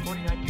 49.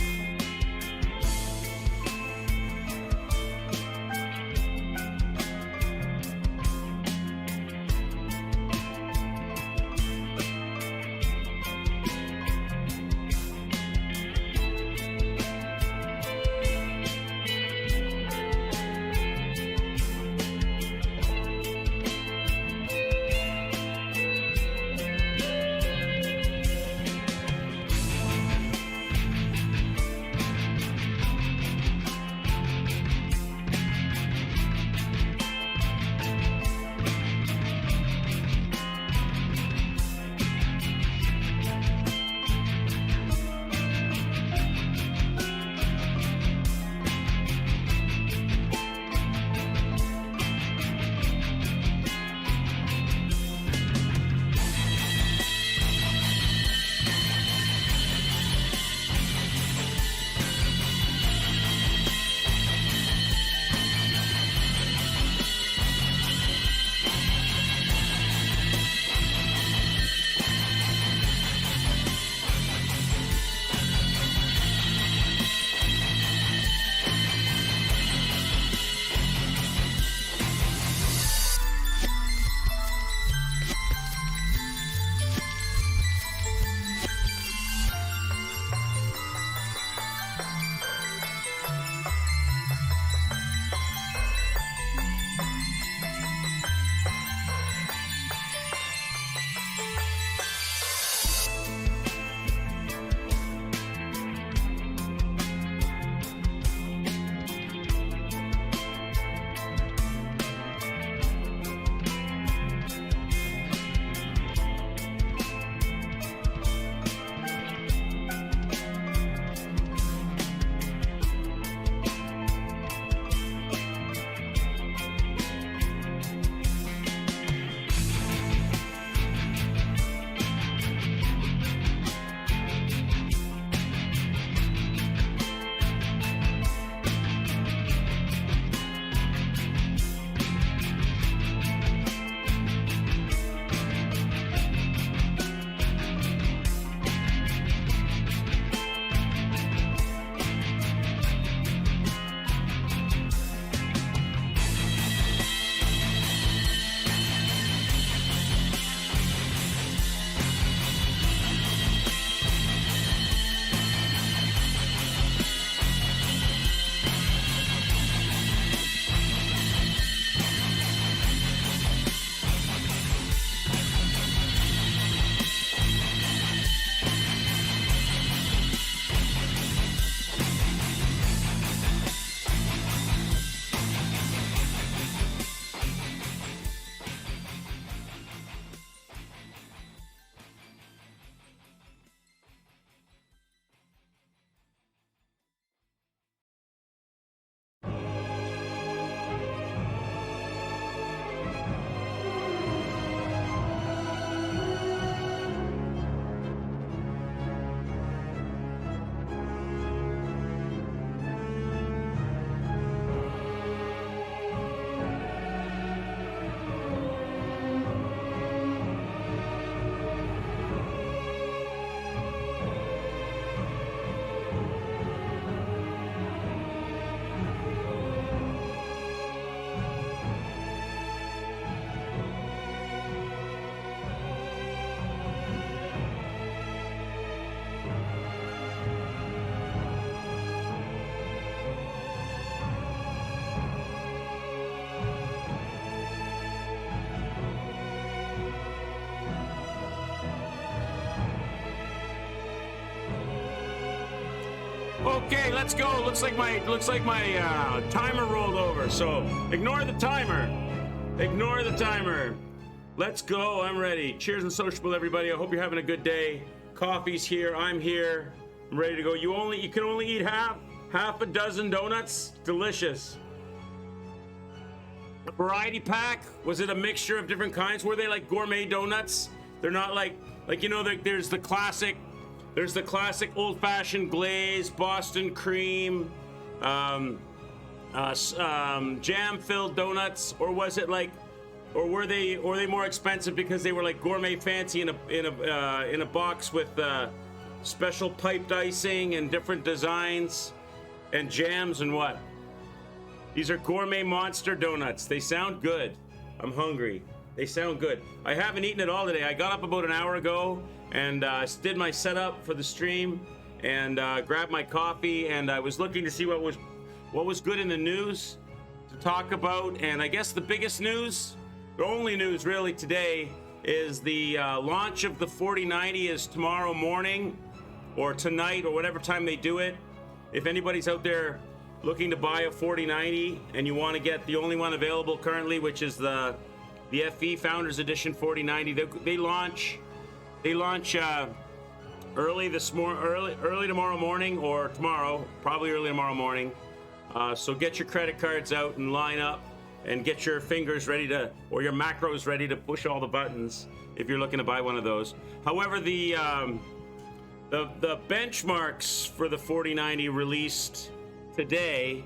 Okay, let's go. Looks like my timer rolled over. So ignore the timer. Ignore the timer. Let's go. I'm ready. Cheers and sociable, everybody. I hope you're having a good day. Coffee's here. I'm here. I'm ready to go. You can only eat half a dozen donuts. Delicious. A variety pack. Was it a mixture of different kinds? Were they like gourmet donuts? They're not like you know, there's the classic. There's the classic old-fashioned glaze, Boston cream, jam-filled donuts, or was it like, or were they more expensive because they were like gourmet fancy in a box with special piped icing and different designs and jams and what? These are gourmet monster donuts. They sound good. I'm hungry. They sound good. I haven't eaten at all today. I got up about an hour ago and did my setup for the stream and grabbed my coffee, and I was looking to see what was good in the news to talk about. And I guess the biggest news, the only news really today, is the launch of the 4090 is tomorrow morning or tonight or whatever time they do it. If anybody's out there looking to buy a 4090 and you want to get the only one available currently, which is the FE Founders Edition 4090, they launch early tomorrow morning, or tomorrow, probably early tomorrow morning. So get your credit cards out and line up and get your fingers ready to, or your macros ready to push all the buttons if you're looking to buy one of those. However, the benchmarks for the 4090 released today.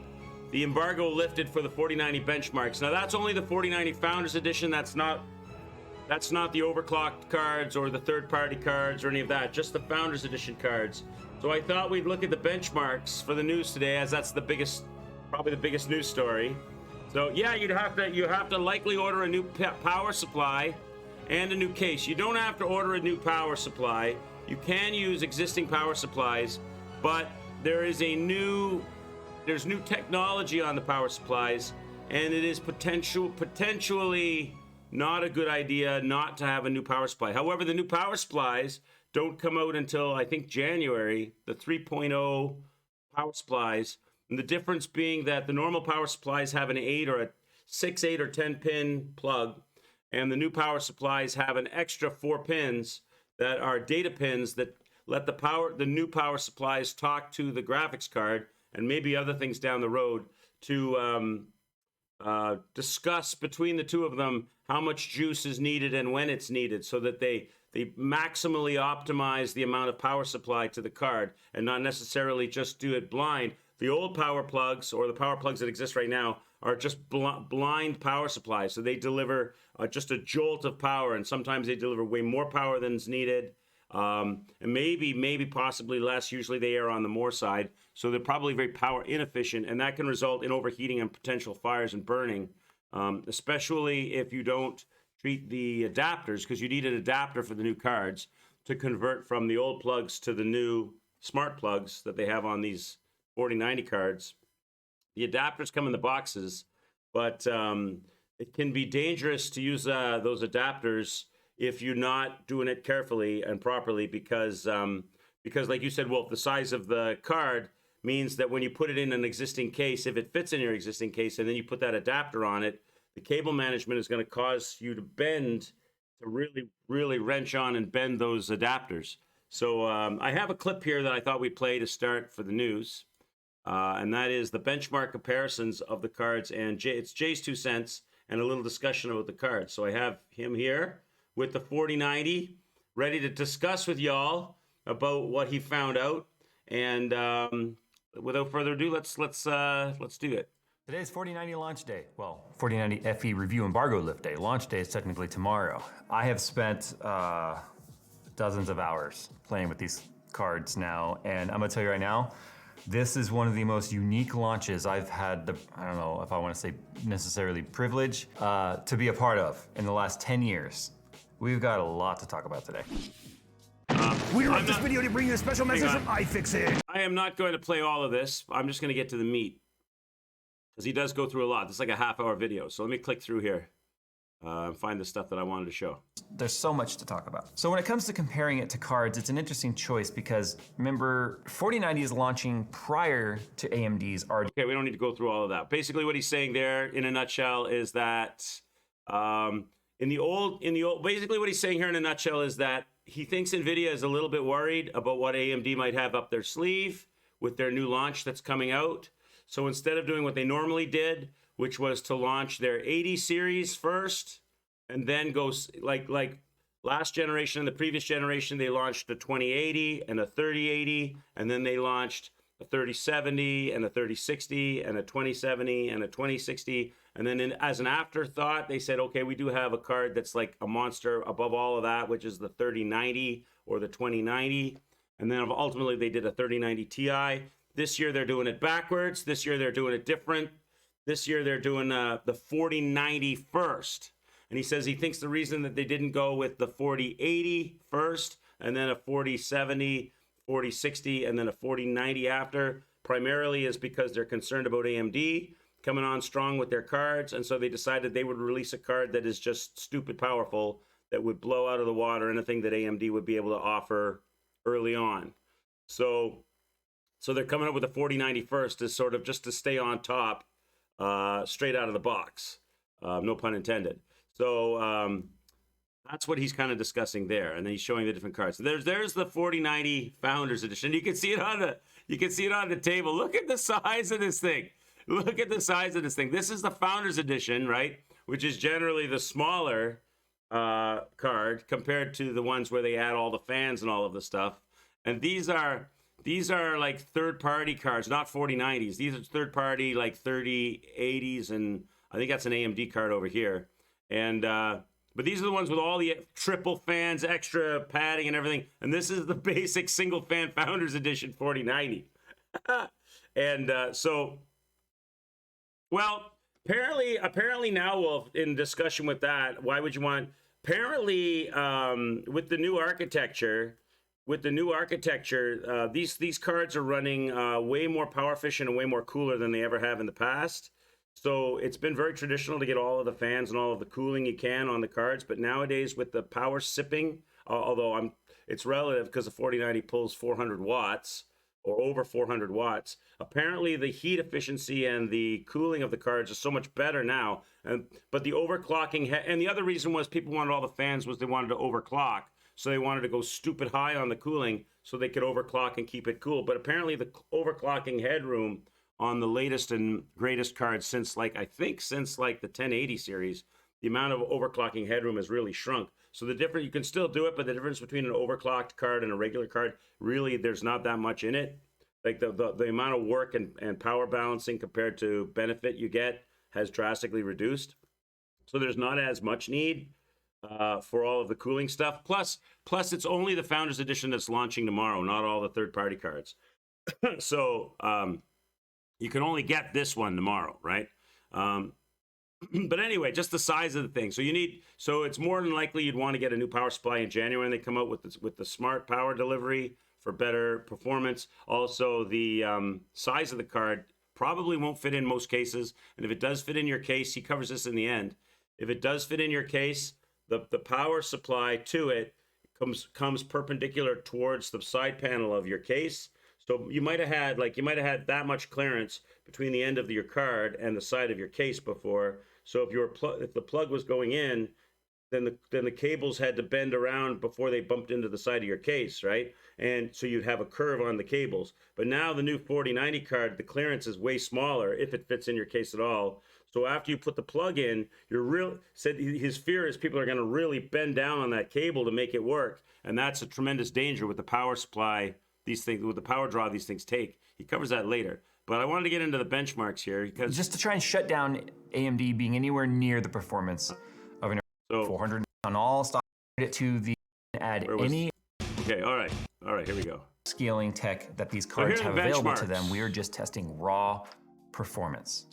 The embargo lifted for the 4090 benchmarks. Now that's only the 4090 Founders Edition. That's not the overclocked cards or the third-party cards or any of that. Just the Founders Edition cards. So I thought we'd look at the benchmarks for the news today, as that's probably the biggest news story. So yeah, you have to likely order a new power supply and a new case. You don't have to order a new power supply. You can use existing power supplies, but there's new technology on the power supplies, and it is potentially not a good idea not to have a new power supply. However, the new power supplies don't come out until, I think, January, the 3.0 power supplies. And the difference being that the normal power supplies have an 8 or a 6, 8, or 10 pin plug, and the new power supplies have an extra 4 pins that are data pins that let the new power supplies talk to the graphics card and maybe other things down the road to discuss between the two of them how much juice is needed and when it's needed, so that they maximally optimize the amount of power supply to the card and not necessarily just do it blind. The old power plugs, or the power plugs that exist right now, are just blind power supplies. So they deliver just a jolt of power, and sometimes they deliver way more power than is needed. And maybe possibly less. Usually they err on the more side. So they're probably very power inefficient, and that can result in overheating and potential fires and burning, especially if you don't treat the adapters, because you need an adapter for the new cards to convert from the old plugs to the new smart plugs that they have on these 4090 cards. The adapters come in the boxes, but it can be dangerous to use those adapters if you're not doing it carefully and properly, because like you said, Wolf, the size of the card means that when you put it in an existing case, if it fits in your existing case and then you put that adapter on it, the cable management is going to cause you to really wrench on and bend those adapters. So I have a clip here that I thought we'd play to start for the news, and that is the benchmark comparisons of the cards, and it's Jay's 2 cents and a little discussion about the cards. So I have him here with the 4090, ready to discuss with y'all about what he found out. And without further ado, let's do it. Today's 4090 launch day. Well, 4090 FE review embargo lift day. Launch day is technically tomorrow. I have spent dozens of hours playing with these cards now, and I'm gonna tell you right now, this is one of the most unique launches I've had I don't know if I want to say necessarily privilege, to be a part of in the last 10 years. We've got a lot to talk about today. We interrupt this video to bring you a special message from iFixit. I am not going to play all of this. I'm just going to get to the meat, because he does go through a lot. This is like a half-hour video. So let me click through here and find the stuff that I wanted to show. There's so much to talk about. So when it comes to comparing it to cards, it's an interesting choice because, remember, 4090 is launching prior to AMD's RD. Okay, we don't need to go through all of that. Basically what he's saying there in a nutshell is that basically what he's saying here in a nutshell is that he thinks NVIDIA is a little bit worried about what AMD might have up their sleeve with their new launch that's coming out. So instead of doing what they normally did, which was to launch their 80 series first, and then go like last generation and the previous generation, they launched a 2080 and a 3080, and then they launched a 3070 and a 3060 and a 2070 and a 2060. And then as an afterthought, they said, okay, we do have a card that's like a monster above all of that, which is the 3090 or the 2090. and then ultimately they did a 3090 Ti. This year they're doing it backwards. This year they're doing it different. This year they're doing the 4090 first. And he says he thinks the reason that they didn't go with the 4080 first and then a 4070, 4060, and then a 4090 after primarily is because they're concerned about AMD coming on strong with their cards. And so they decided they would release a card that is just stupid powerful, that would blow out of the water anything that AMD would be able to offer early on. So they're coming up with a 4090 first to sort of just to stay on top straight out of the box. No pun intended. So that's what he's kind of discussing there, and then he's showing the different cards. So there's the 4090 Founders Edition. You can see it on the table. Look at the size of this thing. Look at the size of this thing. This is the Founders Edition, right? Which is generally the smaller card compared to the ones where they add all the fans and all of the stuff. And these are like third-party cards, not 4090s. These are third-party like 3080s, and I think that's an AMD card over here. And but these are the ones with all the triple fans, extra padding and everything. And this is the basic single fan Founders Edition 4090. And so, well, apparently now, Wolf, in discussion with that, why would you want? Apparently, with the new architecture, these cards are running way more power efficient and way more cooler than they ever have in the past. So it's been very traditional to get all of the fans and all of the cooling you can on the cards. But nowadays with the power sipping, although it's relative because the 4090 pulls 400 watts or over 400 watts. Apparently the heat efficiency and the cooling of the cards is so much better now. But the overclocking, and the other reason was people wanted all the fans was they wanted to overclock. So they wanted to go stupid high on the cooling so they could overclock and keep it cool. But apparently the overclocking headroom on the latest and greatest cards since like the 1080 series, the amount of overclocking headroom has really shrunk. So you can still do it, but the difference between an overclocked card and a regular card, really there's not that much in it. Like the amount of work and power balancing compared to benefit you get has drastically reduced. So there's not as much need for all of the cooling stuff. Plus it's only the Founders Edition that's launching tomorrow, not all the third-party cards. So you can only get this one tomorrow, right? But anyway, just the size of the thing. So it's more than likely you'd want to get a new power supply in January, and they come out with the smart power delivery for better performance. Also, the size of the card probably won't fit in most cases, and if it does fit in your case, he covers this in the end. If it does fit in your case, the power supply to it comes perpendicular towards the side panel of your case. So you might have had that much clearance between the end of your card and the side of your case before. So if the plug was going in, then the cables had to bend around before they bumped into the side of your case, right? And so you'd have a curve on the cables. But now the new 4090 card, the clearance is way smaller if it fits in your case at all. So after you put the plug in, his fear is people are going to really bend down on that cable to make it work, and that's a tremendous danger with the power supply. These things, with the power draw these things take. He covers that later. But I wanted to get into the benchmarks here because just to try and shut down AMD being anywhere near the performance of an 400 on all stock to the add any. Okay, all right, here we go. Scaling tech that these cards have available to them. We are just testing raw performance.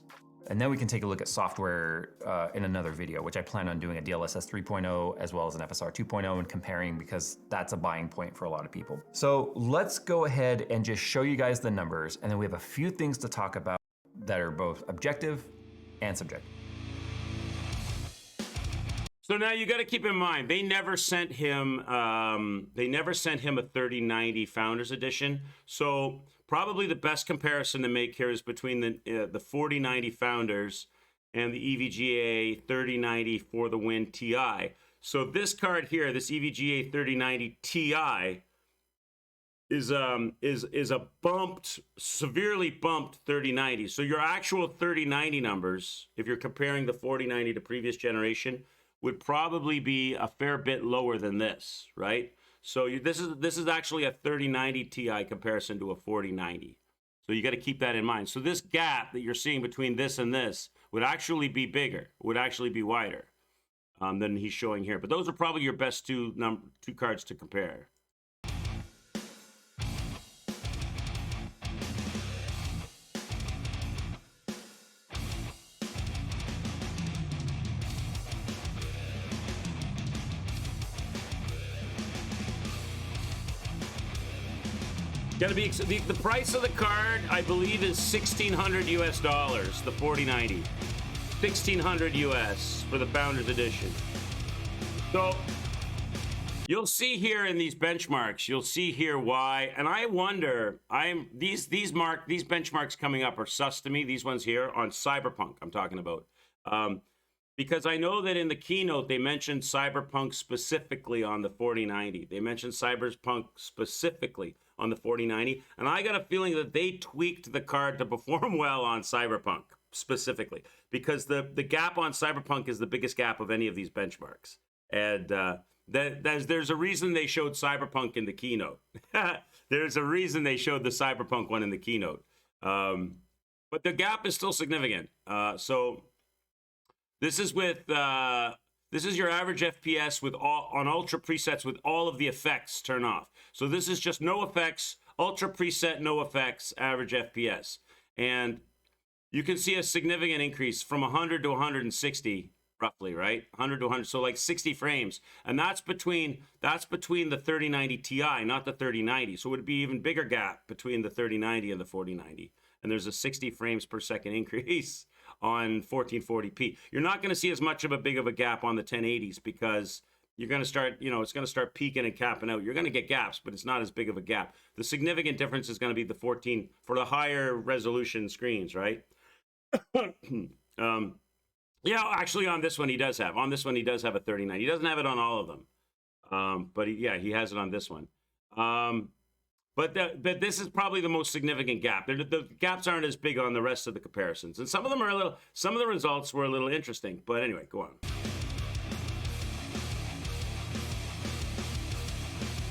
And then we can take a look at software in another video, which I plan on doing a DLSS 3.0 as well as an FSR 2.0 and comparing, because that's a buying point for a lot of people. So let's go ahead and just show you guys the numbers, and then we have a few things to talk about that are both objective and subjective. So now you got to keep in mind, they never sent him a 3090 Founders Edition. So probably the best comparison to make here is between the 4090 Founders and the EVGA 3090 for the Win Ti. So this card here, this EVGA 3090 Ti, is a severely bumped 3090. So your actual 3090 numbers, if you're comparing the 4090 to previous generation, would probably be a fair bit lower than this, right? So this is actually a 3090 Ti comparison to a 4090. So you got to keep that in mind. So this gap that you're seeing between this and this would actually be bigger, would actually be wider than he's showing here. But those are probably your best two cards to compare. Gonna be the price of the card, I believe, is $1,600 US, the 4090. 1,600 US for the Founders Edition. So you'll see here in these benchmarks, you'll see here why, and I wonder, these benchmarks coming up are sus to me. These ones here on Cyberpunk, I'm talking about, because I know that in the keynote they mentioned Cyberpunk specifically on the 4090. They mentioned Cyberpunk specifically on the 4090, and I got a feeling that they tweaked the card to perform well on Cyberpunk specifically, because the gap on Cyberpunk is the biggest gap of any of these benchmarks, and there's a reason they showed Cyberpunk in the keynote. There's a reason they showed the Cyberpunk one in the keynote, but the gap is still significant. So this is with this is your average FPS with all on ultra presets with all of the effects turned off. So this is just no effects, ultra preset, no effects, average FPS. And you can see a significant increase from 100 to 160, roughly, right? 100 to 100, so like 60 frames. And that's between the 3090 Ti, not the 3090. So it would be even bigger gap between the 3090 and the 4090. And there's a 60 frames per second increase on 1440p. You're not going to see as much of a big of a gap on the 1080s because you're going to start, it's going to start peaking and capping out. You're going to get gaps, but it's not as big of a gap. The significant difference is going to be the 14 for the higher resolution screens, right? Yeah, actually on this one he does have. On this one he does have a 39. He doesn't have it on all of them. But he has it on this one. But this is probably the most significant gap. The gaps aren't as big on the rest of the comparisons. And some of them are some of the results were a little interesting. But anyway, go on.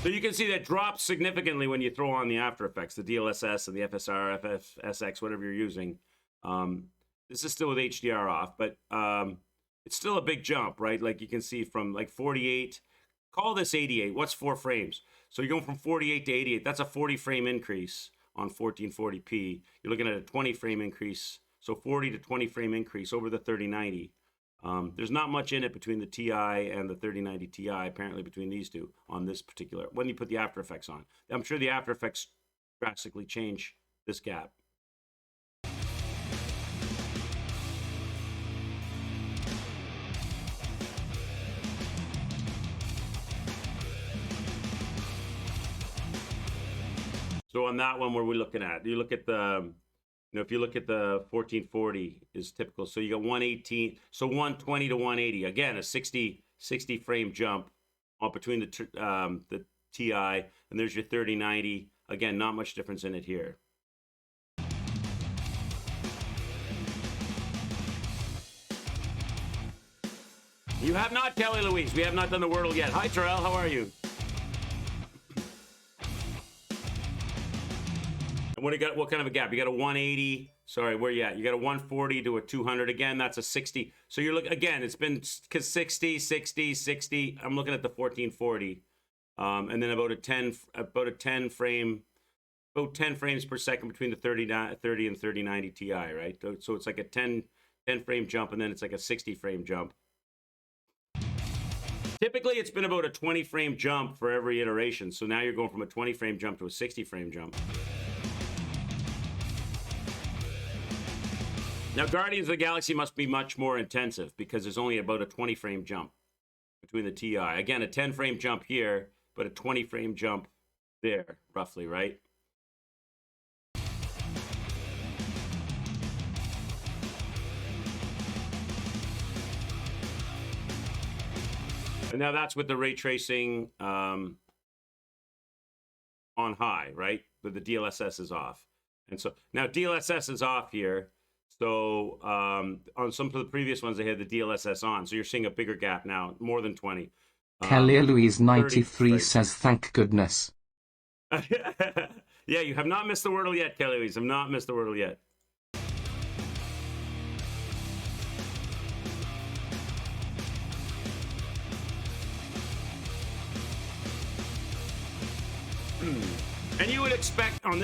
So you can see that drops significantly when you throw on the After Effects, the DLSS and the FSR, FSX, whatever you're using. This is still with HDR off, but it's still a big jump, right? Like you can see from like 48, call this 88. What's 4 frames? So you're going from 48 to 88. That's a 40 frame increase on 1440p. You're looking at a 20 frame increase. So 40 to 20 frame increase over the 3090. There's not much in it between the Ti and the 3090 Ti, apparently between these two on this particular, when you put the After Effects on. I'm sure the After Effects drastically change this gap. So on that one, what are we looking at? You look at the, if you look at the 1440 is typical. So you got 118, so 120 to 180. Again, a 60 frame jump between the Ti, and there's your 3090. Again, not much difference in it here. You have not, Kelly Louise. We have not done the Wordle yet. Hi, Terrell. How are you? And what do you got? What kind of a gap? You got a 180. Sorry, where you at? You got a 140 to a 200. Again, that's a 60. So you're looking again. It's been 60, 60, 60. I'm looking at the 1440, and then about 10 frames per second between the 30 and 3090 Ti, right? So it's like a 10 frame jump, and then it's like a 60 frame jump. Typically, it's been about a 20 frame jump for every iteration. So now you're going from a 20 frame jump to a 60 frame jump. Now, Guardians of the Galaxy must be much more intensive because there's only about a 20 frame jump between the Ti. Again, a 10 frame jump here, but a 20 frame jump there, roughly, right? And now that's with the ray tracing on high, right? But the DLSS is off. And so now DLSS is off here. So on some of the previous ones, they had the DLSS on. So you're seeing a bigger gap now, more than 20. Kelly Louise 93 says, thank goodness. Yeah, you have not missed the Wordle yet, Kelly Louise. Have not missed the Wordle yet. And you would expect on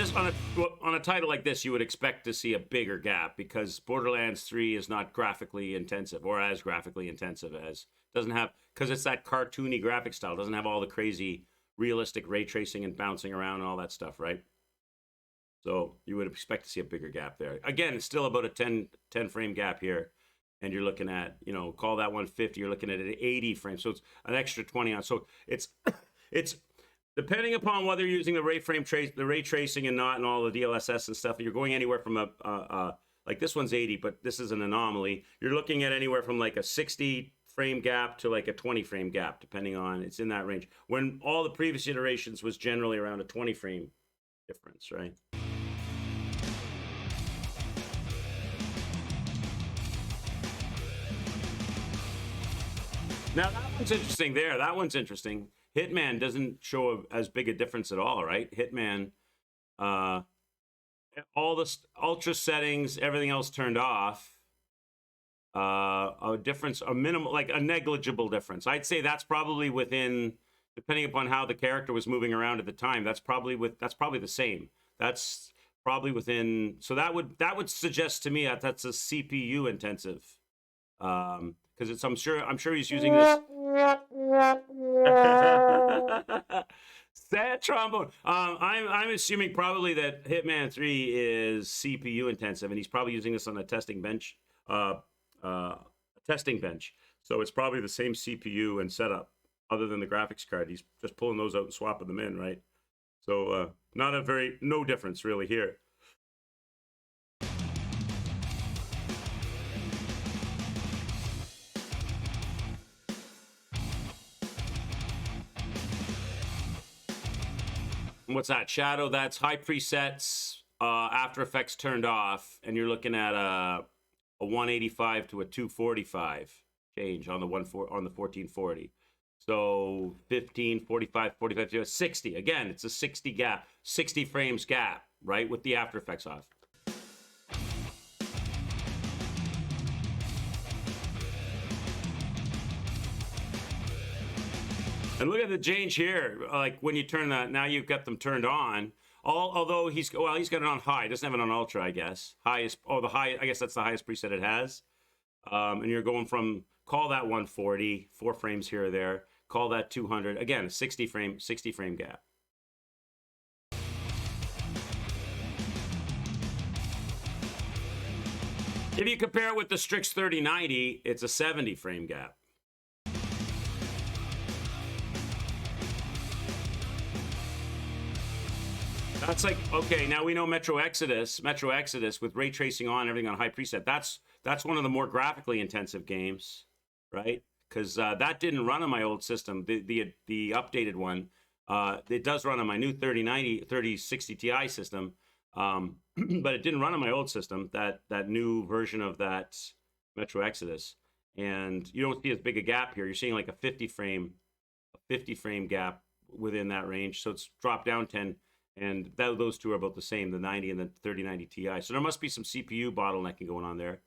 a title like this, you would expect to see a bigger gap because Borderlands 3 is not graphically intensive or as graphically intensive as doesn't have, because it's that cartoony graphic style, doesn't have all the crazy realistic ray tracing and bouncing around and all that stuff, right? So you would expect to see a bigger gap there. Again, it's still about a 10 frame gap here. And you're looking at, call that 150, you're looking at an 80 frame. So it's an extra 20 on. So it's depending upon whether you're using the ray tracing and not, and all the DLSS and stuff, you're going anywhere from like this one's 80, but this is an anomaly. You're looking at anywhere from like a 60 frame gap to like a 20 frame gap, depending on, it's in that range. When all the previous iterations was generally around a 20 frame difference, right? Now, that one's interesting there. That one's interesting. Hitman doesn't show as big a difference at all, right? Hitman, all the ultra settings, everything else turned off. A difference, a minimal, like a negligible difference. I'd say that's probably within, depending upon how the character was moving around at the time, that's probably the same. That's probably within, so that would suggest to me that that's a CPU intensive. Because it's, I'm sure he's using this. Sad trombone. I'm assuming probably that Hitman 3 is CPU intensive, and he's probably using this on a testing bench. So it's probably the same CPU and setup, other than the graphics card. He's just pulling those out and swapping them in, right? So no difference really here. What's that? Shadow, that's high presets, After Effects turned off, and you're looking at a 185 to a 245 change on the 1440. So 15, 45, 45, 60. Again, it's a 60 gap, 60 frames gap, right, with the After Effects off. And look at the change here. Like when you turn that, now you've got them turned on. Although he's got it on high. Doesn't have it on ultra, I guess. Highest, the high. I guess that's the highest preset it has. And you're going from, call that 140, 4 frames here or there. Call that 200. Again, a 60 frame gap. If you compare it with the Strix 3090, it's a 70 frame gap. That's like, okay, now we know Metro Exodus with ray tracing on, everything on high preset. That's one of the more graphically intensive games, right? Because that didn't run on my old system, the updated one. It does run on my new 3060 Ti system, but it didn't run on my old system, that new version of that Metro Exodus. And you don't see as big a gap here. You're seeing like a 50 frame gap within that range. So it's dropped down 10. And those two are about the same, the 90 and the 3090 Ti. So there must be some CPU bottlenecking going on there.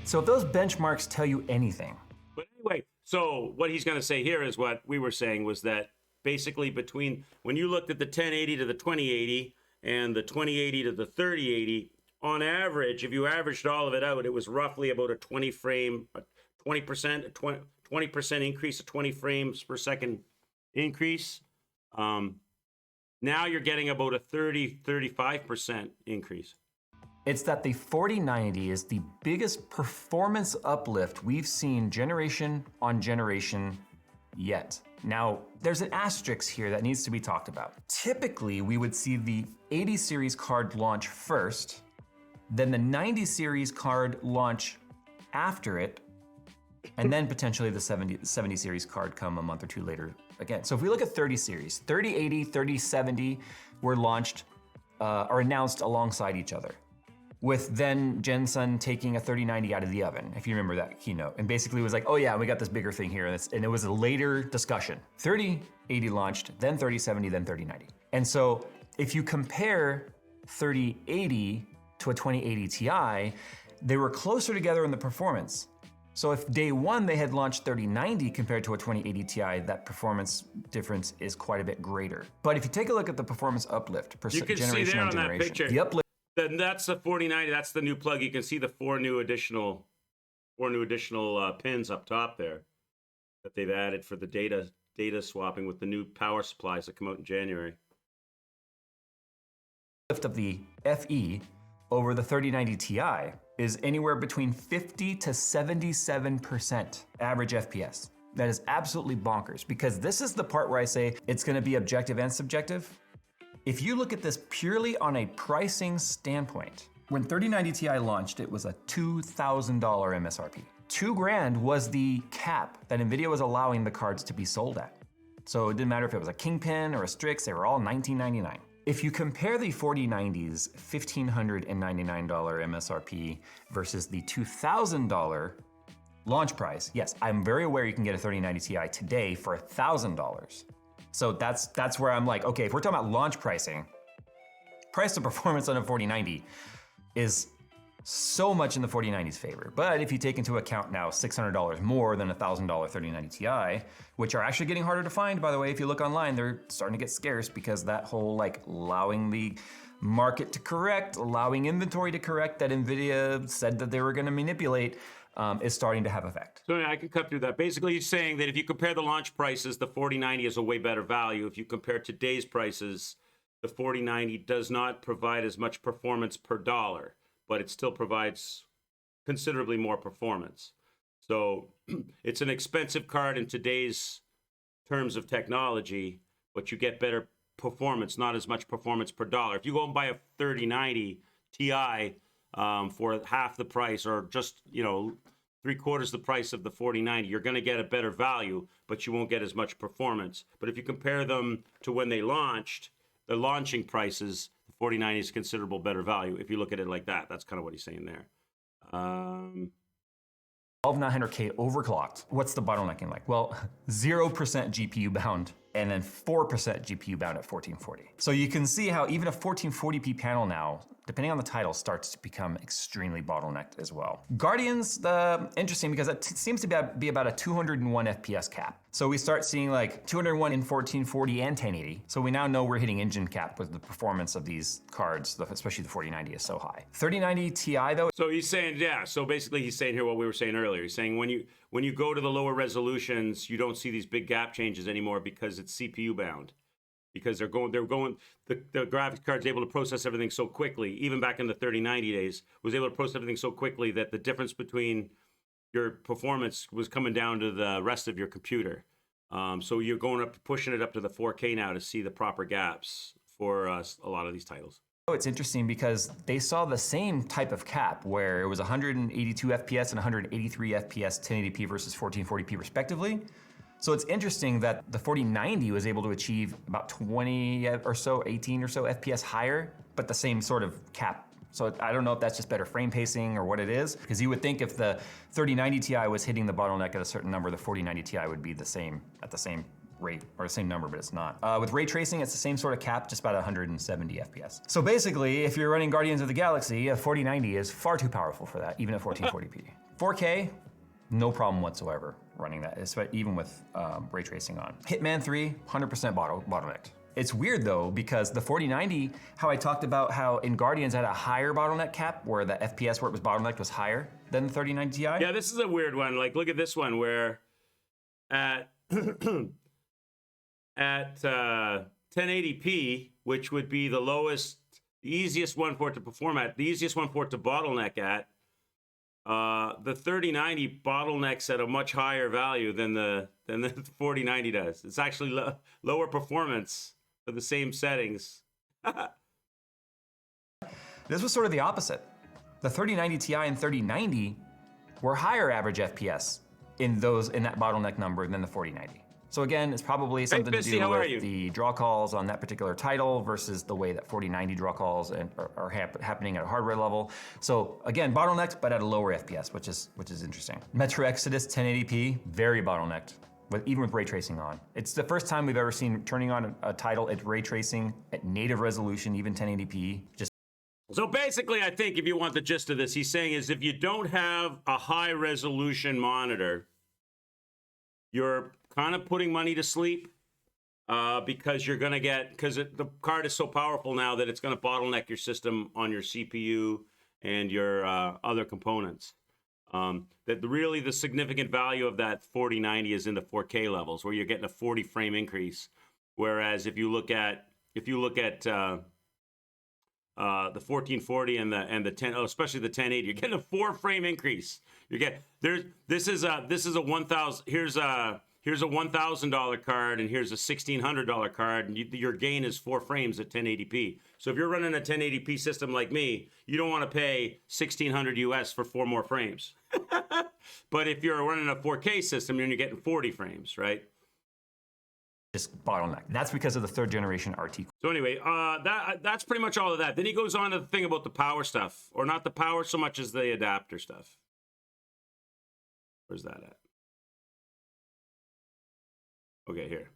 So if those benchmarks tell you anything. But anyway, so what he's going to say here is what we were saying, was that basically between, when you looked at the 1080 to the 2080 and the 2080 to the 3080, on average, if you averaged all of it out, it was roughly about a 20% increase, a 20 frames per second increase. Now you're getting about a 35% increase. It's that the 4090 is the biggest performance uplift we've seen generation on generation yet. Now, there's an asterisk here that needs to be talked about. Typically, we would see the 80 series card launch first, then the 90 series card launch after it, and then potentially the 70 series card come a month or two later again. So if we look at 30 series, 3080, 3070 were launched or announced alongside each other, with then Jensen taking a 3090 out of the oven, if you remember that keynote, and basically was like, oh yeah, we got this bigger thing here, and it was a later discussion. 3080 launched, then 3070, then 3090. And so if you compare 3080 to a 2080 Ti, they were closer together in the performance. So if day one they had launched 3090 compared to a 2080 Ti, that performance difference is quite a bit greater. But if you take a look at the performance uplift per generation on generation, the uplift. Then that's the 4090. That's the new plug. You can see the four new additional pins up top there that they've added for the data data swapping with the new power supplies that come out in January. Lift of the FE over the 3090 Ti is anywhere between 50 to 77% average FPS. That is absolutely bonkers, because this is the part where I say it's gonna be objective and subjective. If you look at this purely on a pricing standpoint, when 3090 Ti launched, it was a $2,000 MSRP. $2,000 was the cap that NVIDIA was allowing the cards to be sold at. So it didn't matter if it was a Kingpin or a Strix, they were all $1,999. If you compare the 4090's $1,599 MSRP versus the $2,000 launch price, yes, I'm very aware you can get a 3090 Ti today for $1,000. So that's where I'm like, okay, if we're talking about launch pricing, price to performance on a 4090 is so much in the 4090's favor. But if you take into account now $600 more than a $1,000 3090 Ti, which are actually getting harder to find, by the way, if you look online, they're starting to get scarce because that whole like allowing the market to correct, allowing inventory to correct that NVIDIA said that they were gonna manipulate is starting to have effect. So yeah, I can cut through that. Basically, he's saying that if you compare the launch prices, the 4090 is a way better value. If you compare today's prices, the 4090 does not provide as much performance per dollar, but it still provides considerably more performance. So it's an expensive card in today's terms of technology, but you get better performance, not as much performance per dollar. If you go and buy a 3090 Ti for half the price, or just, you know, 3/4 the price of the 4090, you're going to get a better value, but you won't get as much performance. But if you compare them to when they launched, the launching prices, 4090 is considerable better value. If you look at it like that, that's kind of what he's saying there. 12900K overclocked. What's the bottlenecking like? Well, 0% GPU bound, and then 4% GPU bound at 1440. So you can see how even a 1440p panel now, depending on the title, starts to become extremely bottlenecked as well. Guardians, interesting because it seems to be about a 201 FPS cap. So we start seeing like 201 in 1440 and 1080. So we now know we're hitting engine cap with the performance of these cards, especially the 4090 is so high. 3090 Ti though. So he's saying, yeah, so basically he's saying here what we were saying earlier. He's saying when you go to the lower resolutions, you don't see these big gap changes anymore because it's CPU bound. Because the graphics card's able to process everything so quickly, even back in the 3090 days, was able to process everything so quickly that the difference between your performance was coming down to the rest of your computer. So you're going up, pushing it up to the 4K now to see the proper gaps for a lot of these titles. It's interesting because they saw the same type of cap where it was 182 FPS and 183 FPS 1080p versus 1440p respectively. So it's interesting that the 4090 was able to achieve about 20 or so, 18 or so FPS higher, but the same sort of cap. So I don't know if that's just better frame pacing or what it is, because you would think if the 3090 Ti was hitting the bottleneck at a certain number, the 4090 Ti would be the same, at the same rate, or the same number, but it's not. With ray tracing, it's the same sort of cap, just about 170 FPS. So basically, if you're running Guardians of the Galaxy, a 4090 is far too powerful for that, even at 1440p. 4K, no problem whatsoever running that, even with ray tracing on. Hitman 3, 100% bottlenecked. It's weird though, because the 4090, how I talked about how in Guardians had a higher bottleneck cap, where the FPS where it was bottlenecked was higher than the 3090 Ti. Yeah, this is a weird one. Like, look at this one where at at 1080p, which would be the lowest, the easiest one for it to perform at, the easiest one for it to bottleneck at, the 3090 bottlenecks at a much higher value than the 4090 does. It's actually lower performance for the same settings. This was sort of the opposite. The 3090 Ti and 3090 were higher average FPS in that bottleneck number than the 4090. So again, it's probably something to do with the draw calls on that particular title versus the way that 4090 draw calls are happening at a hardware level. So again, bottlenecked, but at a lower FPS, which is interesting. Metro Exodus 1080p, very bottlenecked, even with ray tracing on. It's the first time we've ever seen turning on a title at ray tracing at native resolution, even 1080p. So basically, I think if you want the gist of this, he's saying is if you don't have a high resolution monitor, you're kind of putting money to sleep because you're going to because the card is so powerful now that it's going to bottleneck your system on your CPU and your other components. Really the significant value of that 4090 is in the 4K levels, where you're getting a 40 frame increase. Whereas if you look at the 1440 and the 10, especially the 1080, you're getting a 4 frame increase. This is a $1,000. Here's a $1,000 card, and here's a $1,600 card, and your gain is 4 frames at 1080p. So if you're running a 1080p system like me, you don't want to pay $1,600 US for 4 more frames. But if you're running a 4K system, then you're getting 40 frames, right? Just bottleneck. That's because of the 3rd generation RT. So anyway, that's pretty much all of that. Then he goes on to the thing about the power stuff, or not the power so much as the adapter stuff. Where's that at? Okay, here.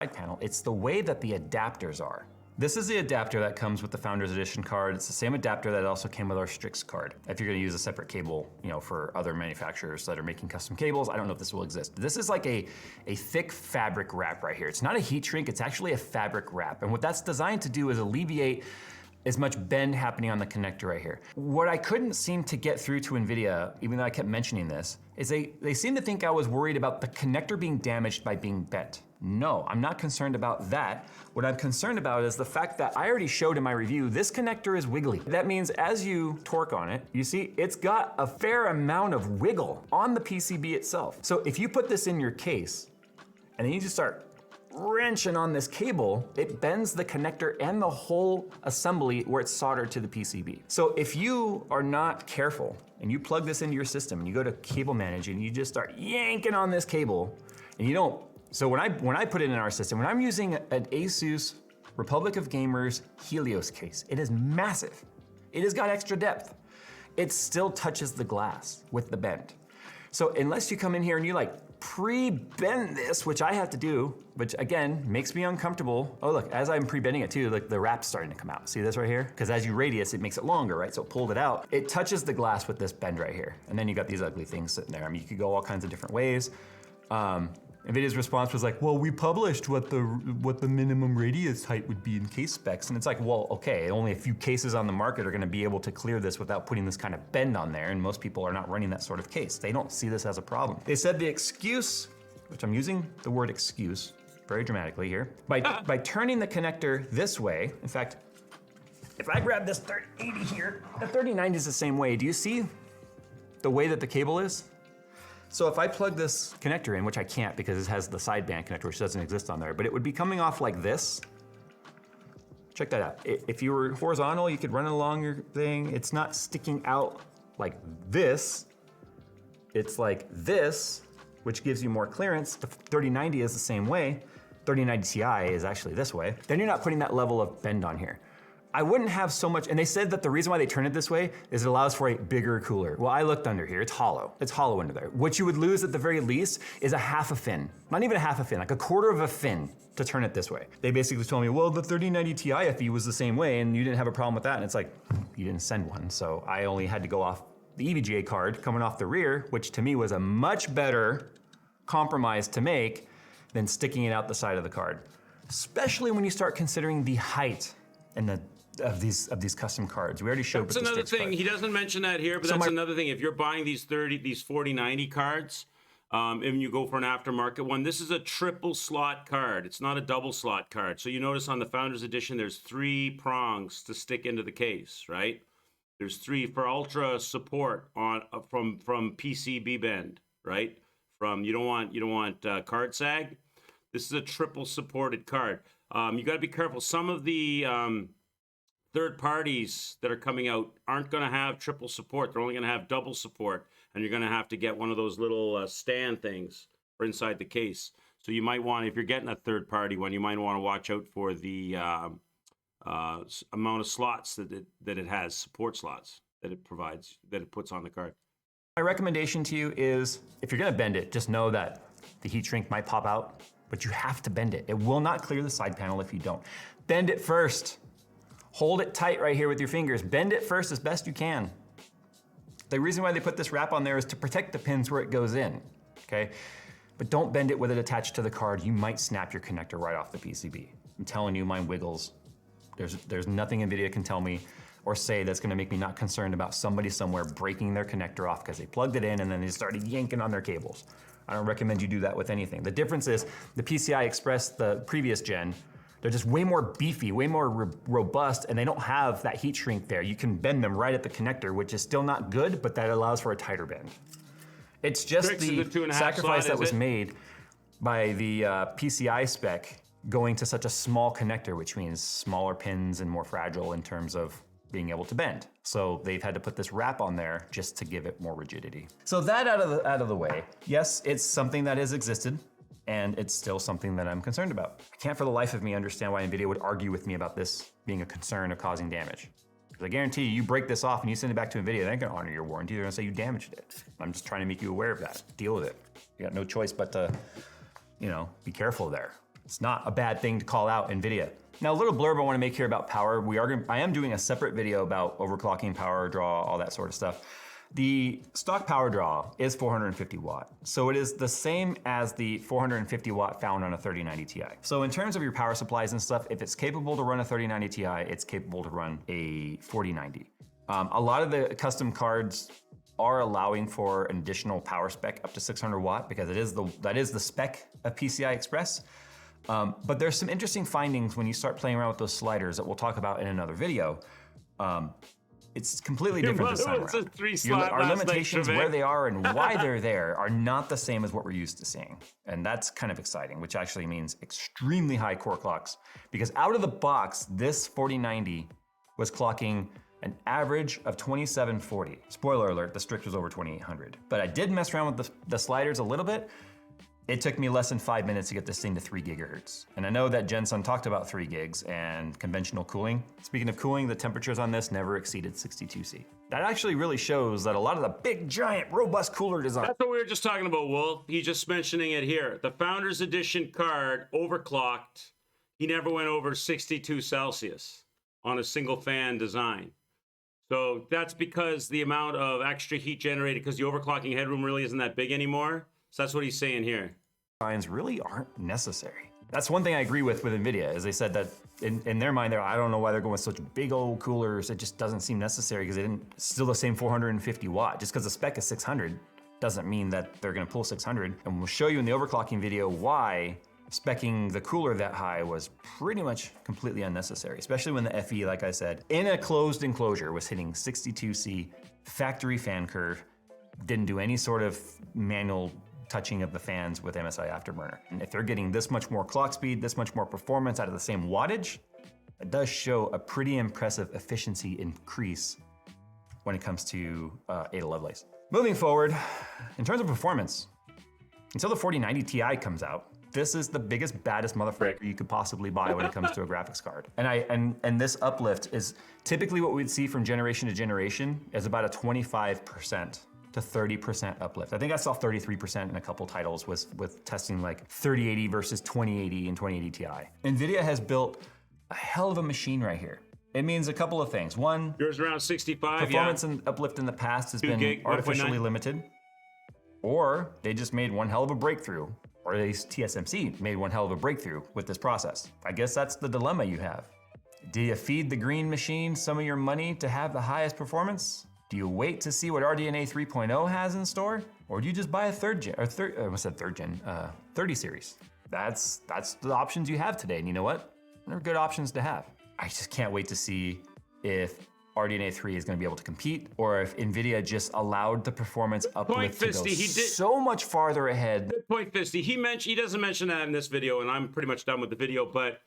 Side panel, it's the way that the adapters are. This is the adapter that comes with the Founders Edition card. It's the same adapter that also came with our Strix card. If you're gonna use a separate cable, for other manufacturers that are making custom cables, I don't know if this will exist. This is like a thick fabric wrap right here. It's not a heat shrink, it's actually a fabric wrap. And what that's designed to do is alleviate as much bend happening on the connector right here. What I couldn't seem to get through to NVIDIA, even though I kept mentioning this, is they seem to think I was worried about the connector being damaged by being bent. No, I'm not concerned about that. What I'm concerned about is the fact that I already showed in my review, this connector is wiggly. That means as you torque on it, you see it's got a fair amount of wiggle on the PCB itself. So if you put this in your case, and then you just start wrenching on this cable, it bends the connector and the whole assembly where it's soldered to the PCB. So if you are not careful and you plug this into your system and you go to cable manage and you just start yanking on this cable and you don't, so when I put it in our system, when I'm using an Asus Republic of Gamers Helios case, it is massive. It has got extra depth. It still touches the glass with the bend. So unless you come in here and you pre-bend this, which I have to do, which again, makes me uncomfortable. Oh look, as I'm pre-bending it too, the wrap's starting to come out. See this right here? Because as you radius, it makes it longer, right? So it pulled it out. It touches the glass with this bend right here. And then you got these ugly things sitting there. I mean, you could go all kinds of different ways. NVIDIA's response was like, well, we published what the minimum radius height would be in case specs. And it's like, well, okay, only a few cases on the market are gonna be able to clear this without putting this kind of bend on there, and most people are not running that sort of case. They don't see this as a problem. They said the excuse, which I'm using the word excuse very dramatically here, by turning the connector this way, in fact, if I grab this 3080 here, the 3090 is the same way. Do you see the way that the cable is? So if I plug this connector in, which I can't because it has the sideband connector, which doesn't exist on there, but it would be coming off like this. Check that out. If you were horizontal, you could run it along your thing. It's not sticking out like this. It's like this, which gives you more clearance. The 3090 is the same way. 3090 Ti is actually this way. Then you're not putting that level of bend on here. I wouldn't have so much, and they said that the reason why they turn it this way is it allows for a bigger cooler. Well, I looked under here, it's hollow. It's hollow under there. What you would lose at the very least is a half a fin. Not even a half a fin, like a quarter of a fin to turn it this way. They basically told me, well, the 3090 Ti FE was the same way and you didn't have a problem with that. And it's like, you didn't send one. So I only had to go off the EVGA card coming off the rear, which to me was a much better compromise to make than sticking it out the side of the card. Especially when you start considering the height and of these custom cards. We already showed. That's another thing. He doesn't mention that here, but that's another thing. If you're buying these 4090 cards, and you go for an aftermarket one, this is a triple slot card. It's not a double slot card. So you notice on the Founders Edition, there's 3 prongs to stick into the case, right? There's 3 for ultra support on from PCB bend, right? You don't want card sag. This is a triple supported card. You got to be careful. Some of the third parties that are coming out aren't going to have triple support. They're only going to have double support, and you're going to have to get one of those little stand things for inside the case. So you might want, if you're getting a third party one, you might want to watch out for the amount of slots that it has, support slots that it provides, that it puts on the card. My recommendation to you is, if you're going to bend it, just know that the heat shrink might pop out, but you have to bend it. It will not clear the side panel if you don't. Bend it first. Hold it tight right here with your fingers. Bend it first as best you can. The reason why they put this wrap on there is to protect the pins where it goes in, okay? But don't bend it with it attached to the card. You might snap your connector right off the PCB. I'm telling you, mine wiggles. There's nothing NVIDIA can tell me or say that's gonna make me not concerned about somebody somewhere breaking their connector off because they plugged it in and then they started yanking on their cables. I don't recommend you do that with anything. The difference is the PCI Express, the previous gen, they're just way more beefy, way more robust, and they don't have that heat shrink there. You can bend them right at the connector, which is still not good, but that allows for a tighter bend. It's just the 2.5 sacrifice slot, that was is it? made by the PCI spec going to such a small connector, which means smaller pins and more fragile in terms of being able to bend. So they've had to put this wrap on there just to give it more rigidity. So that out of the way, yes, it's something that has existed, and it's still something that I'm concerned about. I can't for the life of me understand why NVIDIA would argue with me about this being a concern of causing damage. Because I guarantee you break this off and you send it back to NVIDIA, they ain't gonna honor your warranty, they're gonna say you damaged it. I'm just trying to make you aware of that. Deal with it. You got no choice but to, you know, be careful there. It's not a bad thing to call out NVIDIA. Now, a little blurb I wanna make here about power. I am doing a separate video about overclocking, power draw, all that sort of stuff. The stock power draw is 450 watt. So it is the same as the 450 watt found on a 3090 Ti. So in terms of your power supplies and stuff, if it's capable to run a 3090 Ti, it's capable to run a 4090. A lot of the custom cards are allowing for an additional power spec up to 600 watt because that is the spec of PCI Express. But there's some interesting findings when you start playing around with those sliders that we'll talk about in another video. It's completely different this time around. Our limitations, where they are and why they're there, are not the same as what we're used to seeing. And that's kind of exciting, which actually means extremely high core clocks. Because out of the box, this 4090 was clocking an average of 2740. Spoiler alert, the Strix was over 2800. But I did mess around with the sliders a little bit. It took me less than 5 minutes to get this thing to 3 gigahertz. And I know that Jensen talked about 3 gigs and conventional cooling. Speaking of cooling, the temperatures on this never exceeded 62C. That actually really shows that a lot of the big, giant, robust cooler design. That's what we were just talking about, Wolf. He's just mentioning it here. The Founders Edition card overclocked. He never went over 62 Celsius on a single fan design. So that's because the amount of extra heat generated, because the overclocking headroom really isn't that big anymore. So that's what he's saying here. Designs really aren't necessary. That's one thing I agree with NVIDIA, is they said that in their mind, I don't know why they're going with such big old coolers. It just doesn't seem necessary because it's still the same 450 watt. Just because the spec is 600 doesn't mean that they're going to pull 600. And we'll show you in the overclocking video why speccing the cooler that high was pretty much completely unnecessary, especially when the FE, like I said, in a closed enclosure was hitting 62C, factory fan curve, didn't do any sort of manual touching of the fans with MSI Afterburner. And if they're getting this much more clock speed, this much more performance out of the same wattage, it does show a pretty impressive efficiency increase when it comes to Ada Lovelace. Moving forward, in terms of performance, until the 4090 Ti comes out, this is the biggest, baddest motherfucker you could possibly buy when it comes to a graphics card. And this uplift is typically what we'd see from generation to generation is about a 25% to 30% uplift. I think I saw 33% in a couple titles with testing like 3080 versus 2080 and 2080 Ti. NVIDIA has built a hell of a machine right here. It means a couple of things. One, yours around 65, performance and uplift in the past has been artificially limited, or they just made one hell of a breakthrough, or at least TSMC made one hell of a breakthrough with this process. I guess that's the dilemma you have. Do you feed the green machine some of your money to have the highest performance? Do you wait to see what RDNA 3.0 has in store? Or do you just buy a 30 series? That's the options you have today. And you know what? They're good options to have. I just can't wait to see if RDNA 3 is gonna be able to compete, or if NVIDIA just allowed the performance uplift to go so much farther ahead. Good point, Fisty. He doesn't mention that in this video, and I'm pretty much done with the video, but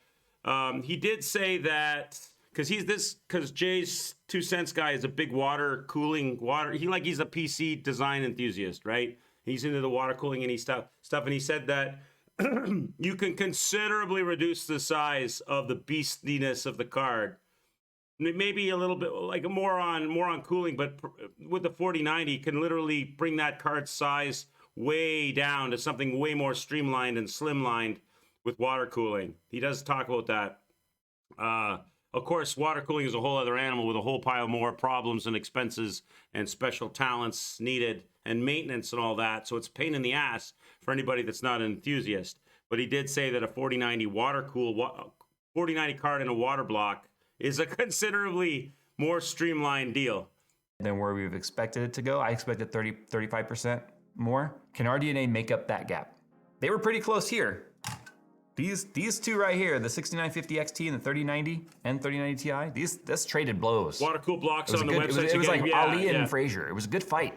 he did say that, because Jay's 2 cents guy is a big he's a PC design enthusiast, right? He's into the water cooling and stuff, and he said that you can considerably reduce the size of the beastliness of the card. Maybe a little bit like more on cooling, but with the 4090, you can literally bring that card size way down to something way more streamlined and slimlined with water cooling. He does talk about that. Of course, water cooling is a whole other animal with a whole pile more problems and expenses and special talents needed and maintenance and all that. So it's a pain in the ass for anybody that's not an enthusiast. But he did say that a 4090 4090 card in a water block is a considerably more streamlined deal. Than where we've expected it to go. I expected 35% more. Can RDNA make up that gap? They were pretty close here. These two right here, the 6950 XT and the 3090 and 3090 Ti, this traded blows. Water cool blocks on the website. It was like Ali and Frazier. It was a good fight.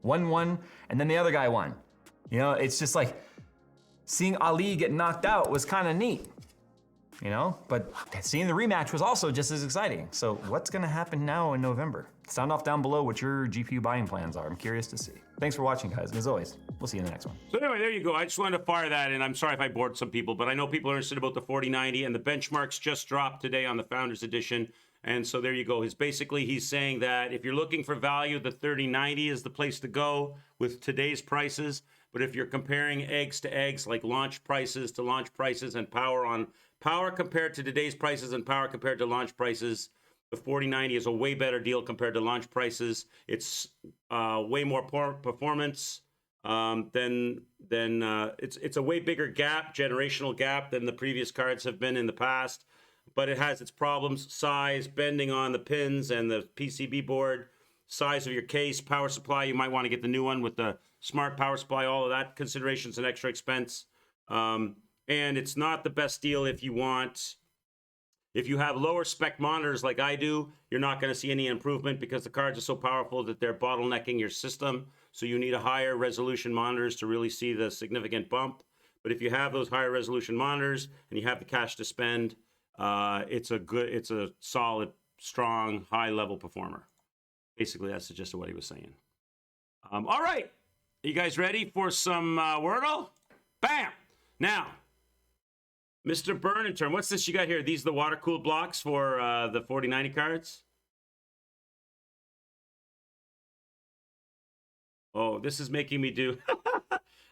1-1, and then the other guy won. You know, it's just like seeing Ali get knocked out was kind of neat. You know, but seeing the rematch was also just as exciting. So what's gonna happen now in November? Sound off down below what your GPU buying plans are. I'm curious to see. Thanks for watching, guys. And as always, we'll see you in the next one. So anyway, there you go. I just wanted to fire that in. I'm sorry if I bored some people, but I know people are interested about the 4090, and the benchmarks just dropped today on the Founders Edition. And so there you go. He's saying that if you're looking for value, the 3090 is the place to go with today's prices. But if you're comparing eggs to eggs, like launch prices to launch prices and power compared to today's prices and power compared to launch prices, the 4090 is a way better deal compared to launch prices. It's way more performance than it's a way bigger gap, generational gap, than the previous cards have been in the past. But it has its problems: size, bending on the pins and the PCB board, size of your case, power supply. You might want to get the new one with the smart power supply. All of that considerations and extra expense. And it's not the best deal if you have lower spec monitors like I do. You're not going to see any improvement because the cards are so powerful that they're bottlenecking your system. So you need a higher resolution monitors to really see the significant bump. But if you have those higher resolution monitors and you have the cash to spend, it's a solid, strong, high level performer. Basically, that's the gist of what he was saying. All right, are you guys ready for some Wordle? Bam! Now, Mr. Burn in turn, what's this you got here? These are the water-cooled blocks for the 4090 cards? Oh, this is making me do...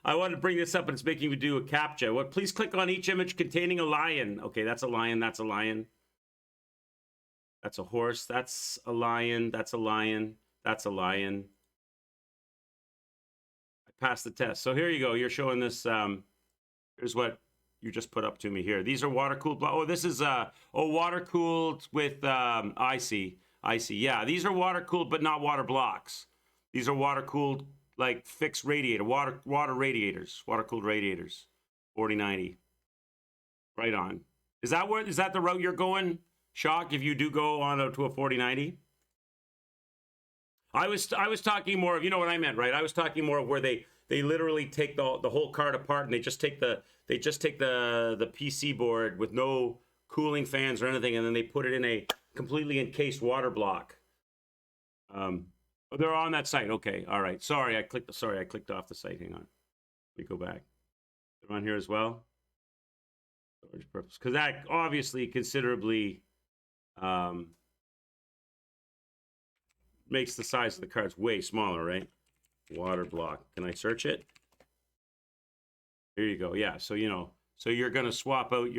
I wanted to bring this up, and it's making me do a CAPTCHA. What? Please click on each image containing a lion. Okay, that's a lion, that's a lion. That's a horse, that's a lion, that's a lion, that's a lion. I passed the test. So here you go. You're showing this... here's what you just put up to me here. These are water-cooled. Oh, this is water-cooled with I see. Yeah, these are water-cooled, but not water blocks. These are water-cooled, like fixed radiator, water radiators, water-cooled radiators. 4090. Right on. Is that the route you're going, Shock? If you do go on to a 4090. I was talking more of, you know what I meant, right? I was talking more of where they literally take the whole card apart and they just take the PC board with no cooling fans or anything, and then they put it in a completely encased water block. They're on that site. Okay, all right. Sorry, I clicked off the site. Hang on. Let me go back. They're on here as well. Storage purpose, because that obviously considerably makes the size of the cards way smaller, right? Water block. Can I search it? Here you go. Yeah. So so you're gonna swap out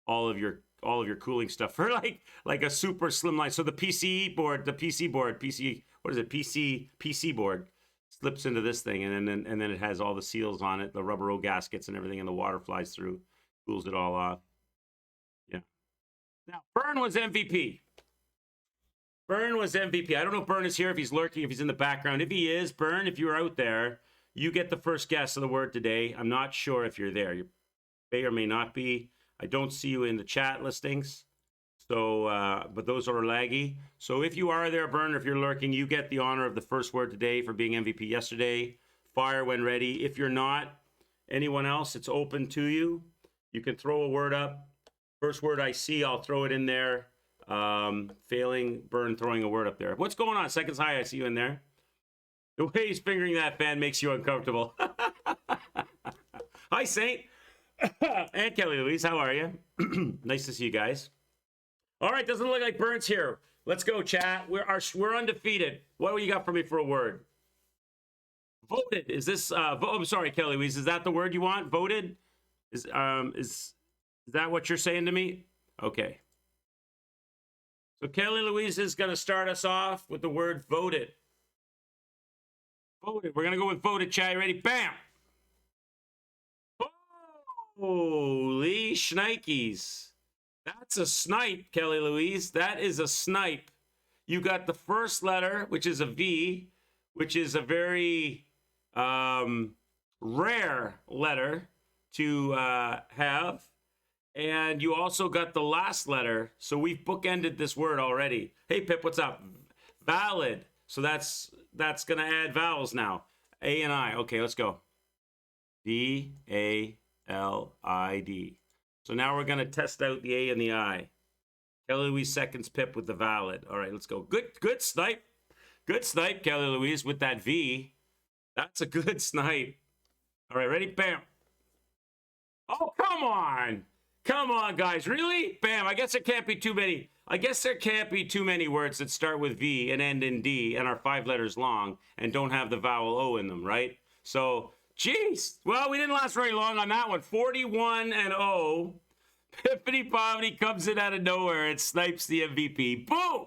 all of your cooling stuff for like a super slim line. So the PC board, what is it? PC board slips into this thing, and then it has all the seals on it, the rubber O gaskets and everything, and the water flies through, cools it all off. Yeah. Now Burn was MVP. Burn was MVP. I don't know if Burn is here, if he's lurking, if he's in the background. If he is, Burn, if you're out there, you get the first guess of the word today. I'm not sure if you're there. You may or may not be. I don't see you in the chat listings. So, but those are laggy. So if you are there, Burn, if you're lurking, you get the honor of the first word today for being MVP yesterday. Fire when ready. If you're not, anyone else, it's open to you. You can throw a word up. First word I see, I'll throw it in there. Failing, Burn throwing a word up there. What's going on? Seconds High, I see you in there. The way he's fingering that fan makes you uncomfortable. Hi, Saint. And Kelly Louise, how are you? Nice to see you guys. All right, doesn't look like Burn's here. Let's go, chat. We're undefeated. What do you got for me for a word? Voted. Is this I'm sorry, Kelly Louise. Is that the word you want? Voted? Is that what you're saying to me? Okay. So Kelly Louise is going to start us off with the word voted. Voted. We're going to go with voted, chat. You ready? Bam! Holy shnikes. That's a snipe, Kelly Louise. That is a snipe. You got the first letter, which is a V, which is a very rare letter to have. And you also got the last letter. So we've bookended this word already. Hey, Pip, what's up? Valid. So that's going to add vowels now. A and I. Okay, let's go. D-A-L-I-D. So now we're going to test out the A and the I. Kelly Louise seconds Pip with the valid. All right, let's go. Good snipe. Good snipe, Kelly Louise, with that V. That's a good snipe. All right, ready? Bam. Oh, come on. Come on, guys. Really? Bam. I guess there can't be too many. I guess there can't be too many words that start with V and end in D and are 5 letters long and don't have the vowel O in them, right? So, geez. Well, we didn't last very long on that one. 41 and O. Pippity Poverty comes in out of nowhere and snipes the MVP. Boom!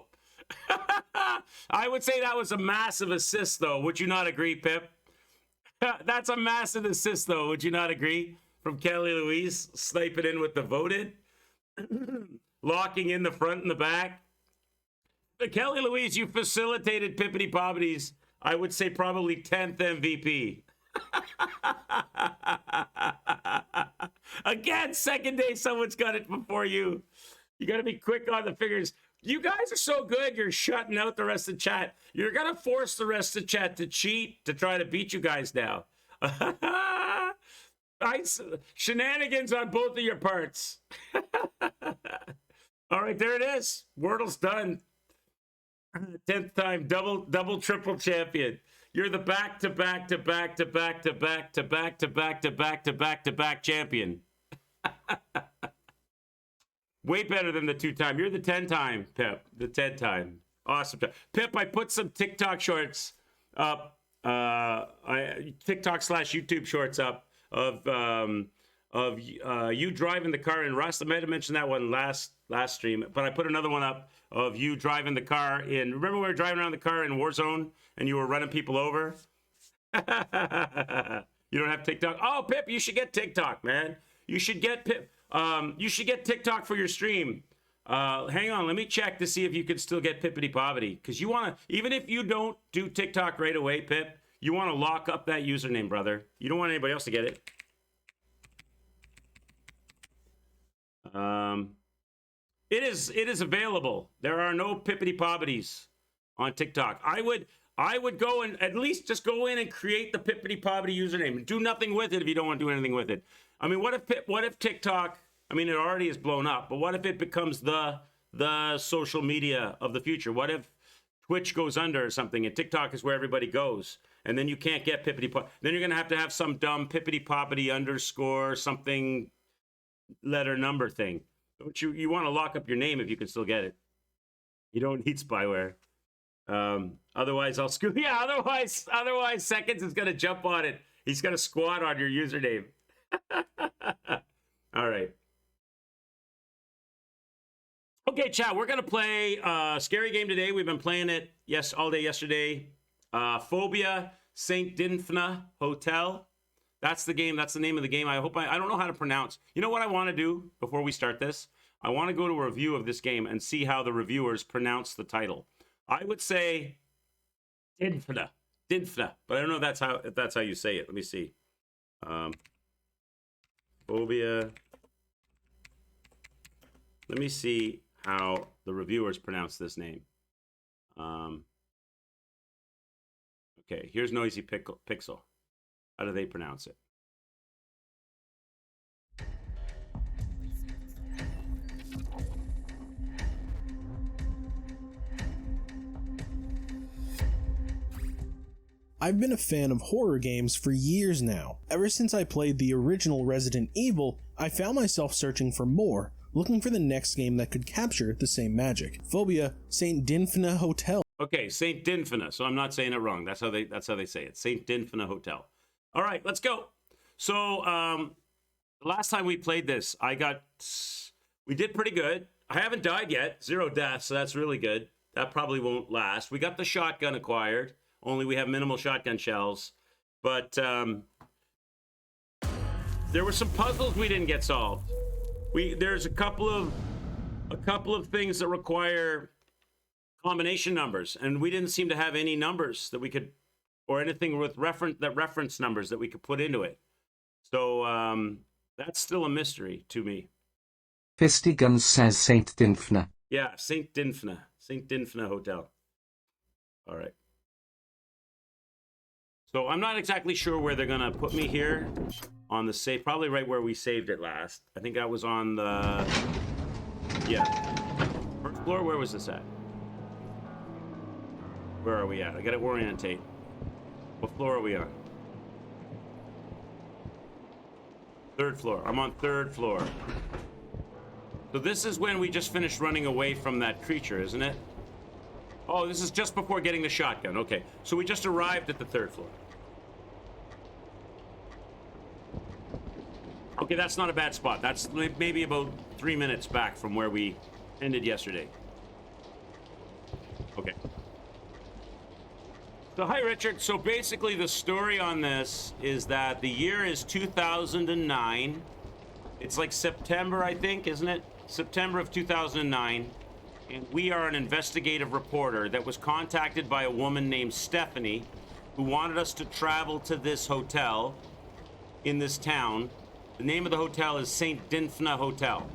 I would say that was a massive assist, though. Would you not agree, Pip? That's a massive assist, though. Would you not agree? From Kelly Louise, sniping in with the voted. Locking in the front and the back. But Kelly Louise, you facilitated Pippity Poverty's, I would say, probably 10th MVP. Again, second day, someone's got it before you. You got to be quick on the fingers. You guys are so good, you're shutting out the rest of the chat. You're going to force the rest of the chat to cheat to try to beat you guys now. Shenanigans on both of your parts. All right, there it is. Wordle's done. 10th time, double, triple champion. You're the back champion. Way better than the 2-time. You're the 10-time, Pip. The 10-time. Awesome. Pip, I put some TikTok shorts up. TikTok/YouTube shorts up of you driving the car in Rust. I might have mentioned that one last stream, but I put another one up of you driving the car in. Remember we were driving around the car in Warzone and you were running people over? You don't have TikTok? Oh, Pip, you should get TikTok, man. You should get TikTok for your stream. Hang on, let me check to see if you can still get Pippity Poverty. Because you want to, even if you don't do TikTok right away, Pip, you want to lock up that username, brother. You don't want anybody else to get it. It is available. There are no Pippity Poverties on TikTok. I would go and at least just go in and create the Pippity Poverty username and do nothing with it if you don't want to do anything with it. I mean, what if TikTok, I mean, it already is blown up, but what if it becomes the social media of the future? What if Twitch goes under or something and TikTok is where everybody goes? And then you can't get Pippity Poverty. Then you're going to have some dumb Pippity Poverty underscore something letter number thing. But you want to lock up your name if you can still get it. You don't need spyware. Otherwise, I'll screw. Yeah, otherwise, Seconds is going to jump on it. He's going to squat on your username. All right. Okay, chat, we're going to play a scary game today. We've been playing it all day yesterday. FOBIA, St. Dinfna Hotel. That's the game. That's the name of the game. I don't know how to pronounce. You know what I want to do before we start this? I want to go to a review of this game and see how the reviewers pronounce the title. I would say Dinfna, but I don't know if that's how you say it. Let me see. FOBIA. Let me see how the reviewers pronounce this name. Okay, here's Noisy Pixel. How do they pronounce it? I've been a fan of horror games for years now. Ever since I played the original Resident Evil, I found myself searching for more, looking for the next game that could capture the same magic. FOBIA, St. Dinfna Hotel. Okay, St. Dinfna, so I'm not saying it wrong. That's how they say it. St. Dinfna Hotel. All right, let's go. So, the last time we played this, we did pretty good. I haven't died yet, 0 deaths, so that's really good. That probably won't last. We got the shotgun acquired, only we have minimal shotgun shells. But there were some puzzles we didn't get solved. There's a couple of things that require combination numbers, and we didn't seem to have any numbers that we could, or anything with reference numbers that we could put into it. So that's still a mystery to me. Fisty Guns says Saint Dinfna. Yeah, St. Dinfna Hotel. All right. So I'm not exactly sure where they're gonna put me here on the save. Probably right where we saved it last. I think I was on the, yeah, first floor. Where was this at? Where are we at? I gotta orientate. What floor are we on? Third floor. I'm on third floor. So this is when we just finished running away from that creature, isn't it? Oh, this is just before getting the shotgun. Okay, so we just arrived at the third floor. Okay, that's not a bad spot. That's maybe about 3 minutes back from where we ended yesterday. Okay. So hi, Richard. So basically the story on this is that the year is 2009. It's like September, I think, isn't it? September of 2009. And we are an investigative reporter that was contacted by a woman named Stephanie who wanted us to travel to this hotel in this town. The name of the hotel is St. Dinfna Hotel.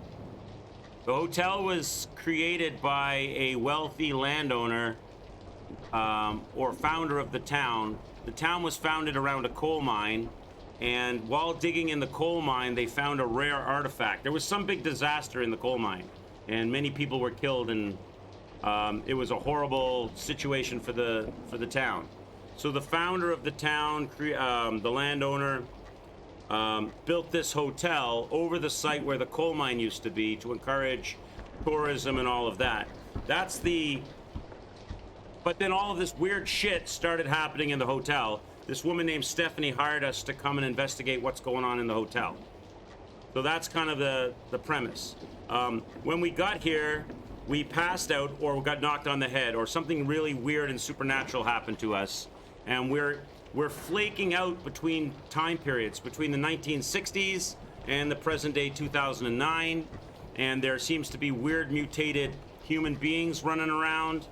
The hotel was created by a wealthy landowner or founder of the town. The town was founded around a coal mine, and while digging in the coal mine, they found a rare artifact. There was some big disaster in the coal mine, and many people were killed, and it was a horrible situation for the town. So the founder of the town, the landowner, built this hotel over the site where the coal mine used to be to encourage tourism and all of that. But then all of this weird shit started happening in the hotel. This woman named Stephanie hired us to come and investigate what's going on in the hotel. So that's kind of the premise. When we got here, we passed out or got knocked on the head or something really weird and supernatural happened to us. And we're flaking out between time periods, between the 1960s and the present day 2009. And there seems to be weird mutated human beings running around.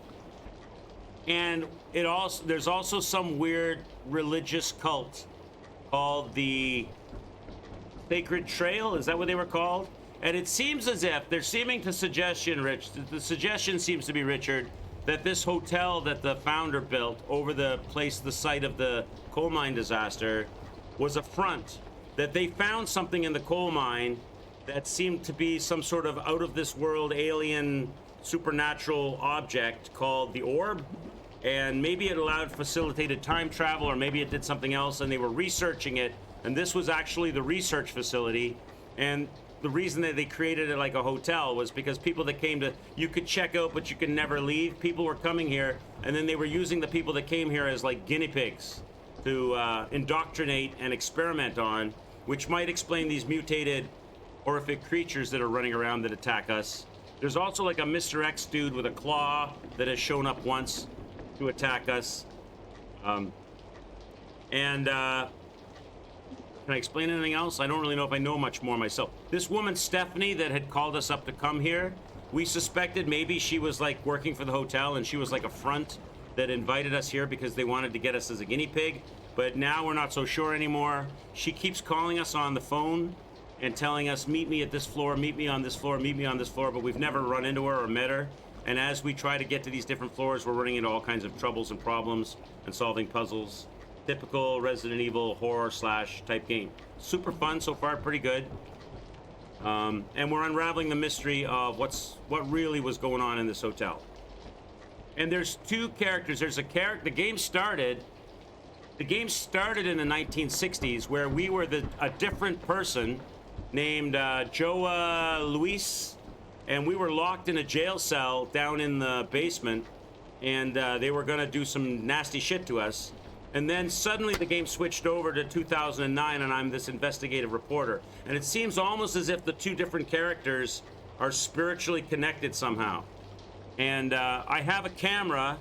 And there's also some weird religious cult called the Sacred Trail. Is that what they were called? And it seems as if they're seeming to the suggestion seems to be, Richard, that this hotel that the founder built over the site of the coal mine disaster was a front, that they found something in the coal mine that seemed to be some sort of out of this world alien supernatural object called the orb. And maybe it facilitated time travel, or maybe it did something else, and they were researching it. And this was actually the research facility. And the reason that they created it like a hotel was because people that came you could check out, but you could never leave. People were coming here, and then they were using the people that came here as like guinea pigs to indoctrinate and experiment on, which might explain these mutated horrific creatures that are running around that attack us. There's also like a Mr. X dude with a claw that has shown up once to attack us. Can I explain anything else? I don't really know if I know much more myself. This woman, Stephanie, that had called us up to come here, we suspected maybe she was like working for the hotel and she was like a front that invited us here because they wanted to get us as a guinea pig. But now we're not so sure anymore. She keeps calling us on the phone and telling us, meet me at this floor, meet me on this floor, meet me on this floor, but we've never run into her or met her. And as we try to get to these different floors, we're running into all kinds of troubles and problems and solving puzzles. Typical Resident Evil horror / type game. Super fun so far, pretty good. And we're unraveling the mystery of what really was going on in this hotel. And there's two characters. There's a character. The game started in the 1960s where we were a different person named Joa Luis. And we were locked in a jail cell down in the basement, and they were gonna do some nasty shit to us. And then suddenly the game switched over to 2009, and I'm this investigative reporter. And it seems almost as if the two different characters are spiritually connected somehow. And I have a camera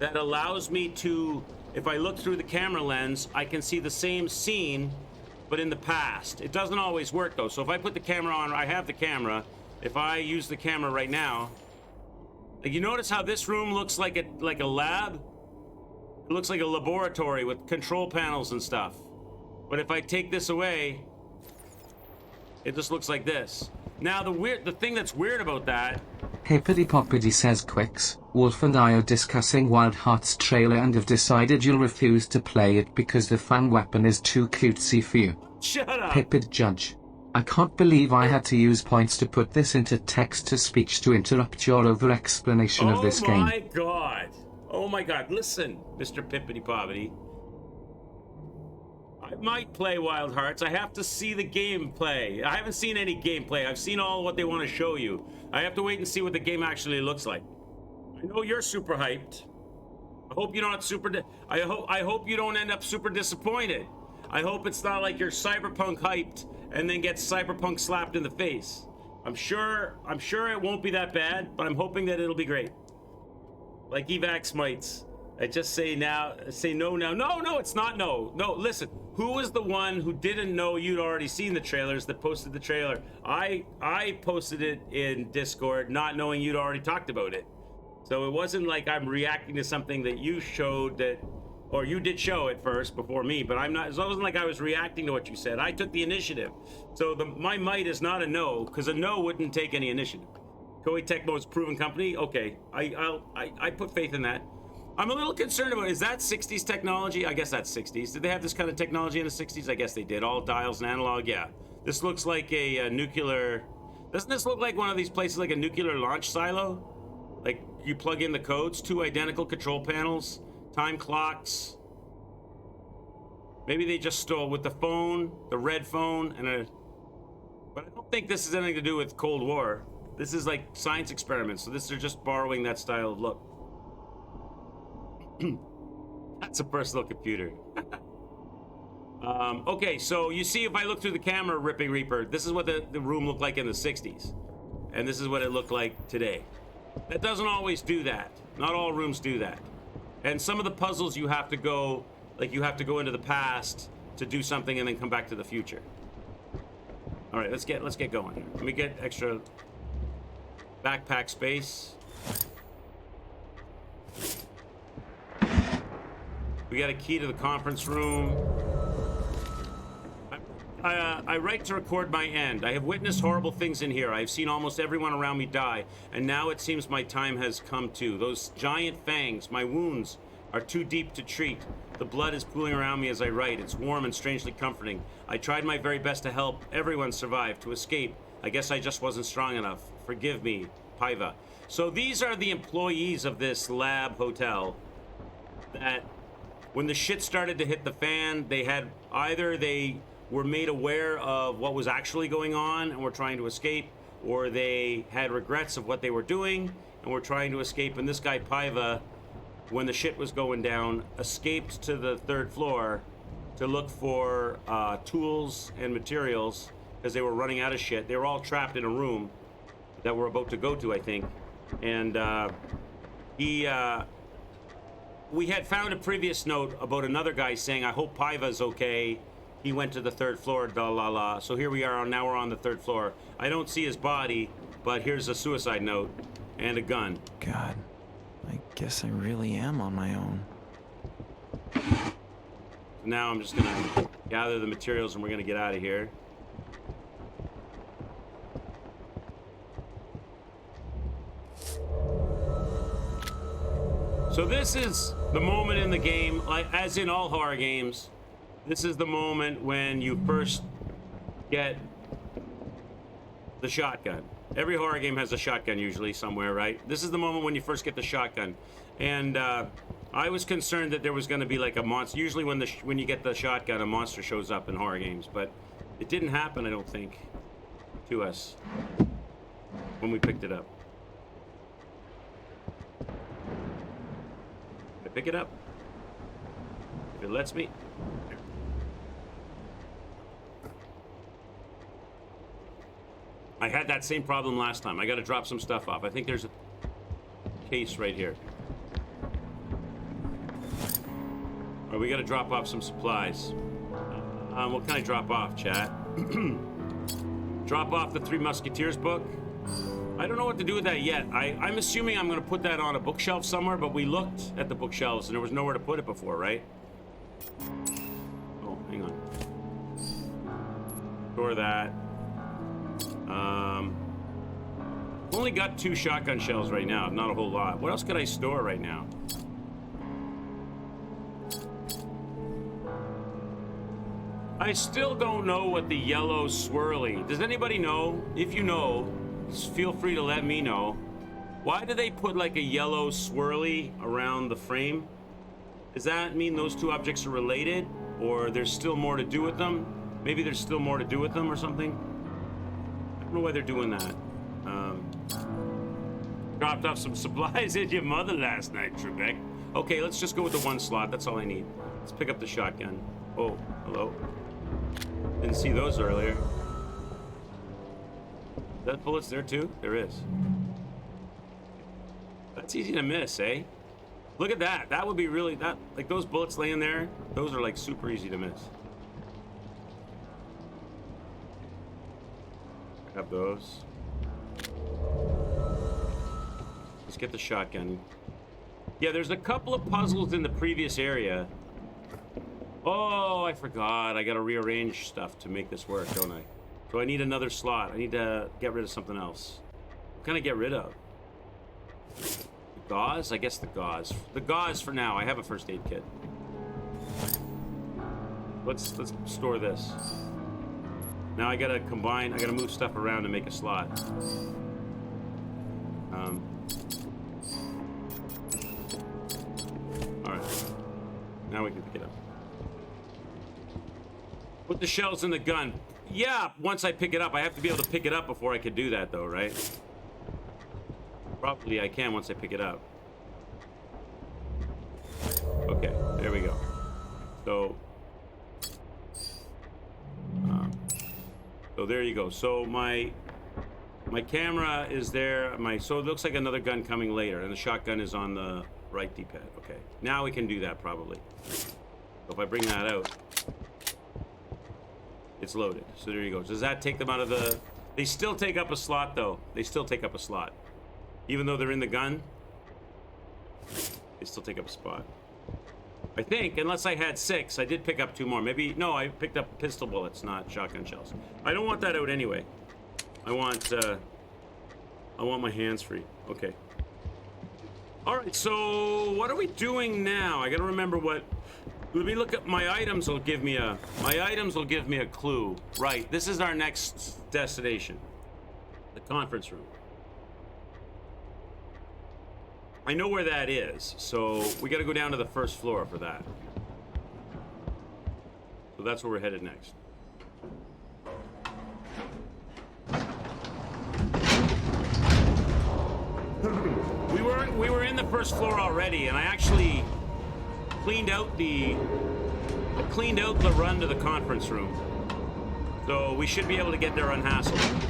that allows me to, if I look through the camera lens, I can see the same scene, but in the past. It doesn't always work though. So if I put the camera on, I have the camera. If I use the camera right now, Like, you notice how this room looks like a lab? It looks like a laboratory with control panels and stuff. But if I take this away, it just looks like this. Now, the thing that's weird about that... Hippity Poppity says Quicks, Wolf and I are discussing Wild Hearts trailer and have decided you'll refuse to play it because the fan weapon is too cutesy for you. Shut up! Pipid Judge. I can't believe I had to use points to put this into text-to-speech to interrupt your over-explanation of this game. Oh my god! Oh my god, listen, Mr. Pippity Poppity. I might play Wild Hearts. I have to see the gameplay. I haven't seen any gameplay. I've seen all what they want to show you. I have to wait and see what the game actually looks like. I know you're super hyped. I hope you don't I hope you don't end up super disappointed. I hope it's not like you're cyberpunk hyped and then gets cyberpunk slapped in the face. I'm sure it won't be that bad, but I'm hoping that it'll be great. Like Evac Smites. I just say no now. No, it's not no. No, listen. Who was the one who didn't know you'd already seen the trailers that posted the trailer? I posted it in Discord not knowing you'd already talked about it. So it wasn't like I'm reacting to something that you showed that, or you did show it first before me, but I'm not, it wasn't like I was reacting to what you said. I took the initiative. So my might is not a no, because a no wouldn't take any initiative. Koei Tecmo's proven company? Okay, I put faith in that. I'm a little concerned about, is that 60s technology? I guess that's 60s. Did they have this kind of technology in the 60s? I guess they did. All dials and analog, yeah. This looks like a nuclear... Doesn't this look like one of these places like a nuclear launch silo? Like, you plug in the codes, 2 identical control panels, time clocks. Maybe they just stole with the phone, the red phone, and a... But I don't think this has anything to do with Cold War. This is like science experiments, so they're just borrowing that style of look. That's a personal computer. Okay, so you see if I look through the camera, Ripping Reaper, this is what the room looked like in the 60s. And this is what it looked like today. That doesn't always do that. Not all rooms do that. And some of the puzzles you have to go, like you have to go into the past to do something and then come back to the future. All right, let's get going here. Let me get extra backpack space. We got a key to the conference room. I write to record my end. I have witnessed horrible things in here. I have seen almost everyone around me die, and now it seems my time has come too. Those giant fangs, my wounds, are too deep to treat. The blood is pooling around me as I write. It's warm and strangely comforting. I tried my very best to help everyone survive, to escape. I guess I just wasn't strong enough. Forgive me, Paiva. So these are the employees of this lab hotel that when the shit started to hit the fan, they were made aware of what was actually going on and were trying to escape, or they had regrets of what they were doing and were trying to escape. And this guy Paiva, when the shit was going down, escaped to the 3rd floor to look for tools and materials because they were running out of shit. They were all trapped in a room that we're about to go to, I think. And we had found a previous note about another guy saying, I hope Paiva's okay. He went to the 3rd floor, da la la. So here we are, now we're on the 3rd floor. I don't see his body, but here's a suicide note and a gun. God, I guess I really am on my own. Now I'm just gonna gather the materials and we're gonna get out of here. So this is the moment in the game, like as in all horror games, this is the moment when you first get the shotgun. Every horror game has a shotgun usually somewhere, right? This is the moment when you first get the shotgun. And I was concerned that there was going to be like a monster. Usually when you get the shotgun, a monster shows up in horror games, but it didn't happen, I don't think, to us when we picked it up. Can I pick it up? If it lets me. I had that same problem last time. I got to drop some stuff off. I think there's a case right here. All right, we got to drop off some supplies. What can I drop off, chat? Drop off the Three Musketeers book. I don't know what to do with that yet. I'm assuming I'm going to put that on a bookshelf somewhere, but we looked at the bookshelves and there was nowhere to put it before, right? Oh, hang on. Store that. Only got 2 shotgun shells right now, not a whole lot. What else could I store right now? I still don't know what the yellow swirly. Does anybody know? If you know, feel free to let me know. Why do they put like a yellow swirly around the frame? Does that mean those 2 objects are related, or there's still more to do with them? Maybe there's still more to do with them or something? I don't know why they're doing that. Dropped off some supplies at your mother last night, Trebek. Okay, let's just go with the 1 slot. That's all I need. Let's pick up the shotgun. Oh, hello. Didn't see those earlier. Is that bullets there too? There is. That's easy to miss, eh? Look at that. That would be really, like those bullets laying there, those are like super easy to miss. Grab those. Let's get the shotgun. Yeah, there's a couple of puzzles in the previous area. Oh, I forgot. I gotta rearrange stuff to make this work, don't I? So I need another slot. I need to get rid of something else. What can I get rid of? The gauze? I guess the gauze. The gauze for now. I have a first aid kit. Let's store this. Now I gotta combine. I gotta move stuff around to make a slot. All right. Now we can pick it up. Put the shells in the gun. Yeah, once I pick it up. I have to be able to pick it up before I could do that, though, right? Probably I can once I pick it up. Okay, there we go. So there you go. So my camera is there. So it looks like another gun coming later, and the shotgun is on the right D-pad. Okay, now we can do that probably. So if I bring that out, it's loaded. So there you go. Does that take them out of the... They still take up a slot, though. They still take up a slot. Even though they're in the gun, they still take up a spot. I think, unless I had 6, I did pick up 2 more. Maybe, no, I picked up pistol bullets, not shotgun shells. I don't want that out anyway. I want my hands free. Okay. All right, so what are we doing now? I gotta remember what... Let me look at my items. Will give me a clue. Right, this is our next destination, the conference room. I know where that is, so we got to go down to the first floor for that. So that's where we're headed next. We were in the first floor already, and I actually cleaned out the run to the conference room. So we should be able to get there unhassled.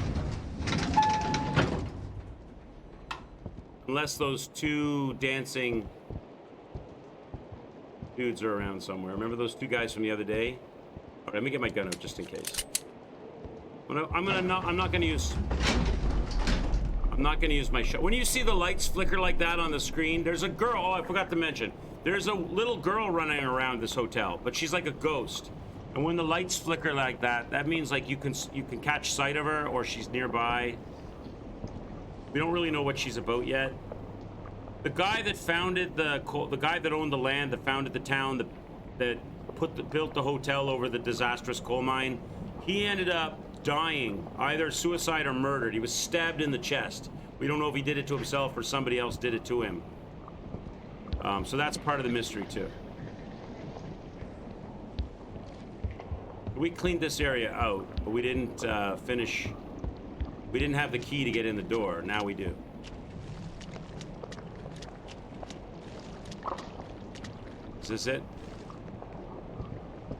Unless those 2 dancing dudes are around somewhere. Remember those 2 guys from the other day? All right, let me get my gun out just in case. I'm not gonna use my shot. When you see the lights flicker like that on the screen, there's a girl. Oh, I forgot to mention. There's a little girl running around this hotel, but she's like a ghost. And when the lights flicker like that, that means like you can catch sight of her or she's nearby. We don't really know what she's about yet. The guy that founded the guy that owned the land, that founded the town, that built the hotel over the disastrous coal mine, he ended up dying, either suicide or murdered. He was stabbed in the chest. We don't know if he did it to himself or somebody else did it to him. So that's part of the mystery too. We cleaned this area out, but we didn't finish. We didn't have the key to get in the door. Now we do. Is this it?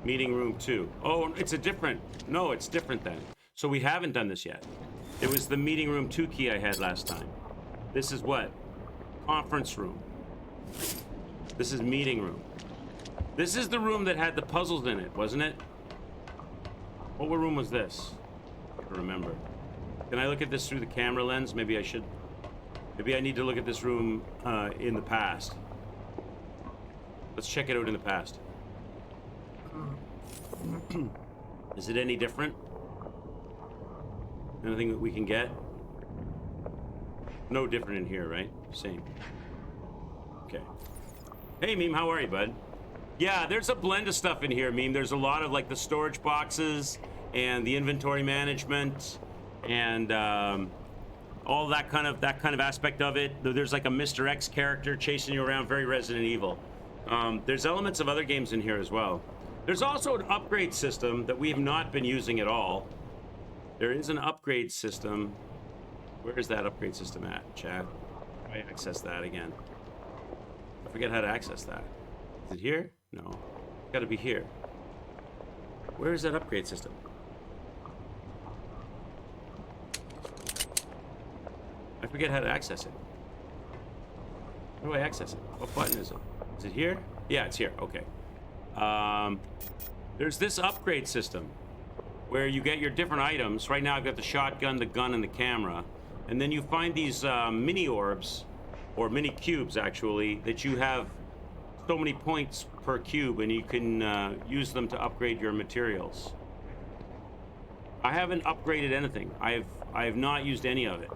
Meeting room 2. Oh, it's a different... No, it's different then. So we haven't done this yet. It was the meeting room 2 key I had last time. This is what? Conference room. This is meeting room. This is the room that had the puzzles in it, wasn't it? What room was this? I don't remember. Can I look at this through the camera lens? Maybe I should. Maybe I need to look at this room in the past. Let's check it out in the past. Is it any different? Anything that we can get? No different in here, right? Same. Okay. Hey, Meme, how are you, bud? Yeah, there's a blend of stuff in here, Meme. There's a lot of like the storage boxes and the inventory management and all that kind of aspect of it. There's like a Mr. X character chasing you around, very Resident Evil. There's elements of other games in here as well. There's also an upgrade system that we have not been using at all. There is an upgrade system. Where is that upgrade system at, chat? How do I access that again? I forget how to access that. Is it here? No. It's gotta be here. Where is that upgrade system? I forget how to access it. How do I access it? What button is it? Is it here? Yeah, it's here. Okay. There's this upgrade system where you get your different items. Right now I've got the shotgun, the gun, and the camera. And then you find these mini orbs, or mini cubes actually, that you have so many points per cube, and you can use them to upgrade your materials. I haven't upgraded anything. I have not used any of it.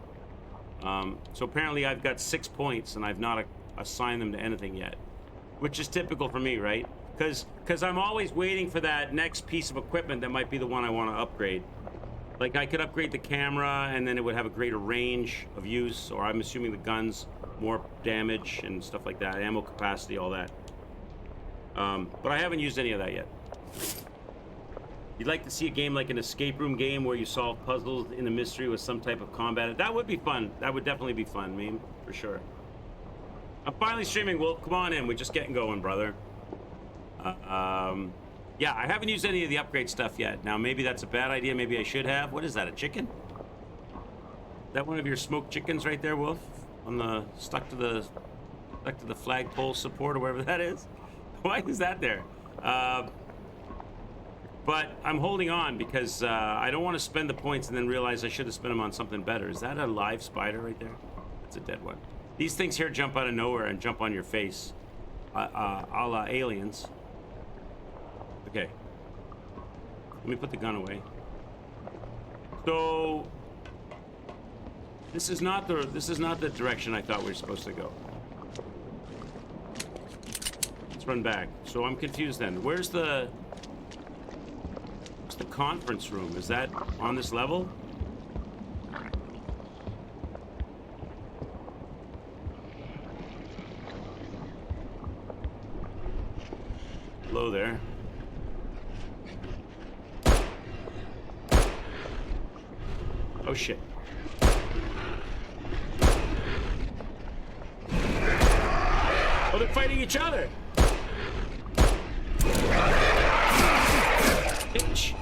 So apparently I've got 6 points, and I've not assigned them to anything yet, which is typical for me, right? Because I'm always waiting for that next piece of equipment that might be the one I want to upgrade. Like I could upgrade the camera and then it would have a greater range of use, or I'm assuming the guns, more damage and stuff like that, ammo capacity, all that. But I haven't used any of that yet. You'd like to see a game like an escape room game where you solve puzzles in a mystery with some type of combat. That would be fun. That would definitely be fun, Meme, for sure. I'm finally streaming, Wolf. Come on in. We're just getting going, brother. Yeah, I haven't used any of the upgrade stuff yet. Now, maybe that's a bad idea. Maybe I should have. What is that, a chicken? Is that one of your smoked chickens right there, Wolf? On the stuck to the flagpole support or whatever that is? Why is that there? But I'm holding on because I don't want to spend the points and then realize I should have spent them on something better. Is that a live spider right there? That's a dead one. These things here jump out of nowhere and jump on your face. A la aliens. Okay. Let me put the gun away. So this is not the direction I thought we were supposed to go. Let's run back. So I'm confused then. Where's the conference room? Is that on this level? Hello there. Oh shit. Oh, they're fighting each other. Bitch.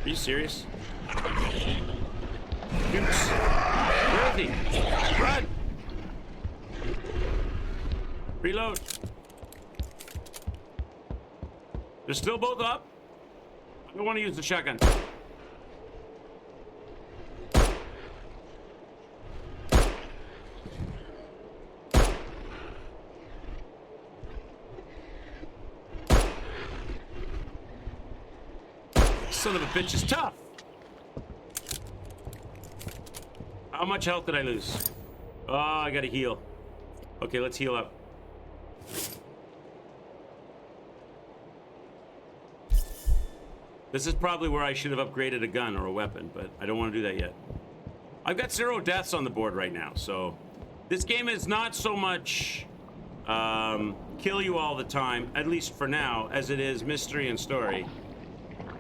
Are you serious? Dukes. Where is he? Run! Reload. They're still both up? I don't want to use the shotgun. Son of a bitch is tough. How much health did I lose? Oh, I gotta heal. Okay, let's heal up. This is probably where I should have upgraded a gun or a weapon, but I don't want to do that yet. I've got 0 deaths on the board right now, so this game is not so much kill you all the time, at least for now, as it is mystery and story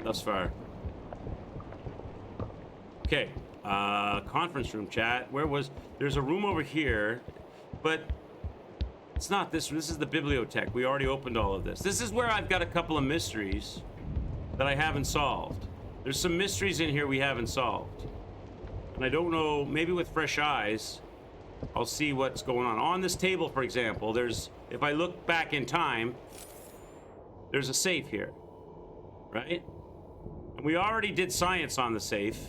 thus far. Okay, conference room, chat. There's a room over here, but it's not this. This is the bibliotech. We already opened all of this. This is where I've got a couple of mysteries that I haven't solved. There's some mysteries in here we haven't solved. And I don't know, maybe with fresh eyes, I'll see what's going on. On this table, for example, if I look back in time, there's a safe here, right? We already did science on the safe.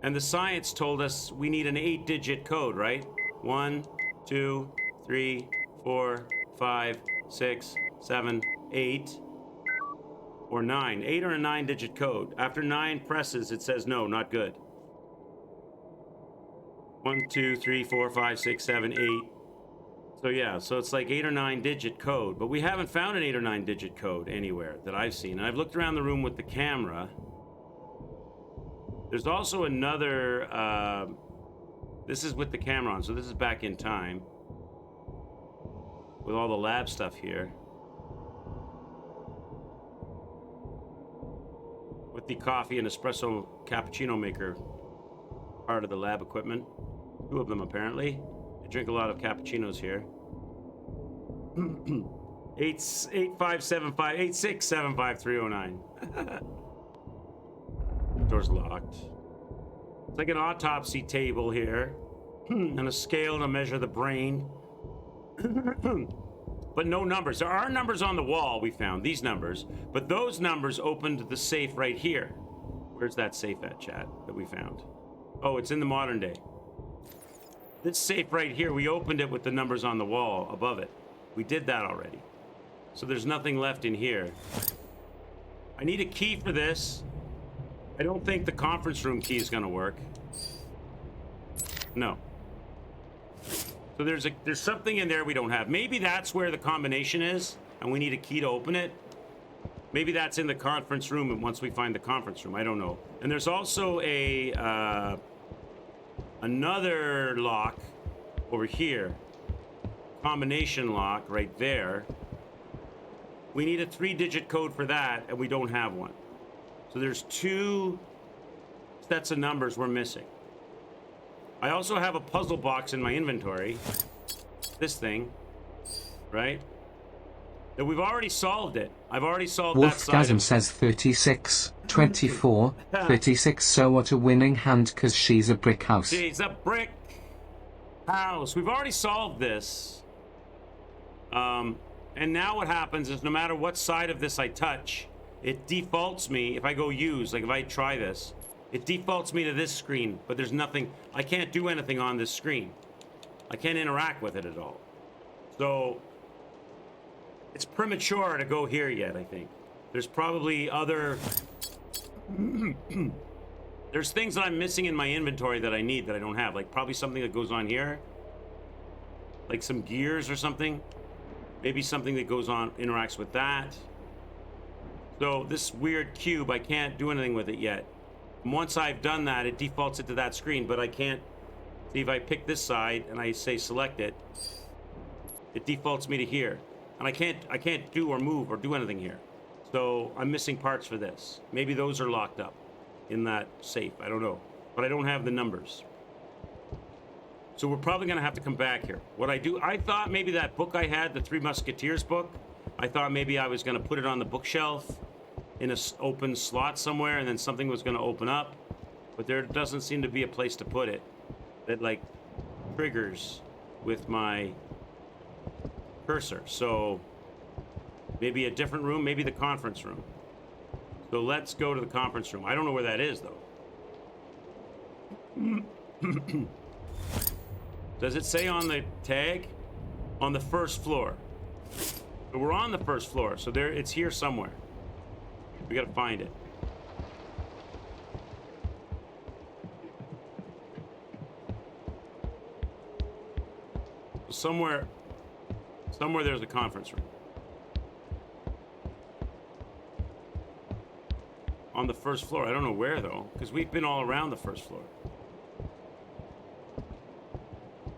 And the science told us we need an 8-digit code, right? 1, 2, 3, 4, 5, 6, 7, 8. Or 9. 8 or a 9-digit code. After 9 presses, it says no, not good. 1, 2, 3, 4, 5, 6, 7, 8. So yeah, so it's like 8 or 9-digit code, but we haven't found an 8 or 9-digit code anywhere that I've seen. And I've looked around the room with the camera. There's also another, this is with the camera on, so this is back in time. With all the lab stuff here. With the coffee and espresso cappuccino maker part of the lab equipment. 2 of them apparently. I drink a lot of cappuccinos here. 8675309. Door's locked. It's like an autopsy table here. And a scale to measure the brain. But no numbers. There are numbers on the wall we found, these numbers. But those numbers opened the safe right here. Where's that safe at, chat, that we found? Oh, it's in the modern day. This safe right here, we opened it with the numbers on the wall above it. We did that already. So there's nothing left in here. I need a key for this. I don't think the conference room key is going to work. No. So there's something in there we don't have. Maybe that's where the combination is, and we need a key to open it. Maybe that's in the conference room, and once we find the conference room, I don't know. And there's also a another lock over here. Combination lock right there. We need a 3-digit code for that, and we don't have one. So there's 2 sets of numbers we're missing. I also have a puzzle box in my inventory. This thing, right? That we've already solved it. I've already solved that side. Wolfgasm says 36, 24, 36. So what a winning hand, cause she's a brick house. She's a brick house. We've already solved this. And now what happens is no matter what side of this I touch, it defaults me, if I go use, like if I try this, it defaults me to this screen, but there's nothing, I can't do anything on this screen. I can't interact with it at all. So, it's premature to go here yet, I think. There's probably other... There's things that I'm missing in my inventory that I need that I don't have. Like probably something that goes on here. Like some gears or something. Maybe something that goes on, interacts with that. So this weird cube, I can't do anything with it yet. And once I've done that, it defaults it to that screen, but I can't... See, if I pick this side and I say select it, it defaults me to here. And I can't do or move or do anything here. So I'm missing parts for this. Maybe those are locked up in that safe. I don't know. But I don't have the numbers. So we're probably going to have to come back here. What I do, I thought maybe that book I had, the Three Musketeers book, I thought maybe I was going to put it on the bookshelf in an open slot somewhere, and then something was going to open up. But there doesn't seem to be a place to put it that, like, triggers with my cursor. So maybe a different room, maybe the conference room. So let's go to the conference room. I don't know where that is, though. Does it say on the tag? On the first floor. So we're on the first floor, so there, it's here somewhere. We gotta find it. Somewhere there's a conference room. On the first floor. I don't know where, though, because we've been all around the first floor.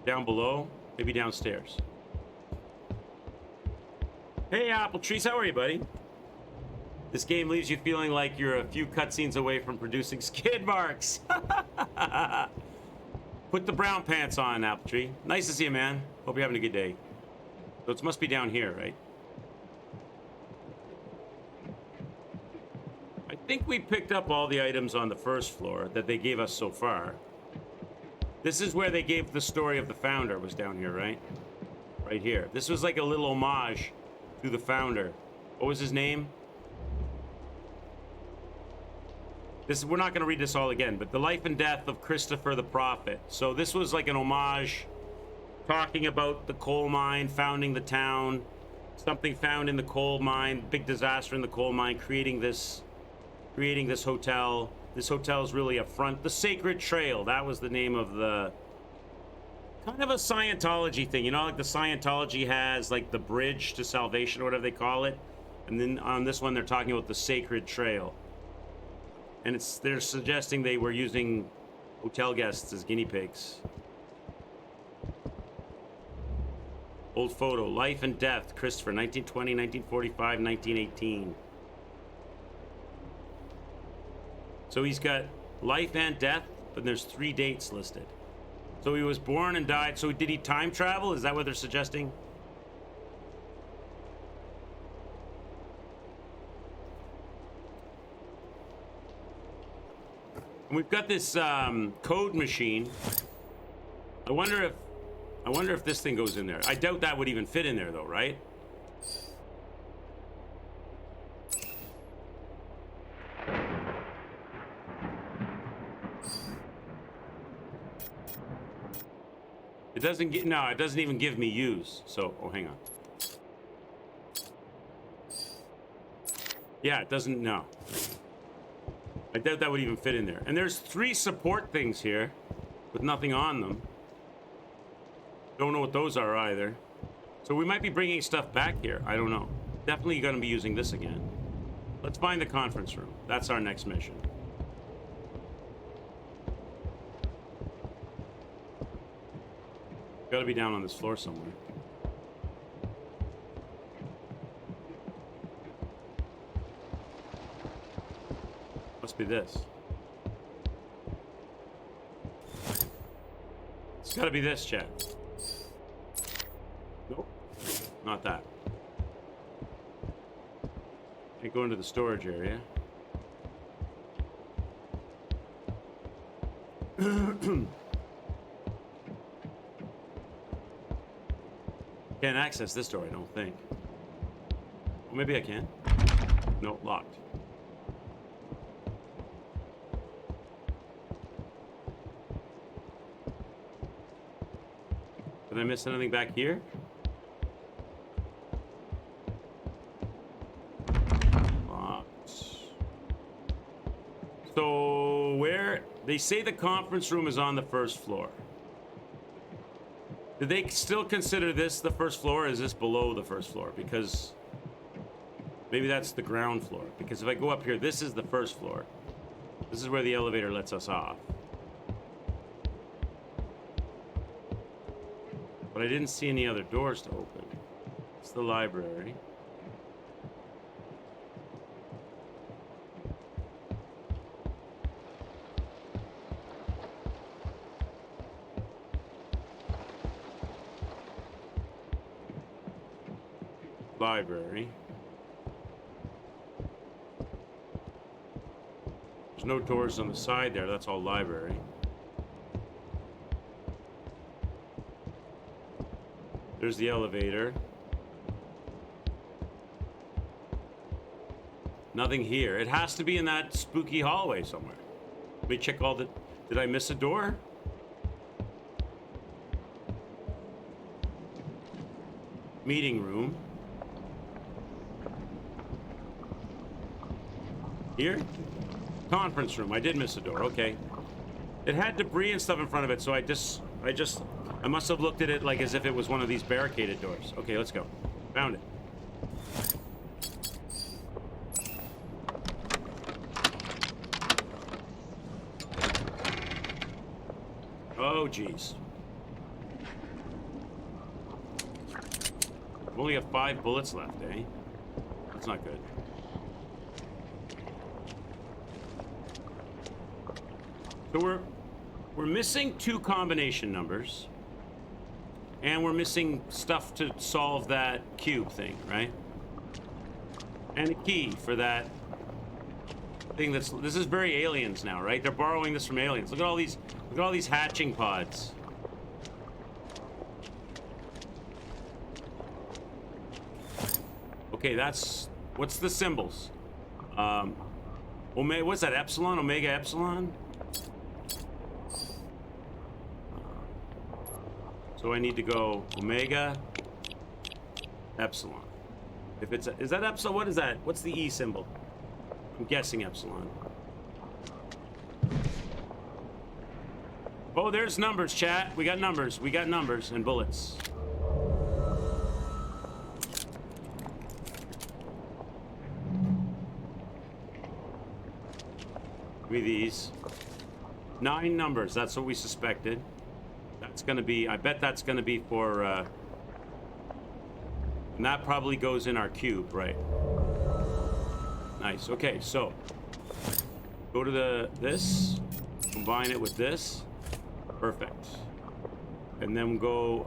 Down below, maybe downstairs. Hey, Apple Trees, how are you, buddy? This game leaves you feeling like you're a few cutscenes away from producing skid marks. Put the brown pants on, Apple Tree. Nice to see you, man. Hope you're having a good day. So it must be down here, right? I think we picked up all the items on the first floor that they gave us so far. This is where they gave the story of the founder, was down here, right? Right here. This was like a little homage to the founder. What was his name? This, we're not going to read this all again, but the life and death of Christopher the Prophet. So this was like an homage, talking about the coal mine, founding the town, something found in the coal mine, big disaster in the coal mine, creating this hotel. This hotel is really a front. The Sacred Trail, that was the name of the, kind of a Scientology thing. You know, like the Scientology has like the bridge to salvation or whatever they call it. And then on this one, they're talking about the Sacred Trail. And they're suggesting they were using hotel guests as guinea pigs. Old photo, life and death, Christopher, 1920, 1945, 1918. So he's got life and death, but there's 3 dates listed. So he was born and died. So did he time travel? Is that what they're suggesting? And we've got this code machine. I wonder if this thing goes in there. I doubt that would even fit in there though, right? It doesn't get, no, it doesn't even give me use. So, oh, hang on. Yeah, it doesn't, no. I doubt that would even fit in there. And there's 3 support things here with nothing on them. Don't know what those are either. So we might be bringing stuff back here. I don't know. Definitely going to be using this again. Let's find the conference room. That's our next mission. Got to be down on this floor somewhere. Must be this. It's got to be this, chat. Nope. Not that. Can't go into the storage area. Can't access this door, I don't think. Well, maybe I can. No, locked. Did I miss anything back here? Locked. So where they say the conference room is on the 1st floor. Do they still consider this the 1st floor, or is this below the 1st floor? Because maybe that's the ground floor. Because if I go up here, this is the 1st floor. This is where the elevator lets us off. But I didn't see any other doors to open. It's the library. Library. There's no doors on the side there. That's all library. There's the elevator. Nothing here. It has to be in that spooky hallway somewhere. Let me check all the... Did I miss a door? Meeting room. Here? Conference room. I did miss a door. Okay. It had debris and stuff in front of it, so I must have looked at it like as if it was one of these barricaded doors. Okay, let's go. Found it. Oh, jeez. I only have 5 bullets left, eh? That's not good. So we're missing 2 combination numbers. And we're missing stuff to solve that cube thing, right? And a key for that thing this is very Aliens now, right? They're borrowing this from Aliens. Look at all these hatching pods. Okay, what's the symbols? Omega, what's that? Epsilon? Omega Epsilon? So I need to go Omega Epsilon. If it's is that Epsilon? What is that? What's the E symbol? I'm guessing Epsilon. Oh, there's numbers, chat. We got numbers. We got numbers and bullets. Give me these. 9 numbers. That's what we suspected. That's gonna be. I bet that's gonna be for. And that probably goes in our cube, right? Nice. Okay, so go to this. Combine it with this. Perfect. And then go,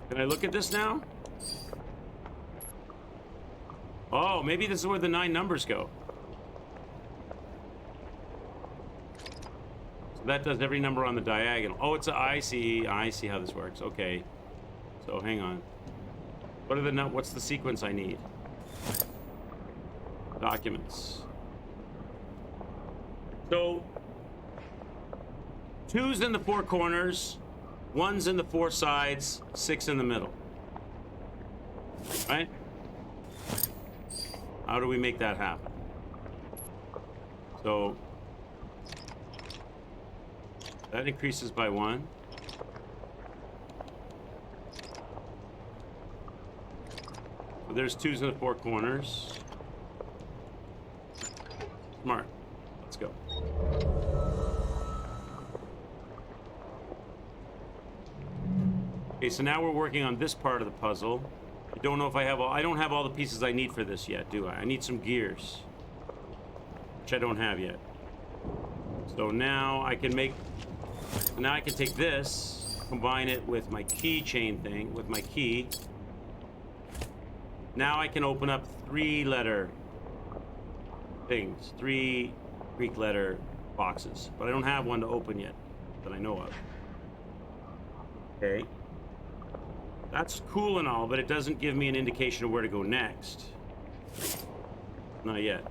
can I look at this now? Oh, maybe this is where the 9 numbers go. So that does every number on the diagonal. Oh, I see how this works. Okay. So hang on. What's the sequence I need? Documents. So 2's in the 4 corners, 1's in the 4 sides, 6 in the middle. Right? How do we make that happen? So that increases by 1. So there's 2's in the 4 corners. Smart. Let's go. Okay, so now we're working on this part of the puzzle. I don't know if I don't have all the pieces I need for this yet, do I? I need some gears, which I don't have yet. So now I can take this, combine it with my keychain thing, with my key. Now I can open up 3-letter things, 3 Greek letter boxes, but I don't have one to open yet that I know of. Okay. That's cool and all, but it doesn't give me an indication of where to go next. Not yet.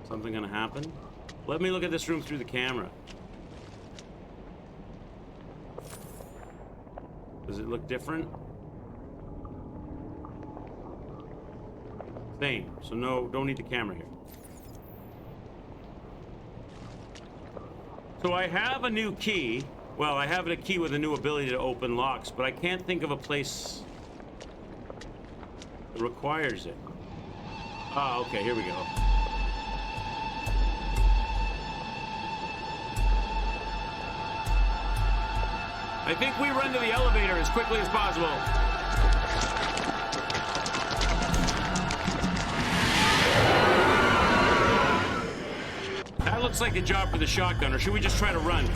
Something gonna happen? Let me look at this room through the camera. Does it look different? Same. So no, don't need the camera here. So I have a new key. Well, I have a key with a new ability to open locks, but I can't think of a place that requires it. Ah, okay, here we go. I think we run to the elevator as quickly as possible. That looks like a job for the shotgun, or should we just try to run?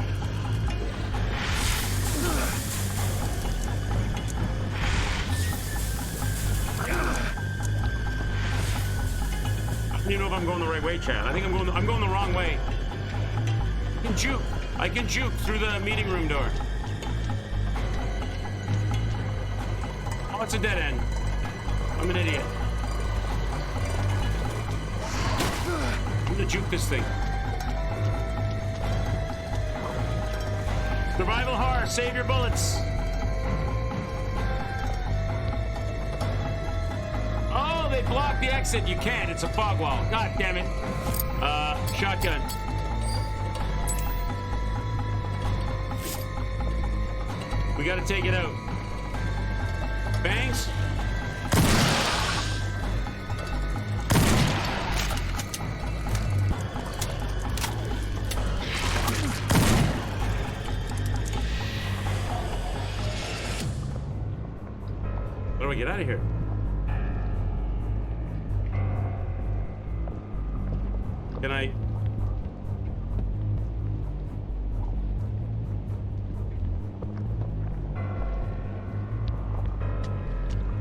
I don't even know if I'm going the right way, Chad. I think I'm going the wrong way. I can juke through the meeting room door. Oh, it's a dead end. I'm an idiot. I'm gonna juke this thing. Survival horror, save your bullets. Oh, they blocked the exit. You can't. It's a fog wall. God damn it. Shotgun. We gotta take it out. Bangs. How do I get out of here? Can I?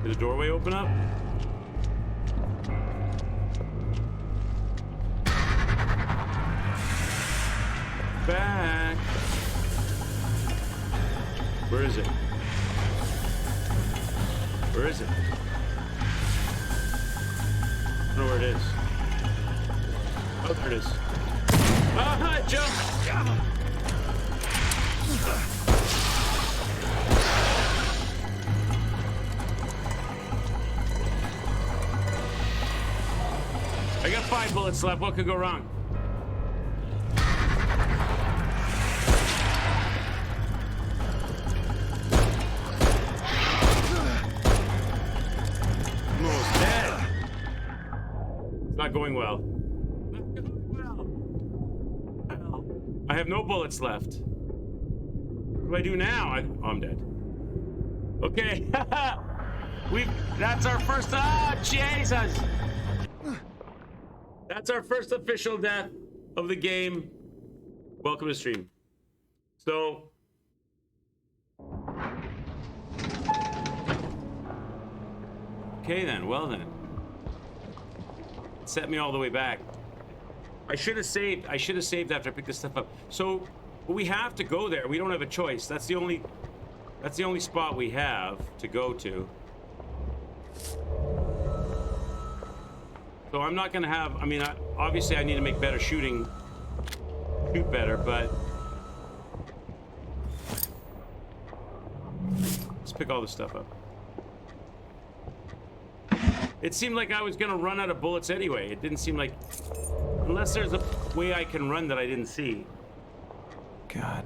Did the doorway open up? Back. Where is it? Where is it? I don't know where it is. Oh, there it is. Ah, jump! I got 5 bullets left. What could go wrong? I'm almost dead. It's not going well. Not going well. I have no bullets left. What do I do now? I'm dead. Okay. That's our first. Ah, Jesus. That's our first official death of the game. Welcome to stream. So, okay then, well then. It set me all the way back. I should have saved after I picked this stuff up. So, we have to go there. We don't have a choice. That's the only spot we have to go to. So I'm not gonna have, I mean, obviously I need to make better shoot better, but let's pick all this stuff up. It seemed like I was gonna run out of bullets anyway. It didn't seem like, unless there's a way I can run that I didn't see. God,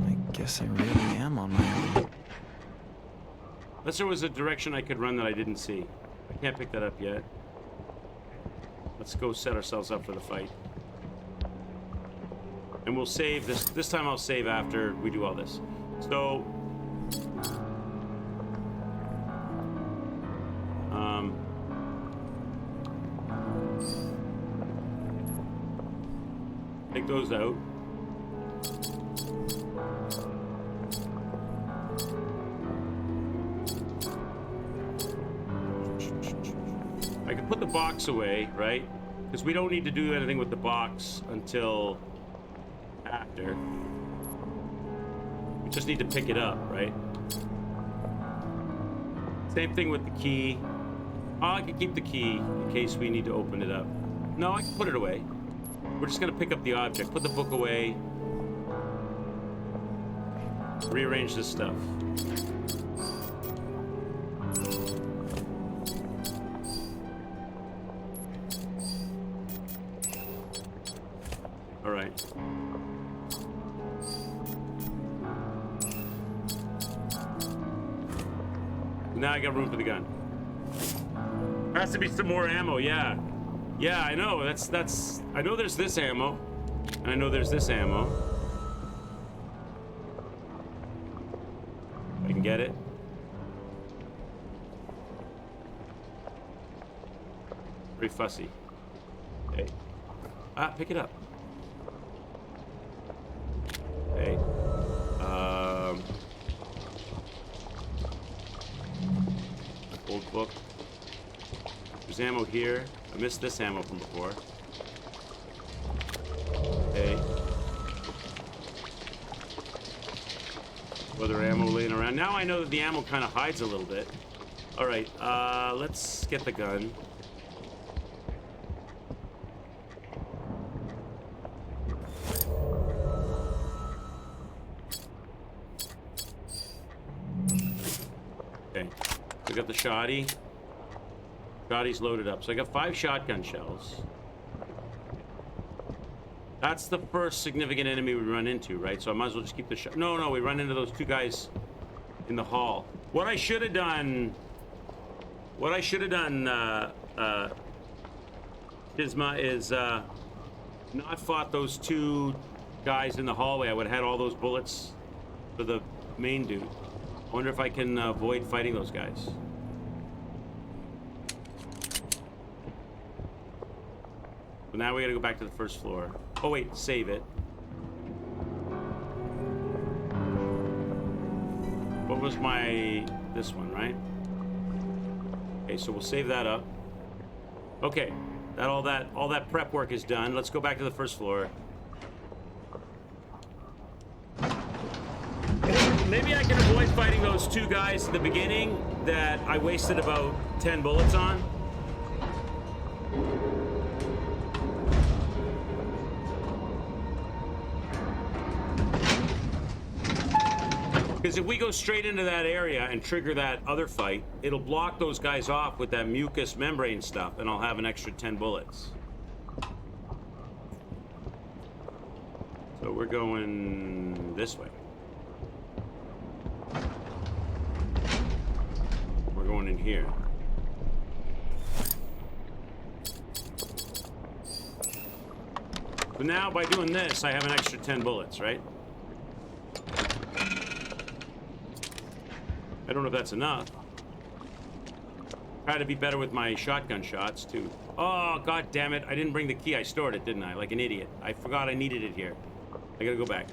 I guess I really am on my own. Unless there was a direction I could run that I didn't see. I can't pick that up yet. Let's go set ourselves up for the fight. And we'll save this. This time I'll save after we do all this. So, take those out. I can put the box away, right? Because we don't need to do anything with the box until after. We just need to pick it up, right? Same thing with the key. Oh, I can keep the key in case we need to open it up. No, I can put it away. We're just gonna pick up the object, put the book away, rearrange this stuff. All right. Now I got room for the gun. There has to be some more ammo, yeah. Yeah, I know, that's, I know there's this ammo, and I know there's this ammo. I can get it. Very fussy. Okay. Ah, pick it up. Okay. Old book. There's ammo here. I missed this ammo from before. Okay. Other ammo laying around. Now I know that the ammo kind of hides a little bit. All right, let's get the gun. Okay, we got the shoddy. Shoddy's loaded up. So I got 5 shotgun shells. That's the first significant enemy we run into, right? So I might as well just keep the shot. No, we run into those 2 guys in the hall. What I should have done, Tisma, is not fought those 2 guys in the hallway. I would have had all those bullets for the main dude. I wonder if I can avoid fighting those guys. But now we gotta go back to the first floor. Oh wait, save it. What was this one, right? Okay, so we'll save that up. Okay, all that prep work is done. Let's go back to the first floor. Maybe I can avoid fighting those 2 guys at the beginning that I wasted about 10 bullets on. Because if we go straight into that area and trigger that other fight, it'll block those guys off with that mucus membrane stuff, and I'll have an extra 10 bullets. So we're going this way. We're going in here. So now by doing this, I have an extra 10 bullets, right? I don't know if that's enough. Try to be better with my shotgun shots, too. Oh, god damn it. I didn't bring the key. I stored it, didn't I? Like an idiot. I forgot I needed it here. I gotta go back.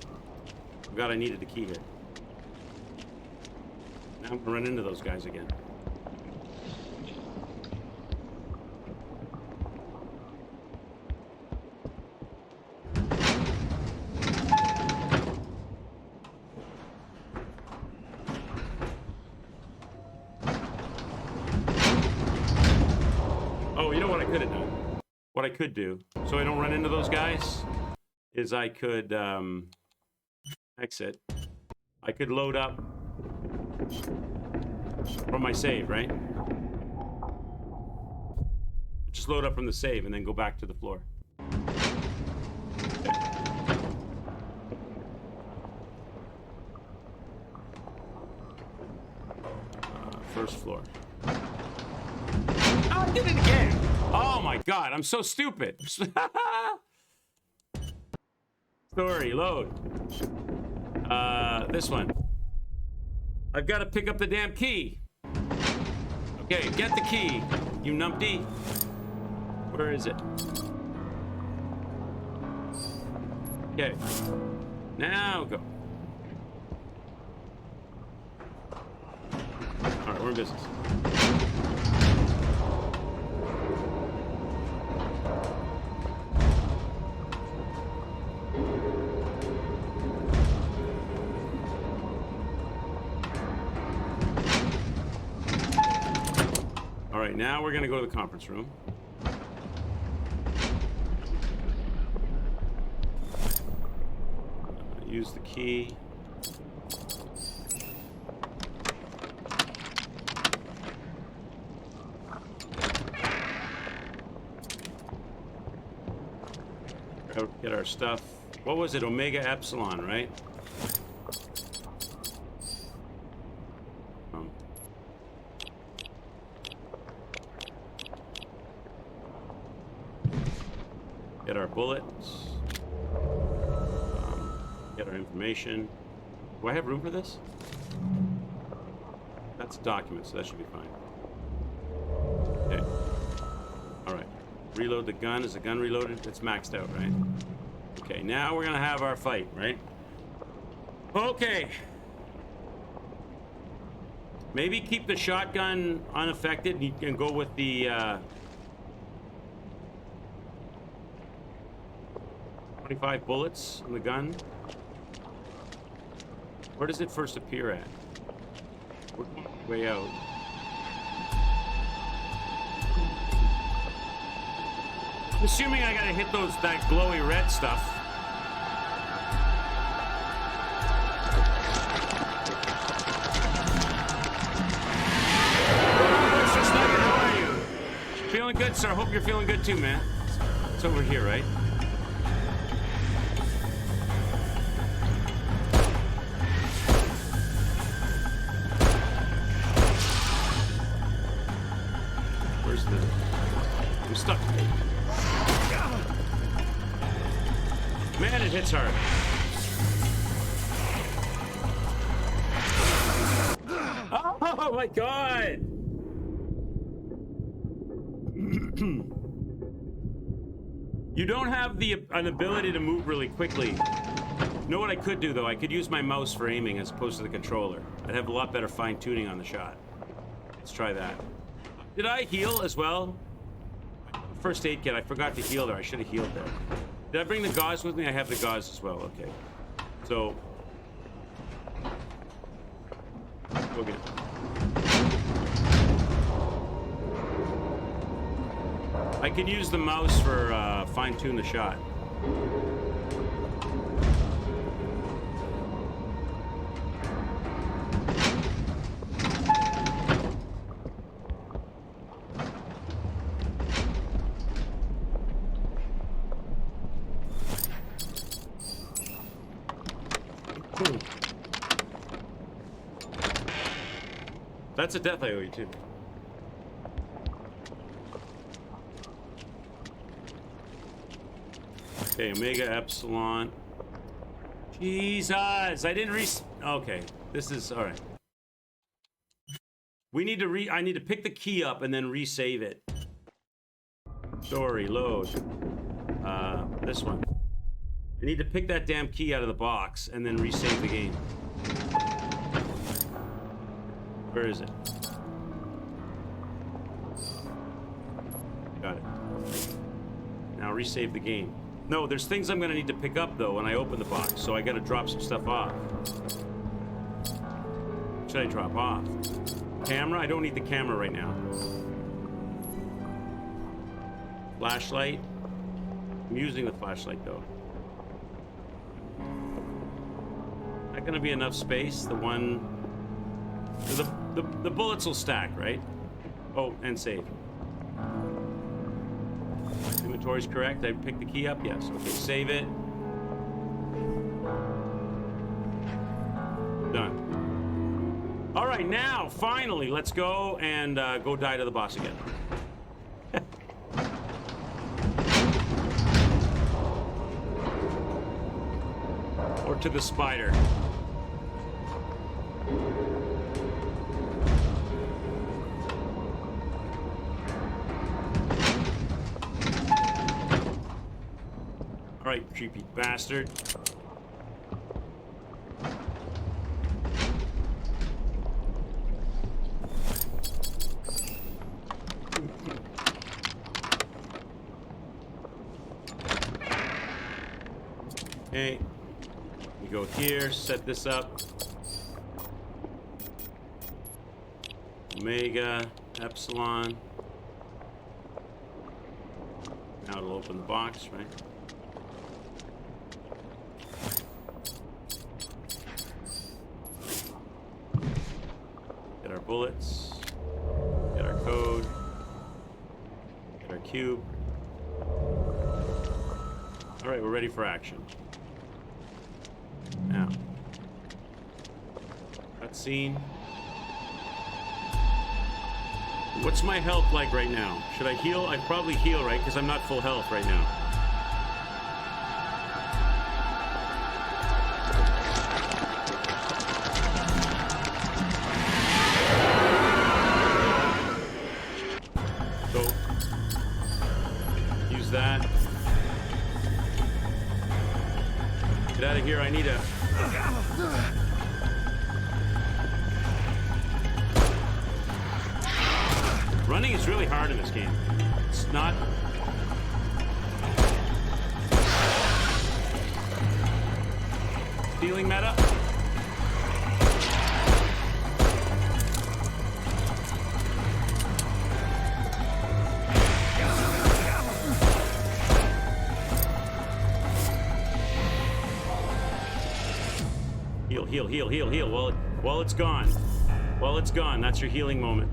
Forgot I needed the key here. Now I'm gonna run into those guys again. Oh, you know what I could have done? What I could do, so I don't run into those guys, is I could exit. I could load up from my save, right? Just load up from the save and then go back to the floor. First floor. Oh, I did it again! Oh my god, I'm so stupid. Story, load. This one. I've got to pick up the damn key. Okay, get the key, you numpty. Where is it? Okay. Now go. Alright, we're in business. All right, now we're gonna go to the conference room. Use the key. Get our stuff. What was it? Omega Epsilon, right? Get our bullets. Get our information. Do I have room for this? That's a document, so that should be fine. Okay. All right. Reload the gun. Is the gun reloaded? It's maxed out, right? Okay, now we're gonna have our fight, right? Okay. Maybe keep the shotgun unaffected and you can go with the 25 bullets in the gun. Where does it first appear at? Way out. I'm assuming I gotta hit that glowy red stuff. Mr. Snyder, how are you? Feeling good, sir? Hope you're feeling good too, man. It's over here, right? Where's the... I'm stuck. Man, it hits hard. Oh my god! You don't have an ability to move really quickly. You know what I could do though? I could use my mouse for aiming as opposed to the controller. I'd have a lot better fine-tuning on the shot. Let's try that. Did I heal as well? First aid kit, I forgot to heal there. I should have healed there. Did I bring the gauze with me? I have the gauze as well, okay. So... go again. I could use the mouse for fine-tune the shot. That's a death I owe you too. Okay, Omega Epsilon. Jesus, I didn't okay, this is all right. We need to I need to pick the key up and then resave it. Story load. This one. I need to pick that damn key out of the box and then resave the game. Where is it? Got it. Now resave the game. No, there's things I'm gonna need to pick up though when I open the box, so I gotta drop some stuff off. What should I drop off? Camera? I don't need the camera right now. Flashlight? I'm using the flashlight though. Not gonna be enough space. The one... The bullets will stack, right? Oh, and save. Inventory's correct. I picked the key up? Yes. Okay, save it. Done. All right, now, finally, let's go and go die to the boss again. Or to the spider. All right, creepy bastard. Okay, we go here, set this up. Omega, Epsilon. Now it'll open the box, right? Get our bullets. Get our code. Get our cube. All right, we're ready for action. Now, cutscene. What's my health like right now? Should I heal? I'd probably heal, right? Because I'm not full health right now. So, use that. Get out of here, I need a... Running is really hard in this game. It's not... Feeling meta? Heal. While it's gone. While it's gone, that's your healing moment.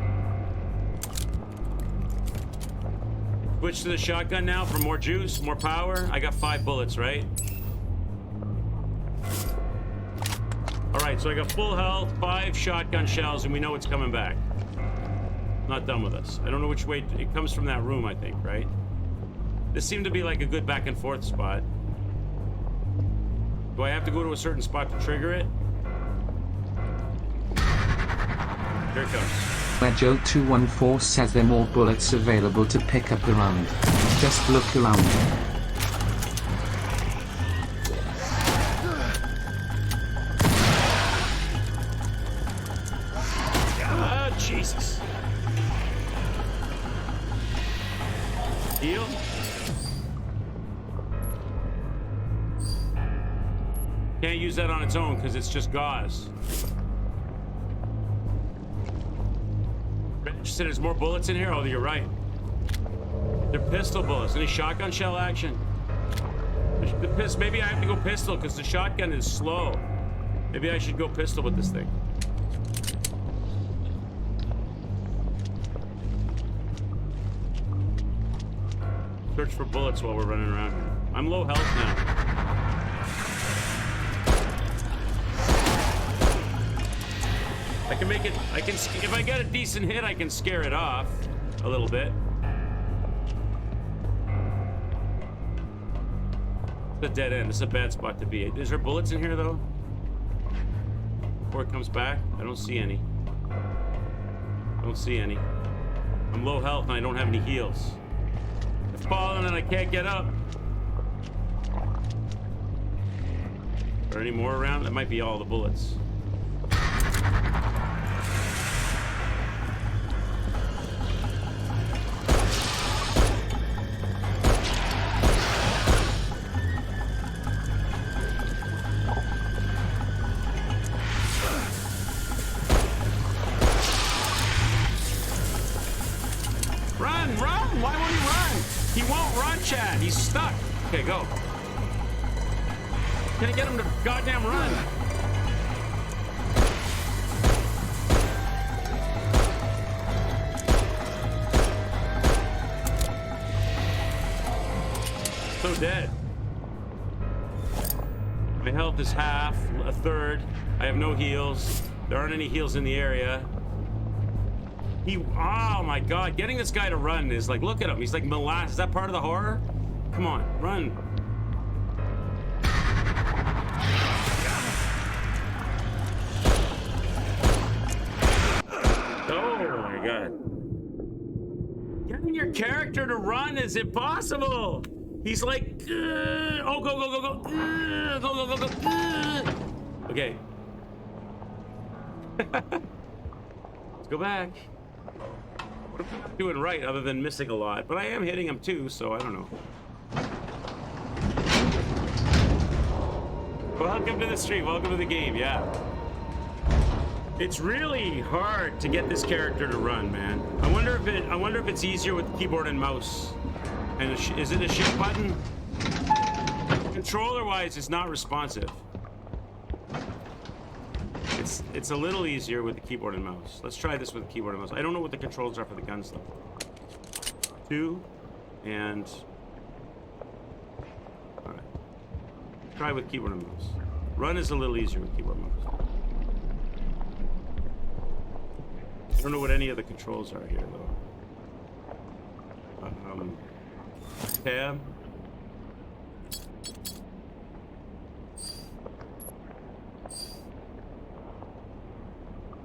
Switch to the shotgun now for more juice, more power. I got 5 bullets, right? All right, so I got full health, 5 shotgun shells, and we know it's coming back. Not done with us. I don't know which way it comes from that room, I think, right? This seemed to be like a good back and forth spot. Do I have to go to a certain spot to trigger it? Here it comes. Joe214 says there are more bullets available to pick up around. Just look around. Ah, Jesus. Heal? Can't use that on its own because it's just gauze. You said there's more bullets in here? Oh, you're right. They're pistol bullets. Any shotgun shell action? Maybe I have to go pistol because the shotgun is slow. Maybe I should go pistol with this thing. Search for bullets while we're running around here. I'm low health now. I can make it, if I get a decent hit, I can scare it off a little bit. It's a dead end. This is a bad spot to be. Is there bullets in here, though? Before it comes back? I don't see any. I don't see any. I'm low health and I don't have any heals. I've fallen and I can't get up. Are there any more around? That might be all the bullets. Chad, he's stuck. Okay, go. Can I get him to goddamn run? So dead. My health is half, a third. I have no heals. There aren't any heals in the area. Oh my god, getting this guy to run is like, look at him, he's like molasses. Is that part of the horror? Come on, run. Oh my god. Getting your character to run is impossible. He's like, oh, go, go, go, go, go, go, go, go. Okay. Let's go back. What am I doing right other than missing a lot? But I am hitting him too, so I don't know. Welcome to the stream. Welcome to the game. Yeah. It's really hard to get this character to run, man. I wonder if it's easier with keyboard and mouse. And is it a shift button? Controller-wise, it's not responsive. It's a little easier with the keyboard and mouse. Let's try this with the keyboard and mouse. I don't know what the controls are for the guns though. 2 and all right. Try with keyboard and mouse. Run is a little easier with keyboard and mouse. I don't know what any of the controls are here though. Tab.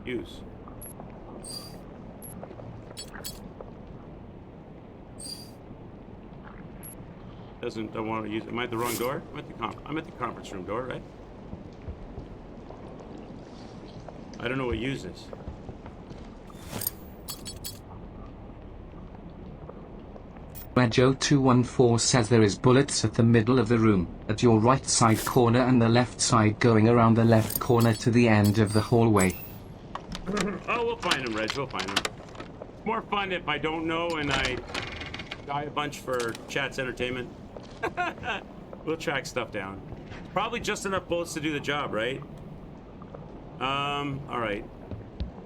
Use. Don't want to use it. Am I at the wrong door? I'm at the conference room door, right? I don't know what use is. Joe214 says there is bullets at the middle of the room, at your right side corner and the left side going around the left corner to the end of the hallway. Oh, we'll find him, Reg. We'll find him. It's more fun if I don't know and I die a bunch for chat's entertainment. We'll track stuff down. Probably just enough bullets to do the job, right? All right.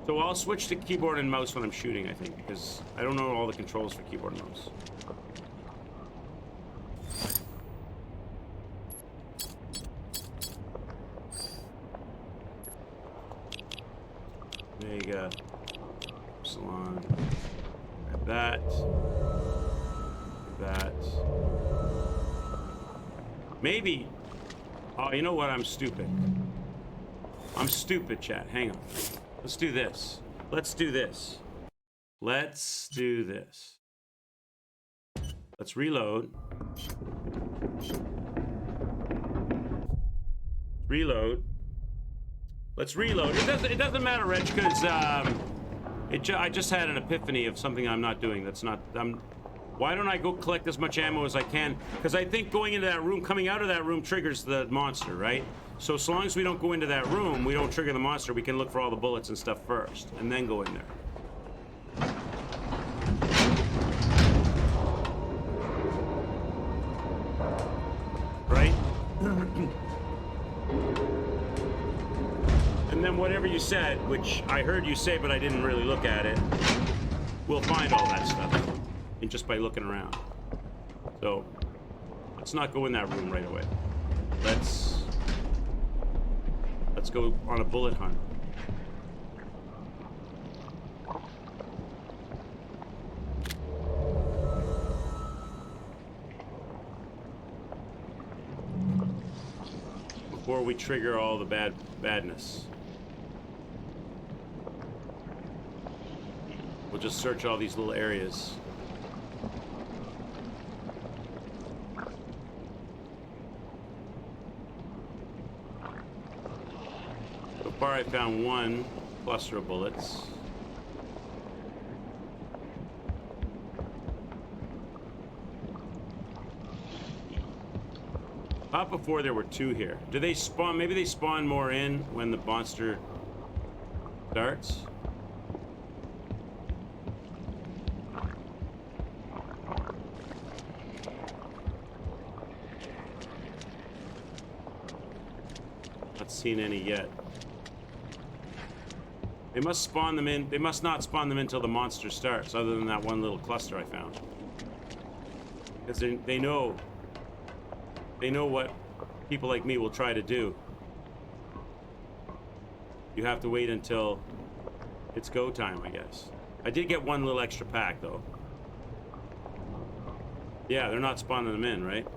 So I'll switch to keyboard and mouse when I'm shooting, I think, because I don't know all the controls for keyboard and mouse. There you go. Salon. Grab that. That. Maybe. Oh, you know what? I'm stupid. I'm stupid, chat. Hang on. Let's do this. Let's do this. Let's do this. Let's reload. Reload. Let's reload. It doesn't matter, Reg, because I just had an epiphany of something I'm not doing. That's not. Why don't I go collect as much ammo as I can? Because I think going into that room, coming out of that room triggers the monster, right? So as long as we don't go into that room, we don't trigger the monster, we can look for all the bullets and stuff first, and then go in there. Right? And then whatever you said, which I heard you say, but I didn't really look at it, we'll find all that stuff. And just by looking around. So, let's not go in that room right away. Let's go on a bullet hunt. before we trigger all the badness. We'll just search all these little areas. So far I found one cluster of bullets. Thought before there were two here. Do they spawn? Maybe they spawn more in when the monster starts. Not seen any yet. They must spawn them in. They must not spawn them until the monster starts, other than that one little cluster I found. Because they know. They know what people like me will try to do. You have to wait until it's go time, I guess. I did get one little extra pack, though. Yeah, they're not spawning them in, right?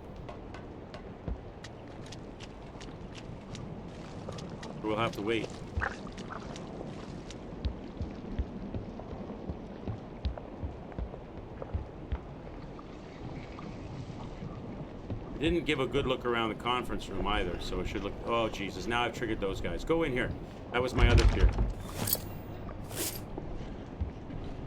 We'll have to wait. Didn't give a good look around the conference room either, so it should look... Oh, Jesus. Now I've triggered those guys. Go in here. That was my other fear.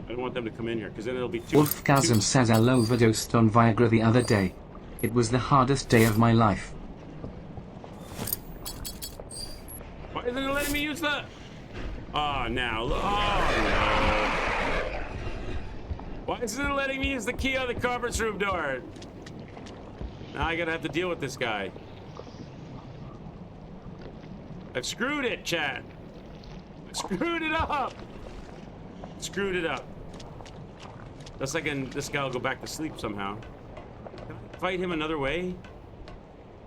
I don't want them to come in here, because then it'll be too... Wolfgasm says I overdosed on Viagra the other day. It was the hardest day of my life. Why isn't it letting me use the... Oh, now. Oh, no. Why isn't it letting me use the key on the conference room door? Now I gotta have to deal with this guy. I've screwed it, chat. I screwed it up. Screwed it up. That's like this guy will go back to sleep somehow. Can I fight him another way?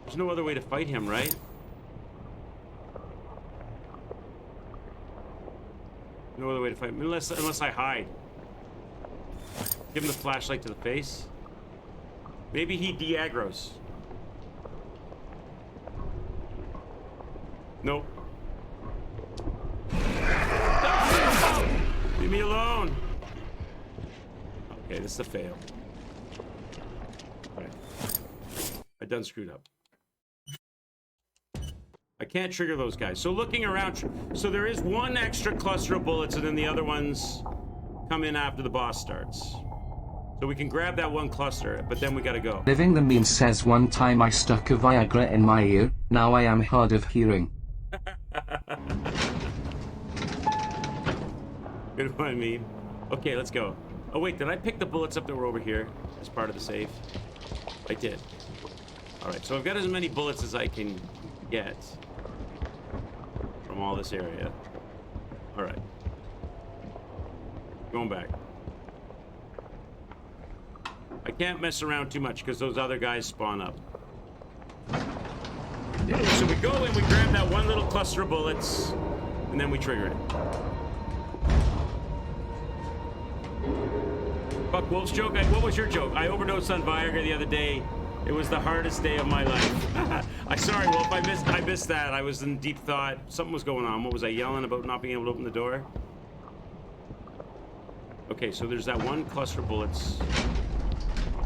There's no other way to fight him, right? No other way to fight him, unless I hide. Give him the flashlight to the face. Maybe he de-aggros. Nope. No! Leave me alone. Okay, this is a fail. Right. I done screwed up. I can't trigger those guys. So looking around, so there is one extra cluster of bullets, and then the other ones come in after the boss starts. So we can grab that one cluster, but then we gotta go. Living the Meme says one time I stuck a Viagra in my ear, now I am hard of hearing. Good one, Meme. Okay, let's go. Oh wait, did I pick the bullets up that were over here as part of the save? I did. Alright, so I've got as many bullets as I can get from all this area. Alright. Going back. I can't mess around too much because those other guys spawn up. So we go and we grab that one little cluster of bullets, and then we trigger it. Fuck Wolf's joke. What was your joke? I overdosed on Viagra the other day. It was the hardest day of my life. I'm sorry, Wolf. I missed that. I was in deep thought. Something was going on. What was I yelling about? Not being able to open the door? Okay, so there's that one cluster of bullets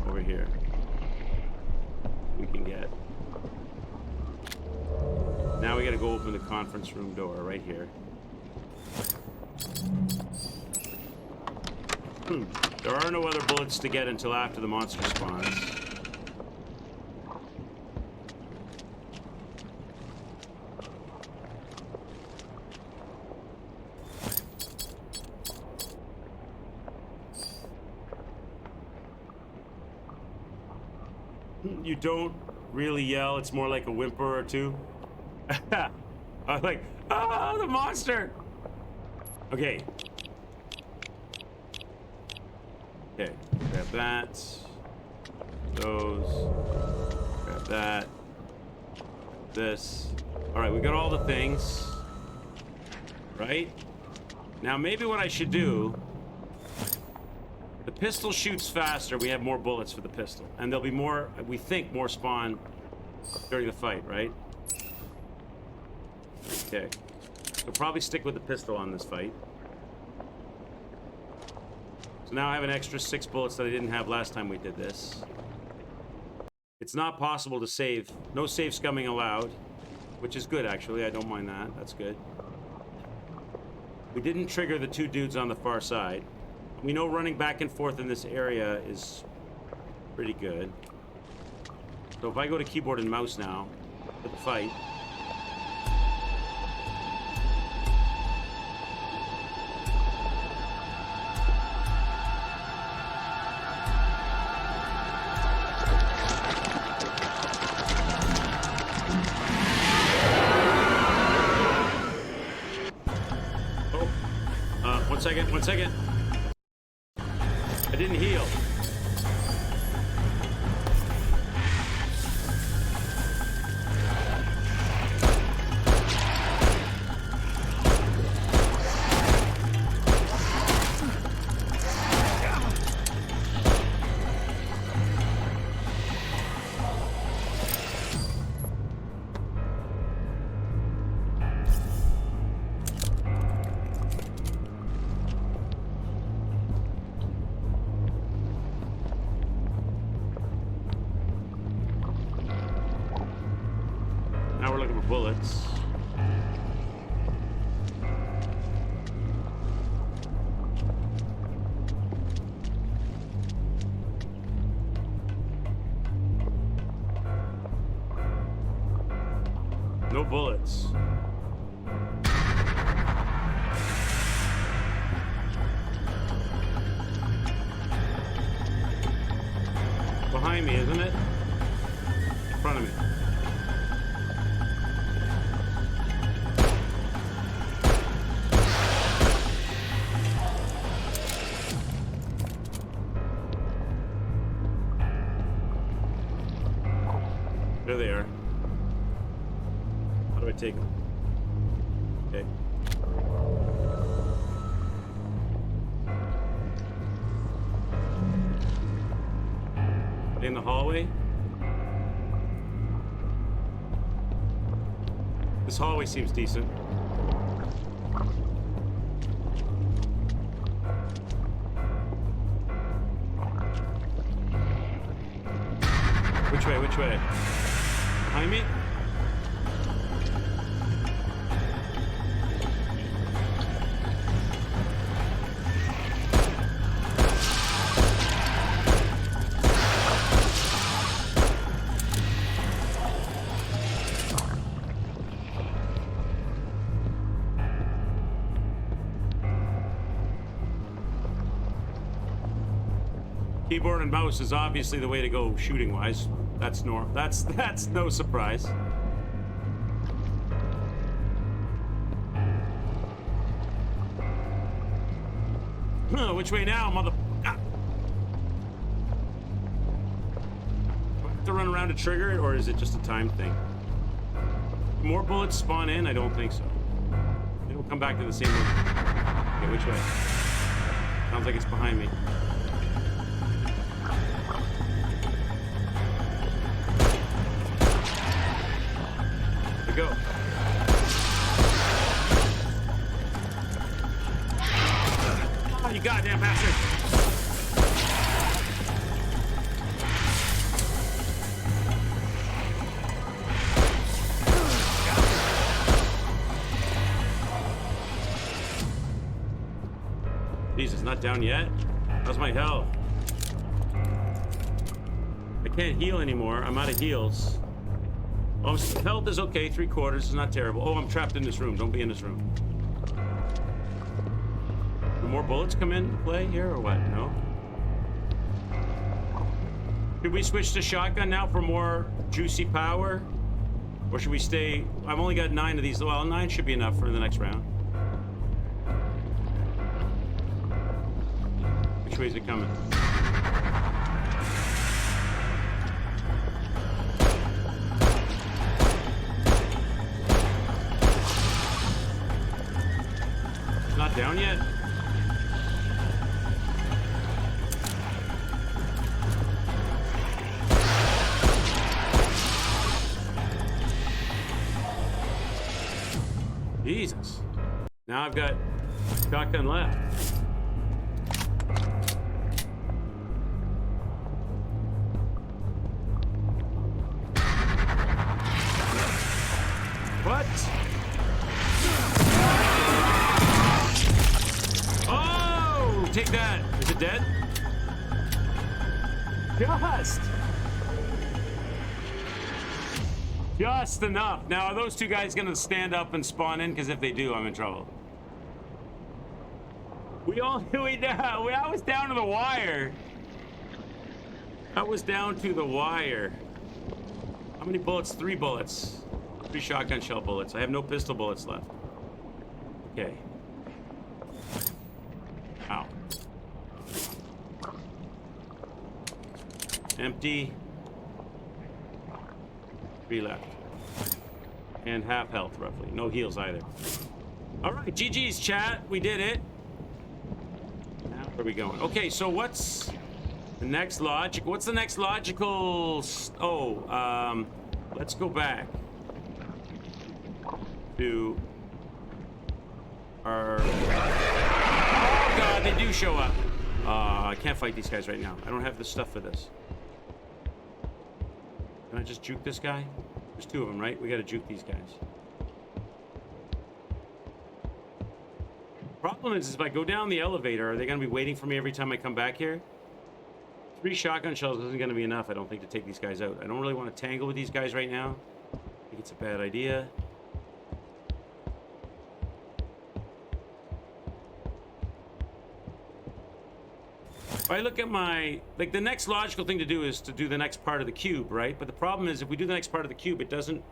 over here we can get. Now we gotta go open the conference room door right here. There are no other bullets to get until after the monster spawns. You don't really yell, it's more like a whimper or two. I'm like, oh, the monster! Okay. Okay, grab that. Those. Grab that. This. Alright, we got all the things. Right? Now, maybe what I should do... The pistol shoots faster, we have more bullets for the pistol. And there'll be more, we think, more spawn during the fight, right? Okay. So probably stick with the pistol on this fight. So now I have an extra 6 bullets that I didn't have last time we did this. It's not possible to save. No save scumming allowed. Which is good, actually. I don't mind that. That's good. We didn't trigger the 2 dudes on the far side. We know running back and forth in this area is pretty good. So if I go to keyboard and mouse now, for the fight. One second. I didn't heal. Now we're looking for bullets. No bullets. Behind me, isn't it? In front of me. There they are. How do I take them? Okay. In the hallway? This hallway seems decent. Which way? Which way? Behind me? Keyboard and mouse is obviously the way to go shooting-wise. That's no surprise. Which way now, mother? Ah. Do I have to run around to trigger it, or is it just a time thing? More bullets spawn in? I don't think so. They don't come back to the same one. Okay, which way? Sounds like it's behind me. Go. Oh, you goddamn bastard! Jesus, not down yet? How's my health? I can't heal anymore. I'm out of heals. Oh, health is okay, 3/4 is not terrible. Oh, I'm trapped in this room. Don't be in this room. Do more bullets come into play here or what? No? Should we switch to shotgun now for more juicy power? Or should we stay? I've only got 9 of these. Well, 9 should be enough for the next round. Which way is it coming? Not down yet? Jesus. Now I've got shotgun left. What? Oh, take that. Is it dead? Just enough. Now, are those two guys gonna stand up and spawn in? Because if they do, I'm in trouble. I was down to the wire. I was down to the wire. How many bullets? 3 bullets. 3 shotgun shell bullets. I have no pistol bullets left. Okay. Ow. Empty. 3 left. And half health, roughly. No heals either. All right, GG's, chat. We did it. Now, where are we going? Okay, so what's the next logic? What's the next logical... let's go back to our... Oh, God, they do show up. I can't fight these guys right now. I don't have the stuff for this. Can I just juke this guy? There's 2 of them, right? We gotta juke these guys. Problem is if I go down the elevator, are they gonna be waiting for me every time I come back here? 3 shotgun shells isn't gonna be enough, I don't think, to take these guys out. I don't really want to tangle with these guys right now. I think it's a bad idea. If I look at my, like, the next logical thing to do is to do the next part of the cube, right? But the problem is if we do the next part of the cube, it doesn't,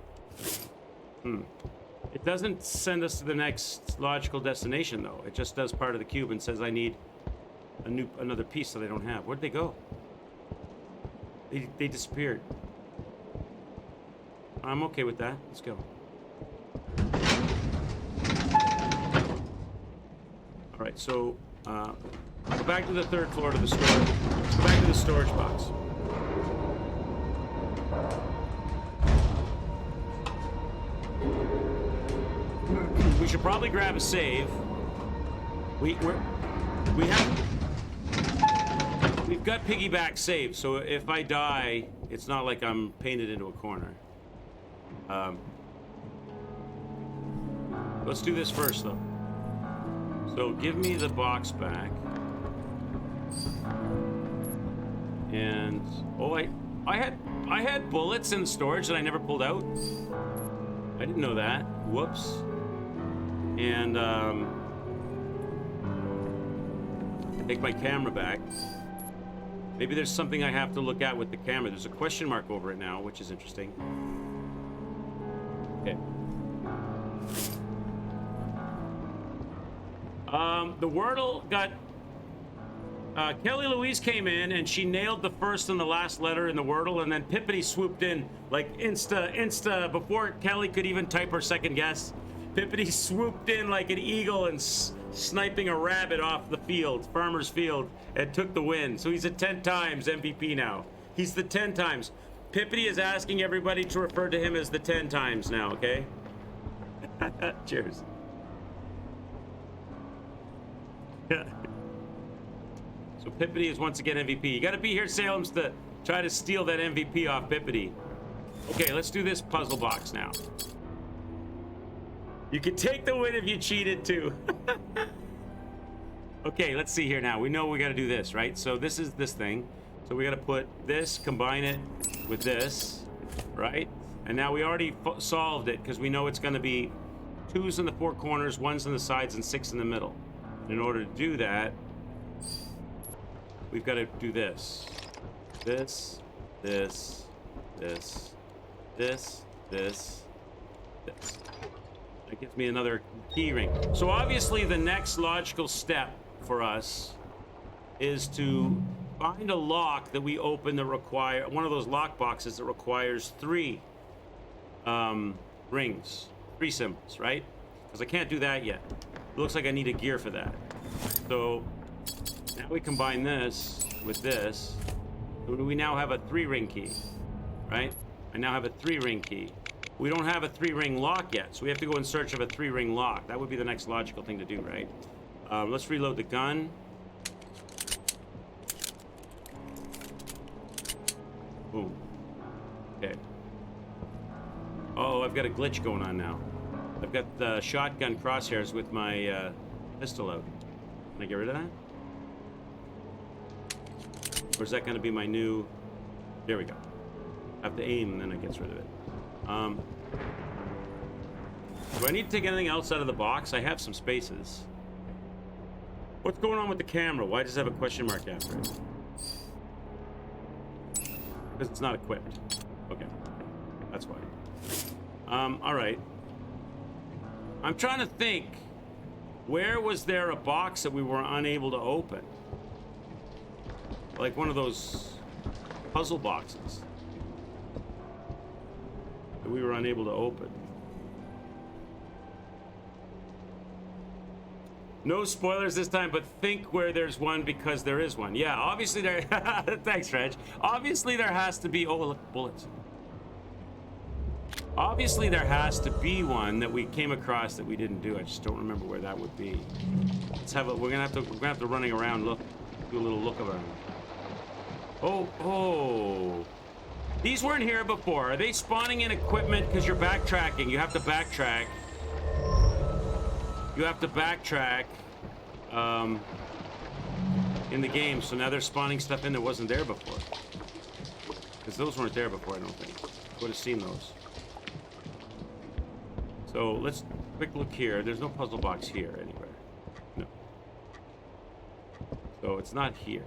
it doesn't send us to the next logical destination, though. It just does part of the cube and says I need another piece that I don't have. Where'd they go? They disappeared. I'm okay with that. Let's go. All right, so go back to the 3rd floor to the storage. Let's go back to the storage box. We should probably grab a save. We've got piggyback save, so if I die, it's not like I'm painted into a corner. Let's do this first, though. So give me the box back. And I had bullets in storage that I never pulled out. I didn't know that. Whoops. And take my camera back. Maybe there's something I have to look at with the camera. There's a question mark over it now, which is interesting. Okay. The Wordle got... Kelly Louise came in and she nailed the first and the last letter in the Wordle, and then Pippity swooped in like insta before Kelly could even type her second guess. Pippity swooped in like an eagle and sniping a rabbit off the field, farmer's field, and took the win. So he's a 10 times MVP now. He's the 10 times. Pippity is asking everybody to refer to him as the 10 times now, okay? Cheers. So Pippity is once again MVP. You gotta be here, Salem's, to try to steal that MVP off Pippity. Okay, let's do this puzzle box now. You can take the win if you cheated too. Okay, let's see here now. We know we gotta do this, right? So this is this thing. So we gotta put this, combine it with this, right? And now we already solved it because we know it's gonna be 2s in the 4 corners, 1s in the sides, and 6 in the middle. In order to do that, we've got to do this. This, this, this, this, this, this. That gives me another key ring. So obviously the next logical step for us is to find a lock that we open that require one of those lock boxes that requires 3 rings, 3 symbols, right? Because I can't do that yet. It looks like I need a gear for that. So now we combine this with this. So we now have a 3-ring key, right? I now have a 3-ring key. We don't have a 3-ring lock yet, so we have to go in search of a 3-ring lock. That would be the next logical thing to do, right? Let's reload the gun. Boom. Okay. Oh, I've got a glitch going on now. I've got the shotgun crosshairs with my pistol out. Can I get rid of that? Or is that going to be my new... There we go. I have to aim and then it gets rid of it. Do I need to take anything else out of the box? I have some spaces. What's going on with the camera? Why does it have a question mark after it? Because it's not equipped. Okay. That's why. Alright. I'm trying to think. Where was there a box that we were unable to open? Like one of those puzzle boxes that we were unable to open. No spoilers this time, but think where there's one because there is one. Yeah, obviously there... Thanks, Reg. Obviously there has to be... Oh, look, bullets. Obviously there has to be one that we came across that we didn't do. I just don't remember where that would be. Let's have a... We're gonna have to running around, look. Do a little look around. Oh. These weren't here before. Are they spawning in equipment because you're backtracking? You have to backtrack. You have to backtrack in the game, so now they're spawning stuff in that wasn't there before. Because those weren't there before, I don't think. I would have seen those. So let's quick look here. There's no puzzle box here anywhere. No. So it's not here.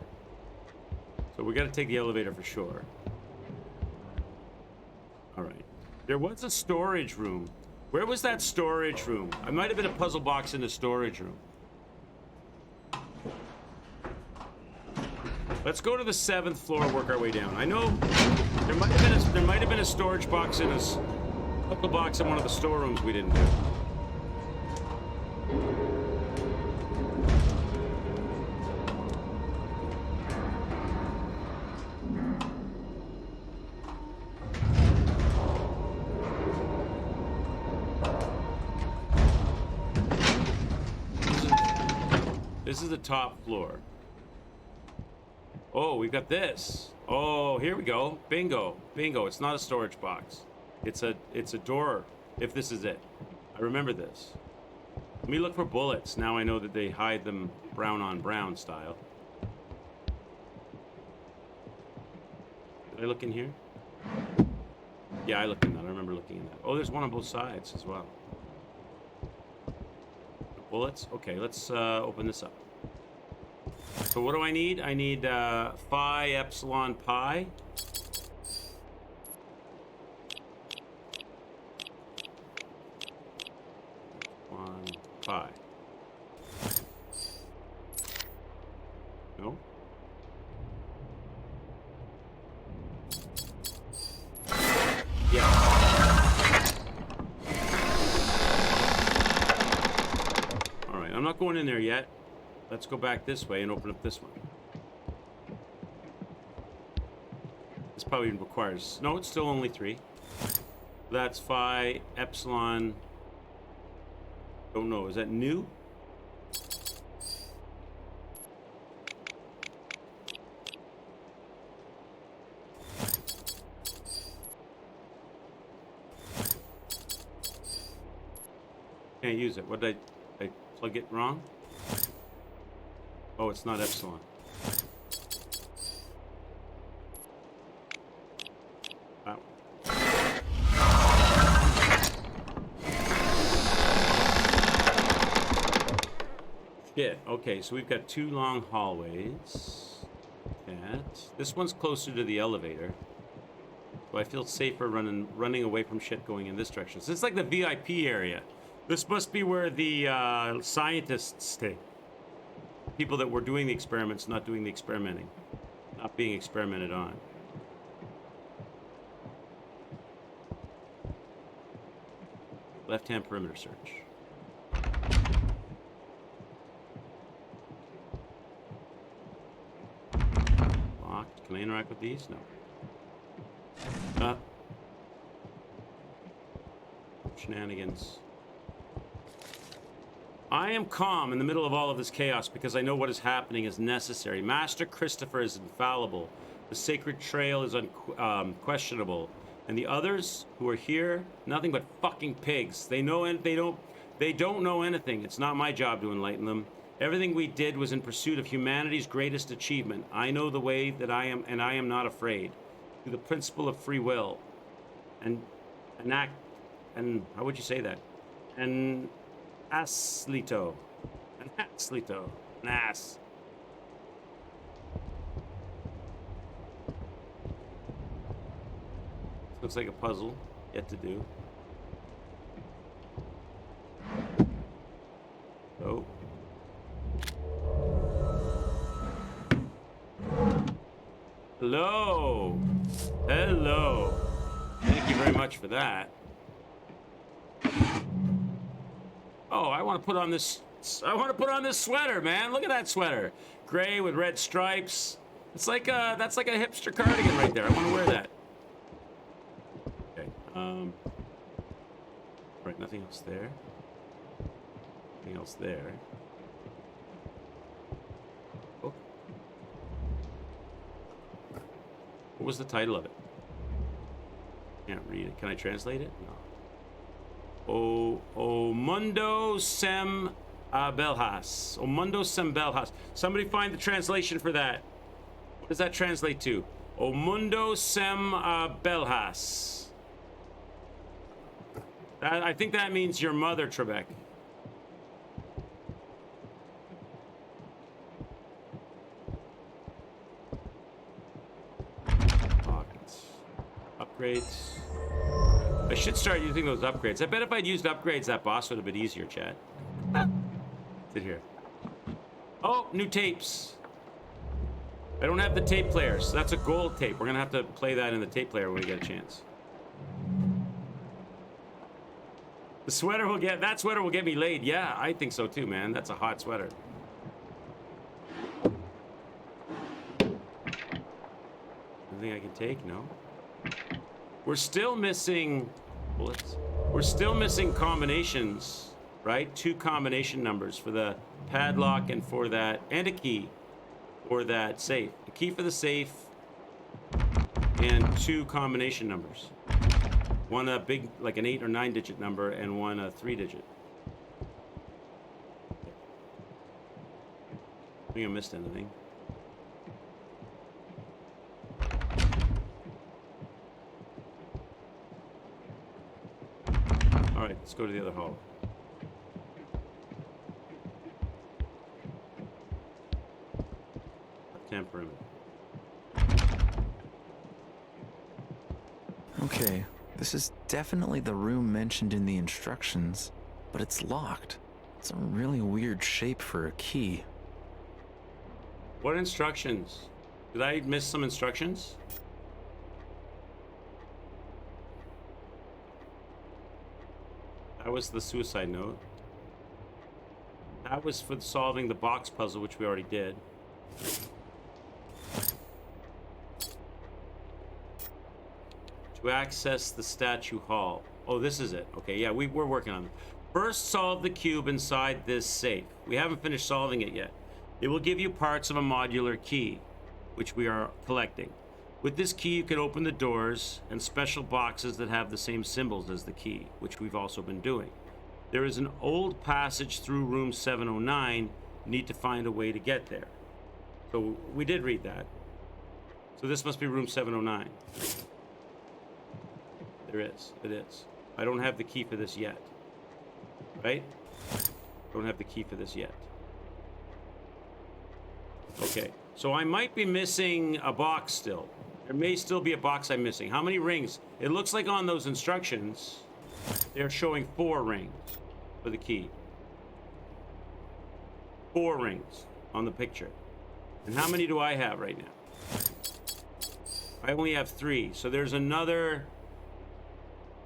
So we got to take the elevator for sure. All right. There was a storage room. Where was that storage room? I might have been a puzzle box in the storage room. Let's go to the 7th floor and work our way down. I know there might have been a storage box in a puzzle box in one of the storerooms we didn't do. This is the top floor. Oh, we've got this. Oh, here we go. Bingo. Bingo. It's not a storage box. It's a door, if this is it. I remember this. Let me look for bullets. Now I know that they hide them brown on brown style. Did I look in here? Yeah, I looked in that. I remember looking in that. Oh, there's one on both sides as well. Bullets? Okay, let's open this up. So what do I need? I need phi epsilon pi. Epsilon pi. No? Yeah. I'm not going in there yet. Let's go back this way and open up this one. This probably requires... No, it's still only 3. That's phi epsilon... Don't know. Is that new? Can't use it. What did I plug it wrong? Oh, it's not epsilon. That one. Shit. Okay, so we've got 2 long hallways. This one's closer to the elevator. So I feel safer running away from shit going in this direction. So it's like the VIP area. This must be where the scientists stay. People that were doing the experiments, not doing the experimenting. Not being experimented on. Left-hand perimeter search. Locked. Can I interact with these? No. shenanigans. I am calm in the middle of all of this chaos because I know what is happening is necessary. Master Christopher is infallible. The sacred trail is unquestionable. And the others who are here, nothing but fucking pigs. They don't know anything. It's not my job to enlighten them. Everything we did was in pursuit of humanity's greatest achievement. I know the way that I am, and I am not afraid. Through the principle of free will. And how would you say that? And Aslito. An Aslito. An ass. Looks like a puzzle yet to do. Oh. Hello. Hello. Thank you very much for that. Oh, I want to put on this sweater, man. Look at that sweater. Gray with red stripes. It's like that's like a hipster cardigan right there. I want to wear that. Okay. Right, nothing else there. Nothing else there. Oh. What was the title of it? Can't read it. Can I translate it? No. O Mundo Sem Belhas. O Mundo Sem Belhas. Somebody find the translation for that. What does that translate to? O Mundo Sem Belhas. I think that means your mother, Trebek. Pockets. Upgrades. I should start using those upgrades. I bet if I'd used upgrades, that boss would have been easier, chat. Sit here. Oh, new tapes. I don't have the tape player, so that's a gold tape. We're gonna have to play that in the tape player when we get a chance. The sweater will get, that sweater will get me laid. Yeah, I think so too, man. That's a hot sweater. Anything I can take? No. We're still missing bullets. We're still missing combinations, right? 2 combination numbers for the padlock and for that, and a key for that safe. A key for the safe and 2 combination numbers. One a big, like an 8 or 9 digit number, and one a 3 digit. I think I missed anything. All right, let's go to the other hall. Left-hand perimeter. Okay, this is definitely the room mentioned in the instructions, but it's locked. It's a really weird shape for a key. What instructions? Did I miss some instructions? That was the suicide note. That was for solving the box puzzle, which we already did. To access the statue hall. Oh, this is it. Okay, yeah, we're working on it. First, solve the cube inside this safe. We haven't finished solving it yet. It will give you parts of a modular key, which we are collecting. With this key, you can open the doors and special boxes that have the same symbols as the key, which we've also been doing. There is an old passage through room 709. You need to find a way to get there. So we did read that. So this must be room 709. There is. It is. I don't have the key for this yet. Right? Don't have the key for this yet. Okay. So I might be missing a box still. There may still be a box I'm missing. How many rings? It looks like on those instructions, they're showing 4 rings for the key. 4 rings on the picture. And how many do I have right now? I only have 3. So there's another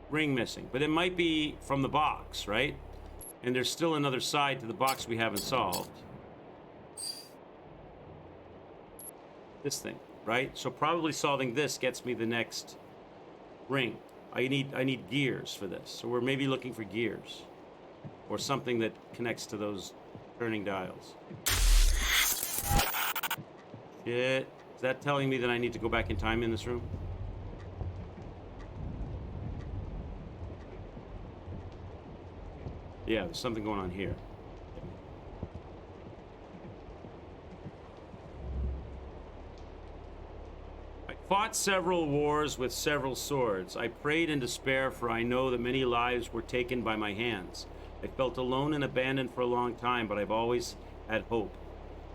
ring missing. But it might be from the box, right? And there's still another side to the box we haven't solved. This thing, right? So probably solving this gets me the next ring. I need gears for this. So we're maybe looking for gears. Or something that connects to those turning dials. Shit. Is that telling me that I need to go back in time in this room? Yeah, there's something going on here. I fought several wars with several swords. I prayed in despair, for I know that many lives were taken by my hands. I felt alone and abandoned for a long time, but I've always had hope.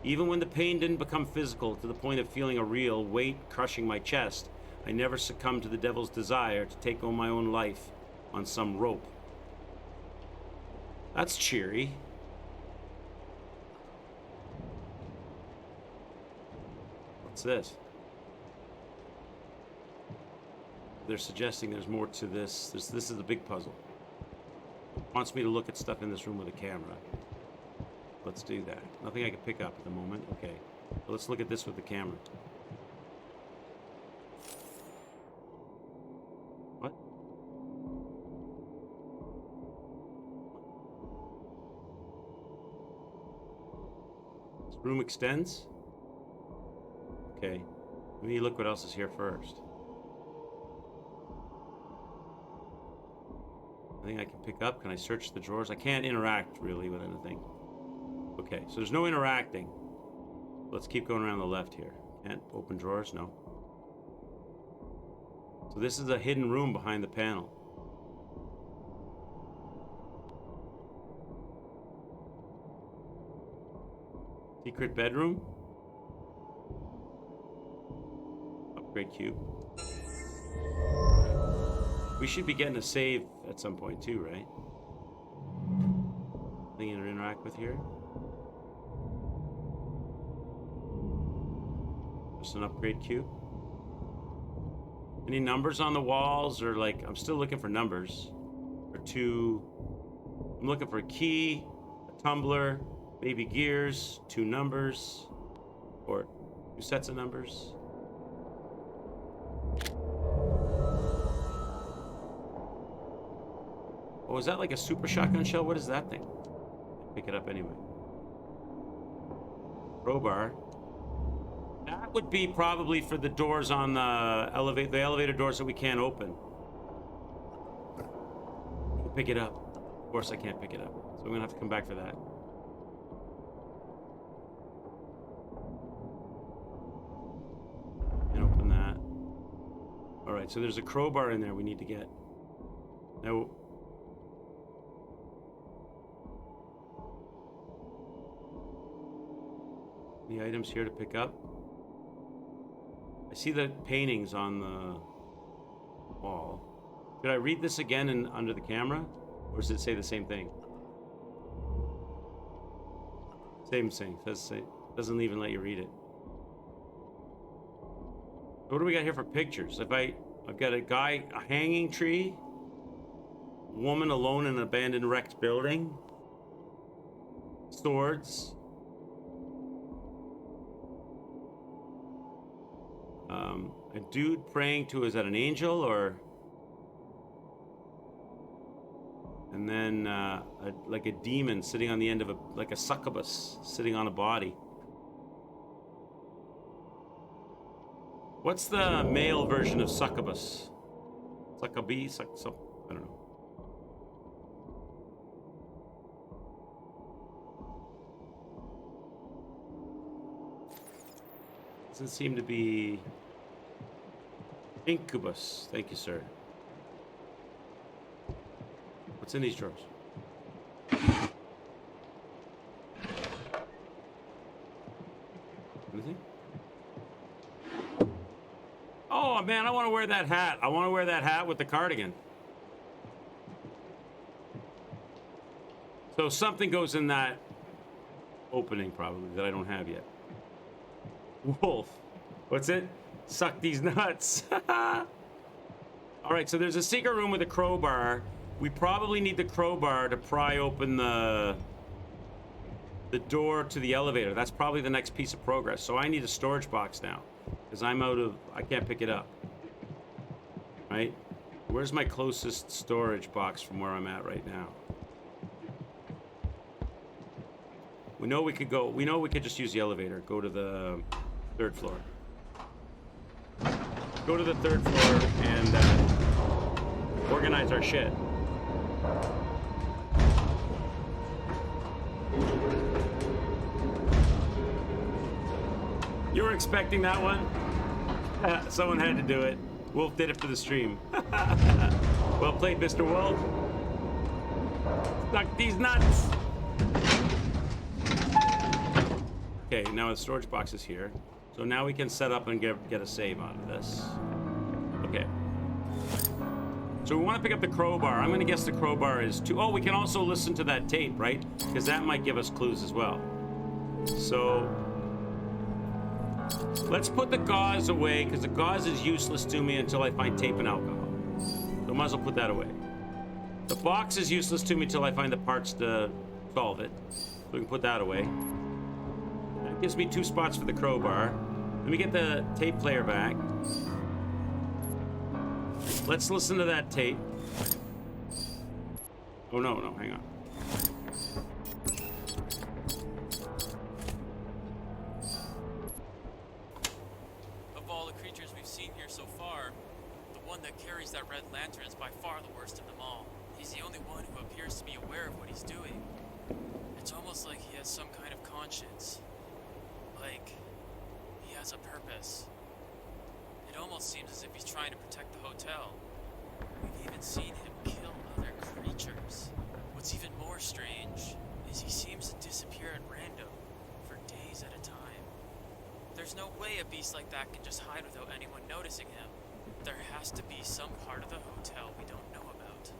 Even when the pain didn't become physical to the point of feeling a real weight crushing my chest, I never succumbed to the devil's desire to take on my own life on some rope. That's cheery. What's this? They're suggesting there's more to this. This is the big puzzle. Wants me to look at stuff in this room with a camera. Let's do that. Nothing I can pick up at the moment. Okay. So let's look at this with the camera. What? This room extends? Okay. Let me look what else is here first. Anything I can pick up? Can I search the drawers? I can't interact really with anything. Okay, so there's no interacting. Let's keep going around the left here. Can't open drawers? No. So this is a hidden room behind the panel. Secret bedroom? Upgrade cube. We should be getting a save at some point too, right? Nothing to interact with here. Just an upgrade cube. Any numbers on the walls, or like, I'm still looking for numbers. Or two. I'm looking for a key, a tumbler, maybe gears, 2 numbers, or 2 sets of numbers. Oh, is that like a super shotgun shell? What is that thing? Pick it up anyway. Crowbar. That would be probably for the doors on the elevator doors that we can't open. We'll pick it up. Of course I can't pick it up. So I'm gonna have to come back for that. And open that. Alright, so there's a crowbar in there we need to get. Now, the items here to pick up. I see the paintings on the wall. Should I read this again under the camera? Or does it say the same thing? Same thing. Doesn't even let you read it. What do we got here for pictures? I've got a guy, a hanging tree, woman alone in an abandoned wrecked building, swords, a dude praying to, is that an angel or? And then like a demon sitting on the end of like a succubus sitting on a body. What's the male version of succubus? Succubus? I don't know. Doesn't seem to be incubus. Thank you, sir. What's in these drawers? Anything? Oh man, I want to wear that hat. I want to wear that hat with the cardigan. So something goes in that opening probably that I don't have yet. Wolf. What's it? Suck these nuts. All right, so there's a secret room with a crowbar. We probably need the crowbar to pry open the door to the elevator. That's probably the next piece of progress. So I need a storage box now because I can't pick it up. Right? Where's my closest storage box from where I'm at right now? We know we could go. We know we could just use the elevator. Go to the 3rd floor. Go to the 3rd floor and organize our shit. You were expecting that one? Someone had to do it. Wolf did it for the stream. Well played, Mr. Wolf. Stuck these nuts. Okay, now the storage box is here. So now we can set up and get a save out of this. Okay. So we want to pick up the crowbar. I'm going to guess the crowbar is 2. Oh, we can also listen to that tape, right? Because that might give us clues as well. So let's put the gauze away, because the gauze is useless to me until I find tape and alcohol. So might as well put that away. The box is useless to me until I find the parts to solve it. So we can put that away. That gives me 2 spots for the crowbar. Let me get the tape player back. Let's listen to that tape. Oh, no, hang on. Of all the creatures we've seen here so far, the one that carries that red lantern is by far the worst of them all. He's the only one who appears to be aware of what he's doing. It's almost like he has some kind of conscience. Like, he has a purpose. It almost seems as if he's trying to protect the hotel. We've even seen him kill other creatures. What's even more strange is he seems to disappear at random for days at a time. There's no way a beast like that can just hide without anyone noticing him. There has to be some part of the hotel we don't know about.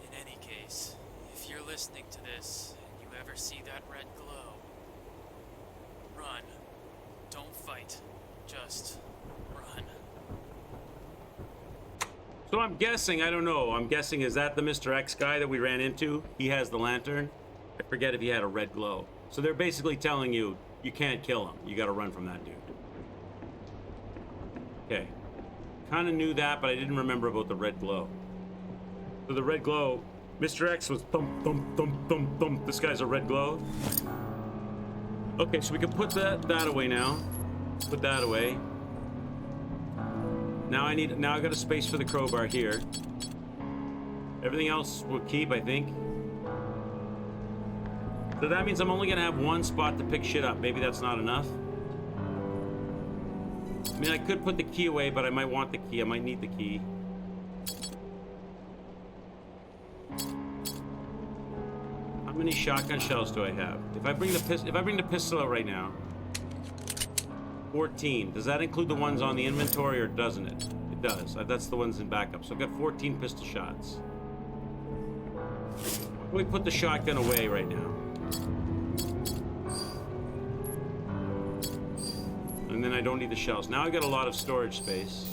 In any case, if you're listening to this and you ever see that red glow, run. Don't fight. Just run. So I'm guessing, I don't know, I'm guessing, is that the Mr. X guy that we ran into? He has the lantern. I forget if he had a red glow. So they're basically telling you, you can't kill him. You gotta run from that dude. Okay. Kinda knew that, but I didn't remember about the red glow. So the red glow, Mr. X was thump, thump, thump, thump, thump. This guy's a red glow. Okay, so we can put that away now. Put that away. Now I got a space for the crowbar here. Everything else will keep, I think. So that means I'm only gonna have 1 spot to pick shit up. Maybe that's not enough. I mean, I could put the key away, but I might want the key. I might need the key. How many shotgun shells do I have? If I bring the pistol out right now, 14. Does that include the ones on the inventory, or doesn't it? It does. That's the ones in backup. So I've got 14 pistol shots. We put the shotgun away right now. And then I don't need the shells. Now I got a lot of storage space.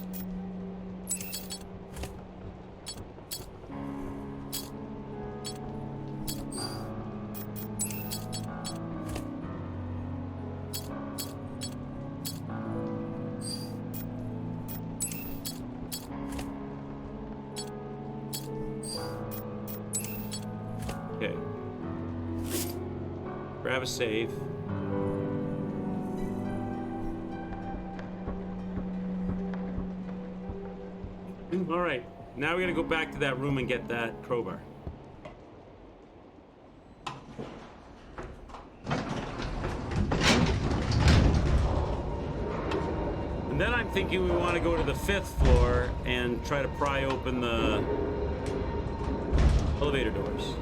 Okay. Grab a save. All right. Now we gotta go back to that room and get that crowbar. And then I'm thinking we want to go to the 5th floor and try to pry open the elevator doors.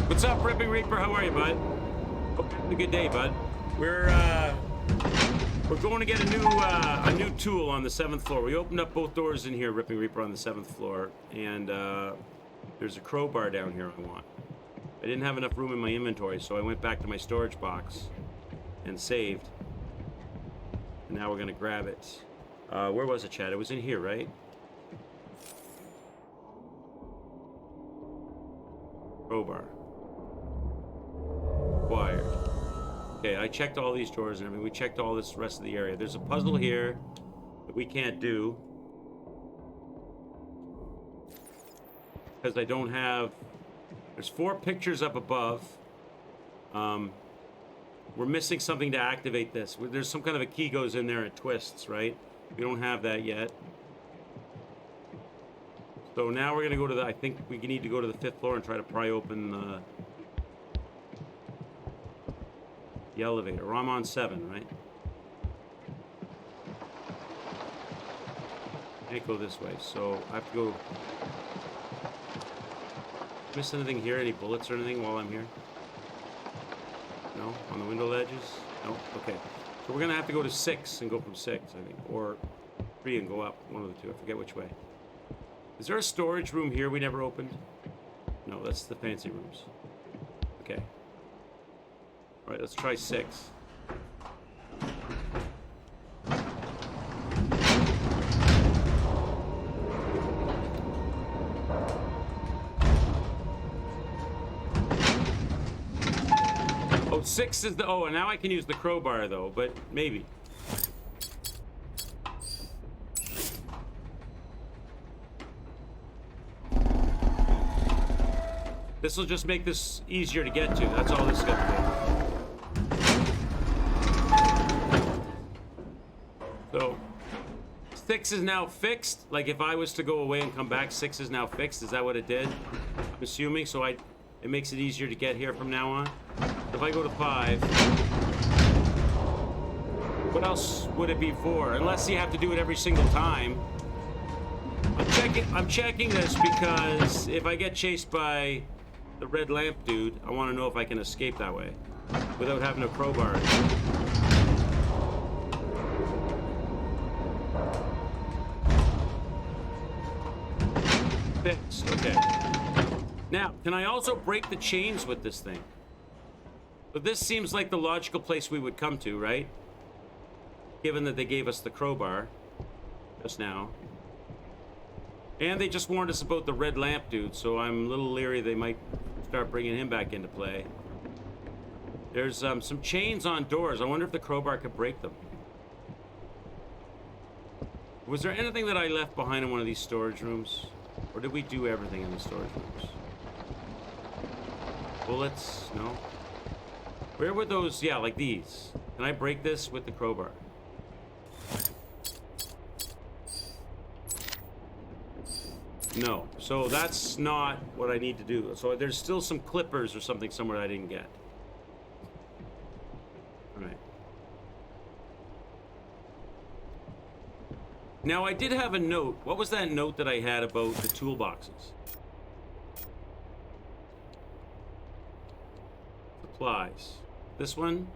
What's up, Ripping Reaper? How are you, bud? Hope you're having a good day, bud. We're going to get a new tool on the 7th floor. We opened up both doors in here, Ripping Reaper, on the 7th floor, and there's a crowbar down here I want. I didn't have enough room in my inventory, so I went back to my storage box and saved. And now we're gonna grab it. Where was it, Chad? It was in here, right? Crowbar. Acquired. Okay, I checked all these drawers and everything. We checked all this rest of the area. There's a puzzle here that we can't do. Because I don't have... There's 4 pictures up above. We're missing something to activate this. There's some kind of a key goes in there and it twists, right? We don't have that yet. So now we're going to go to the... I think we need to go to the 5th floor and try to pry open the elevator. Or I'm on 7, right? Can't go this way, so I have to go... Miss anything here? Any bullets or anything while I'm here? No? On the window ledges? No? Okay. So we're going to have to go to 6 and go from 6, I think. Or 3 and go up. One of the two. I forget which way. Is there a storage room here we never opened? No, that's the fancy rooms. Okay. Alright, let's try 6. Oh, 6 is the... Oh, and now I can use the crowbar, though, but maybe. This will just make this easier to get to. That's all this is going to do. So, 6 is now fixed. Like, if I was to go away and come back, 6 is now fixed. Is that what it did? I'm assuming. So it makes it easier to get here from now on. If I go to 5, what else would it be for? Unless you have to do it every single time. I'm checking this because if I get chased by the red lamp dude, I want to know if I can escape that way without having a crowbar. Fixed. Okay. Now, can I also break the chains with this thing? But this seems like the logical place we would come to, right? Given that they gave us the crowbar just now. And they just warned us about the red lamp dude, so I'm a little leery they might start bringing him back into play. There's some chains on doors. I wonder if the crowbar could break them. Was there anything that I left behind in one of these storage rooms? Or did we do everything in the storage rooms? Bullets? No? Where were those? Yeah, like these. Can I break this with the crowbar? No. So that's not what I need to do. So there's still some clippers or something somewhere I didn't get. All right. Now I did have a note. What was that note that I had about the toolboxes? Supplies. This one?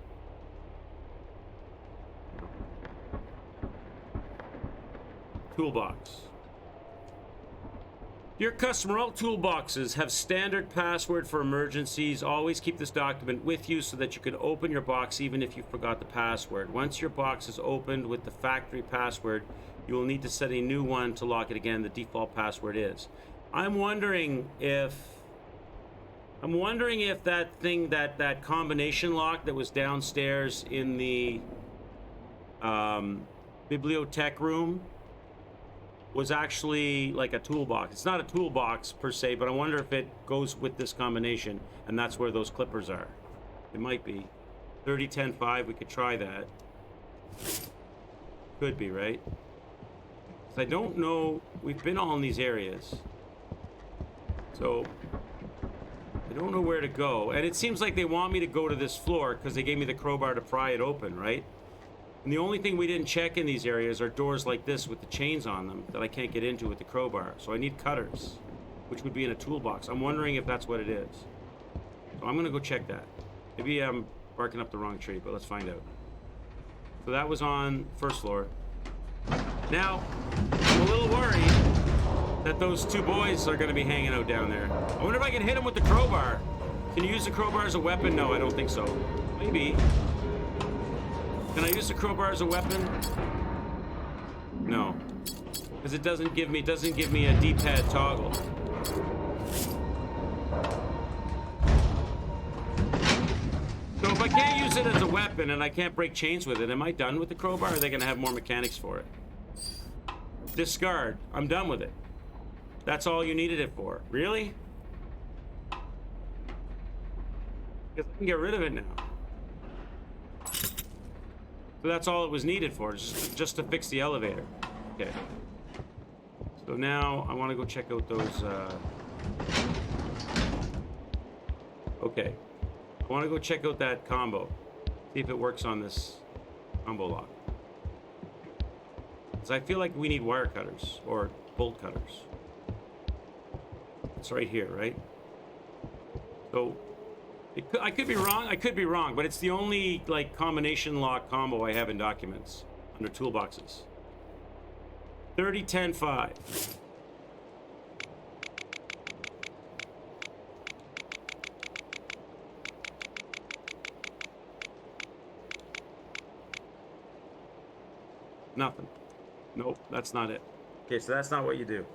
Toolbox. Dear customer, all toolboxes have standard password for emergencies. Always keep this document with you so that you can open your box even if you forgot the password. Once your box is opened with the factory password, you will need to set a new one to lock it again. The default password is. I'm wondering if that thing, that combination lock that was downstairs in the bibliotech room was actually like a toolbox. It's not a toolbox per se, but I wonder if it goes with this combination, and that's where those clippers are. It might be. 30, 10, 5, we could try that. Could be, right? I don't know. We've been all in these areas. So I don't know where to go. And it seems like they want me to go to this floor because they gave me the crowbar to pry it open, right? And the only thing we didn't check in these areas are doors like this with the chains on them that I can't get into with the crowbar. So I need cutters, which would be in a toolbox. I'm wondering if that's what it is. So I'm going to go check that. Maybe I'm barking up the wrong tree, but let's find out. So that was on first floor. Now, I'm a little worried that those two boys are going to be hanging out down there. I wonder if I can hit them with the crowbar. Can you use the crowbar as a weapon? No, I don't think so. Maybe. Can I use the crowbar as a weapon? No. Because it doesn't give me a D-pad toggle. So if I can't use it as a weapon and I can't break chains with it, am I done with the crowbar, or are they going to have more mechanics for it? Discard. I'm done with it. That's all you needed it for. Really? Because I can get rid of it now. So that's all it was needed for, just to fix the elevator. Okay. So now I want to go check out those... Okay. I want to go check out that combo. See if it works on this combo lock. Because I feel like we need wire cutters, or bolt cutters. It's right here, right? So... I could be wrong, but it's the only like combination lock combo I have in documents under toolboxes. 30, 10, 5. Nothing. Nope, that's not it. Okay, so that's not what you do.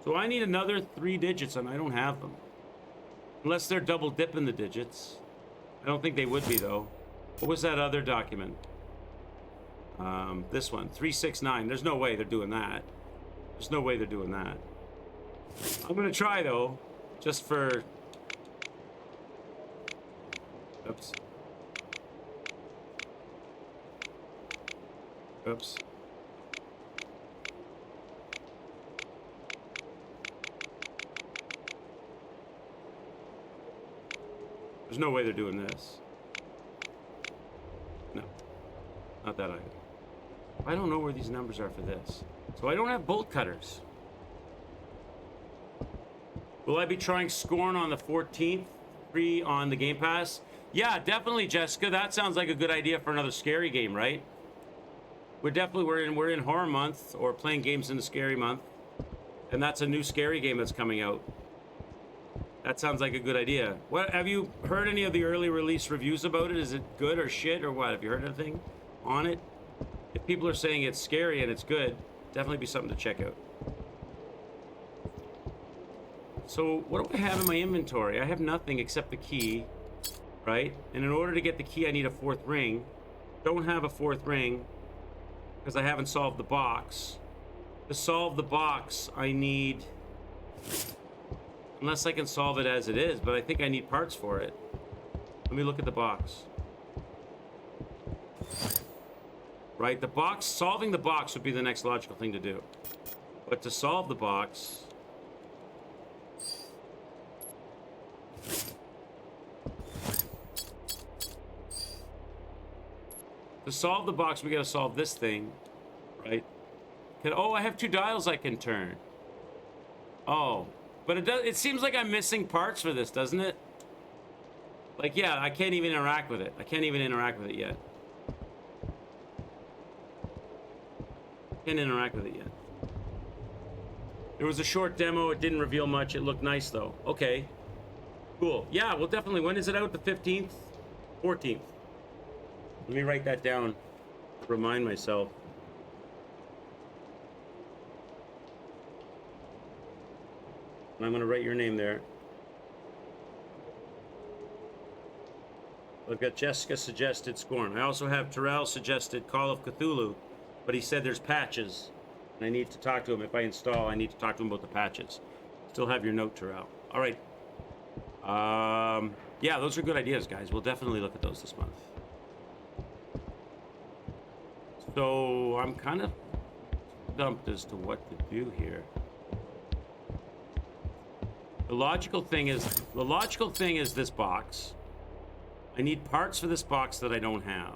So I need another 3 digits and I don't have them. Unless they're double dipping the digits. I don't think they would be, though. What was that other document? This one, 369. There's no way they're doing that. There's no way they're doing that. I'm gonna try, though, just for... Oops. Oops. There's no way they're doing this. No. Not that either. I don't know where these numbers are for this. So I don't have bolt cutters. Will I be trying Scorn on the 14th? Free on the Game Pass? Yeah, definitely, Jessica. That sounds like a good idea for another scary game, right? We're in horror month, or playing games in the scary month. And that's a new scary game that's coming out. That sounds like a good idea. What, have you heard any of the early release reviews about it? Is it good or shit or what? Have you heard anything on it? If people are saying it's scary and it's good, definitely be something to check out. So what do I have in my inventory? I have nothing except the key, right? And in order to get the key, I need a 4th ring. Don't have a 4th ring because I haven't solved the box. To solve the box, I need... Unless I can solve it as it is, but I think I need parts for it. Let me look at the box. Right, the box, solving the box would be the next logical thing to do. But to solve the box... To solve the box, we gotta solve this thing, right? Oh, I have 2 dials I can turn. Oh. But it seems like I'm missing parts for this, doesn't it? Like, yeah, I can't even interact with it. I can't even interact with it yet. Can't interact with it yet. There was a short demo. It didn't reveal much. It looked nice, though. Okay. Cool. Yeah, well, definitely. When is it out? The 15th? 14th. Let me write that down. Remind myself. And I'm going to write your name there. I've got Jessica suggested Scorn. I also have Terrell suggested Call of Cthulhu, but he said there's patches. And I need to talk to him. If I install, I need to talk to him about the patches. Still have your note, Terrell. All right. Yeah, those are good ideas, guys. We'll definitely look at those this month. So I'm kind of stumped as to what to do here. The logical thing is this box. I need parts for this box that I don't have.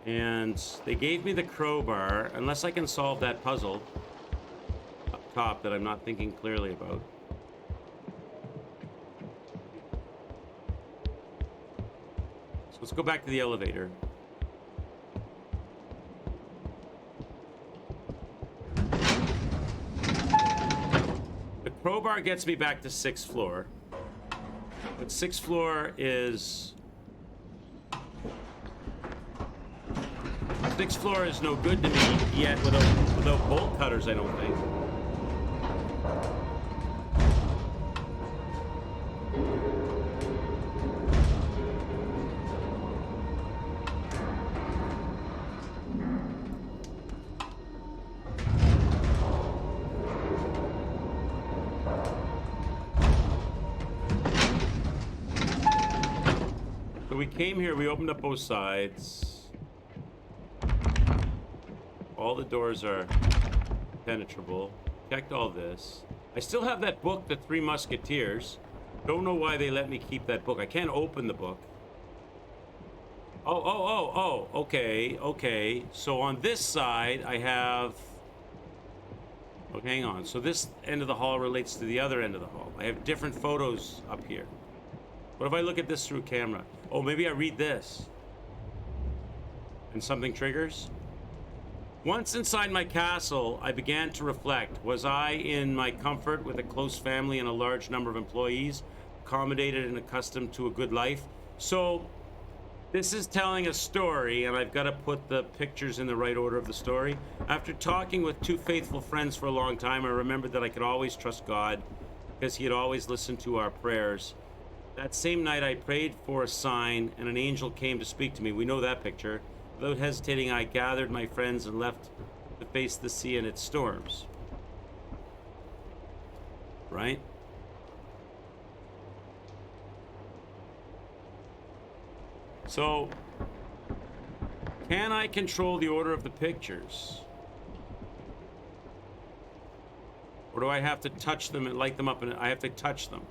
And they gave me the crowbar, unless I can solve that puzzle up top that I'm not thinking clearly about. So let's go back to the elevator. Crowbar gets me back to 6th floor. But 6th floor is... 6th floor is no good to me yet without bolt cutters, I don't think. So we came here, we opened up both sides. All the doors are penetrable. Checked all this. I still have that book, The Three Musketeers. Don't know why they let me keep that book. I can't open the book. Oh, okay. So on this side, I have... Oh, hang on. So this end of the hall relates to the other end of the hall. I have different photos up here. What if I look at this through camera? Oh, maybe I read this. And something triggers? Once inside my castle, I began to reflect. Was I in my comfort with a close family and a large number of employees, accommodated and accustomed to a good life? So, this is telling a story, and I've got to put the pictures in the right order of the story. After talking with two faithful friends for a long time, I remembered that I could always trust God, because he had always listened to our prayers. That same night, I prayed for a sign, and an angel came to speak to me. We know that picture. Without hesitating, I gathered my friends and left to face the sea and its storms. Right? So, can I control the order of the pictures? Or do I have to touch them and light them up? I have to touch them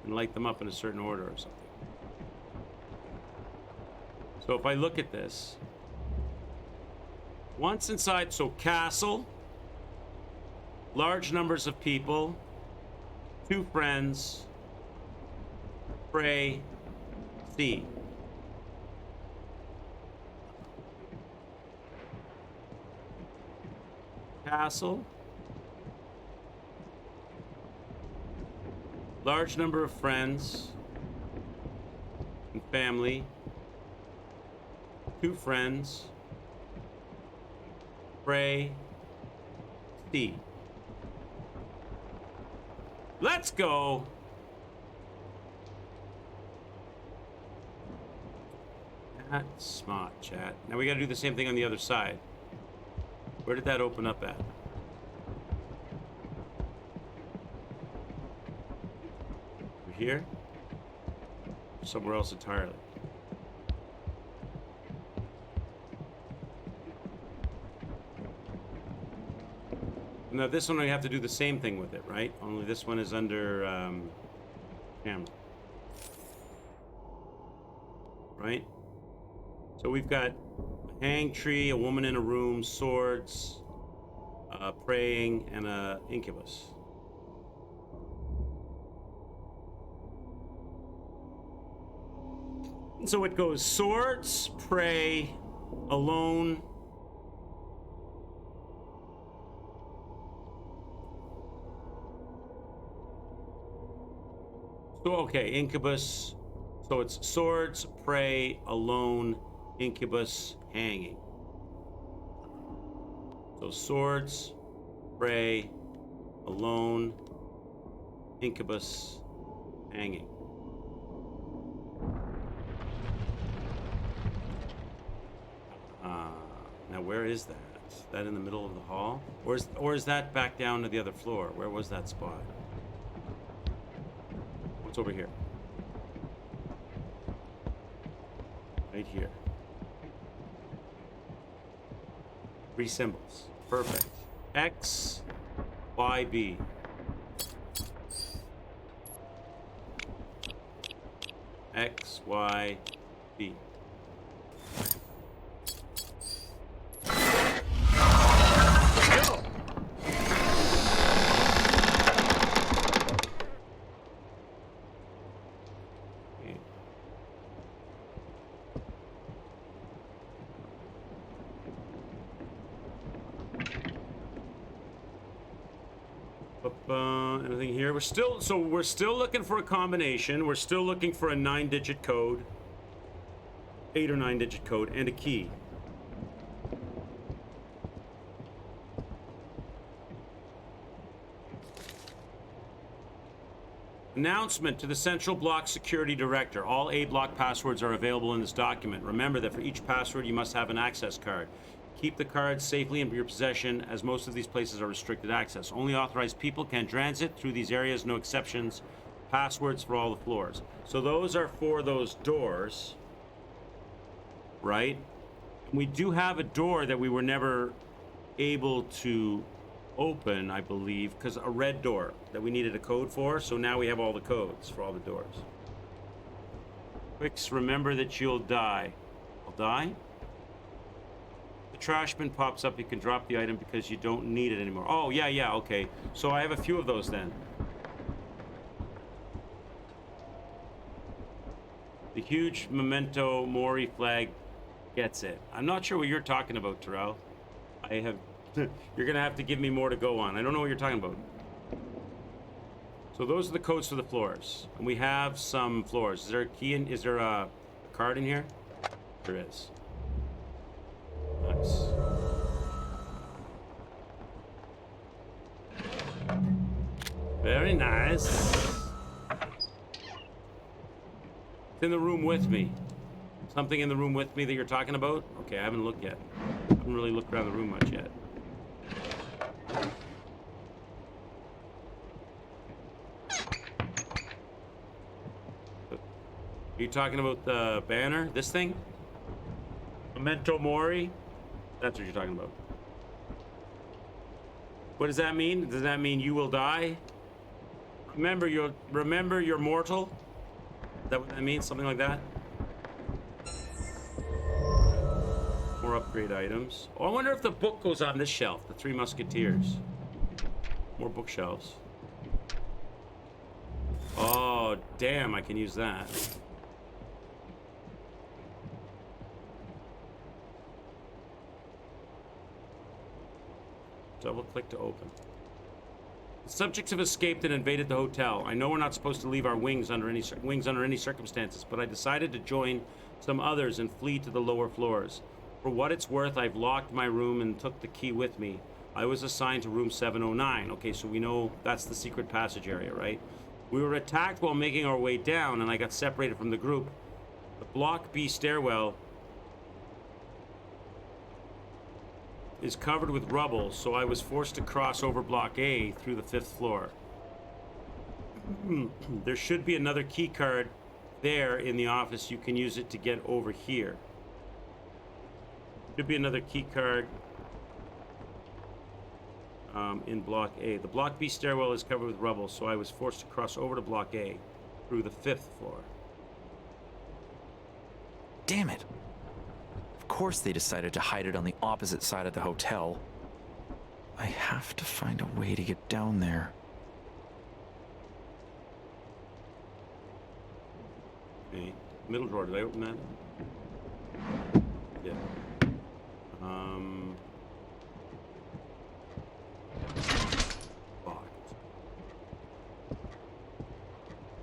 and light them up in a certain order or something. So if I look at this, once inside, so castle, large numbers of people, two friends, pray, sea. Castle, large number of friends and family, two friends, pray, sea. Let's go. That's smart, chat. Now we gotta do the same thing on the other side. Where did that open up at? Over here? Somewhere else entirely. Now this one we have to do the same thing with it, right? Only this one is under camera. Right? So we've got a hang tree, a woman in a room, swords, praying, and a incubus. So it goes swords, pray, alone. So okay, incubus. So it's swords, prey, alone, incubus, hanging. So swords, prey, alone, incubus, hanging. Now where is that? Is that in the middle of the hall? Or is that back down to the other floor? Where was that spot? What's over here? Right here. 3 symbols. Perfect. X, Y, B. X, Y, B. Anything here? We're still looking for a combination. We're still looking for a 9-digit code, 8 or 9-digit code, and a key. Announcement to the Central Block Security Director. All A block passwords are available in this document. Remember that for each password you must have an access card. Keep the cards safely in your possession, as most of these places are restricted access. Only authorized people can transit through these areas, no exceptions. Passwords for all the floors. So those are for those doors. right? We do have a door that we were never able to open, I believe, because a red door that we needed a code for. So now we have all the codes for all the doors. Quicks, remember that you'll die. I'll die? The trash bin pops up. You can drop the item because you don't need it anymore. Oh, yeah, okay. So I have a few of those then. The huge memento mori flag gets it. I'm not sure what you're talking about, Terrell. You're gonna have to give me more to go on. I don't know what you're talking about. So those are the codes for the floors, and we have some floors. Is there a key in? Is there a card in here? There is. Nice. Very nice. It's in the room with me. Something in the room with me that you're talking about? Okay, I haven't looked yet. I haven't really looked around the room much yet. Are you talking about the banner? This thing? Memento Mori? That's what you're talking about. What does that mean? Does that mean you will die? Remember you're mortal? Is that what that means? Something like that? More upgrade items. Oh, I wonder if the book goes on this shelf. The Three Musketeers. More bookshelves. Oh, damn, I can use that. Double click to open. The subjects have escaped and invaded the hotel. I know we're not supposed to leave our wings under any circumstances, but I decided to join some others and flee to the lower floors. For what it's worth, I've locked my room and took the key with me. I was assigned to room 709. Okay, so we know that's the secret passage area, right? We were attacked while making our way down, and I got separated from the group. The Block B stairwell is covered with rubble, so I was forced to cross over Block A through the 5th floor. There should be another key card there in the office. You can use it to get over here. Should be another key card in Block A. The Block B stairwell is covered with rubble, so I was forced to cross over to Block A through the 5th floor. Damn it. Of course they decided to hide it on the opposite side of the hotel. I have to find a way to get down there. Okay. Middle drawer, did I open that? Yeah. Locked.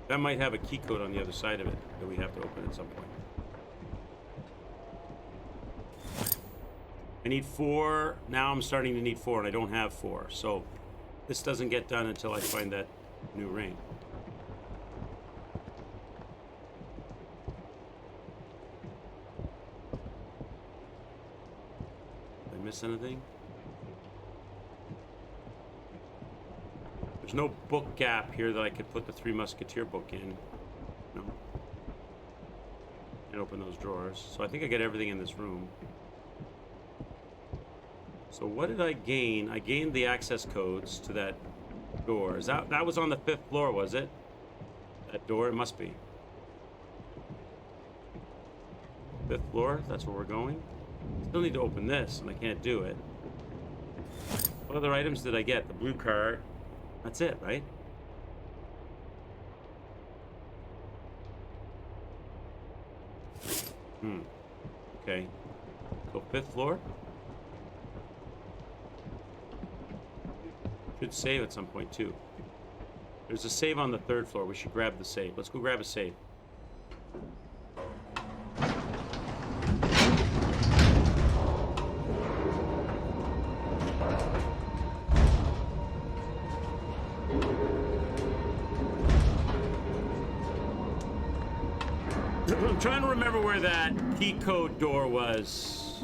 That might have a key code on the other side of it that we have to open at some point. I need 4. Now I'm starting to need 4, and I don't have 4. So this doesn't get done until I find that new ring. Did I miss anything? There's no book gap here that I could put the Three Musketeer book in. No. And open those drawers. So I think I get everything in this room. So what did I gain? I gained the access codes to that door. Is that was on the 5th floor, was it? That door? It must be. 5th floor? That's where we're going? Still need to open this, and I can't do it. What other items did I get? The blue card. That's it, right? Okay. So 5th floor? Should save at some point too. There's a save on the 3rd floor. We should grab the save. Let's go grab a save. I'm trying to remember where that key code door was.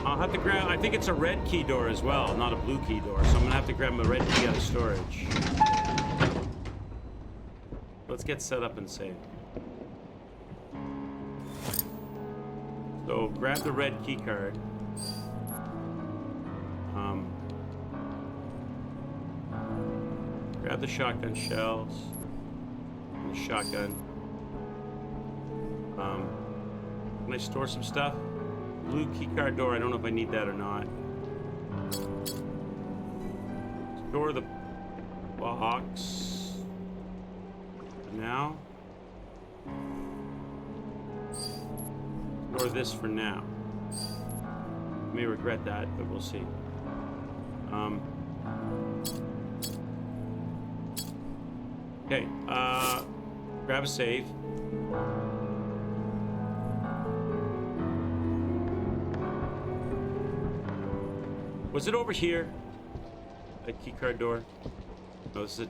I'll have to grab, I think it's a red key door as well, not a blue key door. So I'm gonna have to grab my red key out of storage. Let's get set up and save. So grab the red key card. Grab the shotgun shells. And the shotgun. Can I store some stuff? Blue key card door. I don't know if I need that or not. Store the box. For now. Store this for now. I may regret that, but we'll see. Okay, grab a save. Was it over here? That key card door? No, this is it.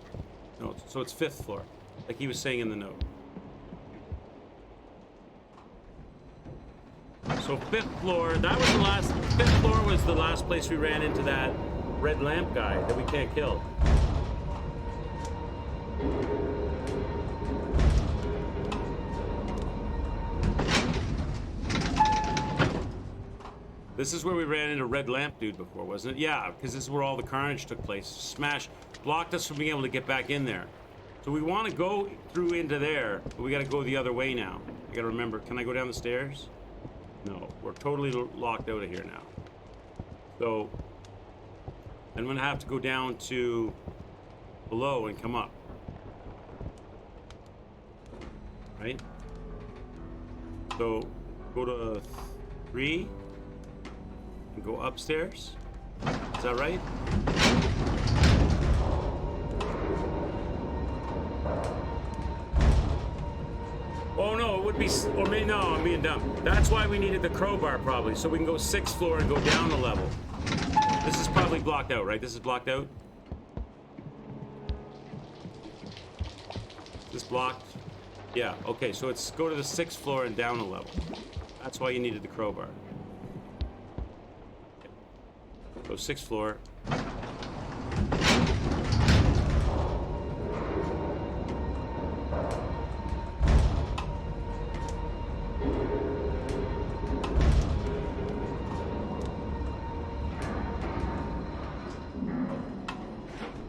No, so it's 5th floor, like he was saying in the note. So 5th floor, that was the last, 5th floor was the last place we ran into that red lamp guy that we can't kill. This is where we ran into red lamp dude before, wasn't it? Yeah, because this is where all the carnage took place. Smash blocked us from being able to get back in there. So we want to go through into there, but we got to go the other way now. I got to remember, can I go down the stairs? No, we're totally locked out of here now. So I'm going to have to go down to below and come up. Right? So go to 3 and go upstairs. Is that right? Oh no, it would be, or maybe, no, I'm being dumb. That's why we needed the crowbar probably, so we can go 6th floor and go down a level. This is probably blocked out, right? This is blocked out? This blocked? Yeah, okay, so it's go to the 6th floor and down a level. That's why you needed the crowbar. Okay. Go 6th floor.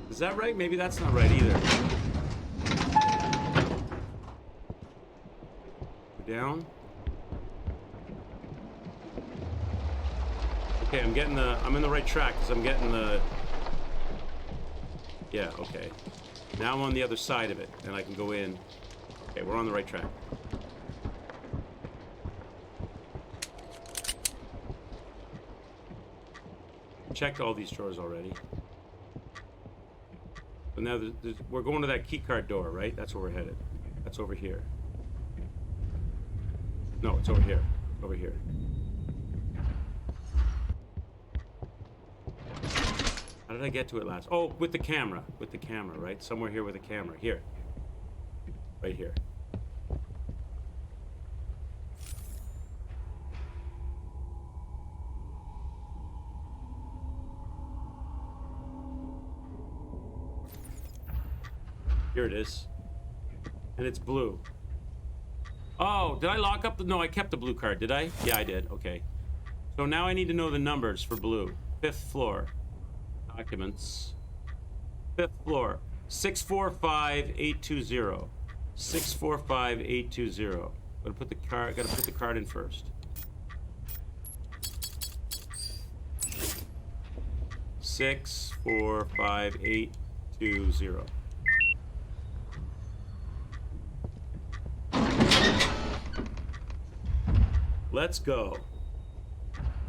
Is that right? Maybe that's not right either. Down. Okay, I'm in the right track because I'm getting the, yeah, okay. Now I'm on the other side of it and I can go in. Okay, we're on the right track. Checked all these drawers already. So now we're going to that key card door, right? That's where we're headed. That's over here. No, it's over here. Over here. How did I get to it last? Oh, with the camera. With the camera, right? Somewhere here with a camera. Here. Right here. Here it is. And it's blue. Oh, did I lock up the... No, I kept the blue card, did I? Yeah, I did. Okay. So now I need to know the numbers for blue. 5th floor. Documents. 5th floor. 645820. 645820. Gotta put the card in first. 645820. Let's go.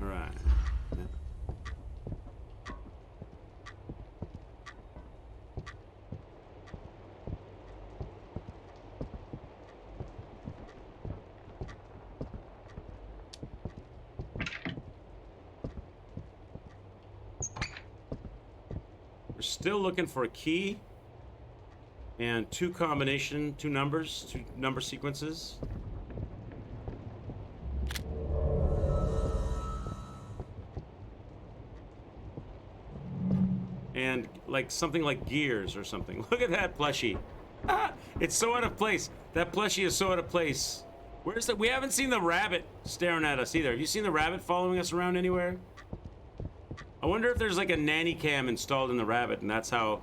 All right. We're still looking for a key and two number sequences. And like something like gears or something. Look at that plushie. Ah, it's so out of place. That plushie is so out of place Where's the? We haven't seen the rabbit staring at us either. Have you seen the rabbit following us around anywhere? I wonder if there's like a nanny cam installed in the rabbit, and that's how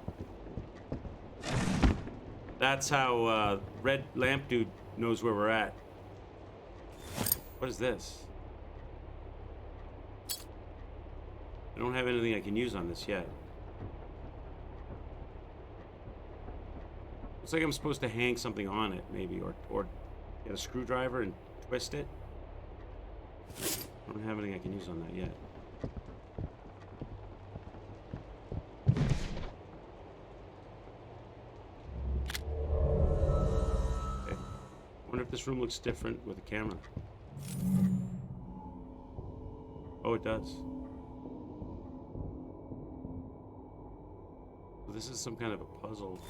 Red Lamp Dude knows where we're at. What is this? I don't have anything I can use on this yet. Looks like I'm supposed to hang something on it, maybe, or get a screwdriver and twist it. I don't have anything I can use on that yet. Okay. I wonder if this room looks different with a camera. Oh, it does. So this is some kind of a puzzle.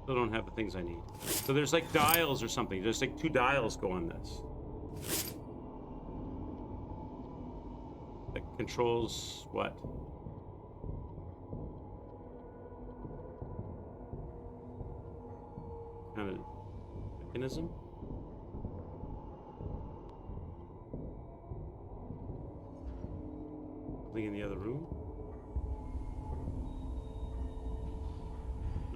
Still don't have the things I need. So there's like dials or something. There's like 2 dials go on this. That controls what? Kind of mechanism? Something in the other room?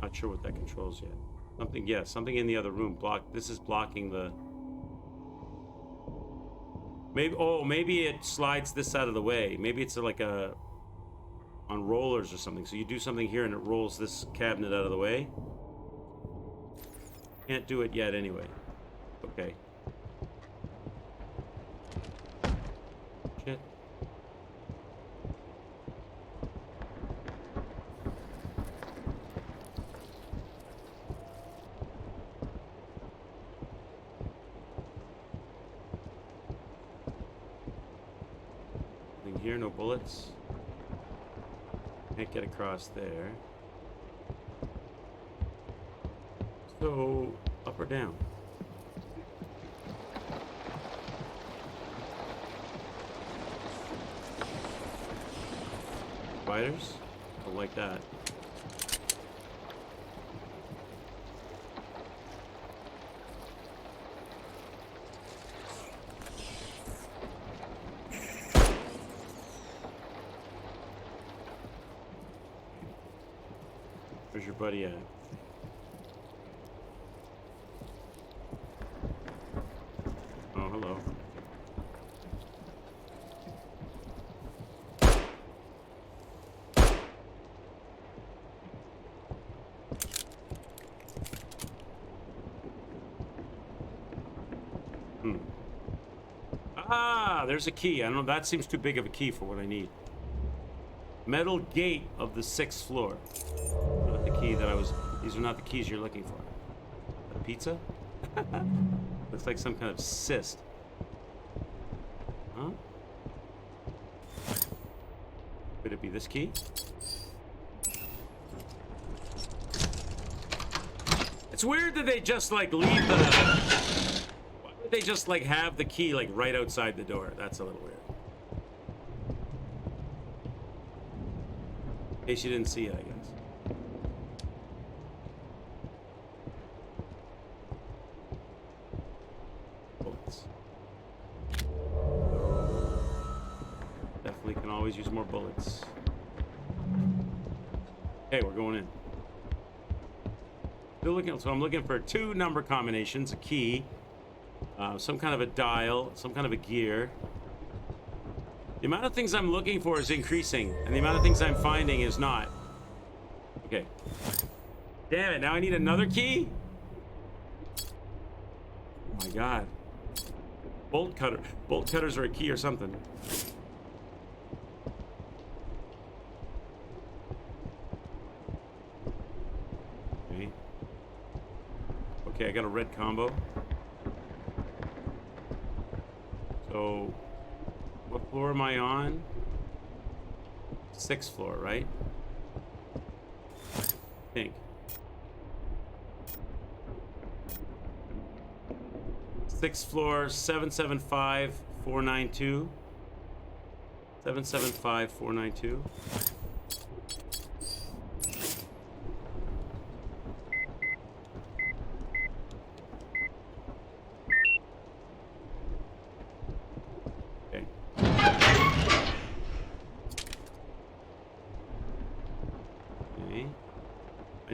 Not sure what that controls yet. Something, yeah, something in the other room. This is blocking the... Maybe it slides this out of the way. Maybe it's like on rollers or something. So you do something here and it rolls this cabinet out of the way. Can't do it yet anyway. Okay. Shit. Here, no bullets. Can't get across there. So, up or down? Spiders? Don't like that. Where's your buddy at? Oh, hello. Ah, there's a key. I don't know, that seems too big of a key for what I need. Metal gate of the 6th floor. Not the key that I was... These are not the keys you're looking for. A pizza? Looks like some kind of cyst. Huh? Could it be this key? It's weird that they just like leave the... Why would they just like have the key like right outside the door? That's a little weird. In case you didn't see it, I guess. Bullets. Definitely can always use more bullets. Okay, we're going in. Still looking, so I'm looking for 2 number combinations, a key, some kind of a dial, some kind of a gear. The amount of things I'm looking for is increasing, and the amount of things I'm finding is not. Okay. Damn it, now I need another key? Oh my god. Bolt cutter. Bolt cutters are a key or something. Okay. Okay, I got a red combo. So... what floor am I on? 6th floor, right? I think. 6th floor, 775-492. 775-492.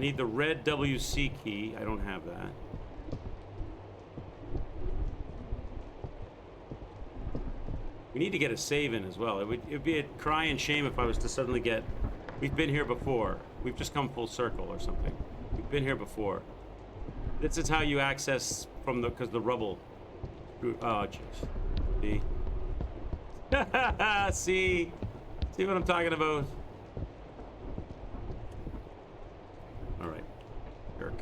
need the red WC key. I don't have that. We need to get a save in as well. It'd be a cry and shame if I was to suddenly get... We've been here before. We've just come full circle or something. We've been here before. This is how you access from the... Because the rubble... Oh, jeez. See? See? See what I'm talking about? All right. Jerk.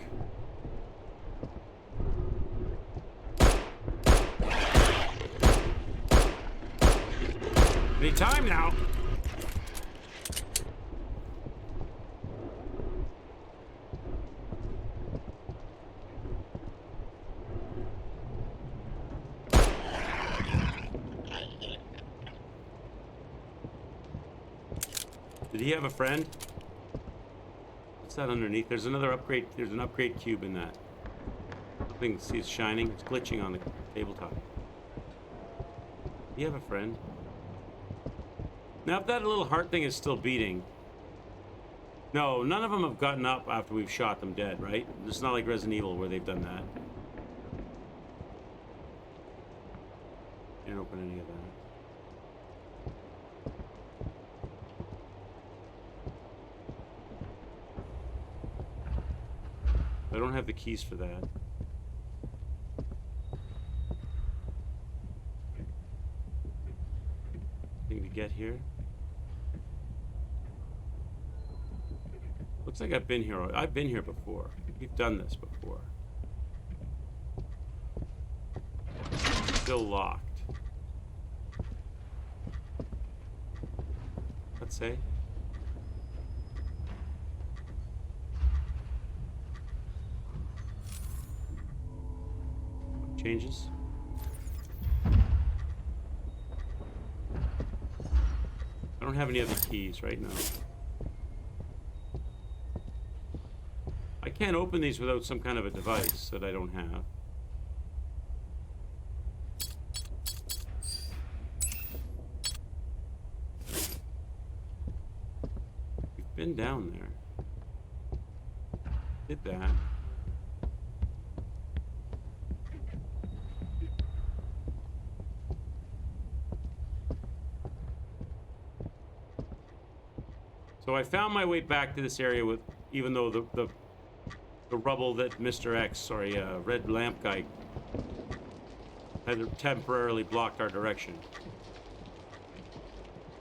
Any time now. Did he have a friend? What's that underneath? There's another upgrade. There's an upgrade cube in that. Something, see, it's shining. It's glitching on the tabletop. Did he have a friend? Now, if that little heart thing is still beating... No, none of them have gotten up after we've shot them dead, right? It's not like Resident Evil where they've done that. Can't open any of that. I don't have the keys for that. Thing to get here. Looks like I've been here. I've been here before. We've done this before. Still locked. Let's say. Changes. I don't have any other keys right now. I can't open these without some kind of a device that I don't have. We've been down there. Did that. So I found my way back to this area with, even though the rubble that Mr. X, sorry, red lamp guy had temporarily blocked our direction.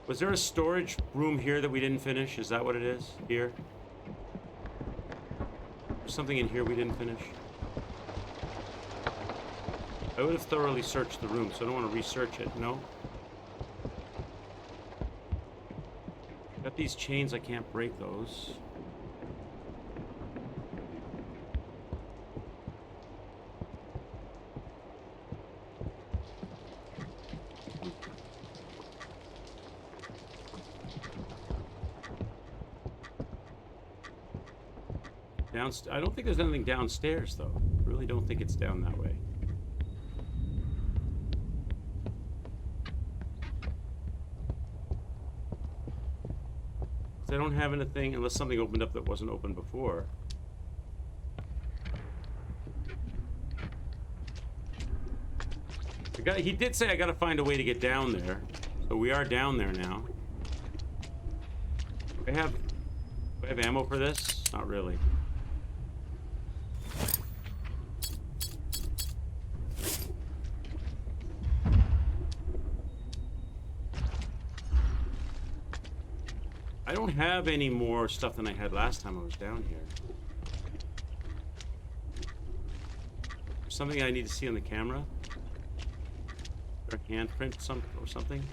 Was there a storage room here that we didn't finish? Is that what it is? Here? There's something in here we didn't finish? I would have thoroughly searched the room, so I don't want to research it, no? Got these chains, I can't break those. I don't think there's anything downstairs, though. I really don't think it's down that way. I don't have anything unless something opened up that wasn't open before. He did say I gotta find a way to get down there. So we are down there now. Do I have ammo for this? Not really. I don't have any more stuff than I had last time I was down here. There's something I need to see on the camera. Or handprint or something.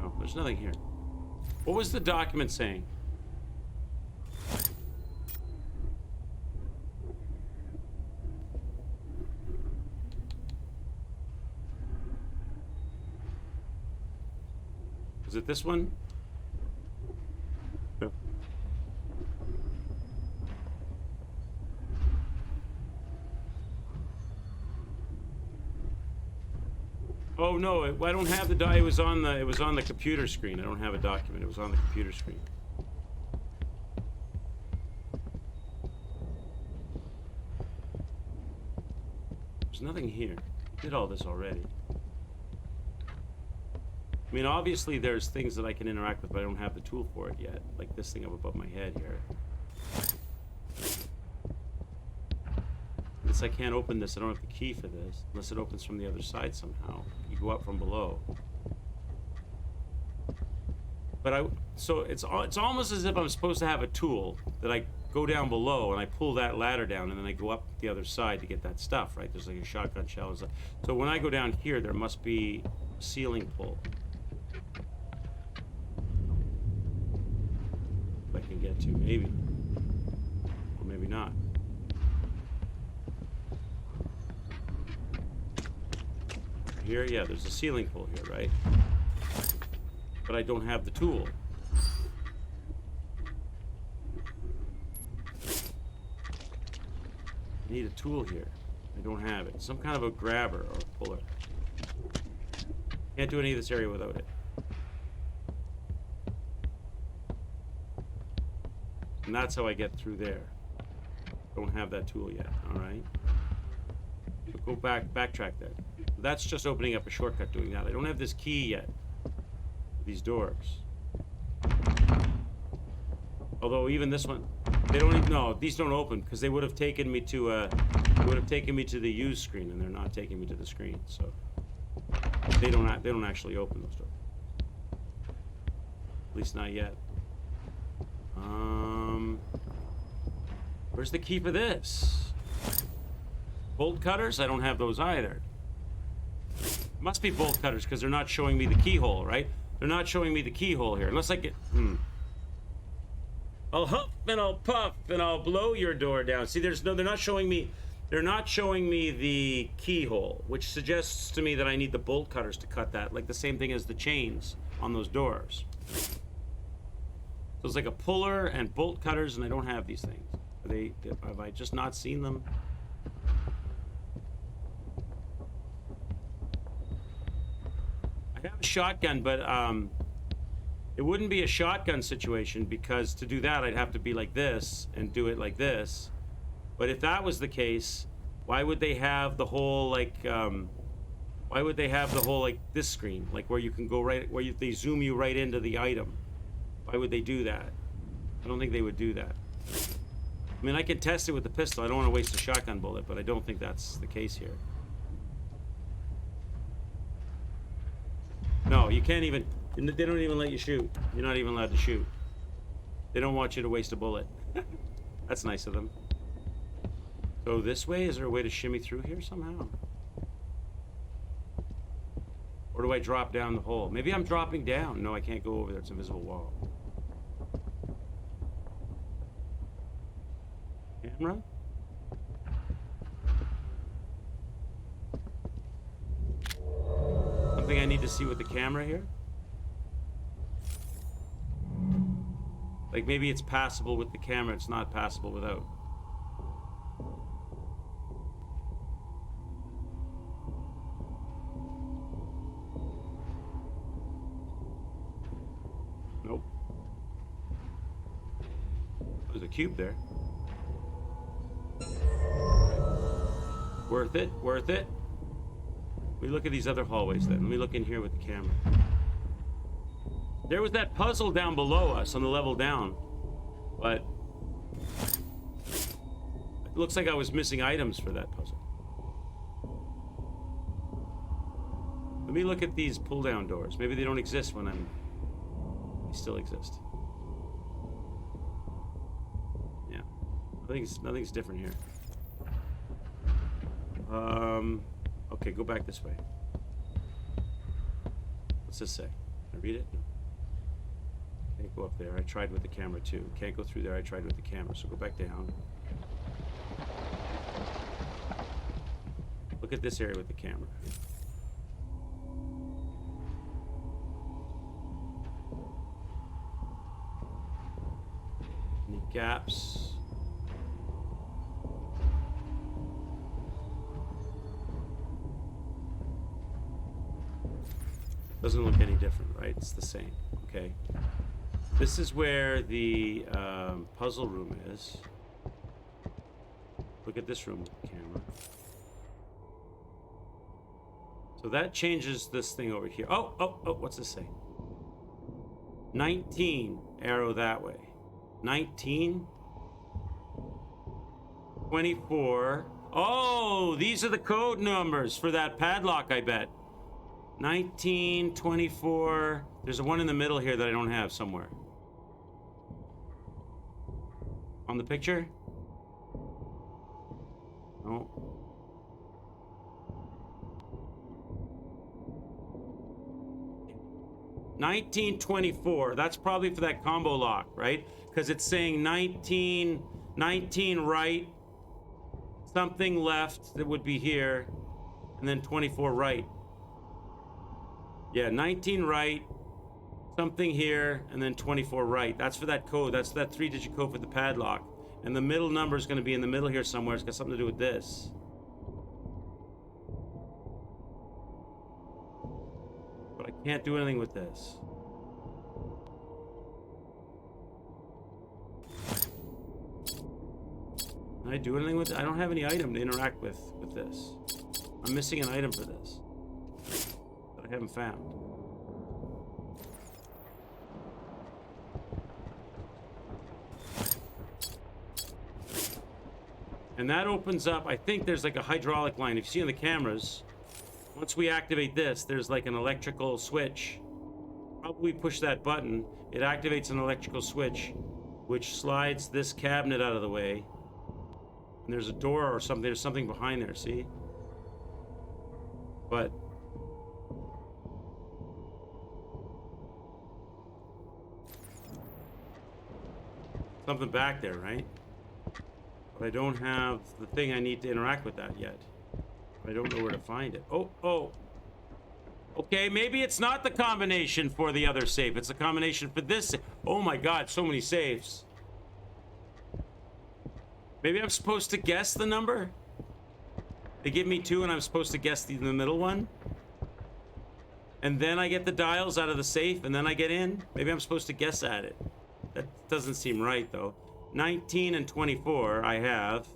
Oh, there's nothing here. What was the document saying? Is it this one? No. Oh no, I don't have the it was on the computer screen. I don't have a document. It was on the computer screen. There's nothing here. I did all this already. I mean, obviously there's things that I can interact with, but I don't have the tool for it yet. Like this thing up above my head here. Since I can't open this, I don't have the key for this, unless it opens from the other side somehow. You go up from below. But so it's almost as if I'm supposed to have a tool that I go down below and I pull that ladder down and then I go up the other side to get that stuff, right? There's like a shotgun shell and stuff. So when I go down here, there must be a ceiling pull. If I can get to, maybe. Or maybe not. Here, yeah, there's a ceiling pull here, right? But I don't have the tool. I need a tool here. I don't have it. Some kind of a grabber or a puller. Can't do any of this area without it. And that's how I get through there. Don't have that tool yet, alright? So go backtrack that. That's just opening up a shortcut doing that. I don't have this key yet. These doors. Although even this one, they don't even, no, these don't open because they would have taken me to the use screen, and they're not taking me to the screen. So they don't actually open those doors. At least not yet. Where's the key for this? Bolt cutters? I don't have those either. Must be bolt cutters because they're not showing me the keyhole, right? They're not showing me the keyhole here. Unless I get... I'll huff and I'll puff and I'll blow your door down. See, they're not showing me... They're not showing me the keyhole, which suggests to me that I need the bolt cutters to cut that. Like the same thing as the chains on those doors. So it's like a puller and bolt cutters, and I don't have these things. Have I just not seen them? I have a shotgun, but it wouldn't be a shotgun situation because to do that I'd have to be like this and do it like this. But if that was the case, why would they have the whole like this screen, like where you can go right where they zoom you right into the item? Why would they do that? I don't think they would do that. I mean, I can test it with the pistol. I don't want to waste a shotgun bullet, but I don't think that's the case here. No, you can't even... They don't even let you shoot. You're not even allowed to shoot. They don't want you to waste a bullet. That's nice of them. So this way? Is there a way to shimmy through here somehow? Or do I drop down the hole? Maybe I'm dropping down. No, I can't go over there. It's an invisible wall. Camera? Something I need to see with the camera here? Like maybe it's passable with the camera, it's not passable without. Nope. There's a cube there. Worth it, worth it. Let me look at these other hallways then. Let me look in here with the camera. There was that puzzle down below us on the level down, but it looks like I was missing items for that puzzle. Let me look at these pull-down doors. Maybe they don't exist when they still exist. Yeah, nothing's different here. Okay, go back this way. What's this say? Can I read it? No. Can't go up there. I tried with the camera too. Can't go through there. I tried with the camera. So go back down. Look at this area with the camera. Any gaps? Doesn't look any different, right? It's the same. Okay. This is where the puzzle room is. Look at this room camera. So that changes this thing over here. Oh, what's this say? 19, arrow that way. 19, 24. Oh, these are the code numbers for that padlock, I bet. 19, 24. There's a one in the middle here that I don't have somewhere. On the picture? No. $19.24. That's probably for that combo lock, right? Because it's saying 19 right, something left that would be here, and then 24 right. Yeah, 19 right, something here, and then 24 right. That's for that code. That's that 3-digit code for the padlock. And the middle number is going to be in the middle here somewhere. It's got something to do with this. But I can't do anything with this. Can I do anything with it? I don't have any item to interact with this. I'm missing an item for this that I haven't found. And that opens up, I think there's like a hydraulic line. If you see on the cameras, once we activate this, there's like an electrical switch. Probably push that button, it activates an electrical switch, which slides this cabinet out of the way. And there's a door or something, there's something behind there, see? But something back there, right? But I don't have the thing I need to interact with that yet. I don't know where to find it. Oh. Okay, maybe it's not the combination for the other safe. It's a combination for this. Oh my God, so many safes. Maybe I'm supposed to guess the number? They give me 2 and I'm supposed to guess the middle one? And then I get the dials out of the safe and then I get in? Maybe I'm supposed to guess at it. That doesn't seem right though. 19 and 24 I have.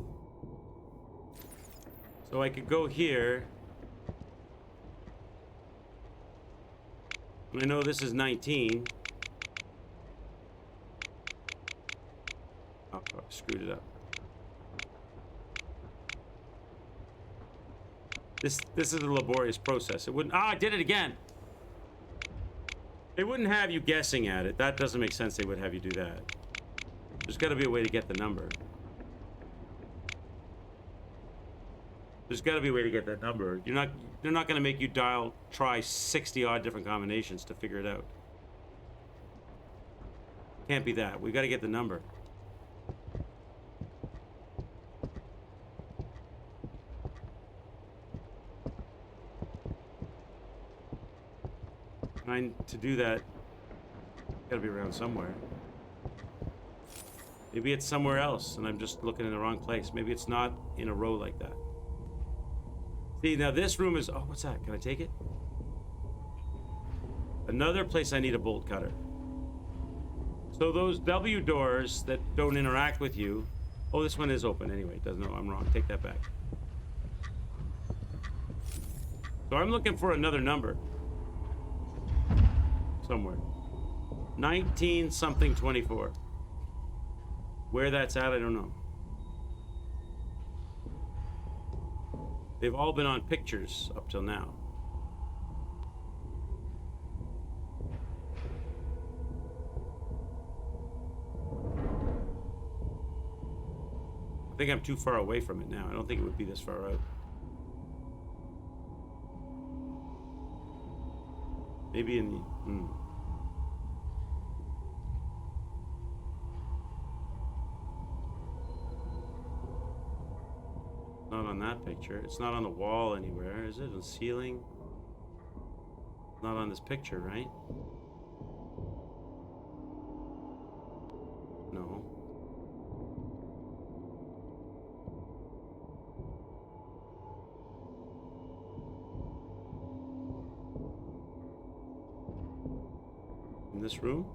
So I could go here. And I know this is 19. Oh, I screwed it up. This is a laborious process. It wouldn't. I did it again. They wouldn't have you guessing at it. That doesn't make sense. They would have you do that. There's got to be a way to get the number. There's got to be a way to get that number. They're not going to make you try 60 odd different combinations to figure it out. Can't be that. We got to get the number. And to do that, got to be around somewhere. Maybe it's somewhere else, and I'm just looking in the wrong place. Maybe it's not in a row like that. See, now this room is... Oh, what's that? Can I take it? Another place I need a bolt cutter. So those W doors that don't interact with you... Oh, this one is open anyway. Doesn't know. I'm wrong. Take that back. So I'm looking for another number. Somewhere. 19 something 24. Where that's at, I don't know. They've all been on pictures up till now. I think I'm too far away from it now. I don't think it would be this far out. Maybe in the... Not on that picture. It's not on the wall anywhere, is it? On the ceiling? Not on this picture, right? No. In this room?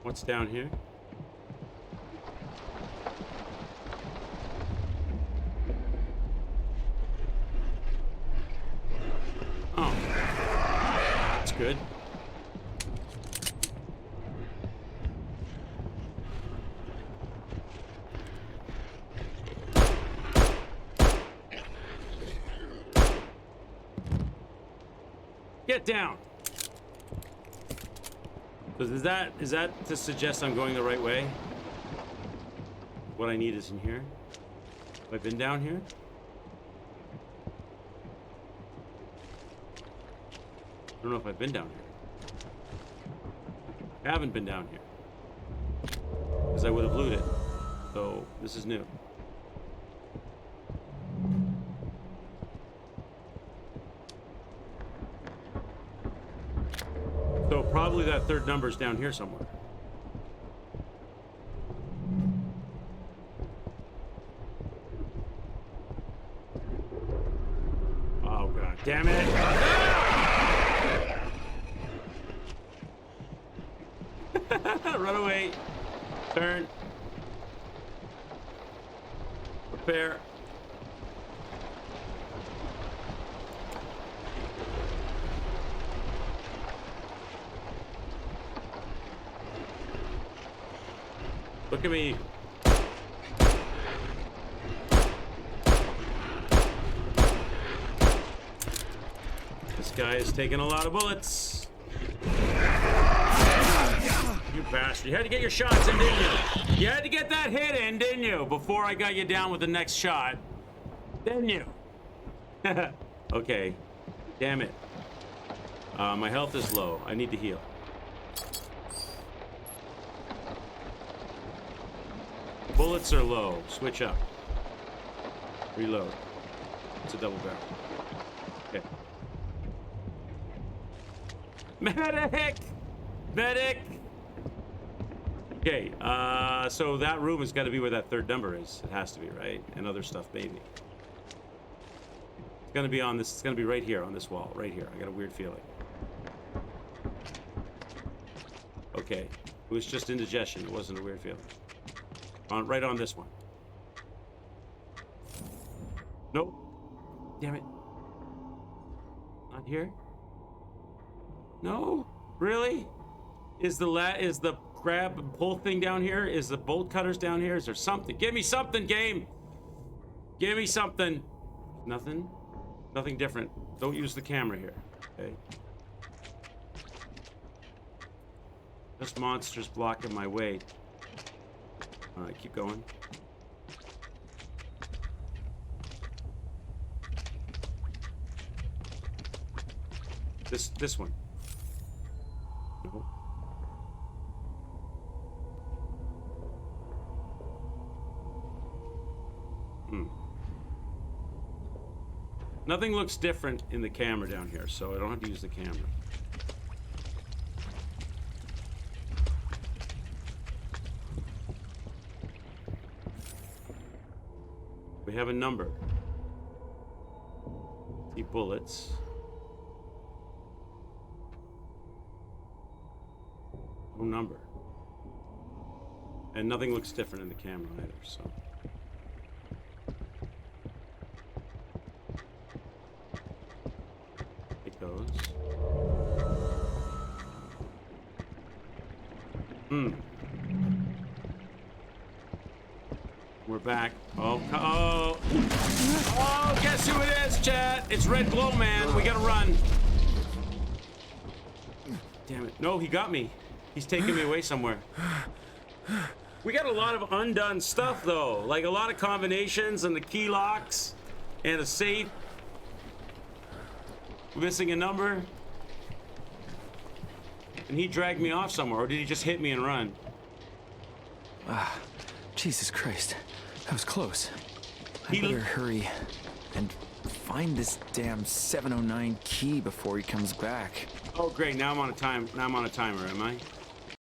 What's down here? Oh. That's good. Get down. So is that to suggest I'm going the right way? What I need is in here. Have I been down here? I don't know if I've been down here. I haven't been down here. Because I would have looted. So this is new. So probably that third number's down here somewhere. Oh god damn it! Run away. Turn. Prepare. Look at me. This guy is taking a lot of bullets. You bastard. You had to get your shots in, didn't you? You had to get that hit in, didn't you? Before I got you down with the next shot. Didn't you? Okay. Damn it. My health is low. I need to heal. Bullets are low. Switch up. Reload. It's a double barrel. Okay. Medic! Medic! Okay, so that room has got to be where that third number is. It has to be, right? And other stuff, maybe. It's gonna be on this. It's gonna be right here on this wall, right here. I got a weird feeling. Okay, it was just indigestion. It wasn't a weird feeling. Right on this one. Nope. Damn it. Not here. No, really? Is the grab and pull thing down here? Is the bolt cutters down here? Is there something? Give me something, game. Give me something. Nothing. Nothing different. Don't use the camera here. Okay. This monster's blocking my way. All right, keep going. This one. No. Nothing looks different in the camera down here, so I don't have to use the camera. We have a number. See bullets. No number. And nothing looks different in the camera either, so. It goes. We're back. Oh, guess who it is, chat? It's Red Glow Man. We gotta run. Damn it. No, he got me. He's taking me away somewhere. We got a lot of undone stuff, though. Like a lot of combinations and the key locks and a safe. Missing a number. And he dragged me off somewhere, or did he just hit me and run? Jesus Christ. That was close. I better hurry and find this damn 709 key before he comes back. Oh, great. Now I'm on a timer, am I?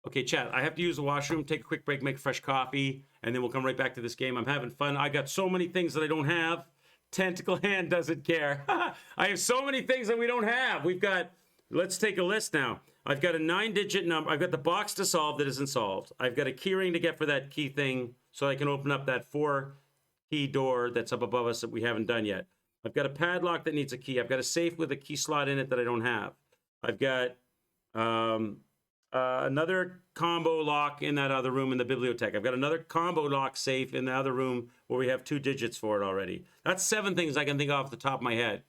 Okay, chat. I have to use the washroom, take a quick break, make a fresh coffee, and then we'll come right back to this game. I'm having fun. I got so many things that I don't have. Tentacle Hand doesn't care. I have so many things that we don't have. We've got, let's take a list now. I've got a 9-digit number. I've got the box to solve that isn't solved. I've got a key ring to get for that key thing so I can open up that 4-key door that's up above us that we haven't done yet. I've got a padlock that needs a key. I've got a safe with a key slot in it that I don't have. I've got another combo lock in that other room in the bibliothèque. I've got another combo lock safe in the other room where we have 2 digits for it already. That's 7 things I can think off the top of my head.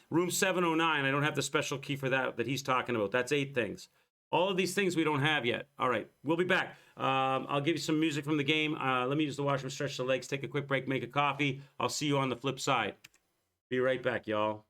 Room 709, I don't have the special key for that he's talking about. That's 8 things. All of these things we don't have yet. All right, we'll be back. I'll give you some music from the game. Let me use the washroom, stretch the legs, take a quick break, make a coffee. I'll see you on the flip side. Be right back, y'all.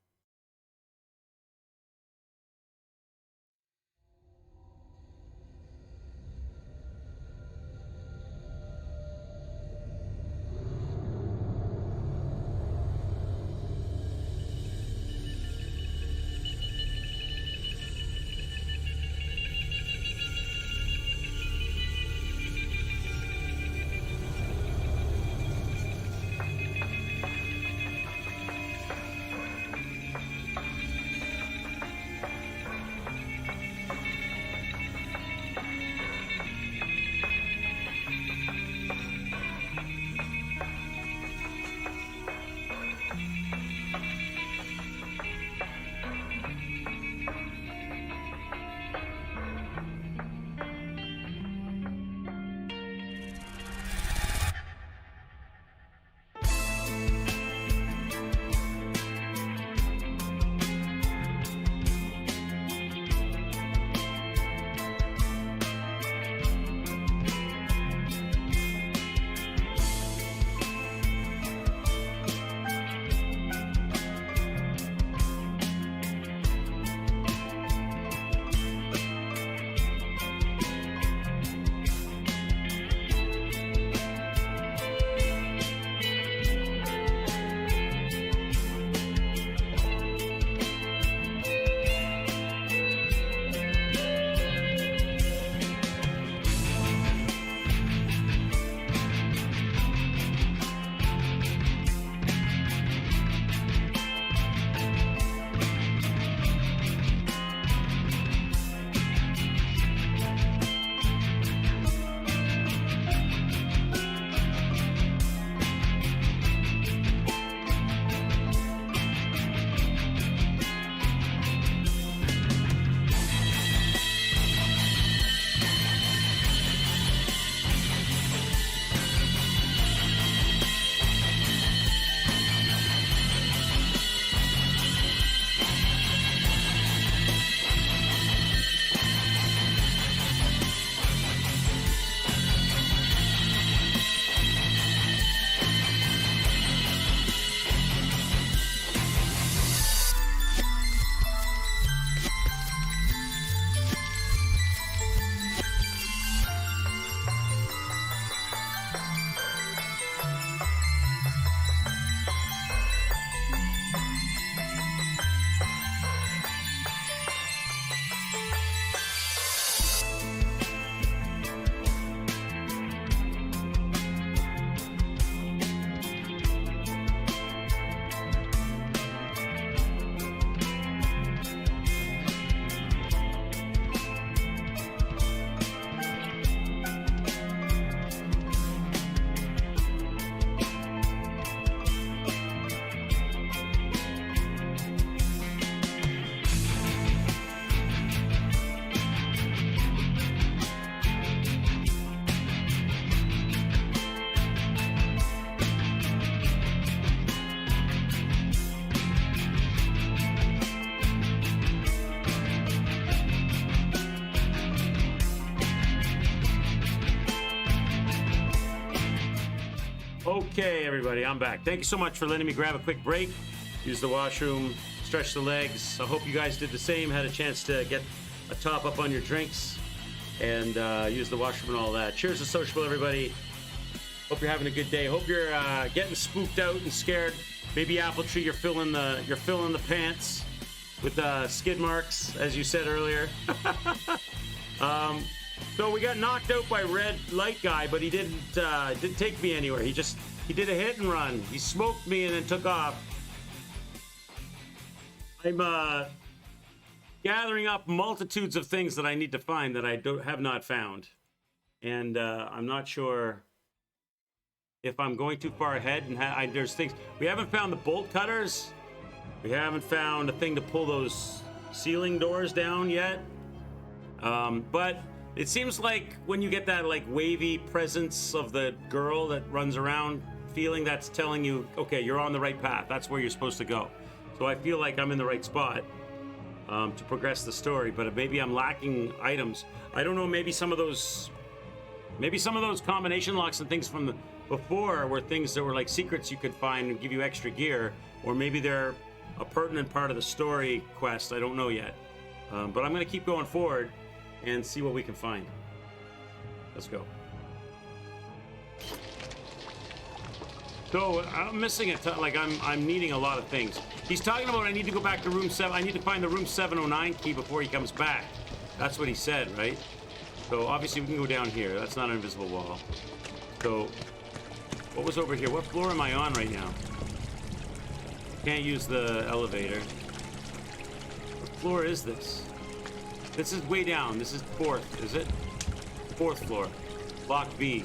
Okay, everybody, I'm back. Thank you so much for letting me grab a quick break, use the washroom, stretch the legs. I hope you guys did the same, had a chance to get a top up on your drinks and use the washroom and all that. Cheers to sociable, everybody. Hope you're having a good day. Hope you're getting spooked out and scared Maybe apple tree, you're filling the pants with skid marks, as you said earlier. So we got knocked out by red light guy, but he didn't take me anywhere. He did a hit and run. He smoked me and then took off. I'm gathering up multitudes of things that I need to find that I have not found, and I'm not sure if I'm going too far ahead. And there's things we haven't found. The bolt cutters. We haven't found a thing to pull those ceiling doors down yet. But it seems like when you get that like wavy presence of the girl that runs around feeling, that's telling you, okay, you're on the right path. That's where you're supposed to go. So I feel like I'm in the right spot to progress the story, but maybe I'm lacking items. I don't know, maybe some of those combination locks and things from before were things that were like secrets you could find and give you extra gear, or maybe they're a pertinent part of the story quest. I don't know yet. But I'm going to keep going forward and see what we can find. Let's go. So I'm missing a ton, like I'm needing a lot of things. He's talking about I need to go back to room 7. I need to find the room 709 key before he comes back. That's what he said, right? So obviously we can go down here. That's not an invisible wall. So what was over here? What floor am I on right now? Can't use the elevator. What floor is this? This is way down. This is 4th, is it? 4th floor. Block B.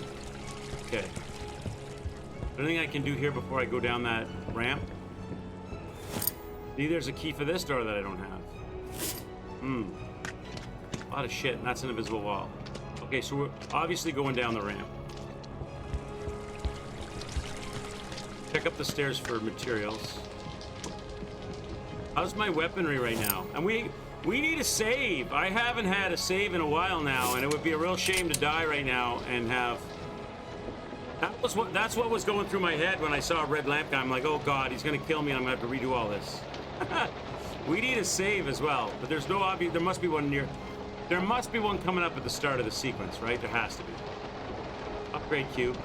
Okay. Anything I can do here before I go down that ramp? See, there's a key for this door that I don't have. A lot of shit, and that's an invisible wall. Okay, so we're obviously going down the ramp. Check up the stairs for materials. How's my weaponry right now? And we need a save. I haven't had a save in a while now, and it would be a real shame to die right now and have... That's what was going through my head when I saw a red lamp guy. I'm like, oh god, he's gonna kill me and I'm gonna have to redo all this. We need a save as well, but there's no obvious... There must be one near... There must be one coming up at the start of the sequence, right? There has to be. Upgrade cube.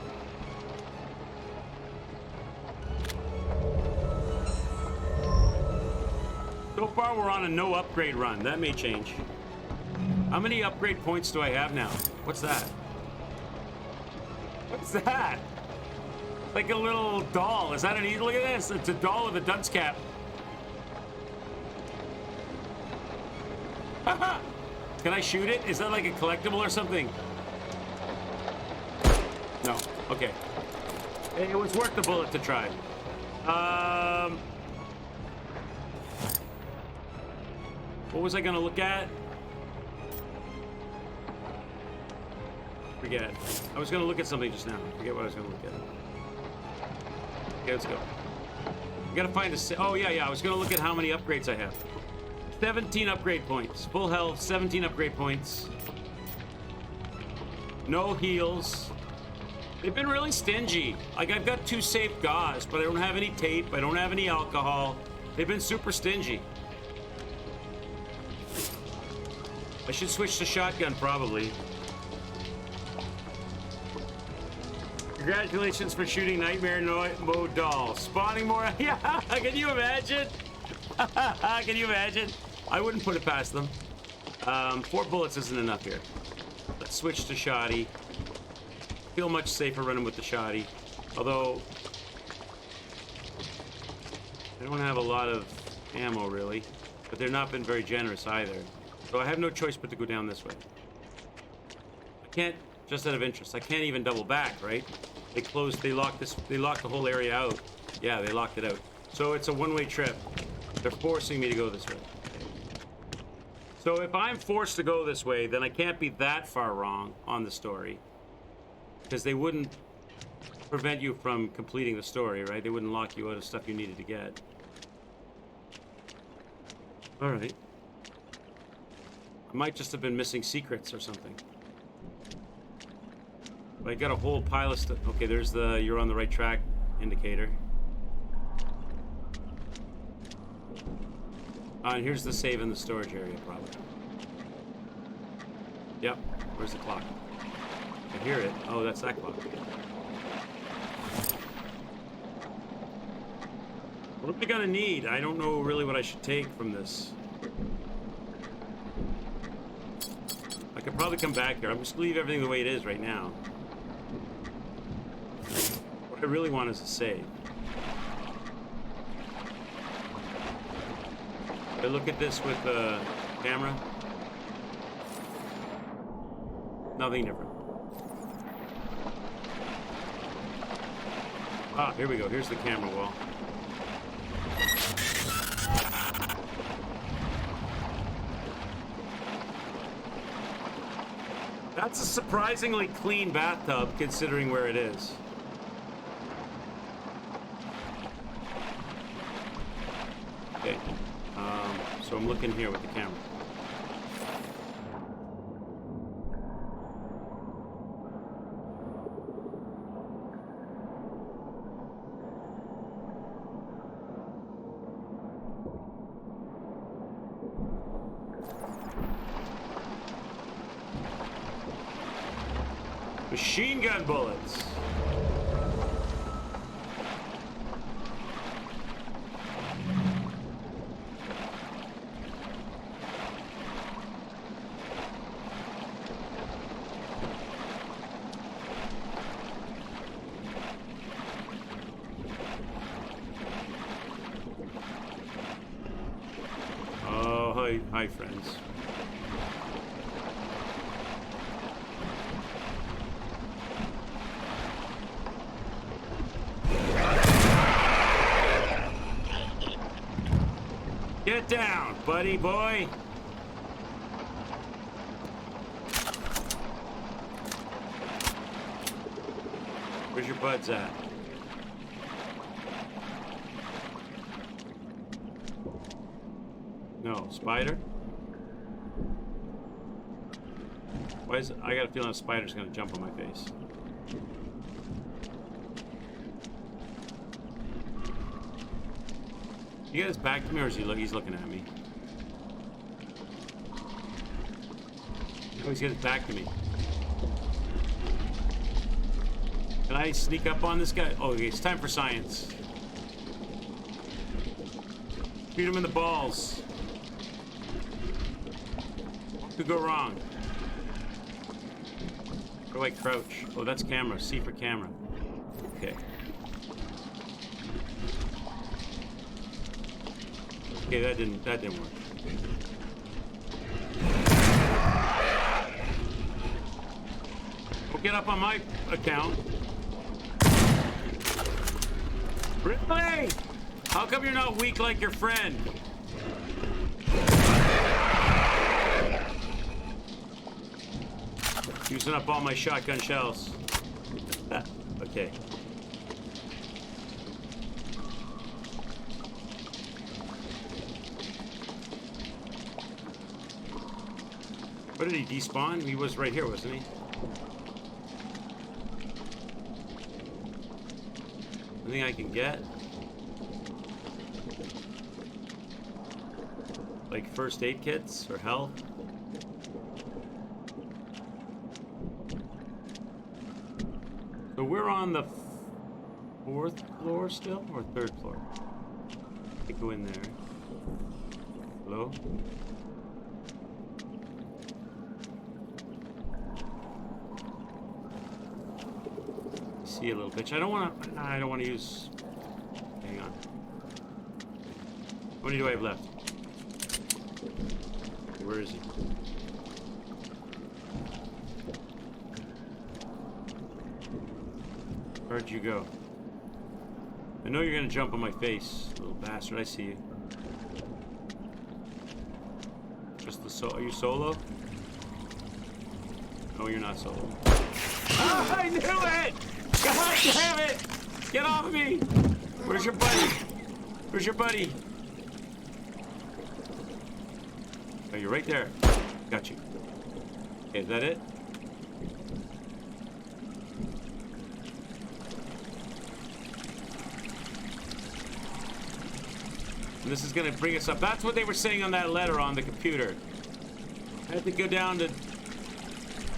So far, we're on a no upgrade run. That may change. How many upgrade points do I have now? What's that? What's that? Like a little doll. Is that an eagle? Look at this. It's a doll with a dunce cap. Can I shoot it? Is that like a collectible or something? No. Okay. It was worth the bullet to try. What was I gonna look at? Forget. I was gonna look at something just now. Forget what I was gonna look at. Okay, let's go. We gotta find a... Oh, yeah. I was gonna look at how many upgrades I have. 17 upgrade points. Full health, 17 upgrade points. No heals. They've been really stingy. Like, I've got 2 safe gauze, but I don't have any tape. I don't have any alcohol. They've been super stingy. I should switch to shotgun, probably. Congratulations for shooting Nightmare Mode doll. Spawning more... Yeah, can you imagine? Can you imagine? I wouldn't put it past them. 4 bullets isn't enough here. Let's switch to shoddy. Feel much safer running with the shoddy. Although... I don't have a lot of ammo, really. But they've not been very generous, either. So I have no choice but to go down this way. I can't, just out of interest, I can't even double back, right? They locked the whole area out. Yeah, they locked it out. So it's a one-way trip. They're forcing me to go this way. So if I'm forced to go this way, then I can't be that far wrong on the story. Because they wouldn't prevent you from completing the story, right? They wouldn't lock you out of stuff you needed to get. Alright. I might just have been missing secrets or something. But I got a whole pile of stuff. Okay, there's the you're on the right track indicator. And here's the save in the storage area, probably. Yep. Where's the clock? I hear it. Oh, that's that clock. What am I gonna need? I don't know really what I should take from this. I could probably come back here. I'm just gonna leave everything the way it is right now. What I really want is to save. I look at this with the camera. Nothing different. Ah, here we go. Here's the camera wall. That's a surprisingly clean bathtub considering where it is. Okay. So I'm looking here with the camera. Machine gun bullets. Oh, hi friends. Get down, buddy boy. Where's your buds at? No, spider? Why is it? I got a feeling a spider's gonna jump on my face. You get his back to me, or is he's looking at me? Oh, he's getting back to me. Can I sneak up on this guy? Oh, okay, it's time for science. Shoot him in the balls. What could go wrong? Where do I crouch? Oh, that's camera. C for camera. Okay. Okay, that didn't work. Don't get up on my account. Really? How come you're not weak like your friend? Using up all my shotgun shells. Okay. Where did he despawn? He was right here, wasn't he? Anything I can get? Like first aid kits or health? So we're on the 4th floor still, or 3rd floor? I could go in there. Hello? See a little bitch. I don't want to use. Hang on. How many do I have left? Where is he? Where'd you go? I know you're gonna jump on my face, little bastard. I see you. Just the are you solo? No, you're not solo. Oh, I knew it! God damn it! Get off of me! Where's your buddy? Where's your buddy? Oh, you're right there. Got you. Okay, is that it? And this is gonna bring us up. That's what they were saying on that letter on the computer. I had to go down to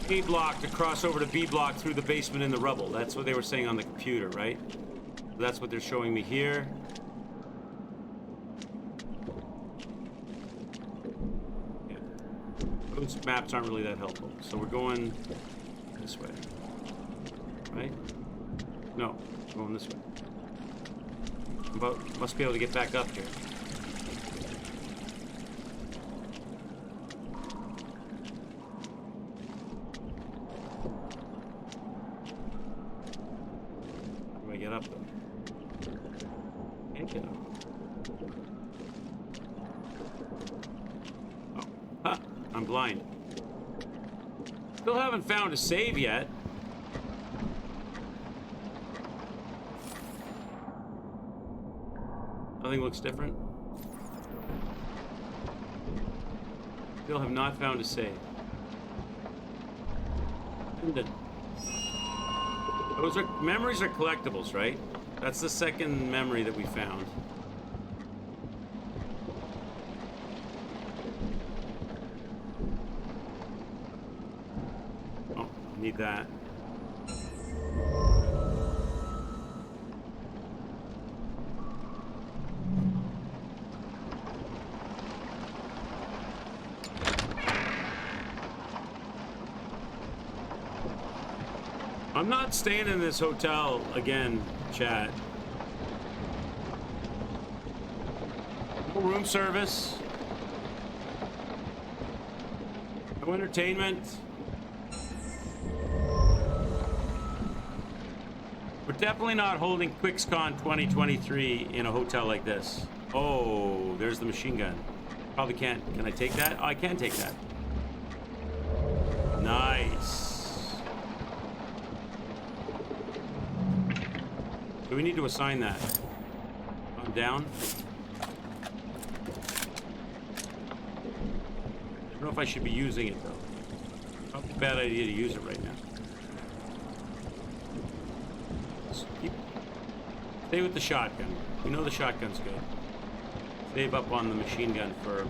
A block to cross over to B block through the basement in the rubble. That's what they were saying on the computer, right? That's what they're showing me here. Those maps aren't really that helpful. So we're going this way. Right? No, we're going this way. But must be able to get back up here. How do I get up though? Can't get up. Oh, huh, I'm blind. Still haven't found a save yet. Nothing looks different. Still have not found a save. Those are memories are collectibles, right? That's the second memory that we found. Oh, need that. I'm not staying in this hotel again, chat. No room service. No entertainment. We're definitely not holding QuixCon 2023 in a hotel like this. Oh, there's the machine gun. Probably can't. Can I take that? Oh, I can take that. Nice. Do we need to assign that? I'm down. I don't know if I should be using it though. Probably a bad idea to use it right now. Stay with the shotgun. We know the shotgun's good. Save up on the machine gun for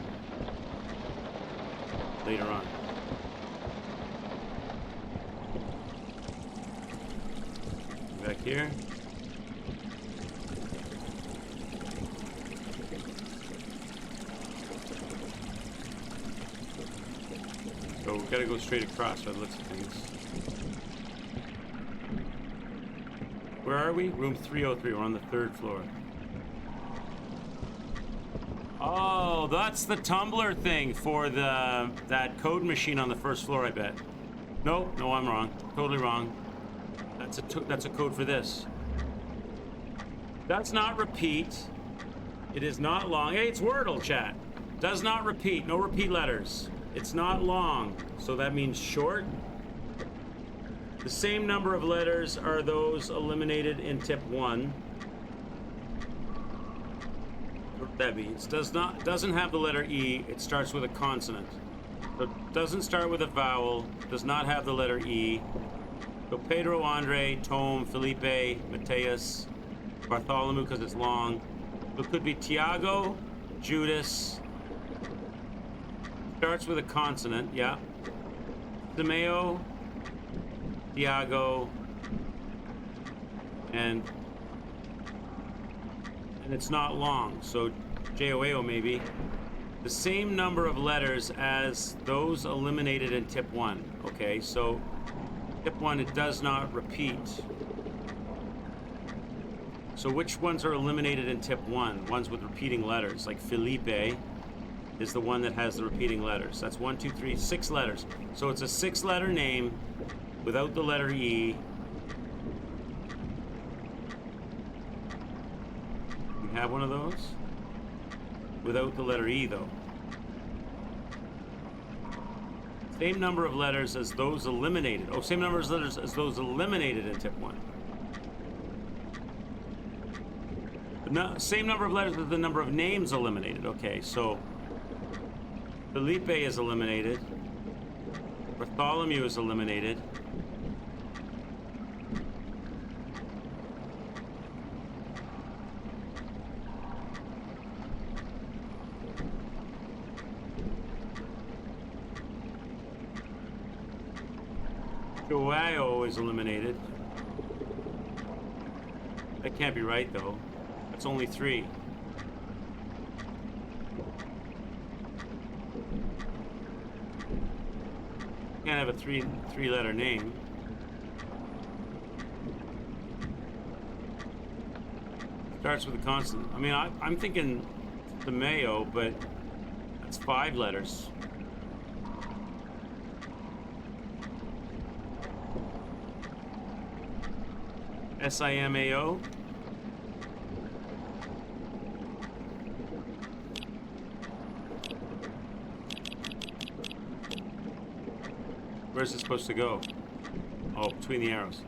later on. Back here. So we've got to go straight across by the looks of things. Where are we? Room 303. We're on the 3rd floor. Oh, that's the tumbler thing for that code machine on the 1st floor, I bet. No, I'm wrong. Totally wrong. That's a code for this. Does not repeat. It is not long. Hey, it's Wordle, chat. Does not repeat. No repeat letters. It's not long, so that means short. The same number of letters are those eliminated in tip 1. What that means? Doesn't have the letter E. It starts with a consonant. So it doesn't start with a vowel. Does not have the letter E. So Pedro, Andre, Tom, Felipe, Mateus, Bartholomew because it's long. So it could be Tiago, Judas. Starts with a consonant, yeah. Timeo, Tiago, and it's not long, so Joao maybe. The same number of letters as those eliminated in tip 1. Okay, so tip 1, it does not repeat. So which ones are eliminated in tip 1? Ones with repeating letters, like Felipe is the one that has the repeating letters. That's 1, 2, 3, 6 letters. So it's a 6-letter name without the letter E. You have one of those? Without the letter E, though. Same number of letters as those eliminated. Oh, same number of letters as those eliminated in tip 1. No, same number of letters as the number of names eliminated. Okay, so Felipe is eliminated. Bartholomew is eliminated. Joao is eliminated. That can't be right, though. That's only 3. Can't have a three-letter name. Starts with a consonant. I mean, I'm thinking the Mayo, but that's 5 letters. SIMAO. Where's it supposed to go? Oh, between the arrows.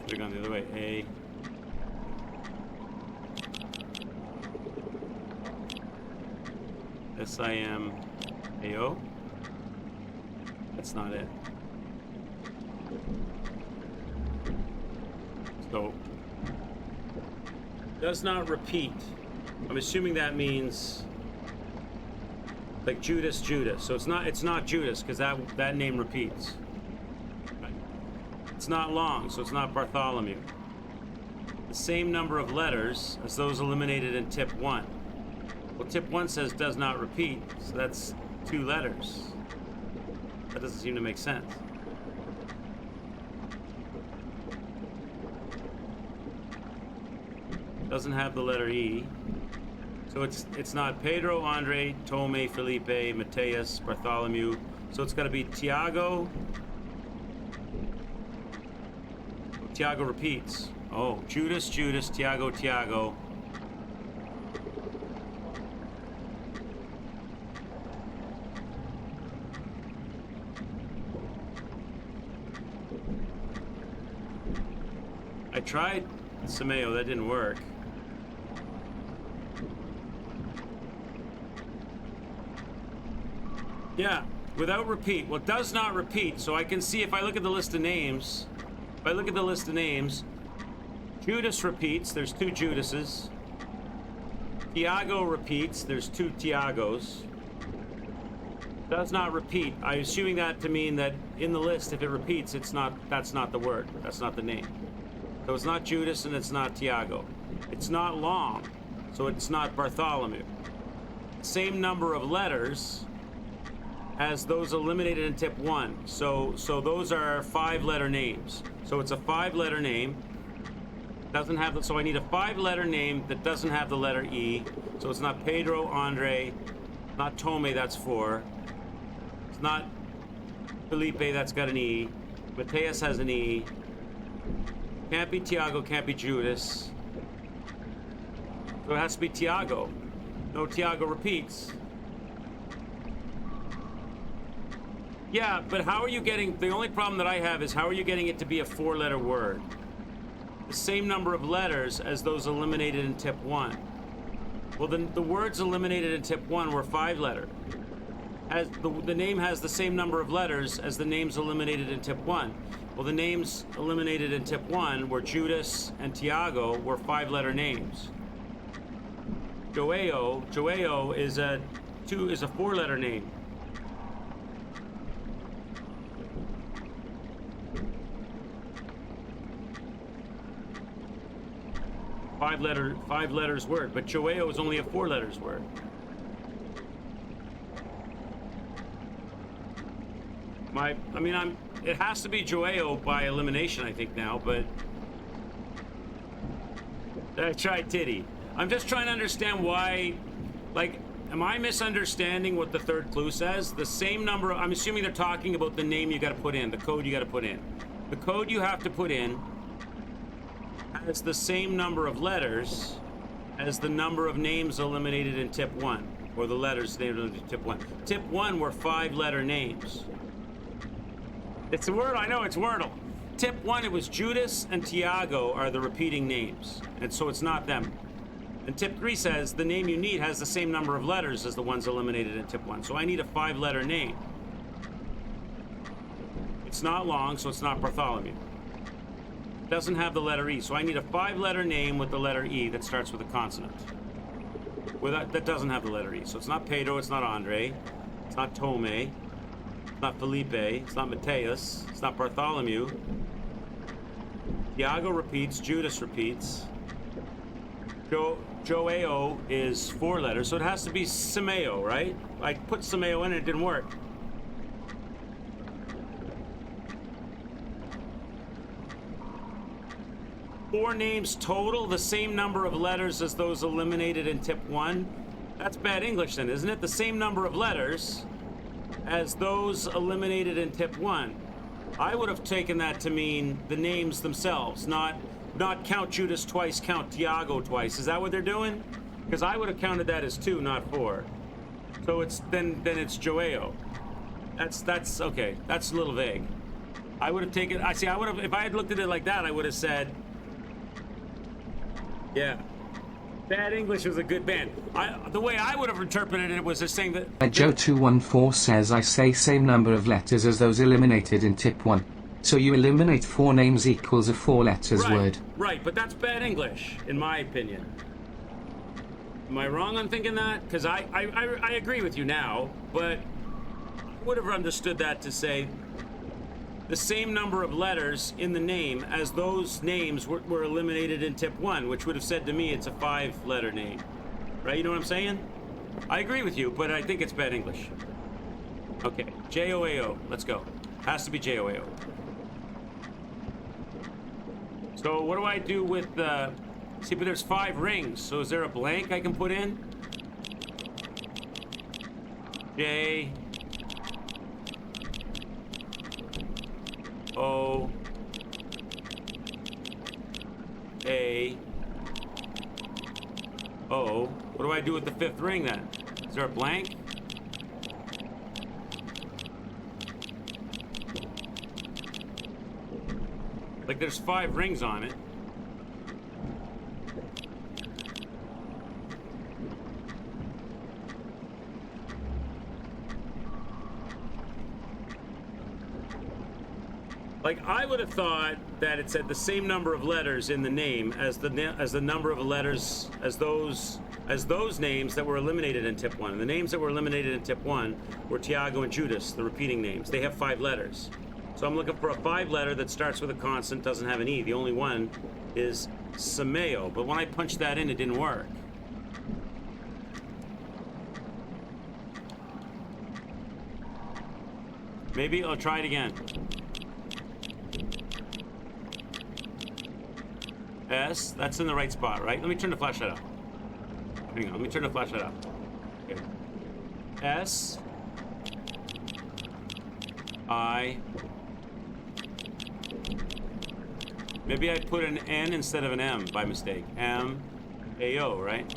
Should have gone the other way. A. SIMAO. That's not it. So, does not repeat. I'm assuming that means like Judas. So it's not Judas because that name repeats. Right. It's not long, so it's not Bartholomew. The same number of letters as those eliminated in tip 1. Well, tip 1 says does not repeat, so that's 2 letters. That doesn't seem to make sense. Doesn't have the letter E. So it's not Pedro, Andre, Tome, Felipe, Mateus, Bartholomew. So it's got to be Tiago. Tiago repeats. Oh, Judas, Tiago. I tried Simeo, that didn't work. Yeah, without repeat. Well, it does not repeat, so I can see if I look at the list of names. If I look at the list of names, Judas repeats, there's 2 Judases. Tiago repeats, there's 2 Tiagos. Does not repeat. I'm assuming that to mean that in the list, if it repeats, that's not the word. That's not the name. So it's not Judas and it's not Tiago. It's not long, so it's not Bartholomew. Same number of letters as those eliminated in tip 1. So those are 5-letter names. So it's a 5-letter name. Doesn't have so I need a 5-letter name that doesn't have the letter E. So it's not Pedro, Andre, not Tome, that's 4. It's not Felipe, that's got an E. Mateus has an E. Can't be Tiago, can't be Judas. So it has to be Tiago. No Tiago repeats. Yeah, but how are you getting, the only problem that I have is how are you getting it to be a 4-letter word? The same number of letters as those eliminated in tip 1. Well, then the words eliminated in tip 1 were 5-letter. As the name has the same number of letters as the names eliminated in tip 1. Well, the names eliminated in tip 1 were Judas and Tiago were 5-letter names. Joao is a 4-letter name. Five letters word, but Joao is only a 4 letters word. It has to be Joao by elimination, I think now, but I tried Titty. I'm just trying to understand why, like, am I misunderstanding what the third clue says? The same number, I'm assuming they're talking about the name you gotta put in, the code you gotta put in. The code you have to put in has the same number of letters as the number of names eliminated in tip 1, or the letters eliminated in tip 1. Tip 1 were 5-letter names. It's a word, I know, it's Wordle. Tip 1, it was Judas and Tiago are the repeating names, and so it's not them. And tip 3 says the name you need has the same number of letters as the ones eliminated in tip 1, so I need a 5-letter name. It's not long, so it's not Bartholomew. Doesn't have the letter E, so I need a 5-letter name with the letter E that starts with a consonant. That doesn't have the letter E, so it's not Pedro, it's not Andre, it's not Tome, it's not Felipe, it's not Mateus, it's not Bartholomew. Tiago repeats. Judas repeats. Joao is 4 letters, so it has to be Simeo, right? I put Simeo in and it didn't work. Four names total, the same number of letters as those eliminated in tip 1. That's bad English then, isn't it? The same number of letters as those eliminated in tip 1. I would have taken that to mean the names themselves, not count Judas twice, count Tiago twice. Is that what they're doing? Because I would have counted that as 2, not 4. So it's then it's Joao. That's okay. That's a little vague. I would have taken. I would have, if I had looked at it like that, I would have said, yeah. Bad English was a good band. The way I would have interpreted it was just saying that... Joe214 says I say same number of letters as those eliminated in tip 1. So you eliminate 4 names equals a 4 letters word. Right, but that's bad English, in my opinion. Am I wrong on thinking that? Because I agree with you now, but I would have understood that to say the same number of letters in the name as those names were eliminated in tip 1, which would have said to me it's a 5-letter name. Right, you know what I'm saying? I agree with you, but I think it's bad English. Okay, Joao, let's go. Has to be Joao. So what do I do with the... See, but there's 5 rings, so is there a blank I can put in? J... O... A... O... What do I do with the 5th ring then? Is there a blank? Like there's 5 rings on it. Like I would have thought that it said the same number of letters in the name as the number of letters as those names that were eliminated in tip 1. And the names that were eliminated in tip 1 were Tiago and Judas, the repeating names. They have 5 letters. So I'm looking for a 5-letter that starts with a consonant, doesn't have an E. The only one is Simeo. But when I punched that in, it didn't work. Maybe I'll try it again. S, that's in the right spot, right? Let me turn the flashlight up. Hang on, let me turn the flashlight up. Okay. S, I, maybe I put an N instead of an M by mistake. M, A, O, right?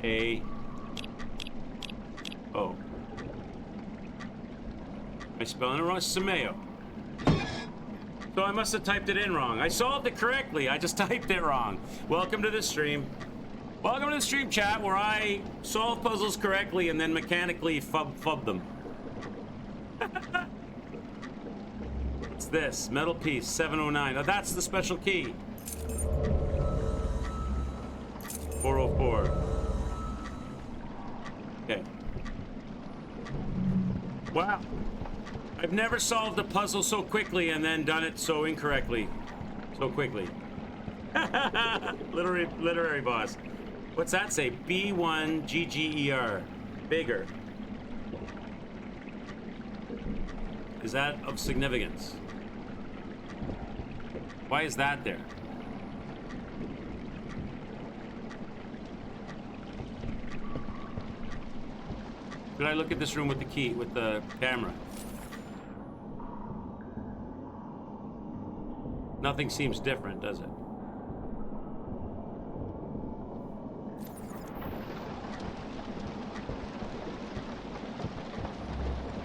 A, O. Am I spelling it wrong? Simeo. So I must have typed it in wrong. I solved it correctly. I just typed it wrong. Welcome to the stream. Welcome to the stream chat where I solve puzzles correctly and then mechanically fub them. What's this? Metal piece, 709. Oh, that's the special key. 404. Okay. Wow. I've never solved a puzzle so quickly and then done it so incorrectly. So quickly. Literary boss. What's that say? B1GGER. Bigger. Is that of significance? Why is that there? Should I look at this room with the key, with the camera? Nothing seems different, does it?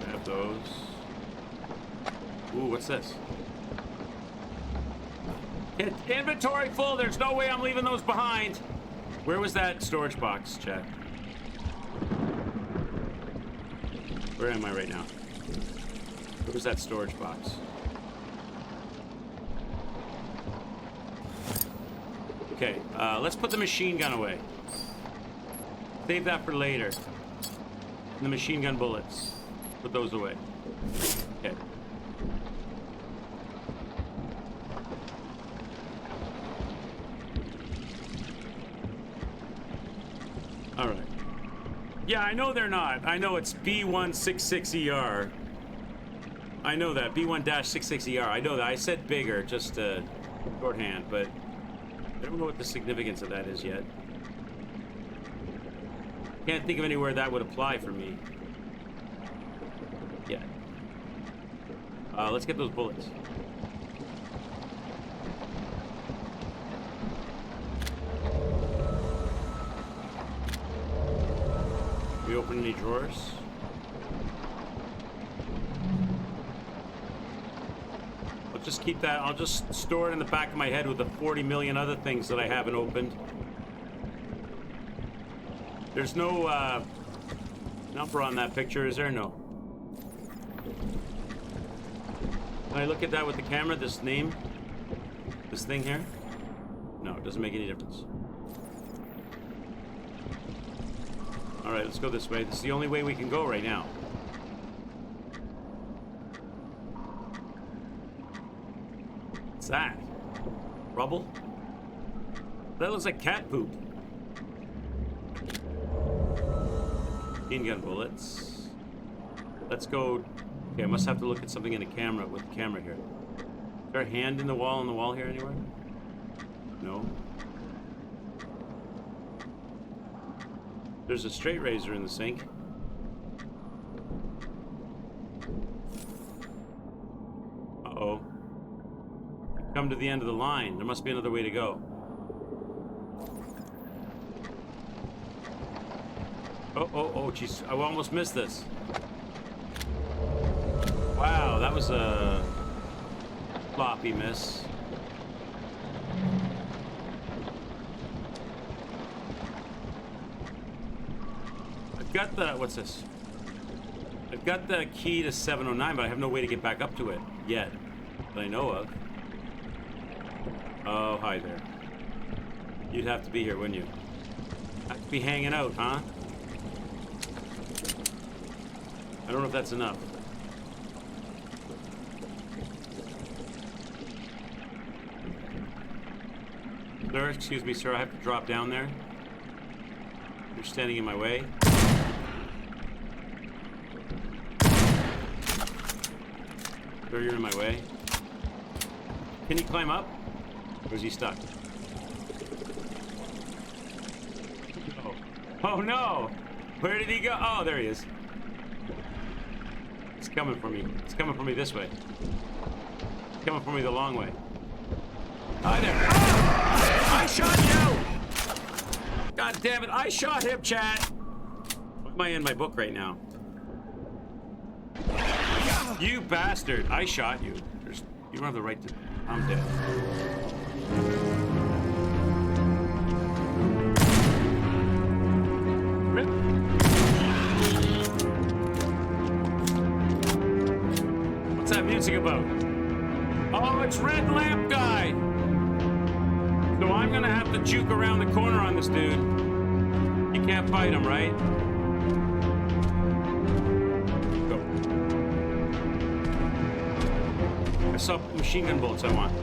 Grab those. Ooh, what's this? Inventory full. There's no way I'm leaving those behind. Where was that storage box, Chad? Where am I right now? Where was that storage box? Okay, let's put the machine gun away. Save that for later. And the machine gun bullets. Put those away. Okay. Yeah, I know they're not. I know it's B166ER. I know that. B1-66ER. I know that. I said bigger, just shorthand, but I don't know what the significance of that is yet. Can't think of anywhere that would apply for me. Yeah. Let's get those bullets. We open any drawers? I'll just keep that. I'll just store it in the back of my head with the 40 million other things that I haven't opened. There's no number on that picture, is there? No. Can I look at that with the camera? This name? This thing here? No, it doesn't make any difference. Alright, let's go this way. This is the only way we can go right now. What's that? Rubble? That looks like cat poop. Machine gun bullets. Let's go. Okay, I must have to look at something in the camera with the camera here. Is there a hand in the wall here anywhere? No. There's a straight razor in the sink. Uh-oh. Come to the end of the line. There must be another way to go. Oh, jeez. I almost missed this. Wow, that was a floppy miss. I've got the, what's this? I've got the key to 709, but I have no way to get back up to it yet, that I know of. Oh, hi there. You'd have to be here, wouldn't you? Have to be hanging out, huh? I don't know if that's enough. Sir, excuse me, sir, I have to drop down there. You're standing in my way. Sir, you're in my way. Can he climb up? Or is he stuck? Oh. Oh no! Where did he go? Oh, there he is. It's coming for me. It's coming for me this way. It's coming for me the long way. Hi there. Ah! I shot you! God damn it, I shot him, chat! Why am I in my book right now? You bastard! I shot you. You don't have the right to... I'm dead. Rip. What's that music about? Oh, it's Red Lamp Guy! So I'm gonna have to juke around the corner on this dude. You can't fight him, right? Go. I saw machine gun bullets I want.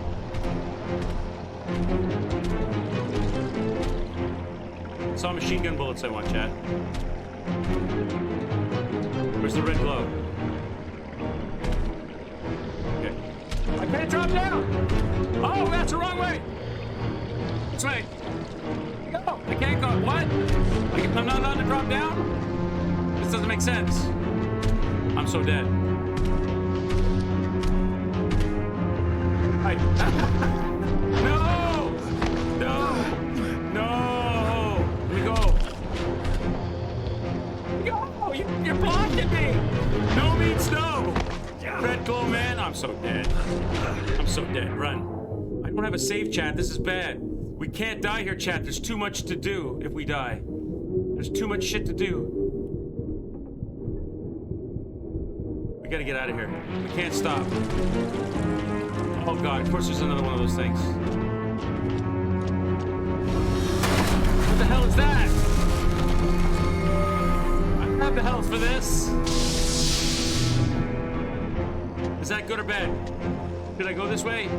I saw machine gun bullets I want, chat. Where's the red glow? Okay. I can't drop down! Oh, that's the wrong way! This way. No, I can't go. What? I'm not allowed to drop down? This doesn't make sense. I'm so dead. Hi. No! No! No! Let me go. Go! You're blocking me! No means no! Red glow, man. I'm so dead. I'm so dead. Run. I don't have a save, chat. This is bad. We can't die here, chat. There's too much to do if we die. There's too much shit to do. We gotta get out of here. We can't stop. Oh god, of course there's another one of those things. What the hell is that? I don't have the health for this. Is that good or bad? Should I go this way?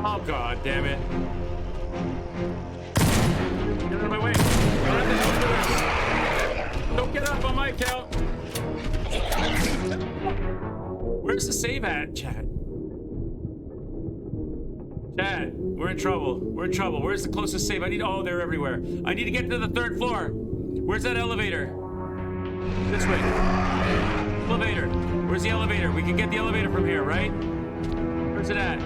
Oh god damn it. Get out of my way. Where's the save at, chat? Chat, we're in trouble. We're in trouble. Where's the closest save? Oh, they're everywhere. I need to get to the 3rd floor. Where's that elevator? This way. Elevator. Where's the elevator? We can get the elevator from here, right? Where's it at?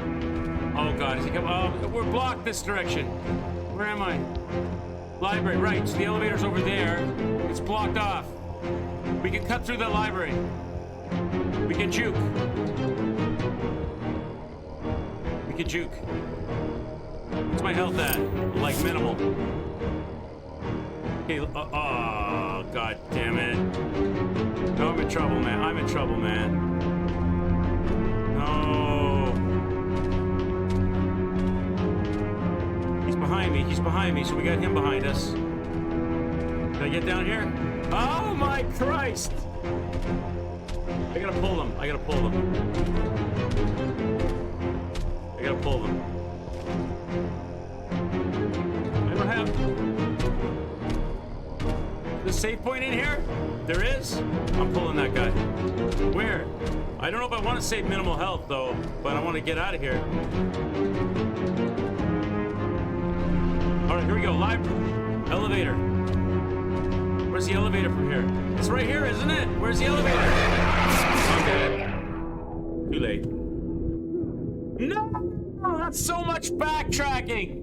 Oh God, is he coming? Oh, we're blocked this direction. Where am I? Library, right. So the elevator's over there. It's blocked off. We can cut through the library. We can juke. We can juke. What's my health at? Like minimal. Okay, oh, God damn it. No, I'm in trouble, man. I'm in trouble, man. No. He's behind me. He's behind me, so we got him behind us. Can I get down here? Oh, my Christ. I gotta pull them. I gotta pull them. I gotta pull them. I don't have... The save point in here? There is? I'm pulling that guy. Where? I don't know if I want to save minimal health, though, but I want to get out of here. All right, here we go. Library. Elevator. Where's the elevator from here? It's right here, isn't it? Where's the elevator? I'm dead. Too late. No! That's so much backtracking!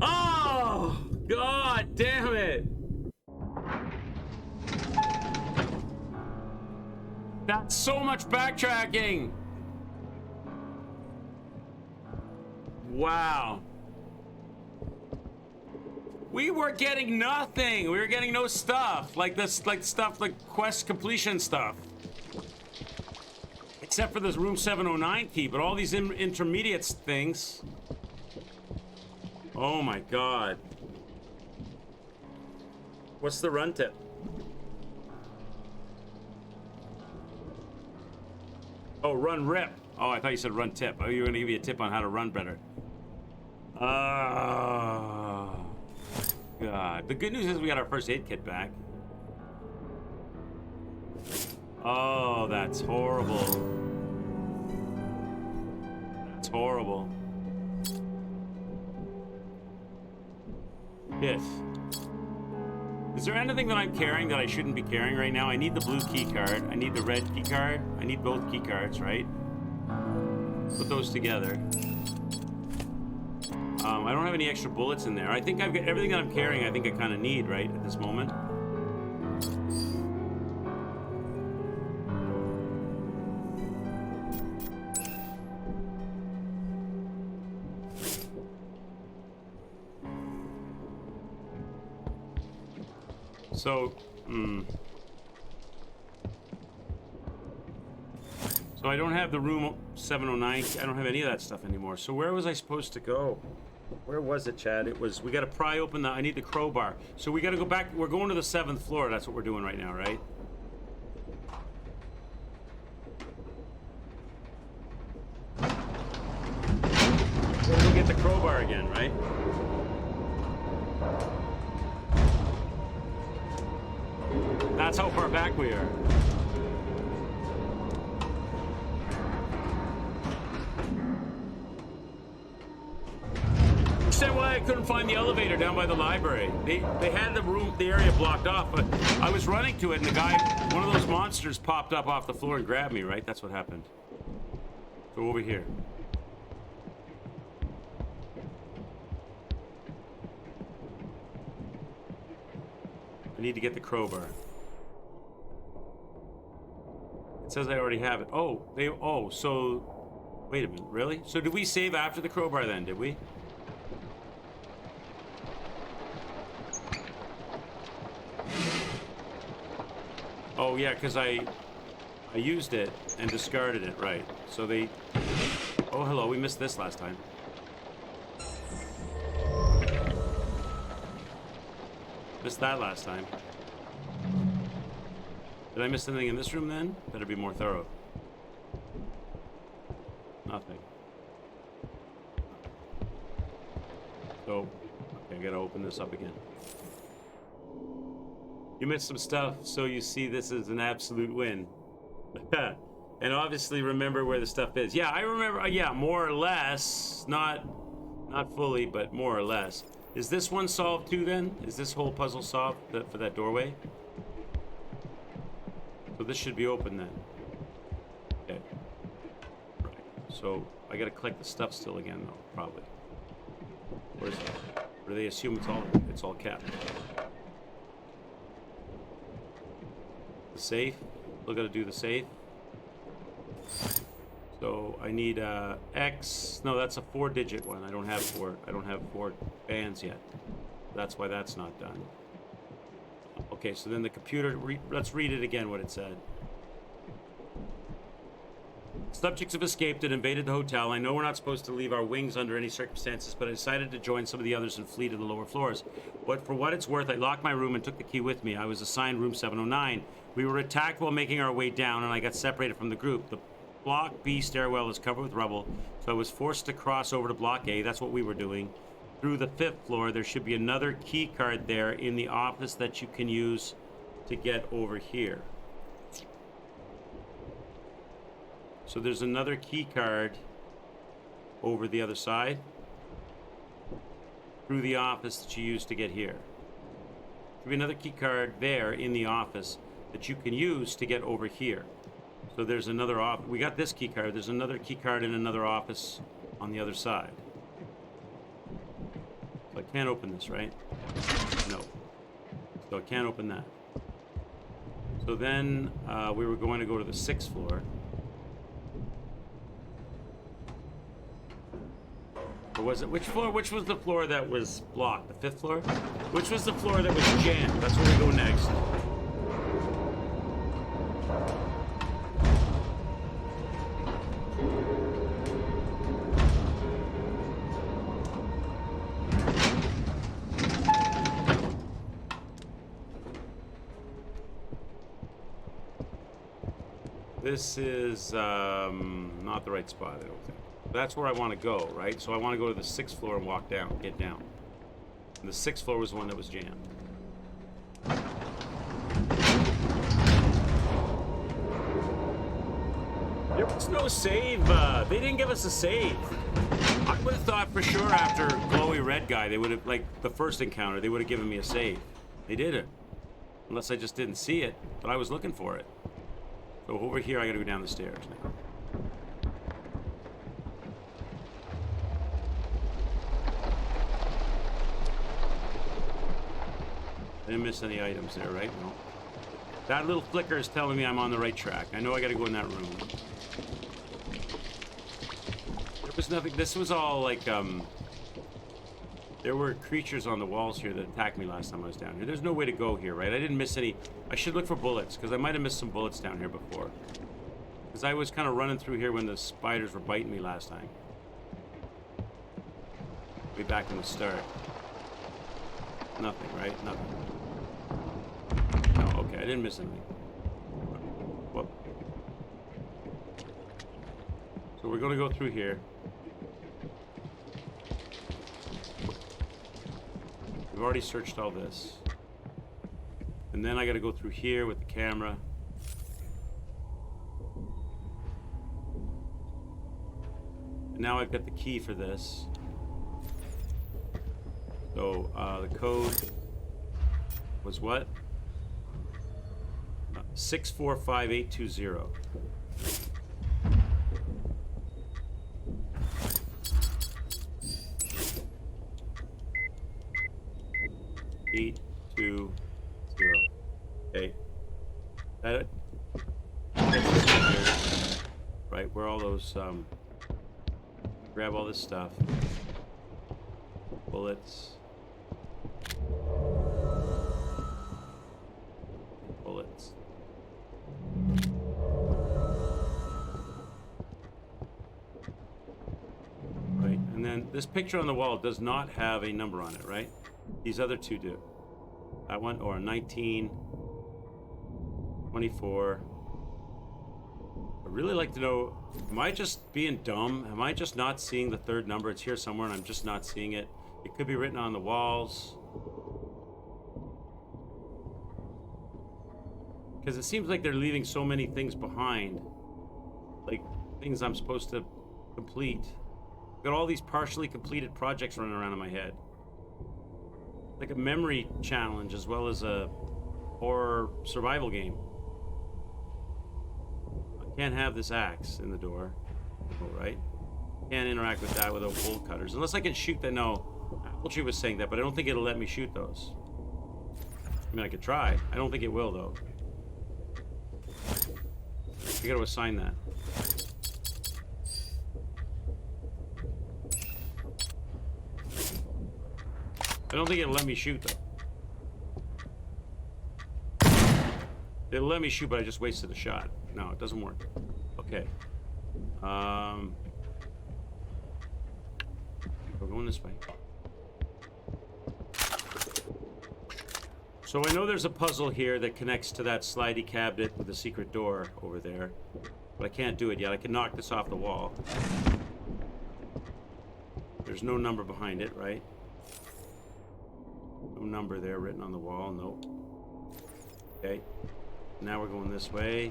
Oh! God damn it! That's so much backtracking! Wow. We were getting nothing. We were getting no stuff. Like this, like stuff, like quest completion stuff. Except for this room 709 key, but all these intermediate things. Oh my God. What's the run tip? Oh, run rip. Oh, I thought you said run tip. Oh, you were gonna give me a tip on how to run better. God. The good news is we got our first aid kit back. Oh, that's horrible. That's horrible. Yes. Is there anything that I'm carrying that I shouldn't be carrying right now? I need the blue key card. I need the red key card. I need both key cards, right? Put those together. I don't have any extra bullets in there. I think I've got everything that I'm carrying. I think I kind of need, right, at this moment. So, So I don't have the room 709. I don't have any of that stuff anymore. So where was I supposed to go? Where was it, Chad? It was, we got to pry open the, I need the crowbar. So we got to go back. We're going to the 7th floor. That's what we're doing right now, right? We'll get the crowbar again, right? That's how far back we are. Understand why I couldn't find the elevator down by the library. They had the area blocked off, but I was running to it and the guy, one of those monsters popped up off the floor and grabbed me, right? That's what happened. So over here. I need to get the crowbar. It says I already have it. Oh, so wait a minute, really? So did we save after the crowbar then, did we? Oh yeah, because I used it and discarded it, right? So they... Oh, hello, we missed this last time. Missed that last time. Did I miss anything in this room then? Better be more thorough. Nothing. So, okay, I gotta open this up again. You missed some stuff, so you see this is an absolute win. And obviously remember where the stuff is. Yeah, I remember. Yeah, more or less. Not fully, but more or less. Is this one solved too then? Is this whole puzzle solved for that doorway? So this should be open then. Okay. Right. So I gotta collect the stuff still again though, probably. Or do they assume it's all kept? The safe. Still gotta do the safe. So I need X. No, that's a 4-digit one. I don't have four bands yet. That's why that's not done. Okay, so then the computer. Let's read it again. What it said. Subjects have escaped and invaded the hotel. I know we're not supposed to leave our wings under any circumstances, but I decided to join some of the others and flee to the lower floors. But for what it's worth, I locked my room and took the key with me. I was assigned room 709. We were attacked while making our way down, and I got separated from the group. The Block B stairwell is covered with rubble, so I was forced to cross over to Block A. That's what we were doing. Through the 5th floor, there should be another key card there in the office that you can use to get over here. So there's another key card over the other side through the office that you use to get here. There'll be another key card there in the office that you can use to get over here. So there's another office. We got this key card. There's another key card in another office on the other side. So I can't open this, right? No. So I can't open that. So then we were going to go to the 6th floor. Or was it, which floor? Which was the floor that was blocked? The 5th floor? Which was the floor that was jammed? That's where we go next. This is not the right spot, I don't think. That's where I want to go, right? So I want to go to the 6th floor and walk down, get down. And the 6th floor was the one that was jammed. There was no save. They didn't give us a save. I would have thought for sure after glowy red guy, they would have, like the first encounter, they would have given me a save. They didn't. Unless I just didn't see it, but I was looking for it. So over here, I gotta go down the stairs now. I didn't miss any items there, right? No. That little flicker is telling me I'm on the right track. I know I gotta go in that room. There was nothing. This was all like, there were creatures on the walls here that attacked me last time I was down here. There's no way to go here, right? I didn't miss any. I should look for bullets, because I might have missed some bullets down here before. Because I was kind of running through here when the spiders were biting me last time. Way back in the start. Nothing, right? Nothing. No, okay, I didn't miss anything. Whoop. So we're going to go through here. We've already searched all this. And then I got to go through here with the camera. And now I've got the key for this. So the code was what? 645820. Okay. That right where all those grab all this stuff. Bullets. Bullets. Right, and then this picture on the wall does not have a number on it, right? These other two do. That one, or 19, 24. I'd really like to know, am I just being dumb? Am I just not seeing the third number? It's here somewhere and I'm just not seeing it. It could be written on the walls. Because it seems like they're leaving so many things behind. Like, things I'm supposed to complete. Got all these partially completed projects running around in my head. Like a memory challenge as well as a horror survival game. I can't have this axe in the door. All right. Can't interact with that without bolt cutters. Unless I can shoot that. No. Appletree was saying that, but I don't think it'll let me shoot those. I mean, I could try. I don't think it will, though. I gotta assign that. I don't think it'll let me shoot, though. It'll let me shoot, but I just wasted a shot. No, it doesn't work. Okay. We're going this way. So I know there's a puzzle here that connects to that slidey cabinet with the secret door over there. But I can't do it yet. I can knock this off the wall. There's no number behind it, right? No number there written on the wall. Nope. Okay. Now we're going this way.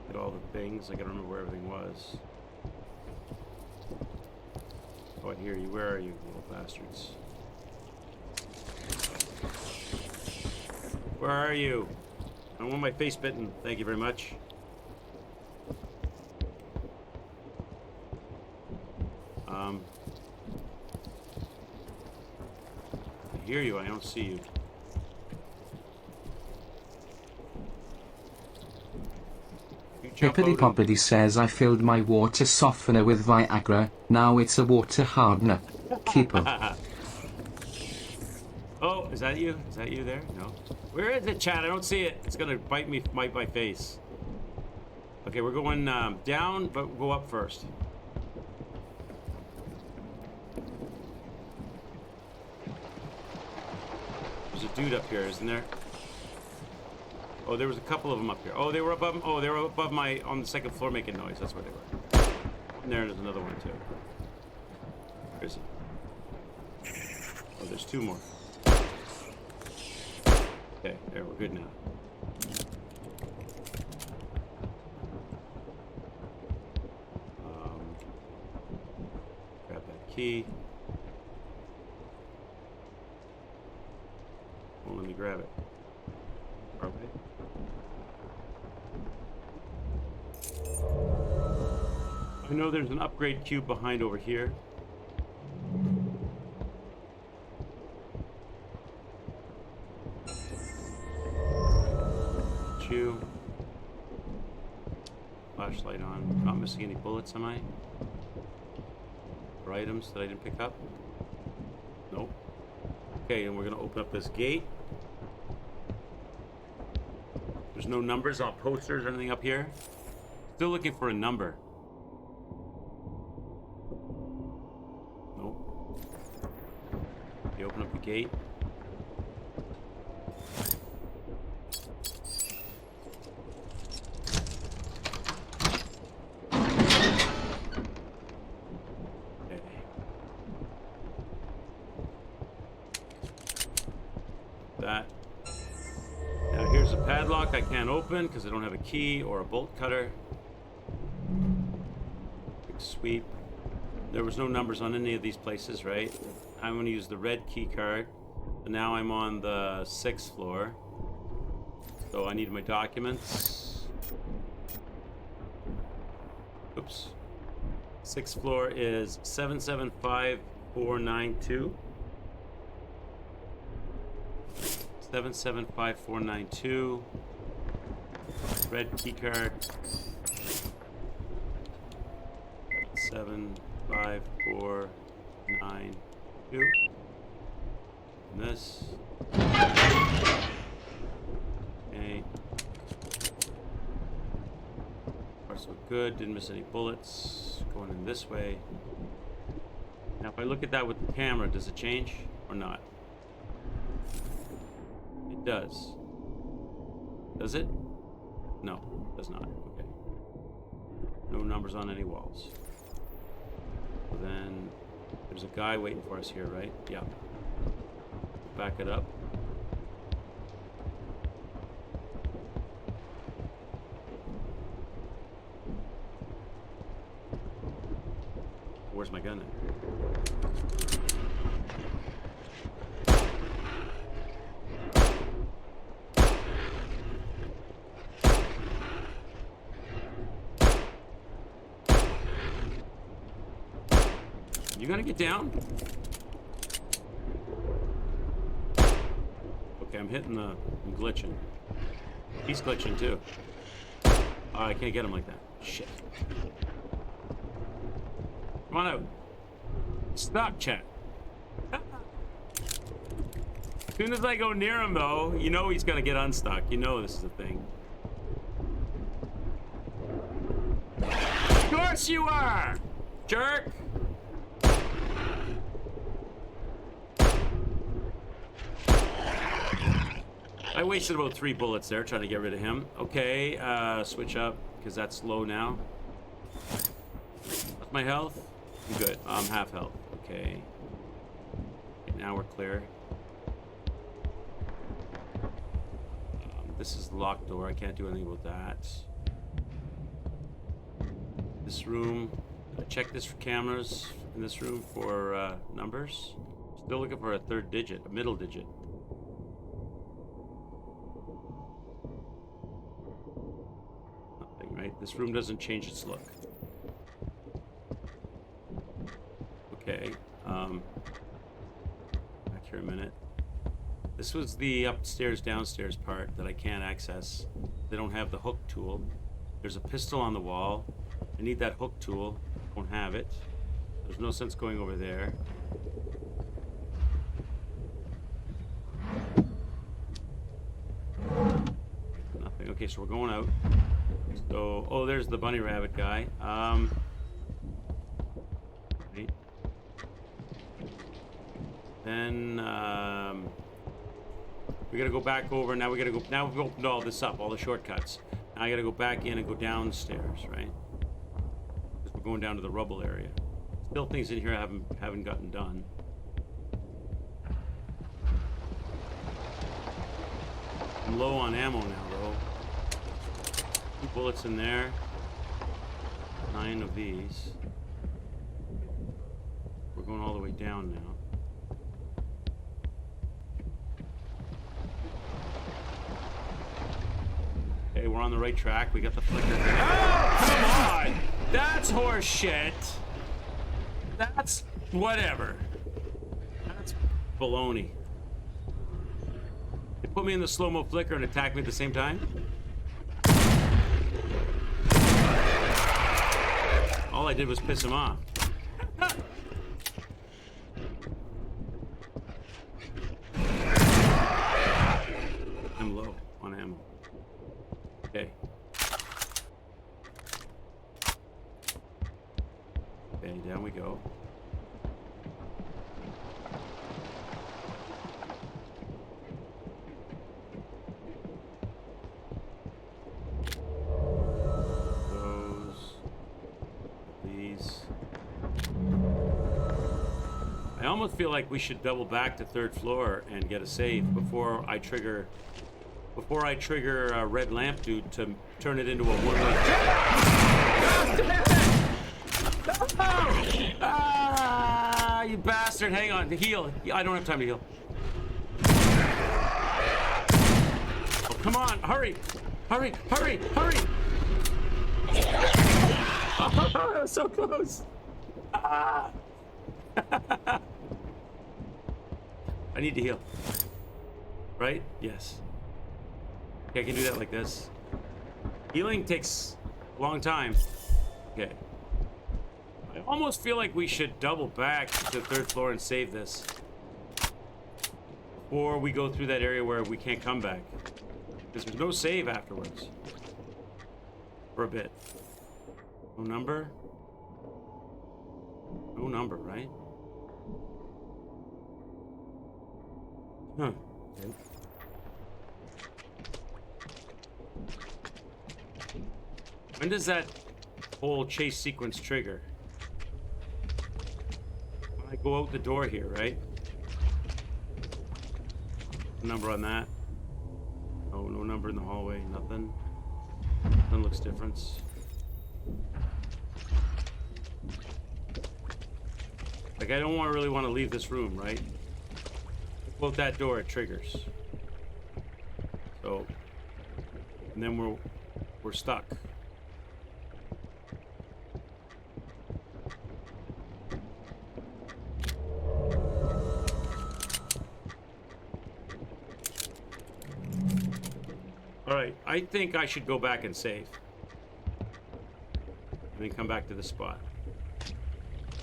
Get all the things. I gotta remember where everything was. Oh, I hear you. Where are you, little bastards? Where are you? I don't want my face bitten. Thank you very much. I hear you. I don't see you. Hippity Poppity says I filled my water softener with Viagra, now it's a water hardener. Keep 'em. Oh, is that you? Is that you there? No. Where is it, chat? I don't see it. It's gonna bite my face. Okay, we're going down, but we'll go up first. There's a dude up here, isn't there? Oh, there was a couple of them up here. Oh, they were above. Oh, they were above my on the second floor making noise. That's where they were. And there's another one too. Where is he? Oh, there's two more. Okay, there, we're good now. Grab that key. Won't let me grab it. Okay. I know there's an upgrade cube behind over here. Flashlight on. Not missing any bullets, am I? Or items that I didn't pick up? Nope. Okay, and we're gonna open up this gate. There's no numbers on posters or anything up here. Still looking for a number. Nope. You open up the gate. That. Now here's a padlock I can't open because I don't have a key or a bolt cutter. Big sweep. There was no numbers on any of these places, right? I'm going to use the red key card. And now I'm on the 6th floor. So I need my documents. Oops. 6th floor is 775492. 775492. Red key card. 75492. And this. Okay. Far so good. Didn't miss any bullets. Going in this way. Now, if I look at that with the camera, does it change or not? It does. Does it? No, it does not. Okay. No numbers on any walls. So then there's a guy waiting for us here, right? Yeah. Back it up. my gun then? You gonna get down? Okay, I'm glitching. He's glitching too. Oh, I can't get him like that. Shit. Come on out. Stop, chat. As soon as I go near him, though, you know he's gonna get unstuck. You know this is a thing. Of course you are, jerk. I wasted about 3 bullets there trying to get rid of him. Okay, switch up, because that's low now. What's my health? I'm good. I'm half health. Okay. Now we're clear. This is the locked door. I can't do anything about that. This room. I check this for cameras in this room for numbers. Still looking for a 3rd digit, a middle digit. Right? This room doesn't change its look. Okay. Back here a minute. This was the upstairs, downstairs part that I can't access. They don't have the hook tool. There's a pistol on the wall. I need that hook tool. Don't have it. There's no sense going over there. Nothing. Okay, so we're going out. So, oh, there's the bunny rabbit guy. Right. Then, we gotta go back over. Now we gotta go. Now we've opened all this up, all the shortcuts. Now I gotta go back in and go downstairs, right? Because we're going down to the rubble area. Still things in here I haven't gotten done. I'm low on ammo now, though. 2 bullets in there. 9 of these. We're going all the way down now. Okay, we're on the right track. We got the flicker. Oh, come on! That's horse shit. That's whatever. That's baloney. They put me in the slow-mo flicker and attack me at the same time? All I did was piss him off. I'm low on ammo. Okay. Okay, down we go. I almost feel like we should double back to 3rd floor and get a save before I trigger red lamp dude to turn it into a one-way. Ah, you bastard! Hang on, heal. I don't have time to heal. Oh, come on, hurry, hurry, hurry, hurry! Oh, that was so close. Ah. I need to heal. Right? Yes. Okay, I can do that like this. Healing takes a long time. Okay. I almost feel like we should double back to the 3rd floor and save this. Or we go through that area where we can't come back. Because there's no save afterwards. For a bit. No number? No number, right? Huh. Okay. When does that whole chase sequence trigger? When I go out the door here, right? Number on that? Oh, no number in the hallway, nothing. Nothing looks different. Like, I don't really want to leave this room, right? Both that door, it triggers. So, and then we're stuck. All right, I think I should go back and save. And then come back to the spot.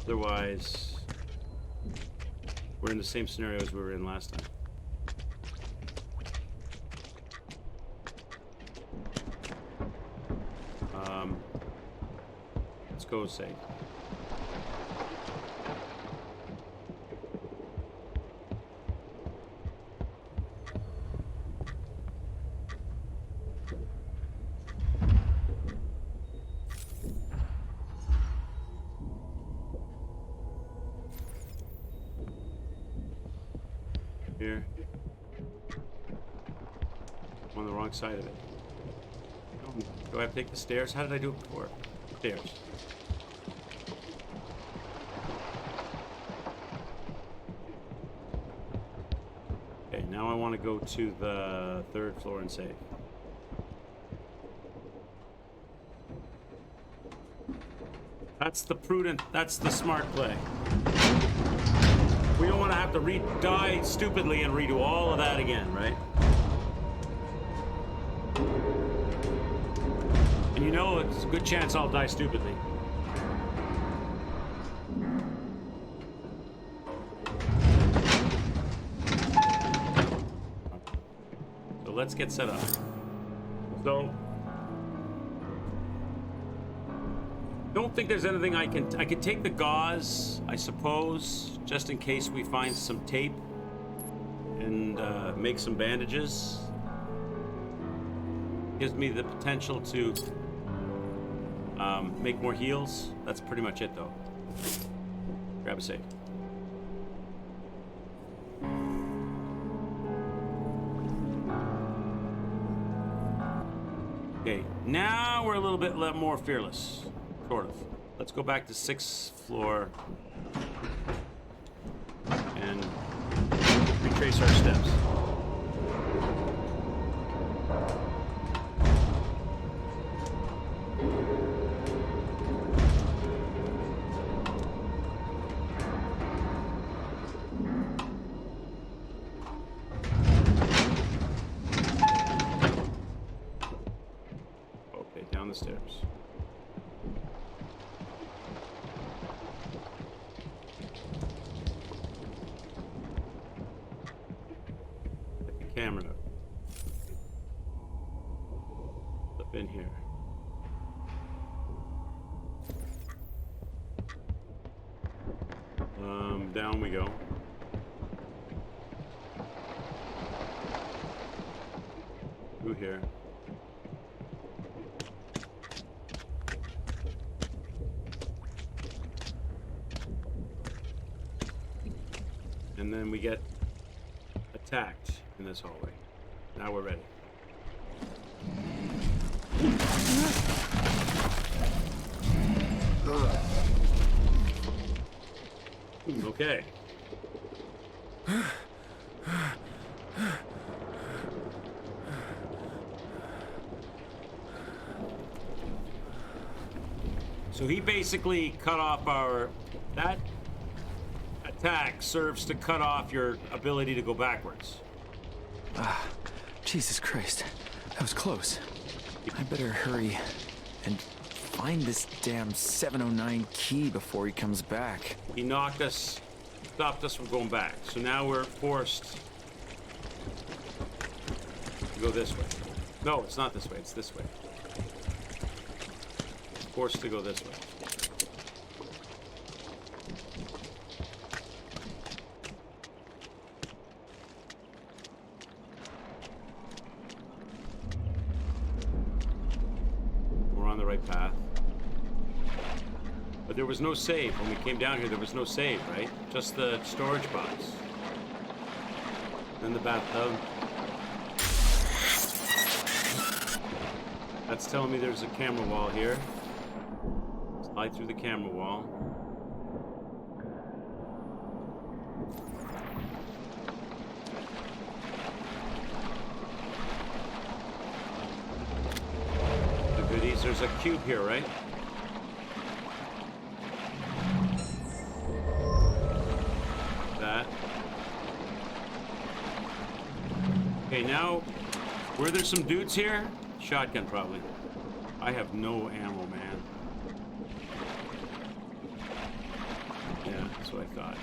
Otherwise, we're in the same scenario as we were in last time. Let's go save. Here. I'm on the wrong side of it. Oh, do I have to take the stairs? How did I do it before? Stairs. Okay, now I want to go to the 3rd floor and save. That's the prudent, that's the smart play. We don't want to have to die stupidly and redo all of that again, right? And you know, it's a good chance I'll die stupidly. So let's get set up. So, don't think there's anything I could take the gauze, I suppose, just in case we find some tape and make some bandages. Gives me the potential to make more heals. That's pretty much it, though. Grab a save. Okay, now we're a little bit more fearless. Sort of. Let's go back to 6th floor and retrace our steps. Okay, down the stairs. Camera. Up in here. Down we go. Through here. And then we get attacked in this hallway. Now we're ready. Okay. So he basically cut off that attack serves to cut off your ability to go backwards. Jesus Christ. That was close. I better hurry and find this damn 709 key before he comes back. He knocked us, stopped us from going back. So now we're forced to go this way. No, it's not this way, it's this way. Forced to go this way. Path. But there was no save. When we came down here, there was no save, right? Just the storage box. Then the bathtub. That's telling me there's a camera wall here. Slide through the camera wall. there's a cube here, right? That. Okay, now, were there some dudes here? Shotgun, probably. I have no ammo, man. Yeah, that's what I thought.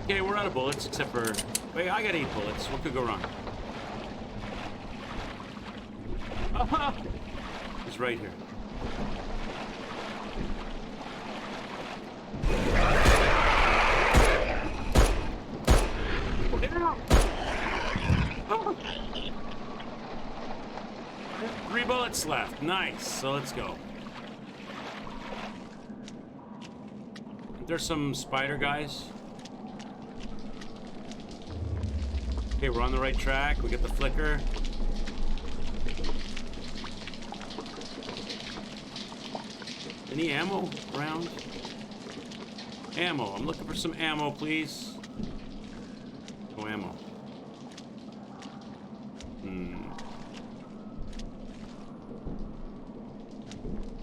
Okay, we're out of bullets, except for... Wait, I got 8 bullets. What could go wrong? He's right here. Oh. 3 bullets left. Nice. So let's go. There's some spider guys. Okay, we're on the right track. We get the flicker. Any ammo around? Ammo. I'm looking for some ammo, please. No ammo.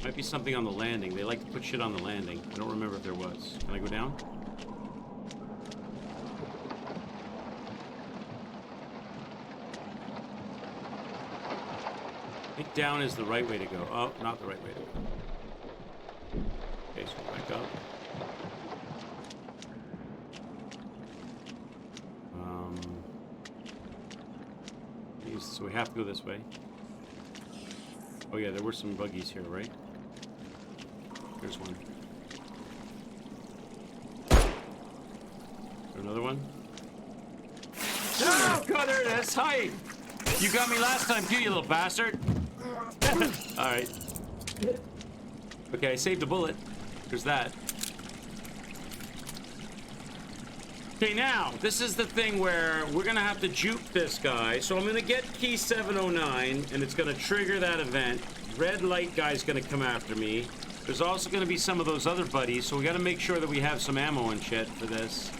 Might be something on the landing. They like to put shit on the landing. I don't remember if there was. Can I go down? I think down is the right way to go. Oh, not the right way to go. Okay, so back up. So we have to go this way. Oh yeah, there were some buggies here, right? There's one. Is there another one? Oh god, there it is! Hi! You got me last time too, you little bastard! Alright. Okay, I saved a bullet. There's that. Okay, now, this is the thing where we're gonna have to juke this guy. So I'm gonna get key 709, and it's gonna trigger that event. Red light guy's gonna come after me. There's also gonna be some of those other buddies, so we gotta make sure that we have some ammo and shit for this.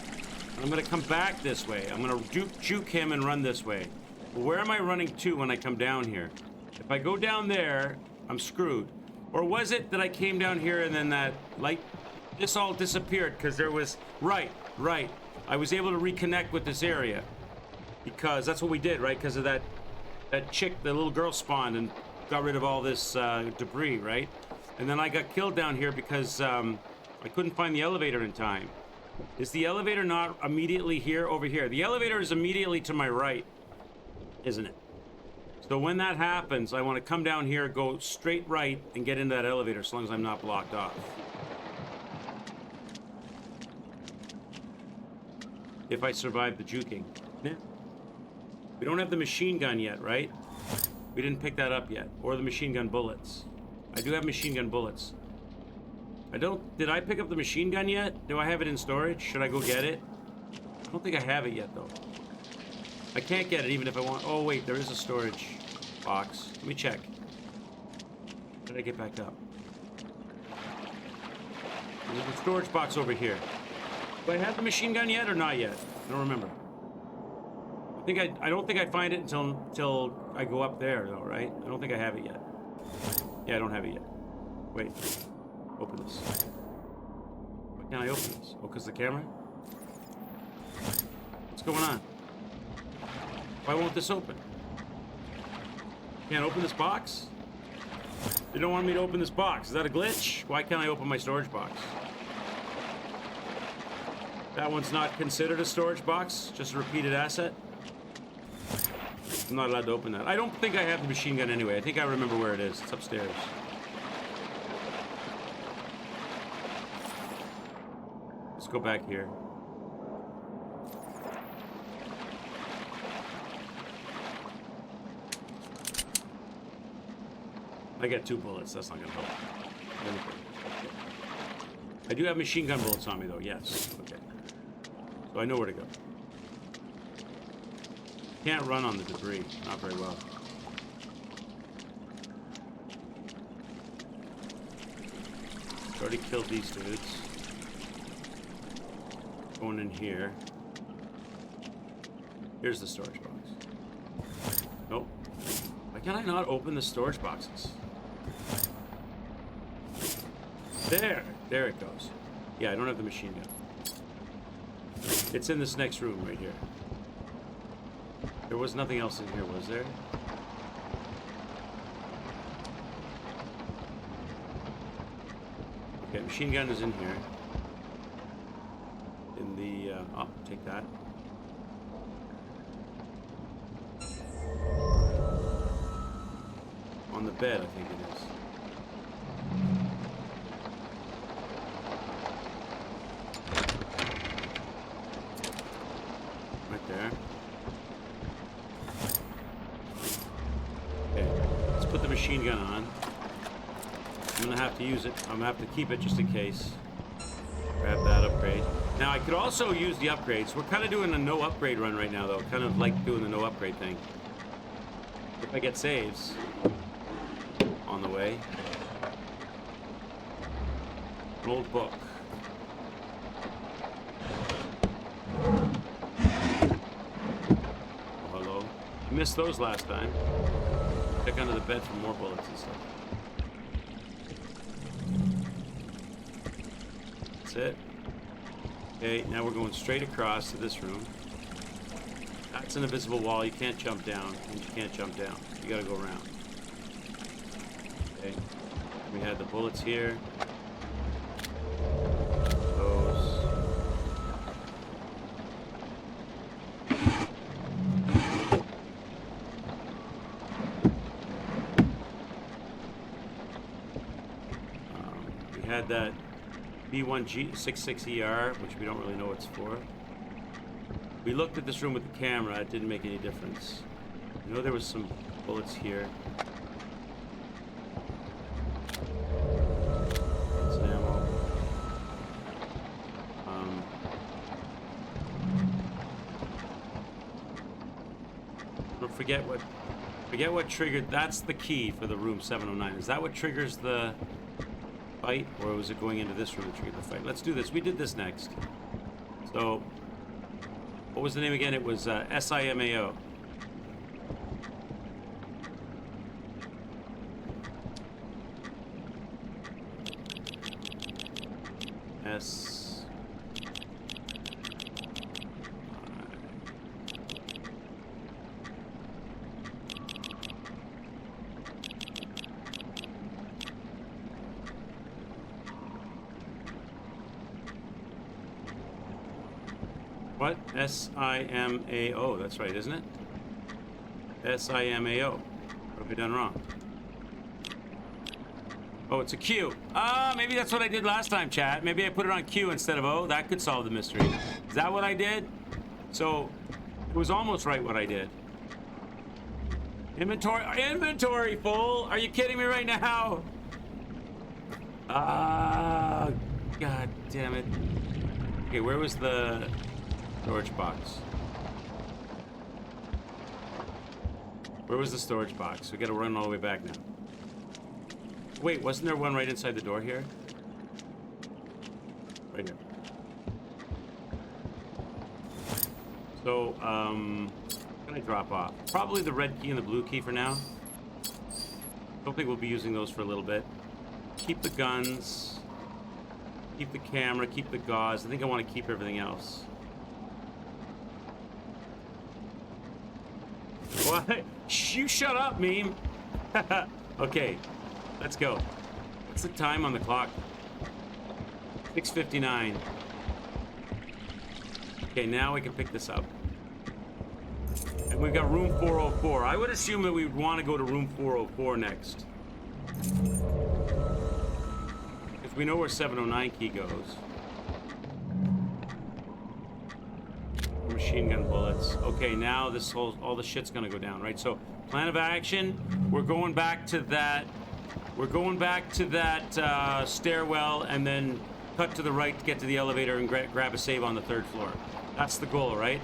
And I'm gonna come back this way. I'm gonna juke him and run this way. But where am I running to when I come down here? If I go down there, I'm screwed. Or was it that I came down here and then that light, this all disappeared because there was, right. I was able to reconnect with this area because that's what we did, right? Because of that chick, the little girl spawned and got rid of all this debris, right? And then I got killed down here because I couldn't find the elevator in time. Is the elevator not immediately here, over here? The elevator is immediately to my right, isn't it? So when that happens, I want to come down here, go straight right, and get into that elevator as long as I'm not blocked off. If I survive the juking. Yeah. We don't have the machine gun yet, right? We didn't pick that up yet. Or the machine gun bullets. I do have machine gun bullets. Did I pick up the machine gun yet? Do I have it in storage? Should I go get it? I don't think I have it yet, though. I can't get it even if I want. Oh, wait, there is a storage box. Let me check. How did I get back up? There's a storage box over here. Do I have the machine gun yet or not yet? I don't remember. I don't think I find it until I go up there, though, right? I don't think I have it yet. Yeah, I don't have it yet. Wait. Open this. Why can't I open this? Oh, because the camera? What's going on? Why won't this open? Can't open this box? They don't want me to open this box. Is that a glitch? Why can't I open my storage box? That one's not considered a storage box, just a repeated asset. I'm not allowed to open that. I don't think I have the machine gun anyway. I think I remember where it is. It's upstairs. Let's go back here. I got 2 bullets. That's not gonna help. I do have machine gun bullets on me, though. Yes. Okay. So I know where to go. Can't run on the debris. Not very well. Already killed these dudes. Going in here. Here's the storage box. Nope. Why can't I not open the storage boxes? There it goes. Yeah, I don't have the machine gun. It's in this next room right here. There was nothing else in here, was there? Okay, machine gun is in here. In the, oh, take that. On the bed, I think it is. Right there. Okay, let's put the machine gun on. I'm gonna have to use it. I'm gonna have to keep it just in case. Grab that upgrade. Now, I could also use the upgrades. We're kind of doing a no upgrade run right now, though. Kind of like doing the no upgrade thing. If I get saves on the way. An old book. Oh, hello. I missed those last time. Check under the bed for more bullets and stuff. That's it. Okay, now we're going straight across to this room. That's an invisible wall. You can't jump down, and you can't jump down. You gotta go around. Okay. We had the bullets here. Those. We had that B1G66ER, which we don't really know what it's for. We looked at this room with the camera. It didn't make any difference. I know there was some bullets here. Some ammo. Don't forget what triggered. That's the key for the room 709. Is that what triggers the fight, or was it going into this room to trigger the fight? Let's do this. We did this next. So, what was the name again? It was SIMAO. S. What? SIMAO. That's right, isn't it? SIMAO. What have we done wrong? Oh, it's a Q. Maybe that's what I did last time, chat. Maybe I put it on Q instead of O. That could solve the mystery. Is that what I did? So, it was almost right what I did. Inventory full? Are you kidding me right now? God damn it. Okay, where was the storage box? Where was the storage box? We gotta run all the way back now. Wait, wasn't there one right inside the door here? Right here. So, can I drop off? Probably the red key and the blue key for now. Don't think we'll be using those for a little bit. Keep the guns. Keep the camera, keep the gauze. I think I want to keep everything else. What? You shut up, meme. Okay, let's go. What's the time on the clock? 6:59. Okay, now we can pick this up. And we've got room 404. I would assume that we would want to go to room 404 next. If we know where 709 key goes. Machine gun bullets. Okay, now this whole, all the shit's gonna go down, right? So, plan of action, we're going back to that, stairwell, and then cut to the right to get to the elevator and grab a save on the 3rd floor. That's the goal, right?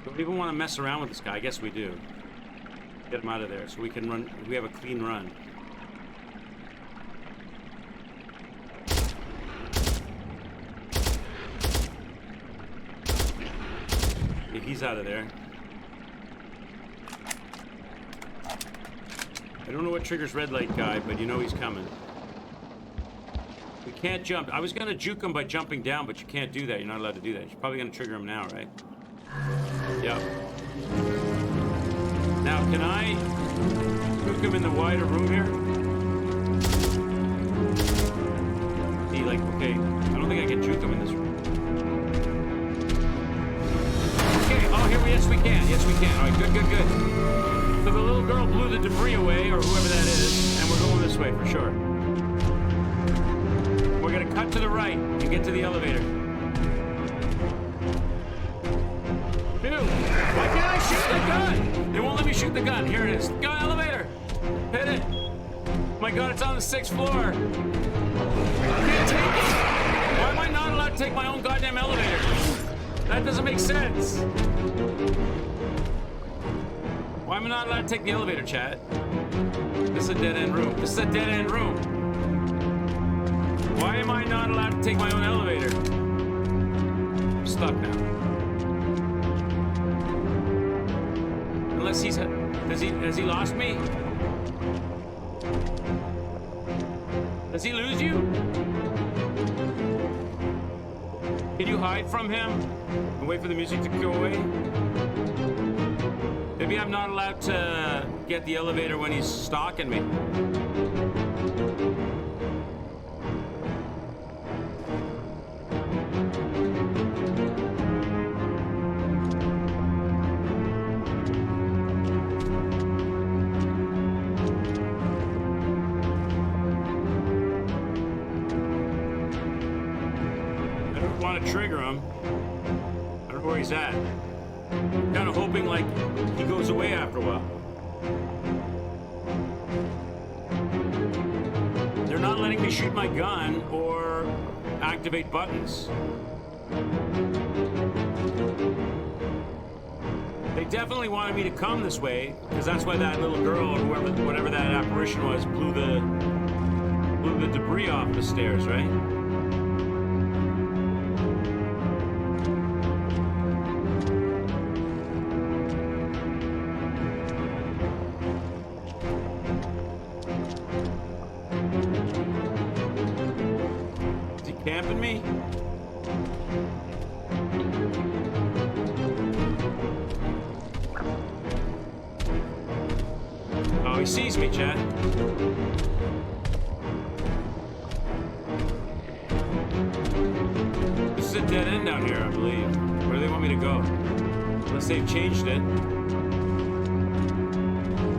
Do we even want to mess around with this guy? I guess we do. Get him out of there so we can run, we have a clean run. Okay, he's out of there. I don't know what triggers red light guy, but you know he's coming. We can't jump. I was gonna juke him by jumping down, but you can't do that. You're not allowed to do that. You're probably gonna trigger him now, right? Yep. Now, can I juke him in the wider room here? He like, okay, I don't think I can juke him in this room. Okay, oh, yes we can. Yes, we can. All right, good. So the little girl blew the debris away, or whoever that is, and we're going this way for sure. We're gonna cut to the right and get to the elevator. Dude, why can't I shoot the gun? They won't let me shoot the gun. Here it is. Go, elevator. Hit it. Oh my God, it's on the 6th floor. I can't take it. Why am I not allowed to take my own goddamn elevator? That doesn't make sense. Why am I not allowed to take the elevator, chat? This is a dead-end room. This is a dead-end room. Why am I not allowed to take my own elevator? I'm stuck now. Unless has he lost me? Does he lose you? Can you hide from him and wait for the music to go away? Maybe I'm not allowed to get the elevator when he's stalking me. I don't want to trigger him. I don't know where he's at. Kind of hoping like he goes away after a while. They're not letting me shoot my gun or activate buttons. They definitely wanted me to come this way because that's why that little girl or whatever that apparition was blew the debris off the stairs, right? Camping me? Oh, he sees me, Chad. This is a dead end down here, I believe. Where do they want me to go? Unless they've changed it.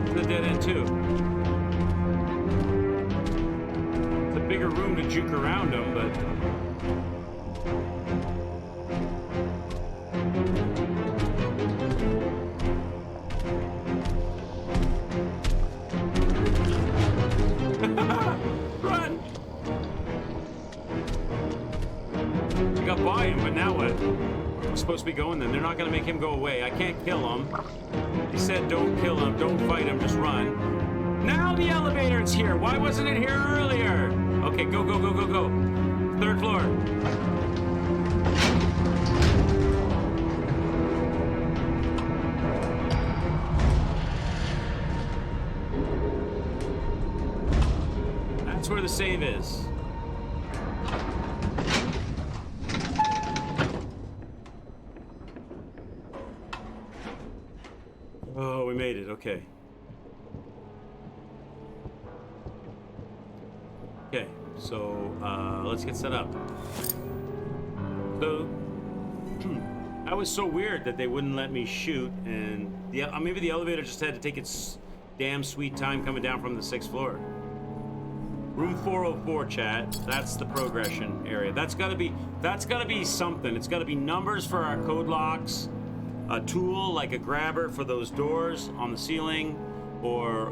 It's a dead end, too. It's a bigger room to juke around them, but... Run! I got by him, but now what? I'm supposed to be going then. They're not gonna make him go away. I can't kill him. He said don't kill him, don't fight him, just run. Now the elevator is here. Why wasn't it here earlier? Okay, go. 3rd floor. That's where the save is. Oh, we made it. Okay. Okay, so let's get set up. So that was so weird that they wouldn't let me shoot, and maybe the elevator just had to take its damn sweet time coming down from the 6th floor. Room 404, chat. That's the progression area. That's gotta be something. It's gotta be numbers for our code locks, a tool like a grabber for those doors on the ceiling, or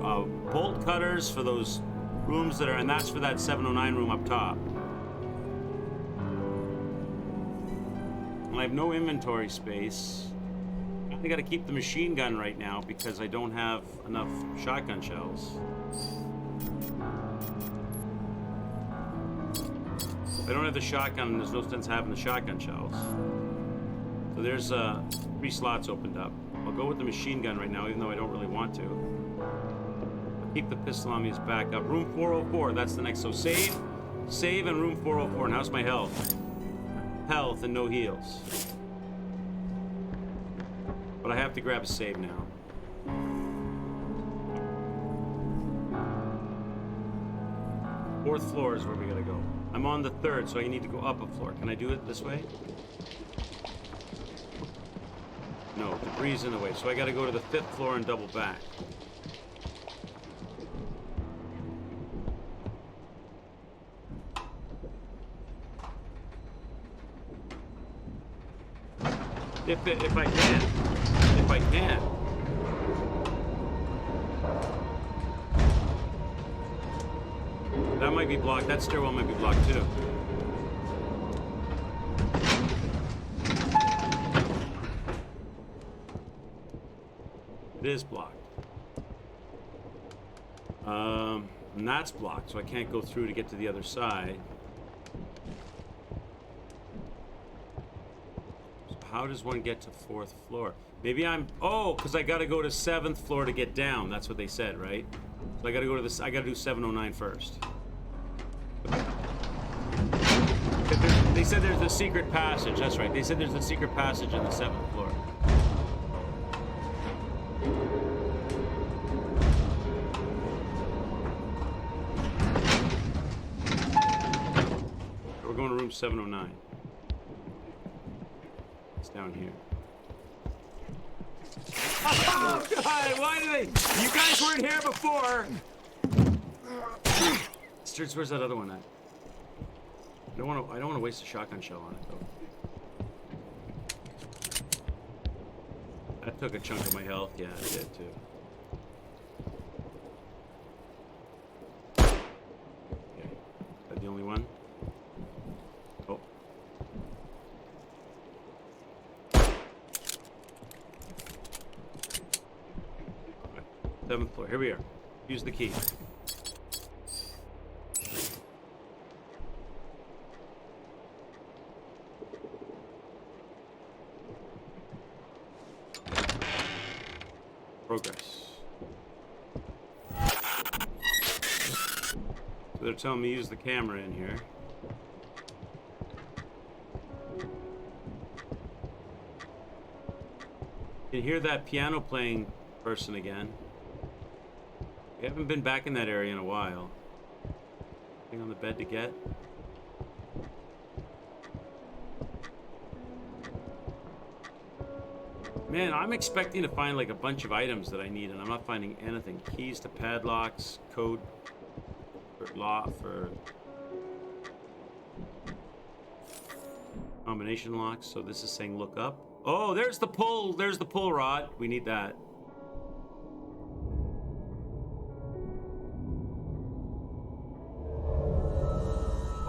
bolt cutters for those rooms that are, and that's for that 709 room up top. And I have no inventory space. I gotta keep the machine gun right now because I don't have enough shotgun shells. If I don't have the shotgun, there's no sense having the shotgun shells. So there's 3 slots opened up. I'll go with the machine gun right now, even though I don't really want to. I'll keep the pistol on me as backup. Room 404, that's the next. So save, and room 404. And how's my health? Health and no heals. But I have to grab a save now. Fourth floor is where we gotta go. I'm on the 3rd, so I need to go up a floor. Can I do it this way? No, debris is in the way, so I gotta go to the 5th floor and double back. If I can. If I can. That might be blocked. That stairwell might be blocked too. It is blocked. And that's blocked, so I can't go through to get to the other side. So how does one get to 4th floor? Maybe I'm... Oh, because I got to go to 7th floor to get down. That's what they said, right? So I got to go to this... I got to do 709 first. They said there's a secret passage. That's right. They said there's a secret passage in the 7th floor. We're going to room 709. It's down here. Oh, God! Why do they... You guys weren't here before! Sturz, where's that other one at? I don't want to waste a shotgun shell on it though. That took a chunk of my health. Yeah, it did too. Okay, is that the only one? Oh. Right. 7th floor. Here we are. Use the key. Progress. So they're telling me to use the camera in here. You can hear that piano playing person again. We haven't been back in that area in a while. Thing on the bed to get. Man, I'm expecting to find like a bunch of items that I need, and I'm not finding anything. Keys to padlocks, code for combination locks. So this is saying look up. Oh, there's the pull. There's the pull rod. We need that.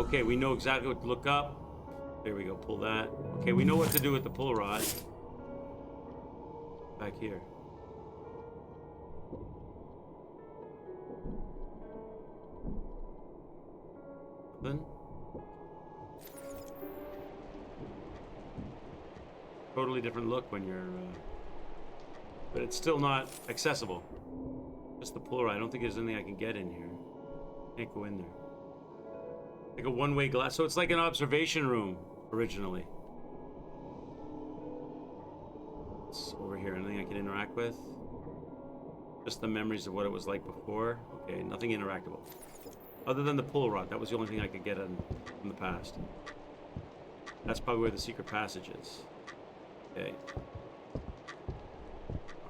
Okay, we know exactly what to look up. There we go. Pull that. Okay, we know what to do with the pull rod. Back here. Nothing. Totally different look when you're, but it's still not accessible. Just the pull rod. I don't think there's anything I can get in here. Can't go in there. Like a one-way glass. So it's like an observation room originally. It's over here. Anything I can interact with? Just the memories of what it was like before. Okay, nothing interactable. Other than the pull rod. That was the only thing I could get in the past. That's probably where the secret passage is. Okay.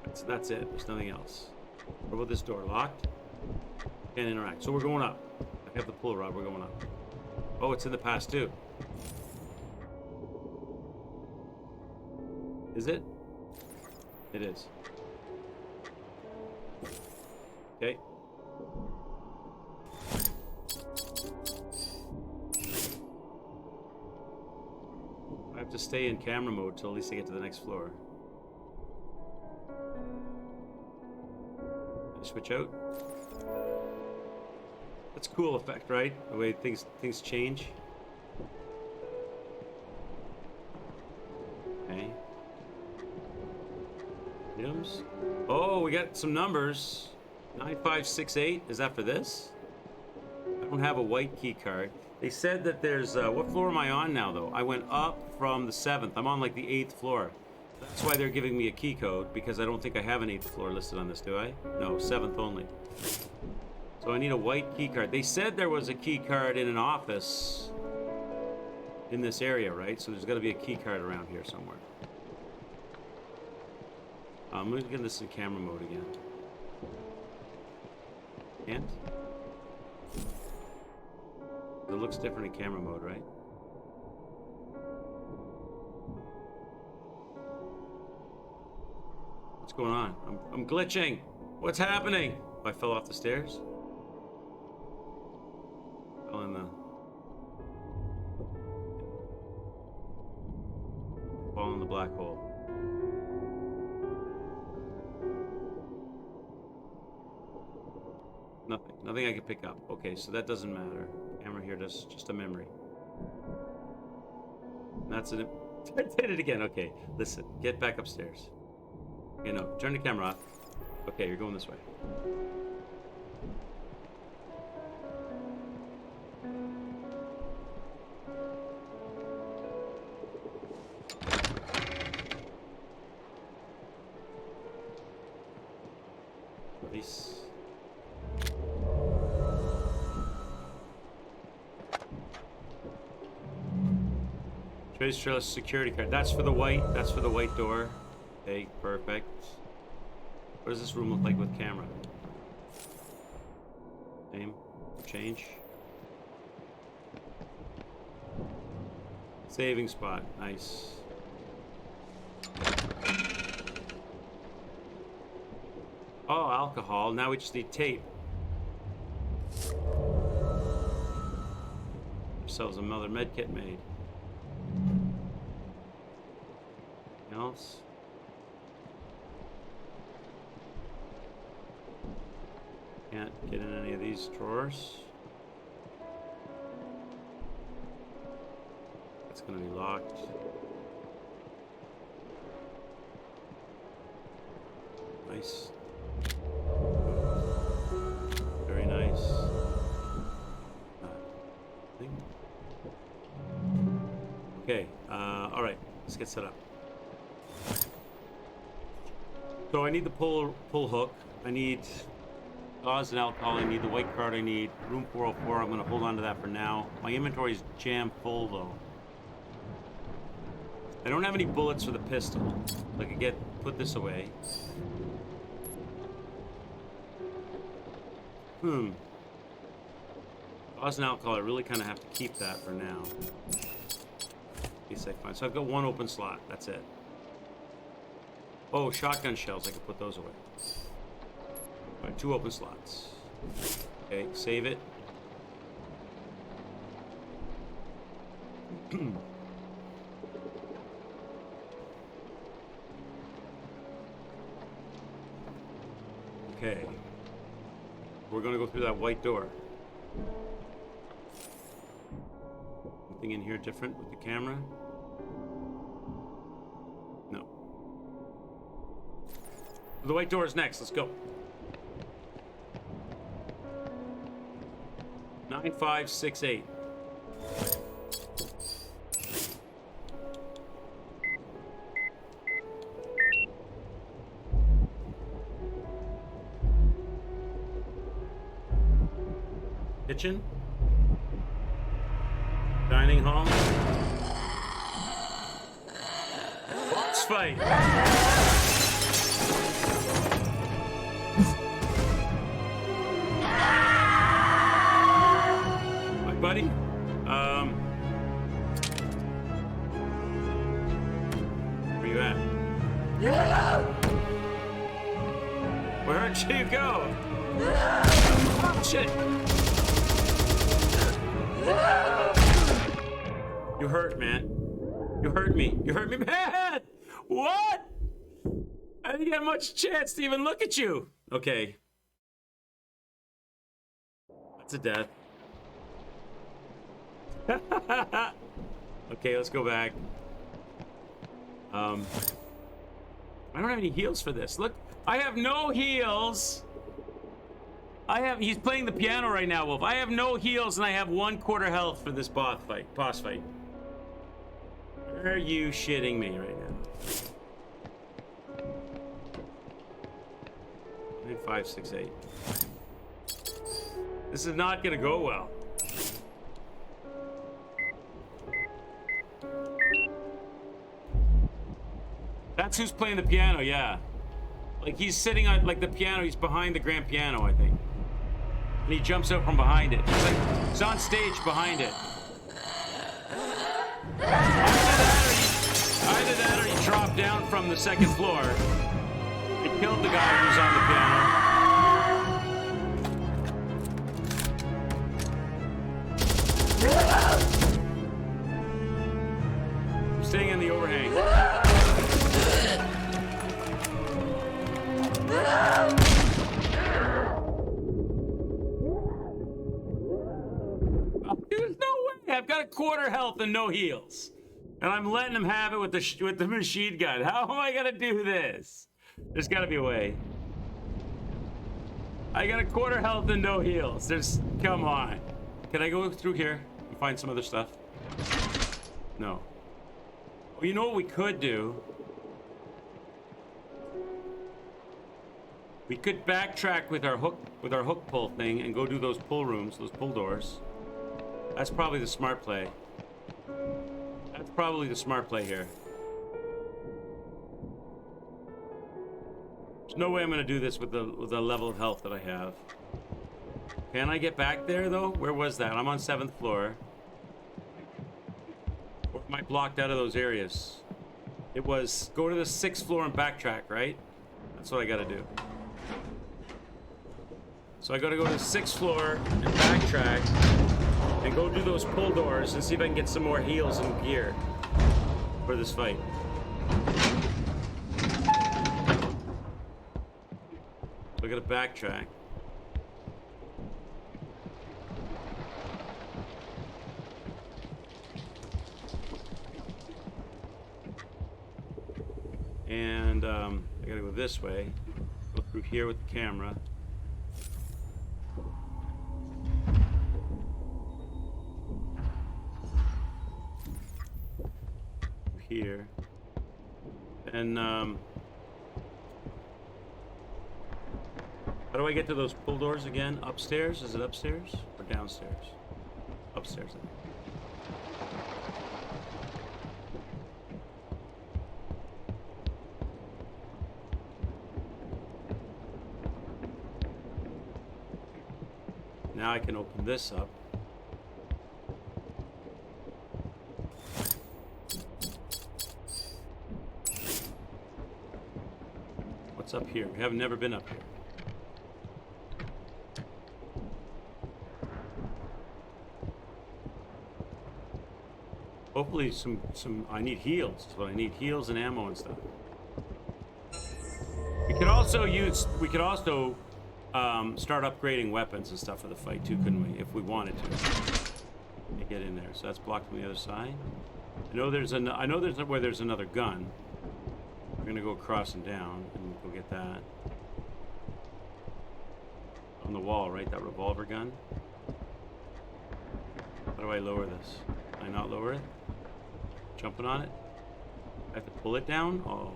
Alright, so that's it. There's nothing else. What about this door? Locked? Can't interact. So we're going up. I have the pull rod. We're going up. Oh, it's in the past too. Is it? It is. Okay. I have to stay in camera mode till at least I get to the next floor. Can I switch out? That's a cool effect, right? The way things change. Okay. items. Oh, we got some numbers. 9568. Is that for this? I don't have a white key card. They said that there's, what floor am I on now, though? I went up from the 7th. I'm on, like, the 8th floor. That's why they're giving me a key code, because I don't think I have an 8th floor listed on this, do I? No, 7th only. So I need a white key card. They said there was a key card in an office in this area, right? So there's got to be a key card around here somewhere. I'm going to get this in camera mode again. Can't? It looks different in camera mode, right? What's going on? I'm glitching. What's happening? Oh, I fell off the stairs. Fell in the... Fall in the black hole. Nothing I can pick up. Okay, so that doesn't matter. Camera here does just a memory. That's it. I did it again. Okay, listen. Get back upstairs. Okay, no. Turn the camera off. Okay, you're going this way. Nice. Trace Trail security card. That's for the white. That's for the white door. Okay, perfect. What does this room look like with camera? Same. Change. Saving spot. Nice. Oh, alcohol. Now we just need tape. Ourselves another med kit made. Anything else? Can't get in any of these drawers. It's gonna be locked. Nice. Very nice. Okay, all right, let's get set up. So I need the pull hook. I need gauze and alcohol. I need the white card. I need room 404. I'm gonna hold on to that for now. My inventory is jam full though. I don't have any bullets for the pistol. I could put this away. Gauze and alcohol, I really kind of have to keep that for now. In case I find. So I've got one open slot. That's it. Oh, shotgun shells. I can put those away. All right, 2 open slots. Okay, save it. Okay. We're gonna go through that white door. Anything in here different with the camera? No. The white door is next. Let's go. 9568. Kitchen. Dining hall. Box fight. My buddy. Where you at? Where'd you go? Oh, shit. You hurt, man. You hurt me. You hurt me bad. What? I didn't get much chance to even look at you. Okay. That's a death. Okay, let's go back. I I don't have any heals for this. Look, I have no heals. He's playing the piano right now, Wolf. I have no heals and I have 1/4 health for this boss fight. Are you shitting me right now? 5, 6, 8. This is not gonna go well. That's who's playing the piano, yeah. Like he's sitting on like the piano, he's behind the grand piano, I think. And he jumps out from behind it. He's on stage behind it. Either that or he dropped down from the second floor. He killed the guy who's on the piano. I'm staying in the overhang. There's no way. I've got 1/4 health and no heals. And I'm letting him have it with the machine gun. How am I gonna do this? There's gotta be a way. I got 1/4 health and no heals. Come on. Can I go through here and find some other stuff? No. Well, you know what we could do? We could backtrack with our hook pull thing and go do those pull rooms, those pull doors. That's probably the smart play. That's probably the smart play here. There's no way I'm gonna do this with the level of health that I have. Can I get back there though? Where was that? I'm on 7th floor. Or am I blocked out of those areas? It was go to the 6th floor and backtrack, right? That's what I gotta do. So I gotta go to the 6th floor and backtrack and go do those pull doors and see if I can get some more heals and gear for this fight. So I gotta backtrack. And I gotta go this way. Go through here with the camera. Here. And how do I get to those pull doors again? Upstairs? Is it upstairs or downstairs? Upstairs, I think. Now I can open this up. What's up here? We have never been up here. Hopefully I need heals. That's what I need, heals and ammo and stuff. We could also start upgrading weapons and stuff for the fight too, couldn't we? If we wanted to. Get in there. So that's blocked from the other side. I know there's where there's another gun. We're gonna go across and down and go get that. On the wall, right? That revolver gun. How do I lower this? Can I not lower it? Jumping on it? I have to pull it down? Oh.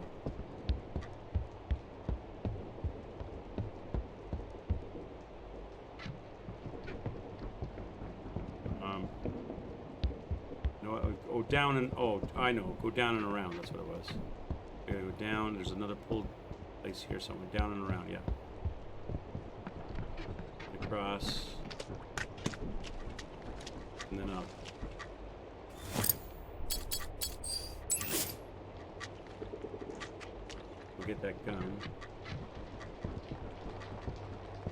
No, oh, down and, oh, I know. Go down and around. That's what it was. We gotta go down. There's another pull place here somewhere. Down and around, yeah. Across. And then up. We'll get that gun.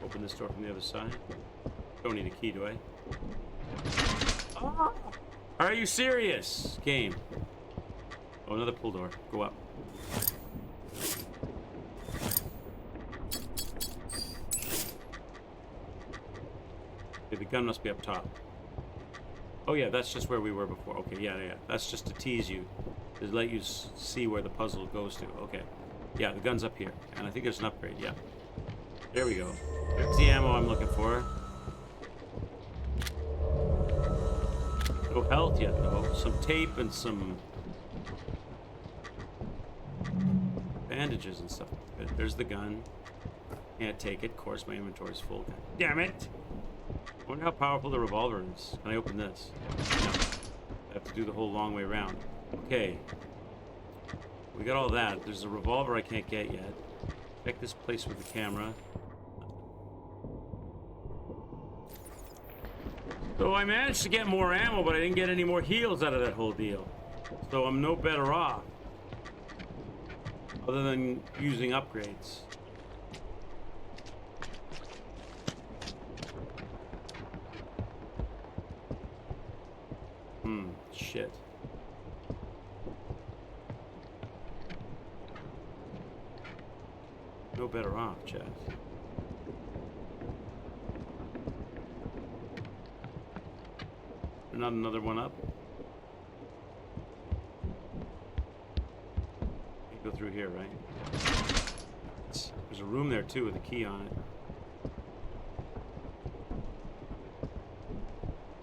Open this door from the other side. Don't need a key, do I? Ah! Are you serious? Game. Oh, another pull door. Go up. Okay, the gun must be up top. Oh yeah, that's just where we were before. Okay, yeah. That's just to tease you. To let you see where the puzzle goes to. Okay. Yeah, the gun's up here. And I think there's an upgrade, yeah. There we go. There's the ammo I'm looking for. No health yet, though. Some tape and some bandages and stuff. There's the gun. Can't take it. Of course, my inventory's full. God damn it! I wonder how powerful the revolver is. Can I open this? No. I have to do the whole long way around. Okay. We got all that. There's a revolver I can't get yet. Check this place with the camera. So I managed to get more ammo, but I didn't get any more heals out of that whole deal. So I'm no better off. Other than using upgrades. Shit. No better off, Chad. Not another one up. You go through here, right? There's a room there too with a key on it.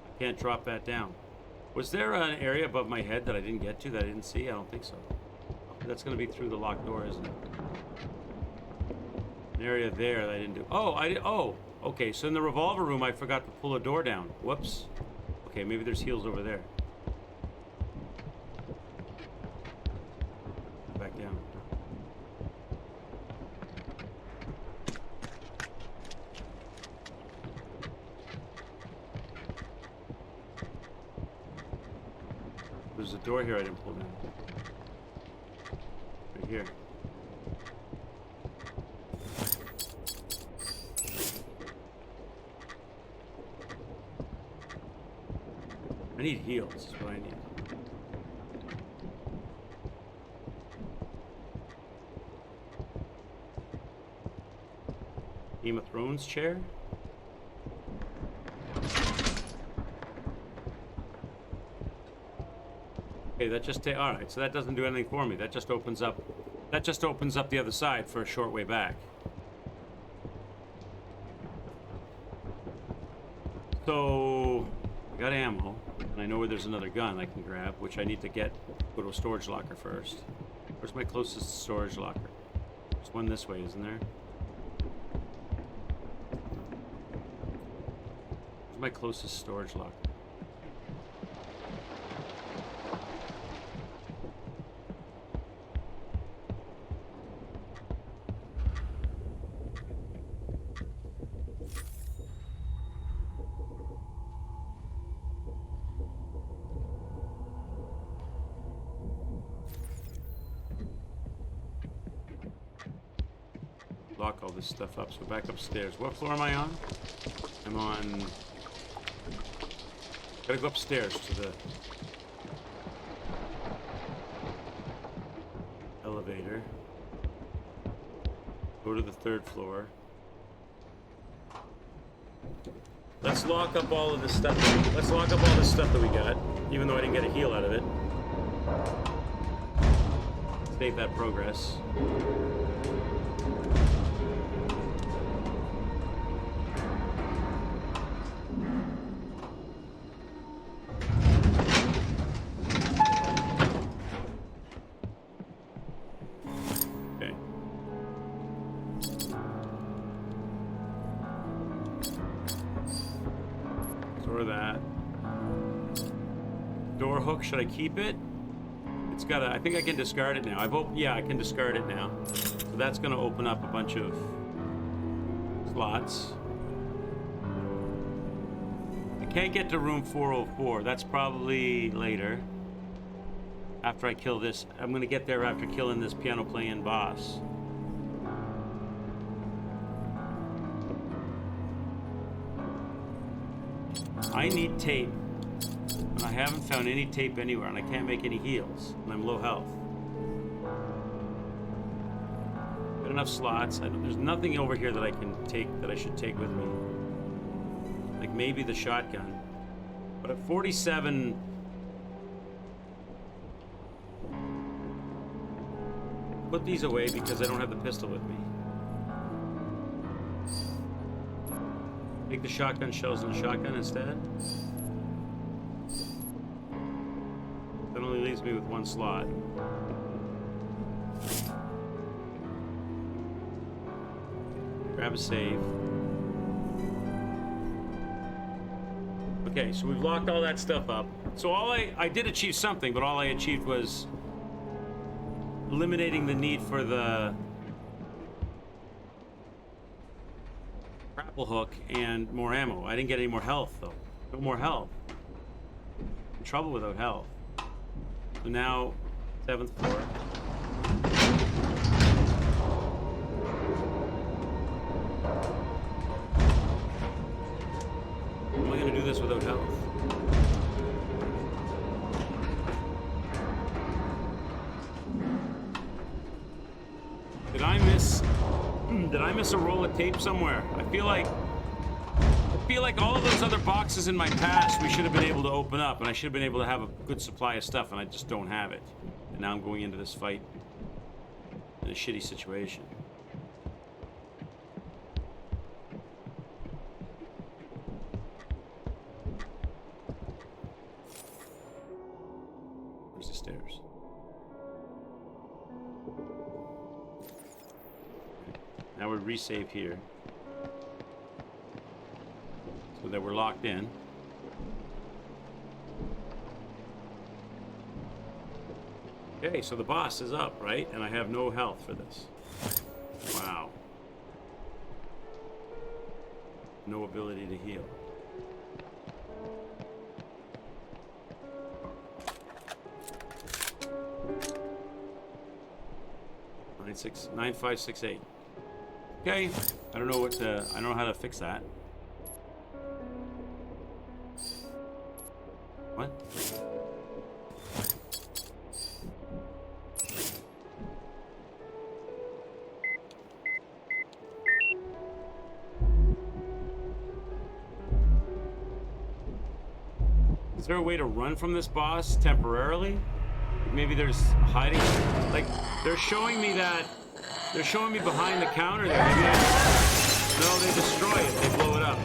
I can't drop that down. Was there an area above my head that I didn't get to that I didn't see? I don't think so. That's going to be through the locked door, isn't it? An area there that I didn't do. Oh, oh, okay. So in the revolver room, I forgot to pull a door down. Whoops. Okay, maybe there's heals over there. Back down. There's a door here I didn't pull down. Right here. I need heals, is what I need. Game of Thrones chair? Okay, that just alright, so that doesn't do anything for me. That just opens up the other side for a short way back. So I got ammo, and I know where there's another gun I can grab, which I need to go to a storage locker first. Where's my closest storage locker? There's one this way, isn't there? Where's my closest storage locker? Lock all this stuff up, so back upstairs. What floor am I on? I'm on... Gotta go upstairs to the... elevator. Go to the 3rd floor. Let's lock up all of this stuff. Let's lock up all this stuff that we got, even though I didn't get a heal out of it. Save that progress. Should I keep it? It's got a... I think I can discard it now. Yeah, I can discard it now. So that's going to open up a bunch of slots. I can't get to room 404. That's probably later. After I kill this. I'm going to get there after killing this piano playing boss. I need tape. And I haven't found any tape anywhere, and I can't make any heals, and I'm low health. Got enough slots. There's nothing over here that I can take, that I should take with me. Like maybe the shotgun. But at 47... put these away because I don't have the pistol with me. Take the shotgun shells and the shotgun instead. That only leaves me with one slot. Grab a save. Okay, so we've locked all that stuff up. So I did achieve something, but all I achieved was eliminating the need for the grapple hook and more ammo. I didn't get any more health, though. No more health. In trouble without health. So now, 7th floor. How am I going to do this without health? Did I miss a roll of tape somewhere? I feel like all of those other boxes in my past we should have been able to open up, and I should have been able to have a good supply of stuff, and I just don't have it. And now I'm going into this fight in a shitty situation. Where's the stairs? Now we resave here. So that we're locked in. Okay, so the boss is up, right? And I have no health for this. Wow. No ability to heal. Nine five six eight. Okay, I don't know I don't know how to fix that. What? Is there a way to run from this boss temporarily? Maybe there's hiding. Like, they're showing me behind the counter there. Maybe no, they destroy it. They blow it up.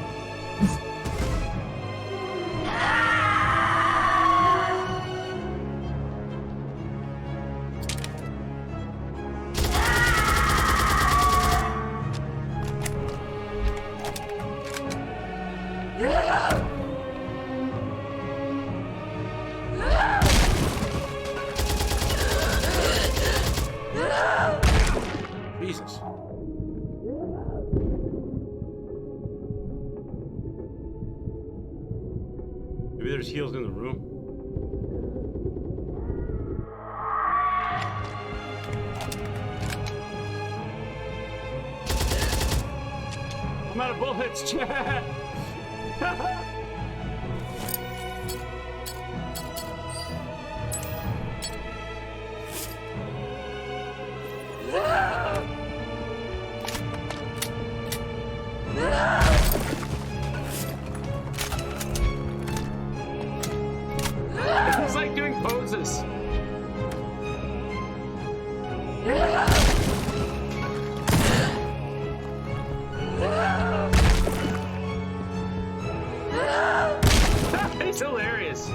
Jesus. Maybe there's heals in the room. I'm out of bullets, chat. It's like doing poses. It's hilarious.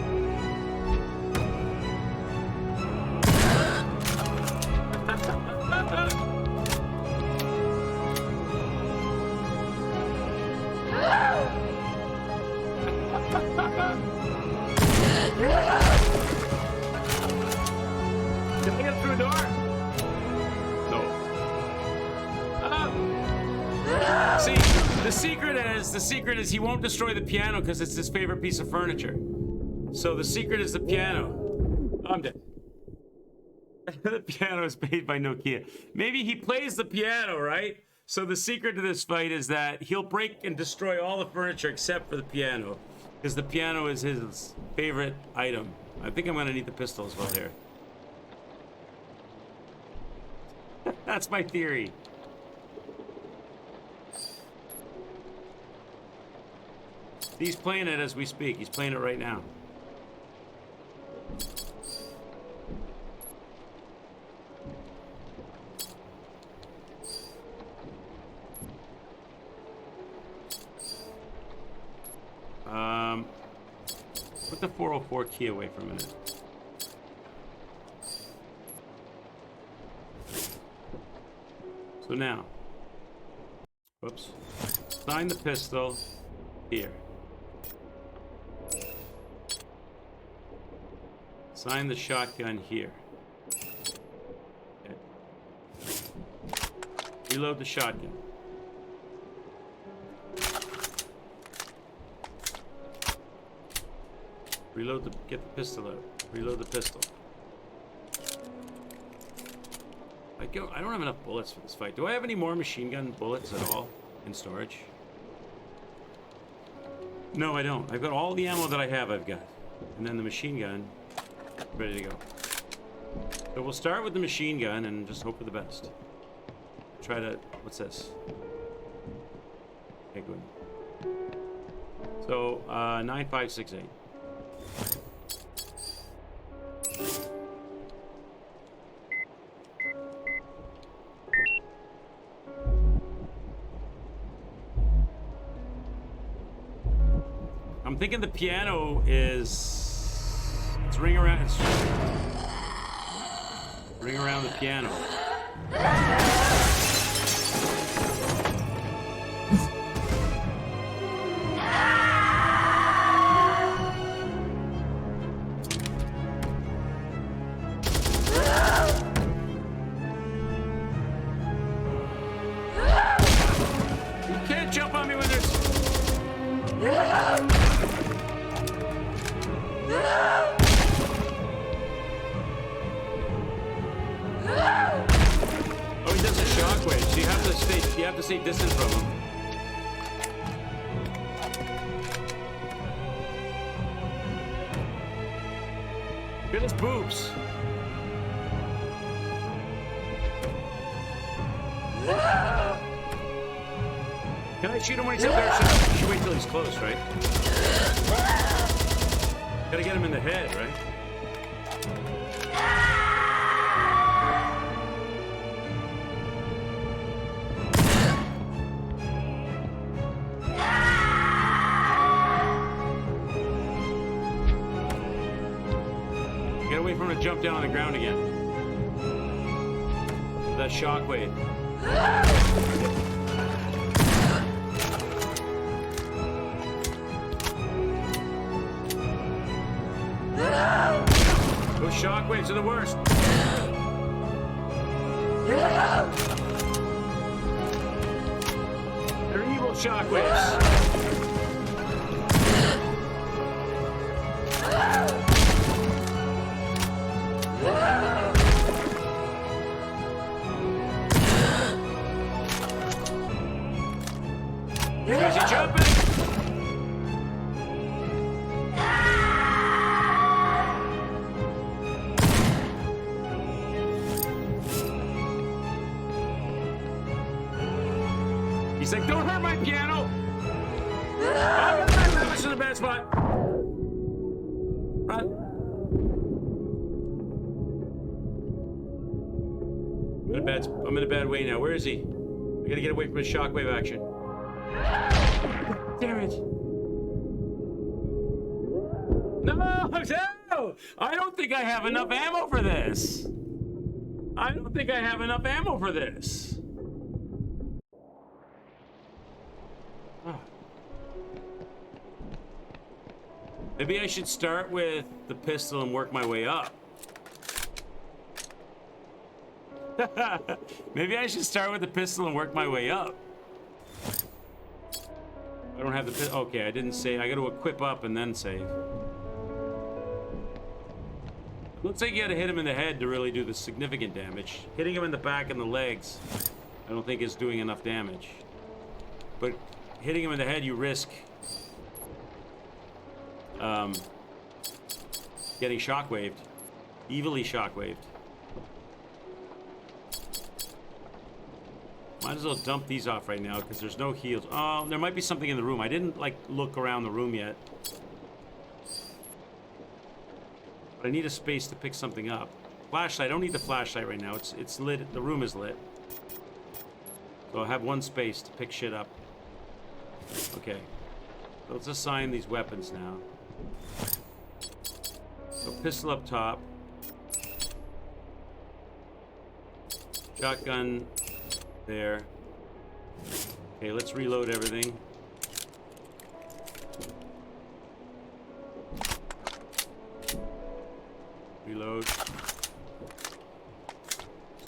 Can I get through a door? No. See, the secret is he won't destroy the piano because it's his favorite piece of furniture. So the secret is the piano. Oh, I'm dead. The piano is made by Nokia. Maybe he plays the piano, right? So the secret to this fight is that he'll break and destroy all the furniture except for the piano, because the piano is his favorite item. I think I'm gonna need the pistol as well here. That's my theory. He's playing it as we speak. He's playing it right now. put the 404 key away for a minute. So now, whoops, sign the pistol here. Sign the shotgun here. Okay. Reload the shotgun. Reload the, get the pistol out. Reload the pistol. I don't have enough bullets for this fight. Do I have any more machine gun bullets at all in storage? No, I don't. I've got all the ammo that I have, I've got. And then the machine gun, ready to go. So we'll start with the machine gun and just hope for the best. Try to, what's this? Okay, good. So, 9568. I'm thinking the piano is... It's ring around the piano. You can't jump on me when there's... Oh, he does a shockwave, so you have to stay distant from him. Look at his boobs. Can I shoot him when he's up there? I should wait till he's close, right? Gotta get him in the head, right? Get away from him to jump down on the ground again. That shockwave. Those shockwaves are the worst. They're evil shockwaves. Is he jumping? He's like, don't hurt my piano. Oh, this is a bad spot. Run. I'm in a bad way now. Where is he? I gotta get away from his shockwave action. Damn it. No! I don't think I have enough ammo for this. Oh. Maybe I should start with the pistol and work my way up. Maybe I should start with the pistol and work my way up. I don't have the pistol. Okay, I didn't save. I got to equip up and then save. Looks like you got to hit him in the head to really do the significant damage. Hitting him in the back and the legs, I don't think is doing enough damage. But hitting him in the head, you risk getting shockwaved, evilly shockwaved. Might as well dump these off right now because there's no heals. Oh, there might be something in the room. I didn't like look around the room yet. But I need a space to pick something up. Flashlight, I don't need the flashlight right now. It's lit. The room is lit. So I'll have one space to pick shit up. Okay. So let's assign these weapons now. So pistol up top. Shotgun there. Okay, let's reload everything. Reload.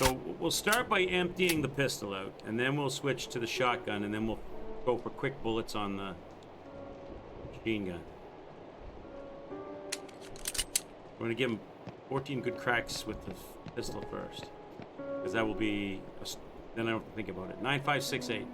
So we'll start by emptying the pistol out, and then we'll switch to the shotgun, and then we'll go for quick bullets on the machine gun. We're gonna give him 14 good cracks with the pistol first, because that will be. Then I don't have to think about it. 9568.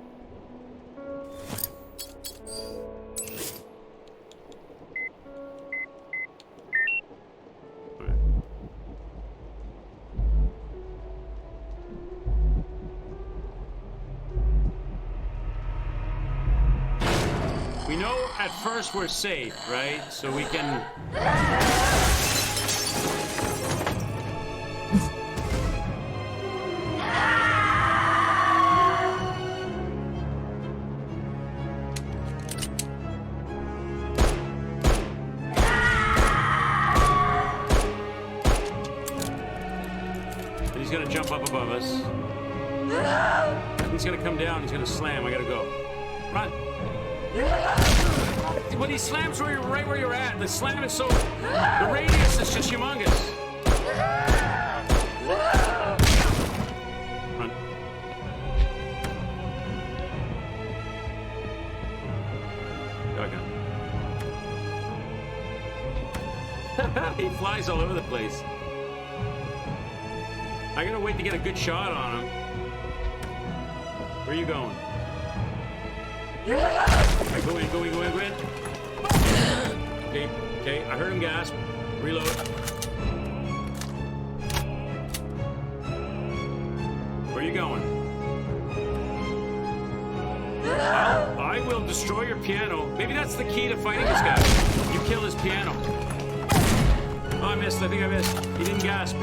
We know at first we're safe, right? So we can... He's gonna jump up above us. He's gonna come down, he's gonna slam, I gotta go. Run! When he slams right where you're at, the slam is so... The radius is just humongous. Run. Shotgun. He flies all over the place. I gotta wait to get a good shot on him. Where are you going? Right, go in. Okay, I heard him gasp. Reload. Where are you going? I will destroy your piano. Maybe that's the key to fighting this guy. You kill his piano. Oh, I missed. I think I missed. He didn't gasp.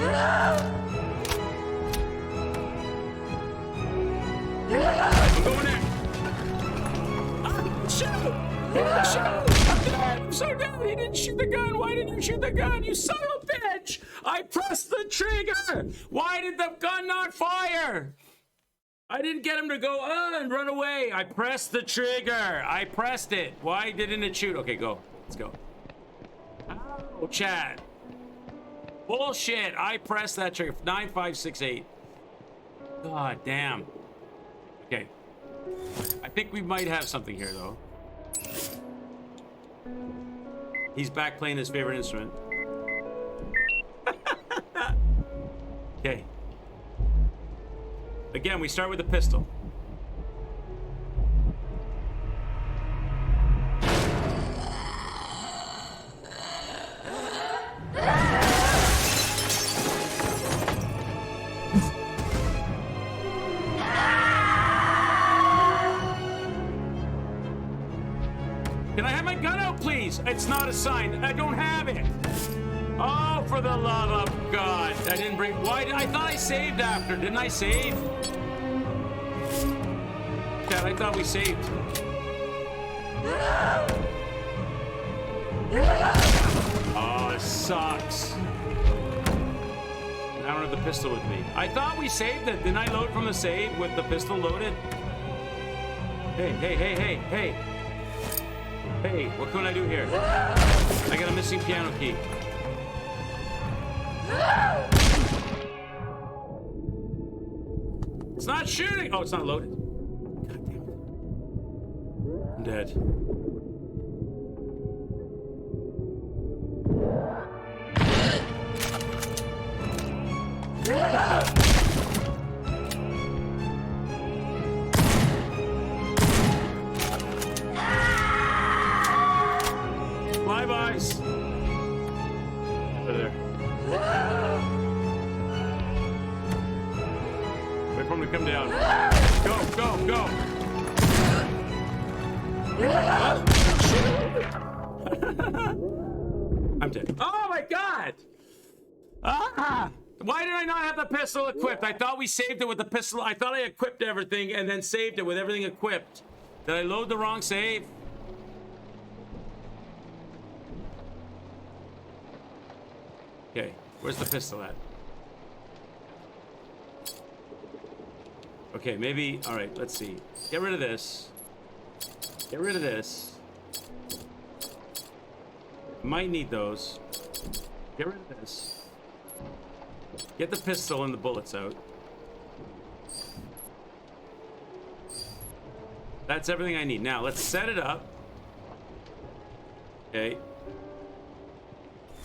I'm going in. Shoot! I'm so dead! He didn't shoot the gun! Why didn't you shoot the gun? You son of a bitch! I pressed the trigger! Why did the gun not fire? I didn't get him to go and run away. I pressed the trigger. I pressed it. Why didn't it shoot? Okay, go. Let's go. Oh, Chad. Bullshit. I pressed that trigger. 9568. God damn. Okay. I think we might have something here, though. He's back playing his favorite instrument. Okay. Again, we start with a pistol. Can I have my gun out, please? It's not a sign. I don't have it. Oh, for the love of God. I didn't bring... Why? I thought I saved after. Didn't I save? Dad, I thought we saved. Oh, it sucks. I don't have the pistol with me. I thought we saved it. Didn't I load from the save with the pistol loaded? Hey. Hey, what can I do here? I got a missing piano key. It's not shooting! Oh, it's not loaded. God damn it. I'm dead. Flybys! Over there. Wait for him to come down. Go! I'm dead. Oh my God! Why did I not have the pistol equipped? I thought we saved it with the pistol. I thought I equipped everything and then saved it with everything equipped. Did I load the wrong save? Okay, where's the pistol at? Okay, maybe, all right, let's see. Get rid of this. Get rid of this. Might need those. Get rid of this. Get the pistol and the bullets out. That's everything I need. Now, let's set it up. Okay.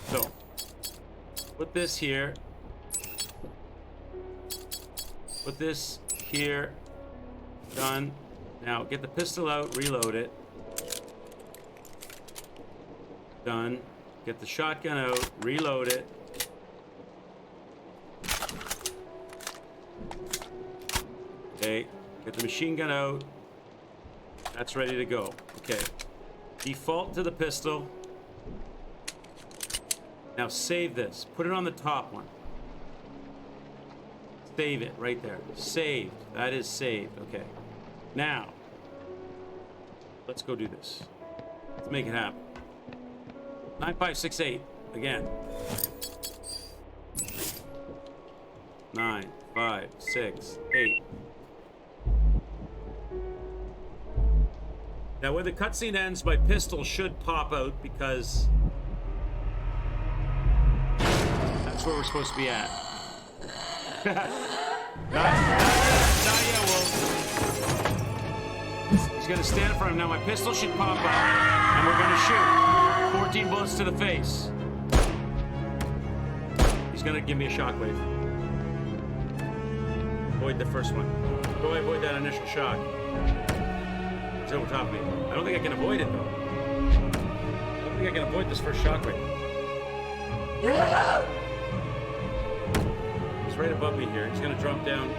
So, put this here. Put this here. Done. Now, get the pistol out, reload it. Done. Get the shotgun out, reload it. Okay. Get the machine gun out. That's ready to go. Okay. Default to the pistol. Now save this. Put it on the top one. Save it right there. Saved. That is saved. Okay. Now, let's go do this. Let's make it happen. 9568. Again. 9, 5, 6, 8. Now, when the cutscene ends, my pistol should pop out because that's where we're supposed to be at. Not yet, Wolf. He's gonna stand in front of him. Now, my pistol should pop out, and we're gonna shoot. 14 bullets to the face. He's gonna give me a shockwave. Avoid the first one. Go avoid that initial shock. It's over top of me. I don't think I can avoid it, though. I don't think I can avoid this first shockwave. He's right above me here. He's gonna drop down.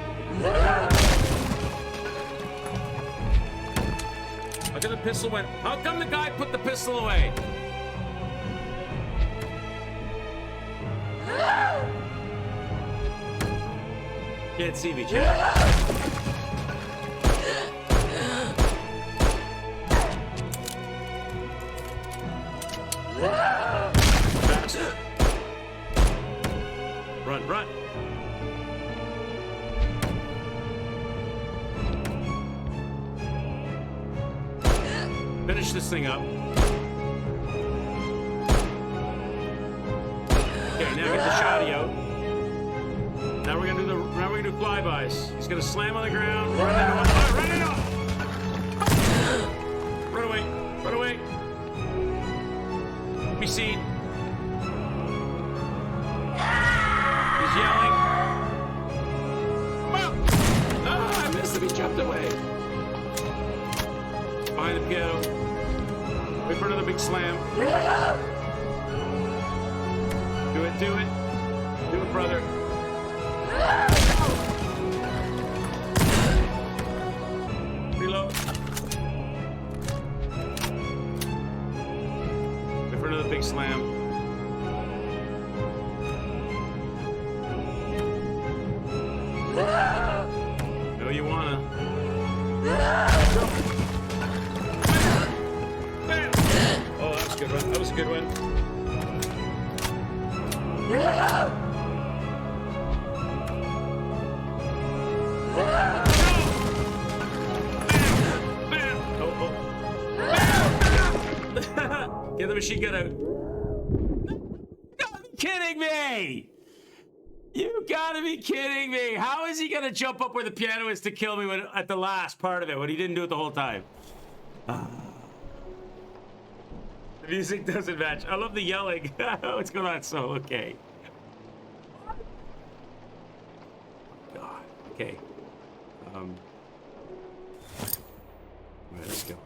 How come the pistol went? How come the guy put the pistol away? Can't see me, chat. Run, run. Finish this thing up. Okay, now get the shotty out. Now we're gonna do flybys. He's gonna slam on the ground. Run into Run away. Run away. Be seen. He's yelling. Ah, I missed him. He jumped away. Behind the piano. Wait for another big slam. Do it, do it. Do it, brother. Reload. Wait for another big slam. No, you wanna. Bam! Oh, that was a good one. That was a good one. Get the machine gun out. You gotta be kidding me! You gotta be kidding me! How is he gonna jump up where the piano is to kill me at the last part of it when he didn't do it the whole time? The music doesn't match. I love the yelling. What's going on? So, okay. God. Okay. All right, let's go.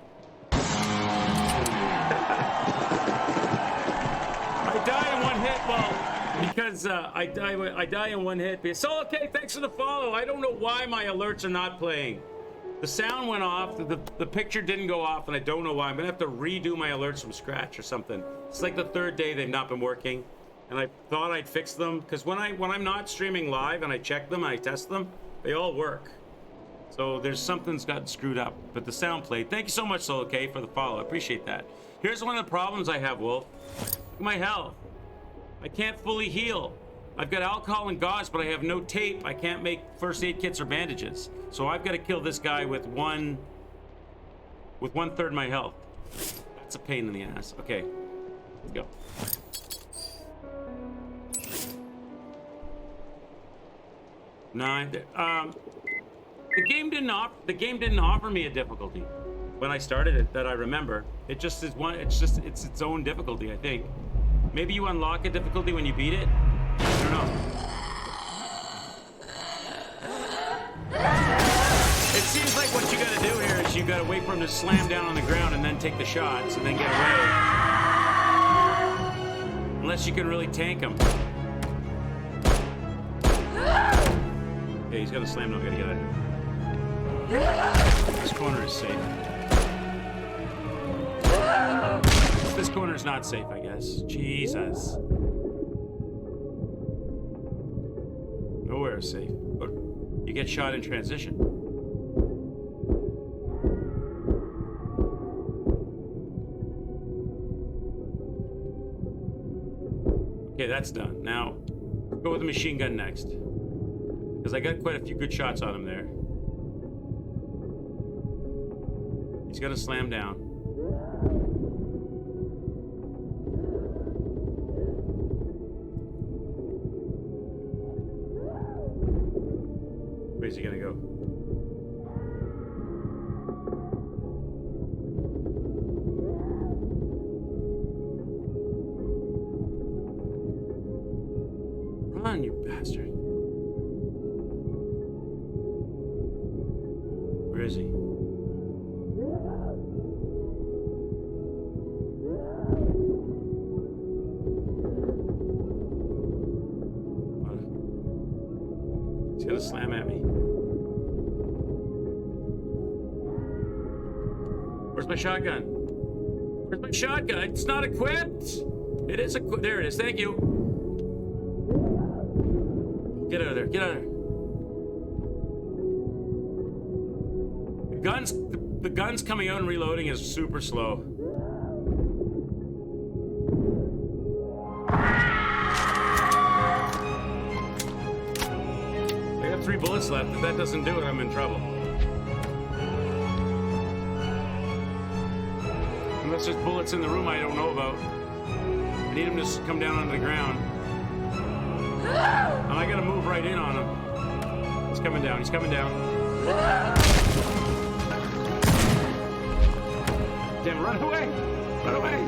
I die in one hit, well, because I die in one hit. So okay, thanks for the follow. I don't know why my alerts are not playing. The sound went off, the picture didn't go off, and I don't know why. I'm gonna have to redo my alerts from scratch or something. It's like the third day they've not been working, and I thought I'd fix them because when I'm not streaming live and I check them, I test them, they all work. So there's something's gotten screwed up, but the sound played. Thank you so much, Solo K, for the follow. I appreciate that. Here's one of the problems I have, Wolf. Look at my health. I can't fully heal. I've got alcohol and gauze, but I have no tape. I can't make first aid kits or bandages. So I've got to kill this guy with one third my health. That's a pain in the ass. Okay, let's go. Nine. The game didn't offer me a difficulty when I started it that I remember. It just is one. It's its own difficulty, I think. Maybe you unlock a difficulty when you beat it. I don't know. It seems like what you got to do here is you got to wait for him to slam down on the ground and then take the shots and then get away. Unless you can really tank him. Okay, he's got to slam down. Gotta get out of here. This corner is safe. This corner is not safe, I guess. Jesus. Nowhere is safe. But you get shot in transition. Okay, that's done. Now, go with the machine gun next. Because I got quite a few good shots on him there. He's got to slam down. Where's he gonna go? Run, you bastard. Where is he? What? He's gonna slam at me. Where's my shotgun? Where's my shotgun? It's not equipped. It is equipped. There it is. Thank you. Get out of there. Get out of there. The guns coming out and reloading is super slow. I got 3 bullets left. If that doesn't do it, I'm in trouble. Unless there's bullets in the room I don't know about. I need him to come down onto the ground. And I gotta move right in on him. He's coming down. He's coming down. Damn, run away! Run away!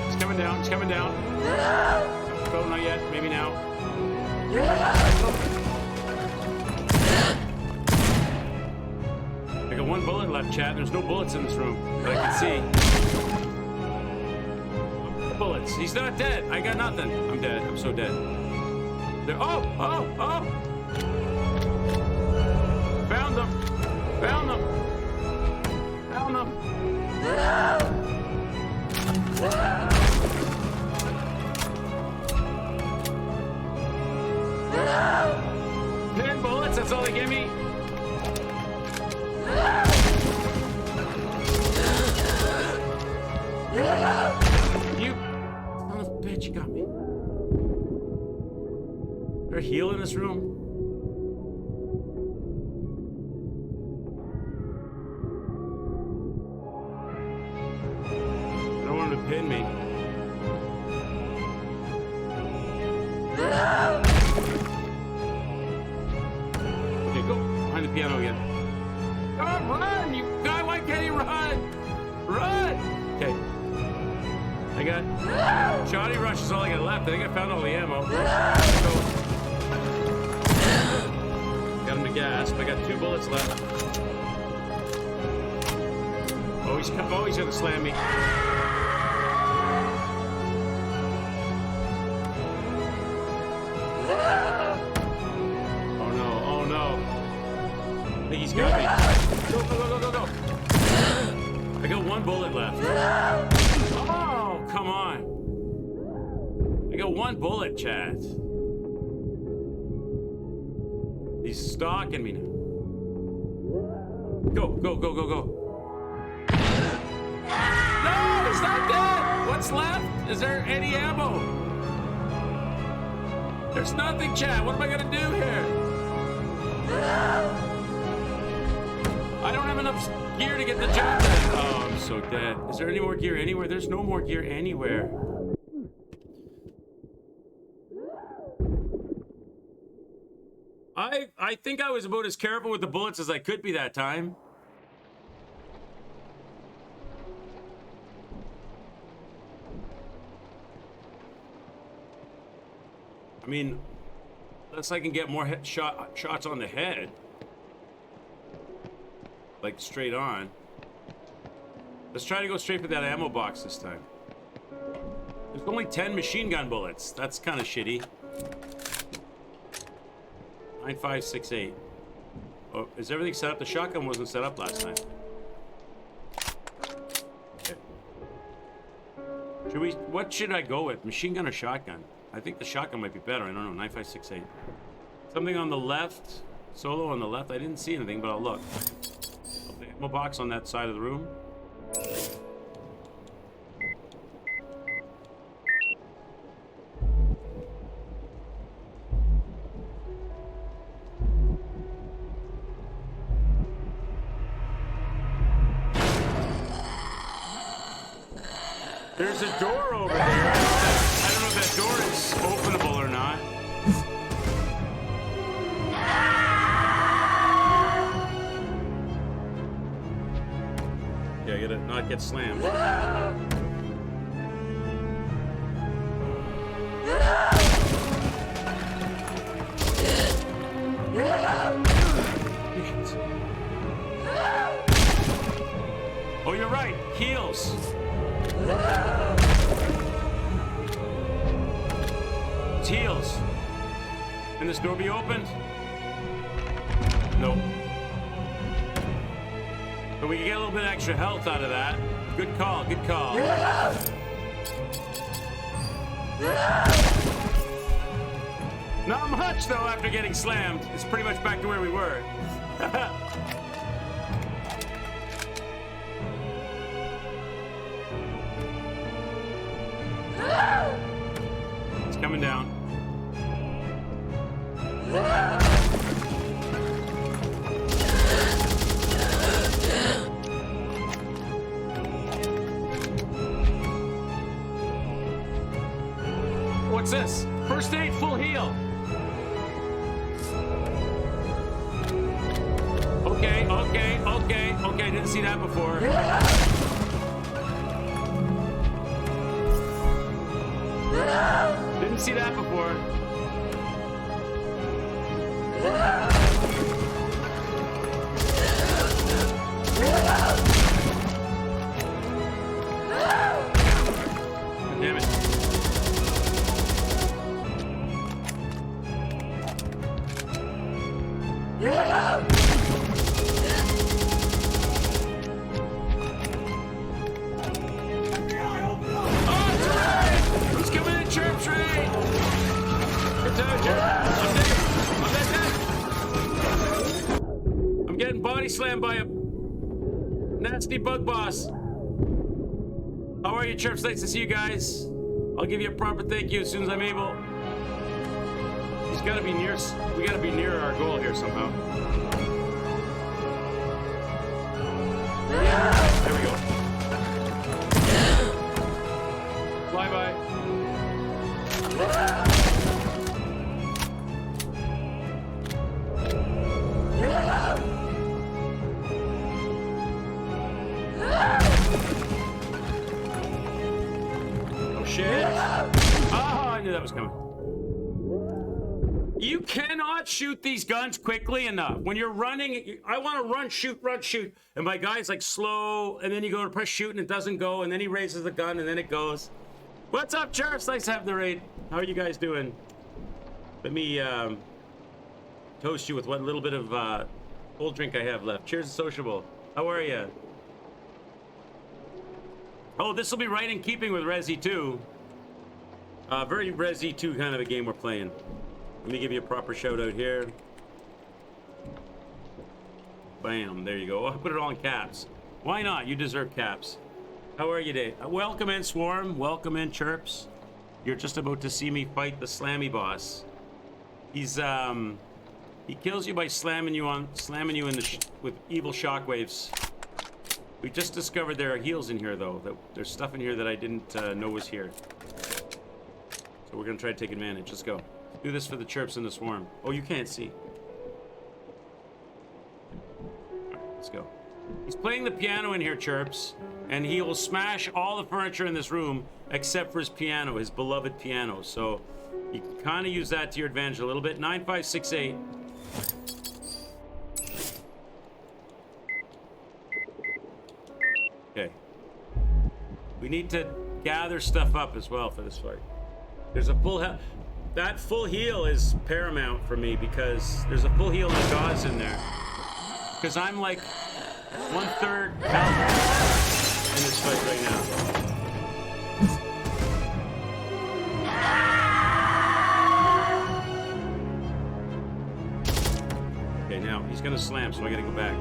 He's coming down. He's coming down. Oh, not yet. Maybe now. I got 1 bullet left, chat. There's no bullets in this room that I can see. Bullets. He's not dead. I got nothing. I'm dead. I'm so dead. There. Oh! Oh! Oh! Found them. Found them. Found them. 10 bullets. That's all they give me. You son of a bitch, you got me. Is there a heal in this room? I don't want him to pin me. Okay, go behind the piano again. Oh, run, you guy! Why can't he run? Run! Okay. I got shoddy rush is all I got left. I think I found all the ammo. So, got him to gasp. I got 2 bullets left. Oh, he's gonna slam me. Oh no! Oh no! I think he's got me. Go! Go! Go! Go! Go! I got 1 bullet left. Oh, come on. I got 1 bullet, chat. He's stalking me now. Go, go, go, go, go. No, it's not dead. What's left? Is there any ammo? There's nothing, chat. What am I gonna do here? I don't have enough gear to get the job done. Oh, I'm so dead. Is there any more gear anywhere? There's no more gear anywhere. I think I was about as careful with the bullets as I could be that time. I mean, unless I can get more shots on the head. Like straight on. Let's try to go straight for that ammo box this time. There's only 10 machine gun bullets. That's kind of shitty. 9568. Oh, is everything set up? The shotgun wasn't set up last time. Okay. What should I go with? Machine gun or shotgun? I think the shotgun might be better. I don't know. 9568. Something on the left. Solo on the left. I didn't see anything, but I'll look. The ammo box on that side of the room. There's a door over there. I don't know if that door is openable or not. Yeah, I gotta not get slammed. Oh, you're right. Heals. It's heals. Can this door be opened? Nope. But we can get a little bit extra health out of that. Good call, good call. Not much, though, after getting slammed. It's pretty much back to where we were. It's coming down. What's this? First aid, full heal. Okay. Didn't see that before. Didn't see that before. Damn it. He's coming in, chirp train. I'm getting body slammed by a nasty bug boss. How are you, chirps? Nice to see you guys. I'll give you a proper thank you as soon as I'm able. He's got to be near. We got to be near our goal here somehow. Yeah, there we go. Fly by. Oh shit. Oh, I knew that was coming. You cannot shoot these guns quickly enough. When you're running, I want to run, shoot. And my guy's like slow, and then you go to press shoot and it doesn't go, and then he raises the gun and then it goes. What's up, Jarvis? Nice to have the raid. How are you guys doing? Let me toast you with what little bit of cold drink I have left. Cheers to sociable. How are you? Oh, this will be right in keeping with Resi 2. Very Resi 2 kind of a game we're playing. Let me give you a proper shout out here. Bam, there you go. I'll put it all in caps. Why not? You deserve caps. How are you today? Welcome in, Swarm. Welcome in, Chirps. You're just about to see me fight the Slammy boss. He's he kills you by slamming you in the with evil shockwaves. We just discovered there are heals in here, though. There's stuff in here that I didn't know was here. So we're gonna try to take advantage. Let's go. Do this for the Chirps and the Swarm. Oh, you can't see. All right, let's go. He's playing the piano in here, Chirps, and he will smash all the furniture in this room except for his piano, his beloved piano. So you can kind of use that to your advantage a little bit. 9568. Okay. We need to gather stuff up as well for this fight. There's a full heal. That full heal is paramount for me because there's a full heal and a gauze in there. Because I'm like 1/3 health in this fight right now. Okay, now he's gonna slam, so I gotta go back.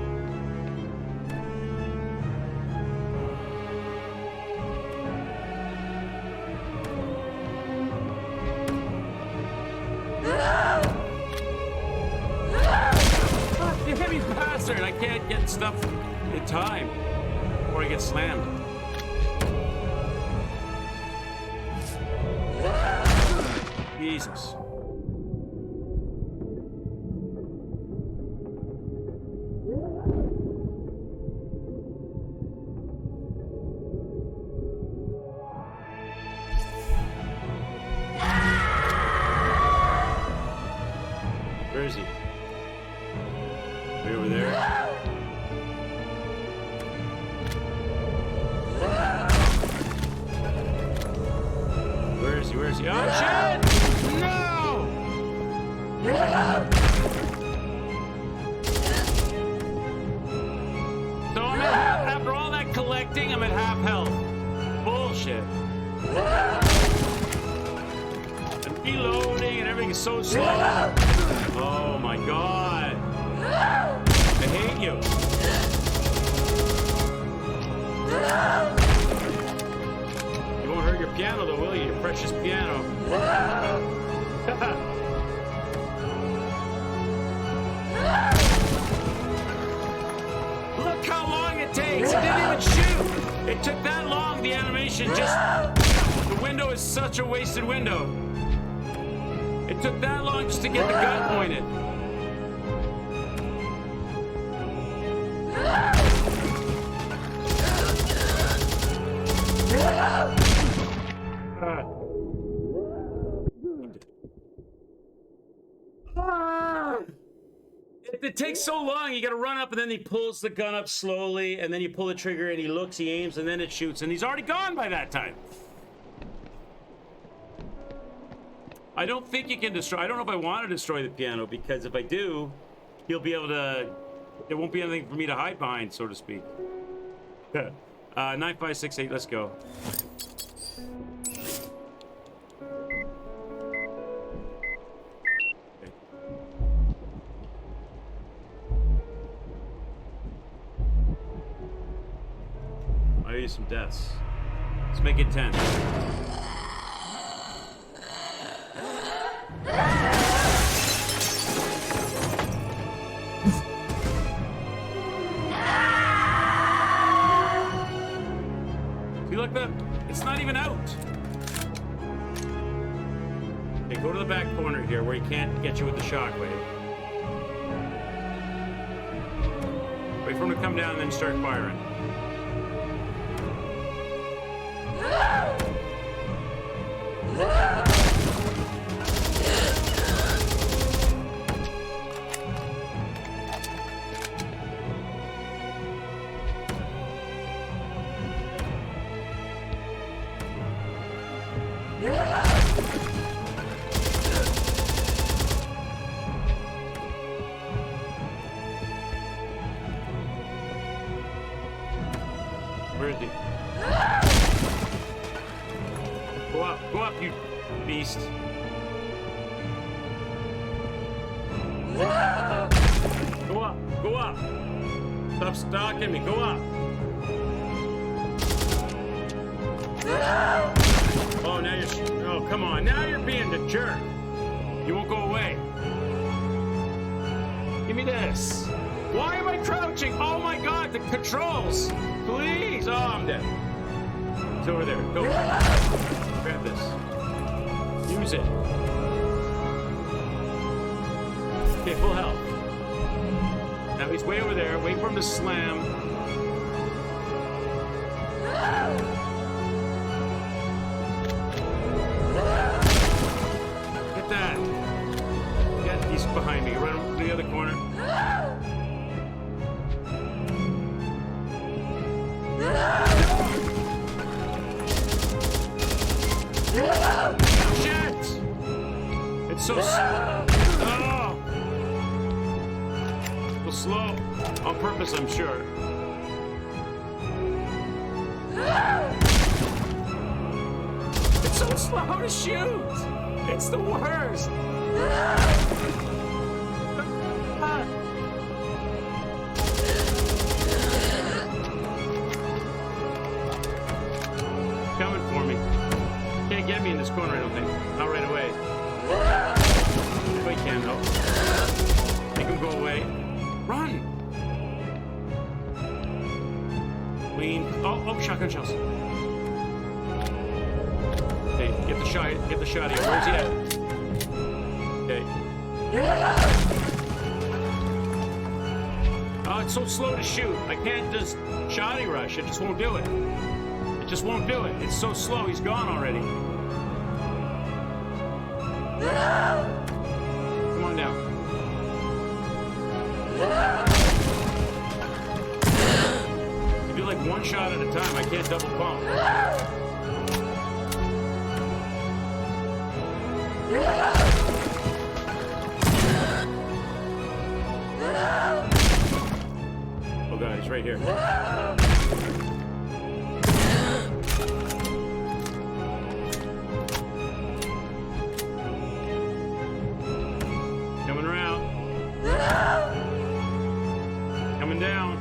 You heavy bastard! I can't get stuff in time before I get slammed. Jesus. Where is he? Way over there. Where is he? Where is he? Oh shit! No! So I'm at, after all that collecting, I'm at half health. Bullshit. And reloading and everything is so slow. Oh my god. I hate you. You won't hurt your piano though, will you? Your precious piano. Look how long it takes. It didn't even shoot. It took that long, the animation. Just the window is such a wasted window. It took that long just to get the gun pointed. It takes so long. You gotta run up and then he pulls the gun up slowly and then you pull the trigger and he looks, he aims, and then it shoots, and he's already gone by that time. I don't think you can destroy. I don't know if I want to destroy the piano, because if I do, he'll be able to. There won't be anything for me to hide behind, so to speak. 9568. Let's go. Okay. I use some deaths. Let's make it 10. See, look, it's not even out. Okay, go to the back corner here where he can't get you with the shockwave. Wait for him to come down and then start firing. Where is he? Go up, you beast. Go up. Stop stalking me, go up. Oh, now you're... Oh, come on. Now you're being the jerk. You won't go away. Give me this. Why am I crouching? Oh, my God. The controls. Please. Oh, I'm dead. It's over there. Go. Grab this. Use it. Okay, full health. Now he's way over there. Wait for him to slam. Get that. Get he's behind me. Run to the other corner. Shit! It's so slow. On purpose, I'm sure. It's so slow to shoot. It's the worst. Coming for me. Can't get me in this corner, I don't think. Not right away. If I can, though. Make him go away. Run! Lean. Oh, shotgun shells. Okay, get the shot here. Where's he at? Okay. Oh, it's so slow to shoot. I can't just shotty rush. It just won't do it. It just won't do it. It's so slow. He's gone already. Come on down. You do like one shot at a time. I can't double pump. Oh God, he's right here. Coming around. Coming down.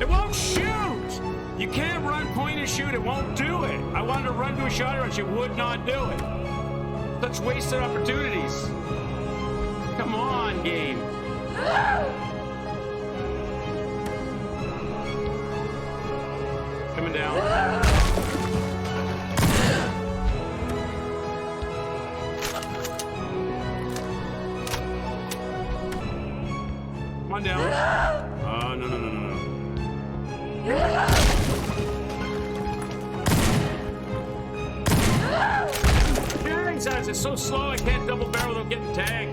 It won't shoot! You can't run, point, and shoot. It won't do it. I wanted to run to a shot rush. It would not do it. Such wasted opportunities. Come on, game. Coming down. Come on down. Oh, no. Carrying size is so slow I can't double barrel without getting tagged.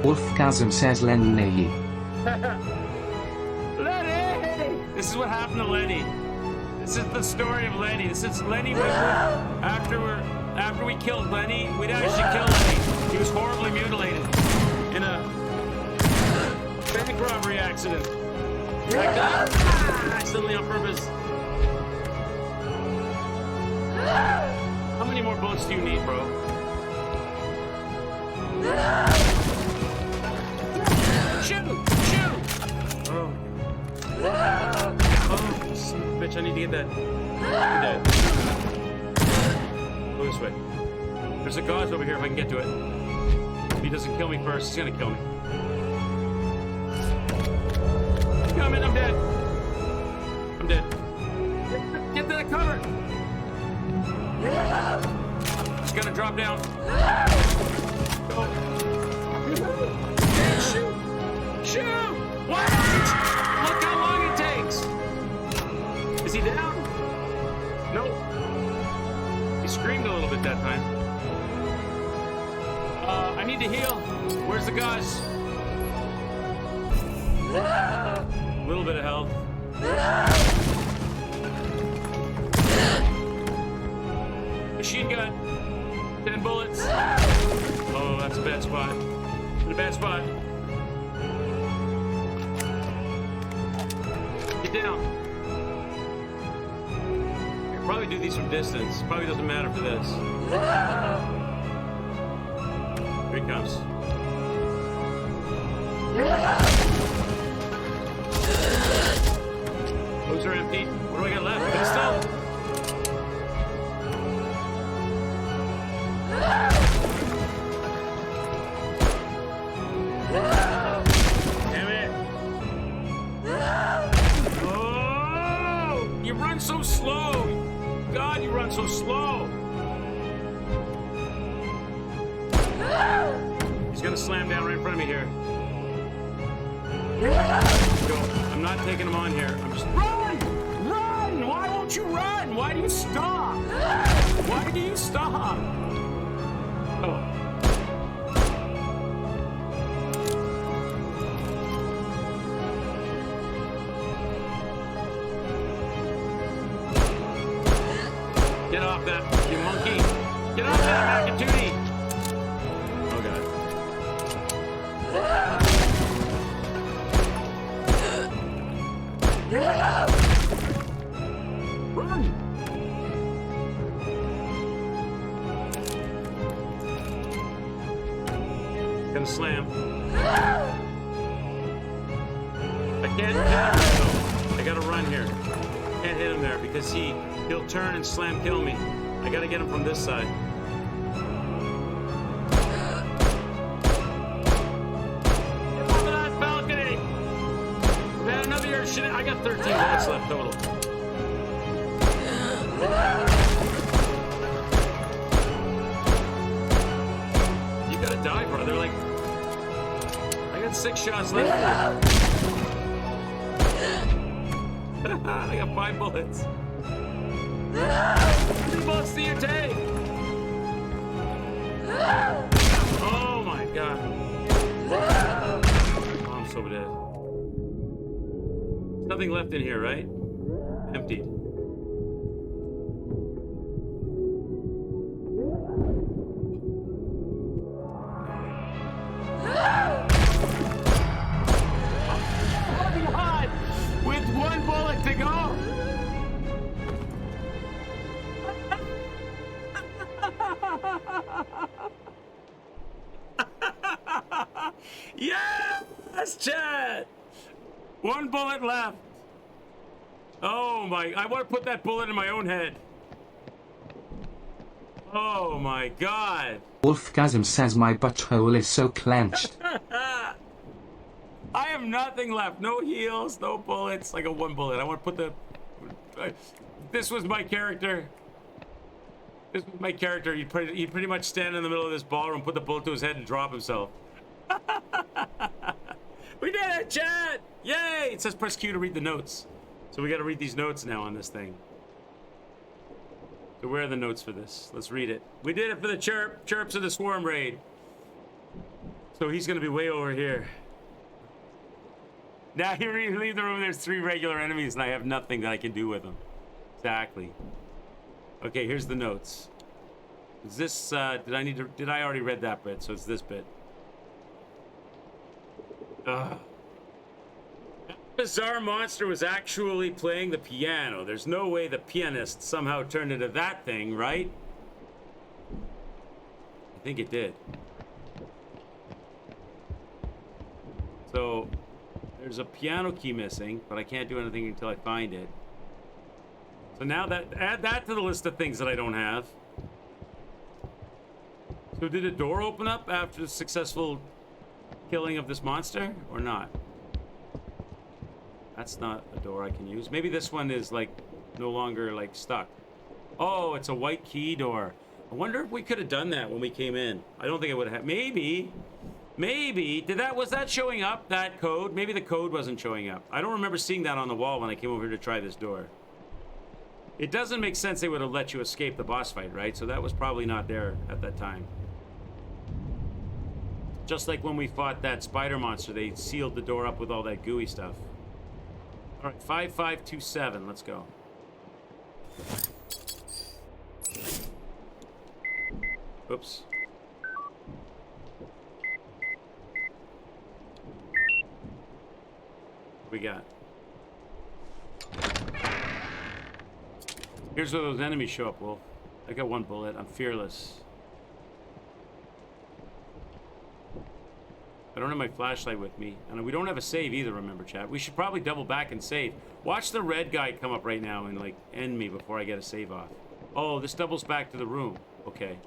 Wolfgasm says Lenny. Lenny! This is what happened to Lenny. This is the story of Lenny. This is Lenny after we killed Lenny, we'd actually kill Lenny. He was horribly mutilated in a bank robbery accident. Like that. Accidentally on purpose. How many more bullets do you need, bro? Shoot! Oh, bitch, I need to get that. I'm dead. Go this way. There's a gauze over here if I can get to it. If he doesn't kill me first, he's gonna kill me. Coming, I'm dead. Get to the cover. Just gotta drop down. Go. Shoot! What? Look how long it takes. Is he down? Nope. He screamed a little bit that time. I need to heal. Where's the gauze? A little bit of health. Machine gun. 10 bullets. Oh, that's a bad spot. In a bad spot. Get down. I could probably do these from distance. Probably doesn't matter for this. Here he comes. Oh Those are empty. What do I got left? Pistol? Damn it. Oh! You run so slow. God, you run so slow. He's gonna slam down right in front of me here. Go. I'm not taking him on here. I'm just run! Run! Why won't you run? Why do you stop? Why do you stop? Oh. Get off that, you monkey! Get off that, Macatoonie! Oh god. Run! Gonna slam. I can't hit him though. I gotta run here. Can't hit him there because he'll turn and slam kill me. I gotta get him from this side. Get off of that balcony! Man, another year shit. I got 13 bullets left total. You gotta die, brother. Like, I got 6 shots left. I got 5 bullets. 3 bullets to your tank. Oh my god. Oh, I'm so dead. There's nothing left in here, right? Emptied. Oh god! With 1 bullet to go! Yes, Chad! 1 bullet left. Oh my, I want to put that bullet in my own head. Oh my god. Wolfgasm says my butthole is so clenched. I have nothing left. No heals, no bullets. I got 1 bullet. I want to put the... This was my character. This was my character. He'd pretty much stand in the middle of this ballroom, put the bullet to his head, and drop himself. We did it, chat! Yay! It says press Q to read the notes. So we got to read these notes now on this thing. So where are the notes for this? Let's read it. We did it for the chirps of the swarm raid. So he's going to be way over here. Now you leave the room, there's 3 regular enemies and I have nothing that I can do with them. Exactly. Okay, here's the notes. Is this, did I already read that bit? So it's this bit. That bizarre monster was actually playing the piano. There's no way the pianist somehow turned into that thing, right? I think it did. So there's a piano key missing, but I can't do anything until I find it. So now add that to the list of things that I don't have. So did a door open up after the successful killing of this monster or not? That's not a door I can use. Maybe this one is like no longer like stuck. Oh, it's a white key door. I wonder if we could have done that when we came in. I don't think it would have. Maybe was that showing up, that code? Maybe the code wasn't showing up. I don't remember seeing that on the wall when I came over here to try this door. It doesn't make sense they would have let you escape the boss fight, right? So that was probably not there at that time. Just like when we fought that spider monster, they sealed the door up with all that gooey stuff. All right, 5527, let's go. Oops. What we got? Here's where those enemies show up, Wolf. I got 1 bullet. I'm fearless. I don't have my flashlight with me. And we don't have a save either, remember, chat. We should probably double back and save. Watch the red guy come up right now and, like, end me before I get a save off. Oh, this doubles back to the room. Okay.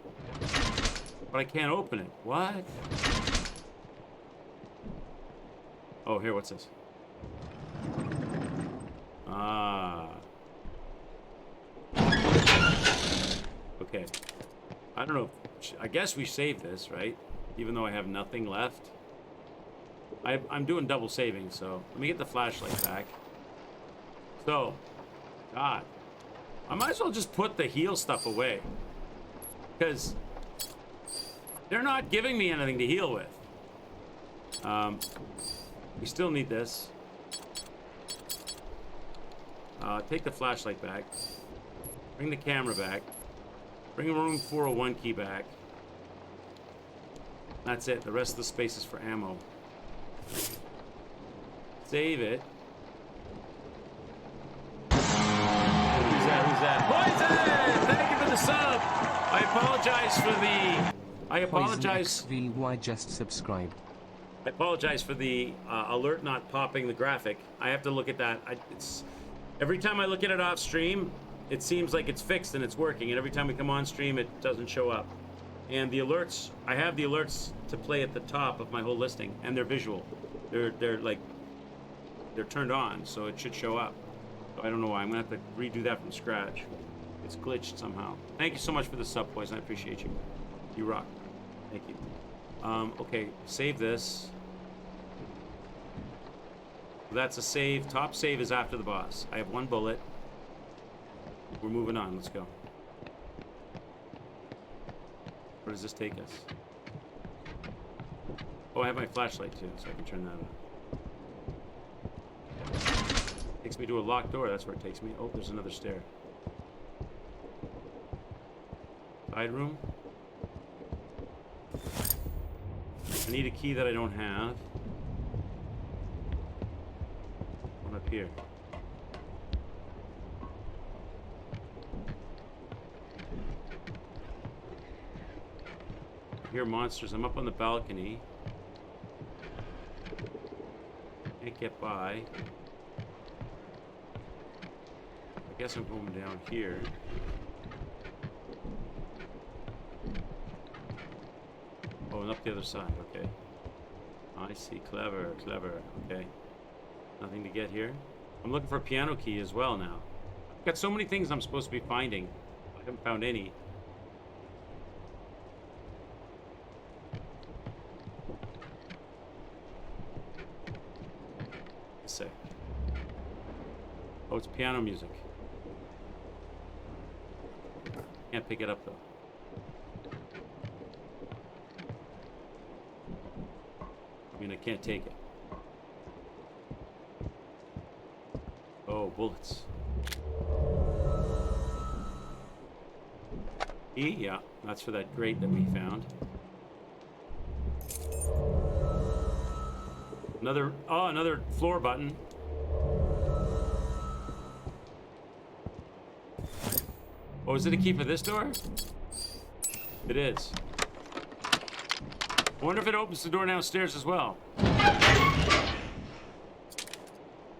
But I can't open it. What? Oh, here, what's this? Ah. Okay. I don't know. I guess we saved this, right? Even though I have nothing left. I'm doing double saving, so let me get the flashlight back. So, God. I might as well just put the heal stuff away. Because they're not giving me anything to heal with. We still need this. Take the flashlight back. Bring the camera back. Bring room 401 key back. That's it. The rest of the space is for ammo. Save it. Who's that? Poison! Thank you for the sub! I apologize. VY just subscribed. I apologize for the alert not popping the graphic. I have to look at that. Every time I look at it off stream, it seems like it's fixed and it's working. And every time we come on stream, it doesn't show up. And the alerts, I have the alerts to play at the top of my whole listing, and they're visual. They're turned on, so it should show up. So I don't know why. I'm gonna have to redo that from scratch. It's glitched somehow. Thank you so much for the sub, Poison. I appreciate you. You rock. Thank you. Okay, save this. That's a save. Top save is after the boss. I have one bullet. We're moving on. Let's go. Where does this take us? Oh, I have my flashlight too, so I can turn that on. Takes me to a locked door. That's where it takes me. Oh, there's another stair. Side room. I need a key that I don't have. One up here. I hear monsters. I'm up on the balcony. Can't get by. I guess I'm going down here. Oh, and up the other side. Okay. I see. Clever, clever. Okay. Nothing to get here. I'm looking for a piano key as well now. I've got so many things I'm supposed to be finding. I haven't found any. Let's see. Oh, it's piano music. Can't pick it up though. I mean, I can't take it. Oh, bullets. E? Yeah, that's for that grate that we found. Another floor button. Oh, is it a key for this door? It is. I wonder if it opens the door downstairs as well.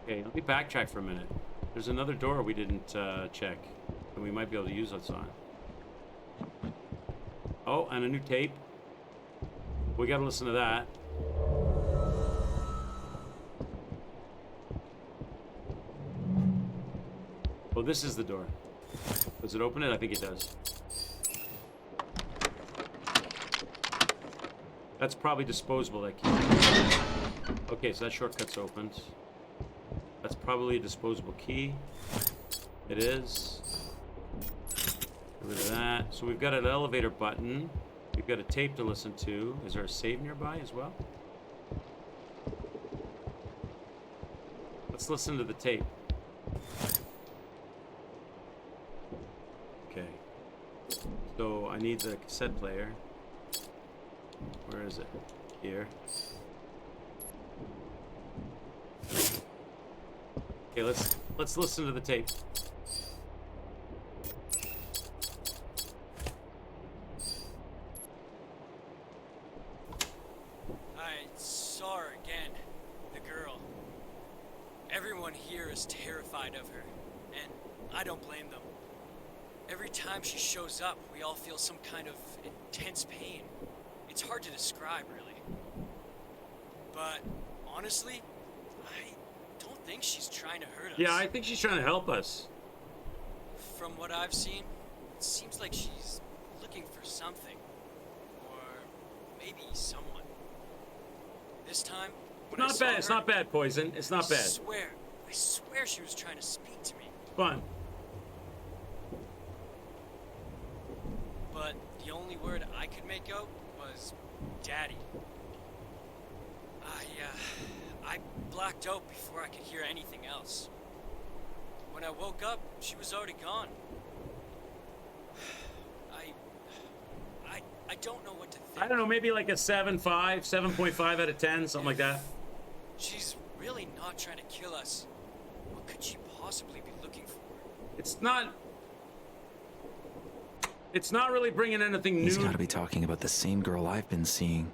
Okay, let me backtrack for a minute. There's another door we didn't check, and we might be able to use this on. Oh, and a new tape. We gotta listen to that. Oh, this is the door. Does it open it? I think it does. That's probably disposable, that key. Okay, so that shortcut's opened. That's probably a disposable key. It is. Get rid of that. So we've got an elevator button. We've got a tape to listen to. Is there a save nearby as well? Let's listen to the tape. Okay. So I need the cassette player. Where is it? Here. Okay, let's listen to the tape. Alright, saw her again. The girl. Everyone here is terrified of her, and I don't blame them. Every time she shows up, we all feel some kind of intense pain. It's hard to describe, really. But honestly, I don't think she's trying to hurt us. Yeah, I think she's trying to help us. From what I've seen, it seems like she's looking for something. Or maybe someone. This time, when I Not saw bad. It's her, not bad, Poison. It's not bad. I swear she was trying to speak to me. Fun. But the only word I could make out was Daddy. I blacked out before I could hear anything else. When I woke up, she was already gone. I don't know what to think. I don't know, maybe like a 7.5 out of 10, something like that. She's really not trying to kill us. What could she possibly be looking for? It's not really bringing anything new. He's got to be talking about the same girl I've been seeing.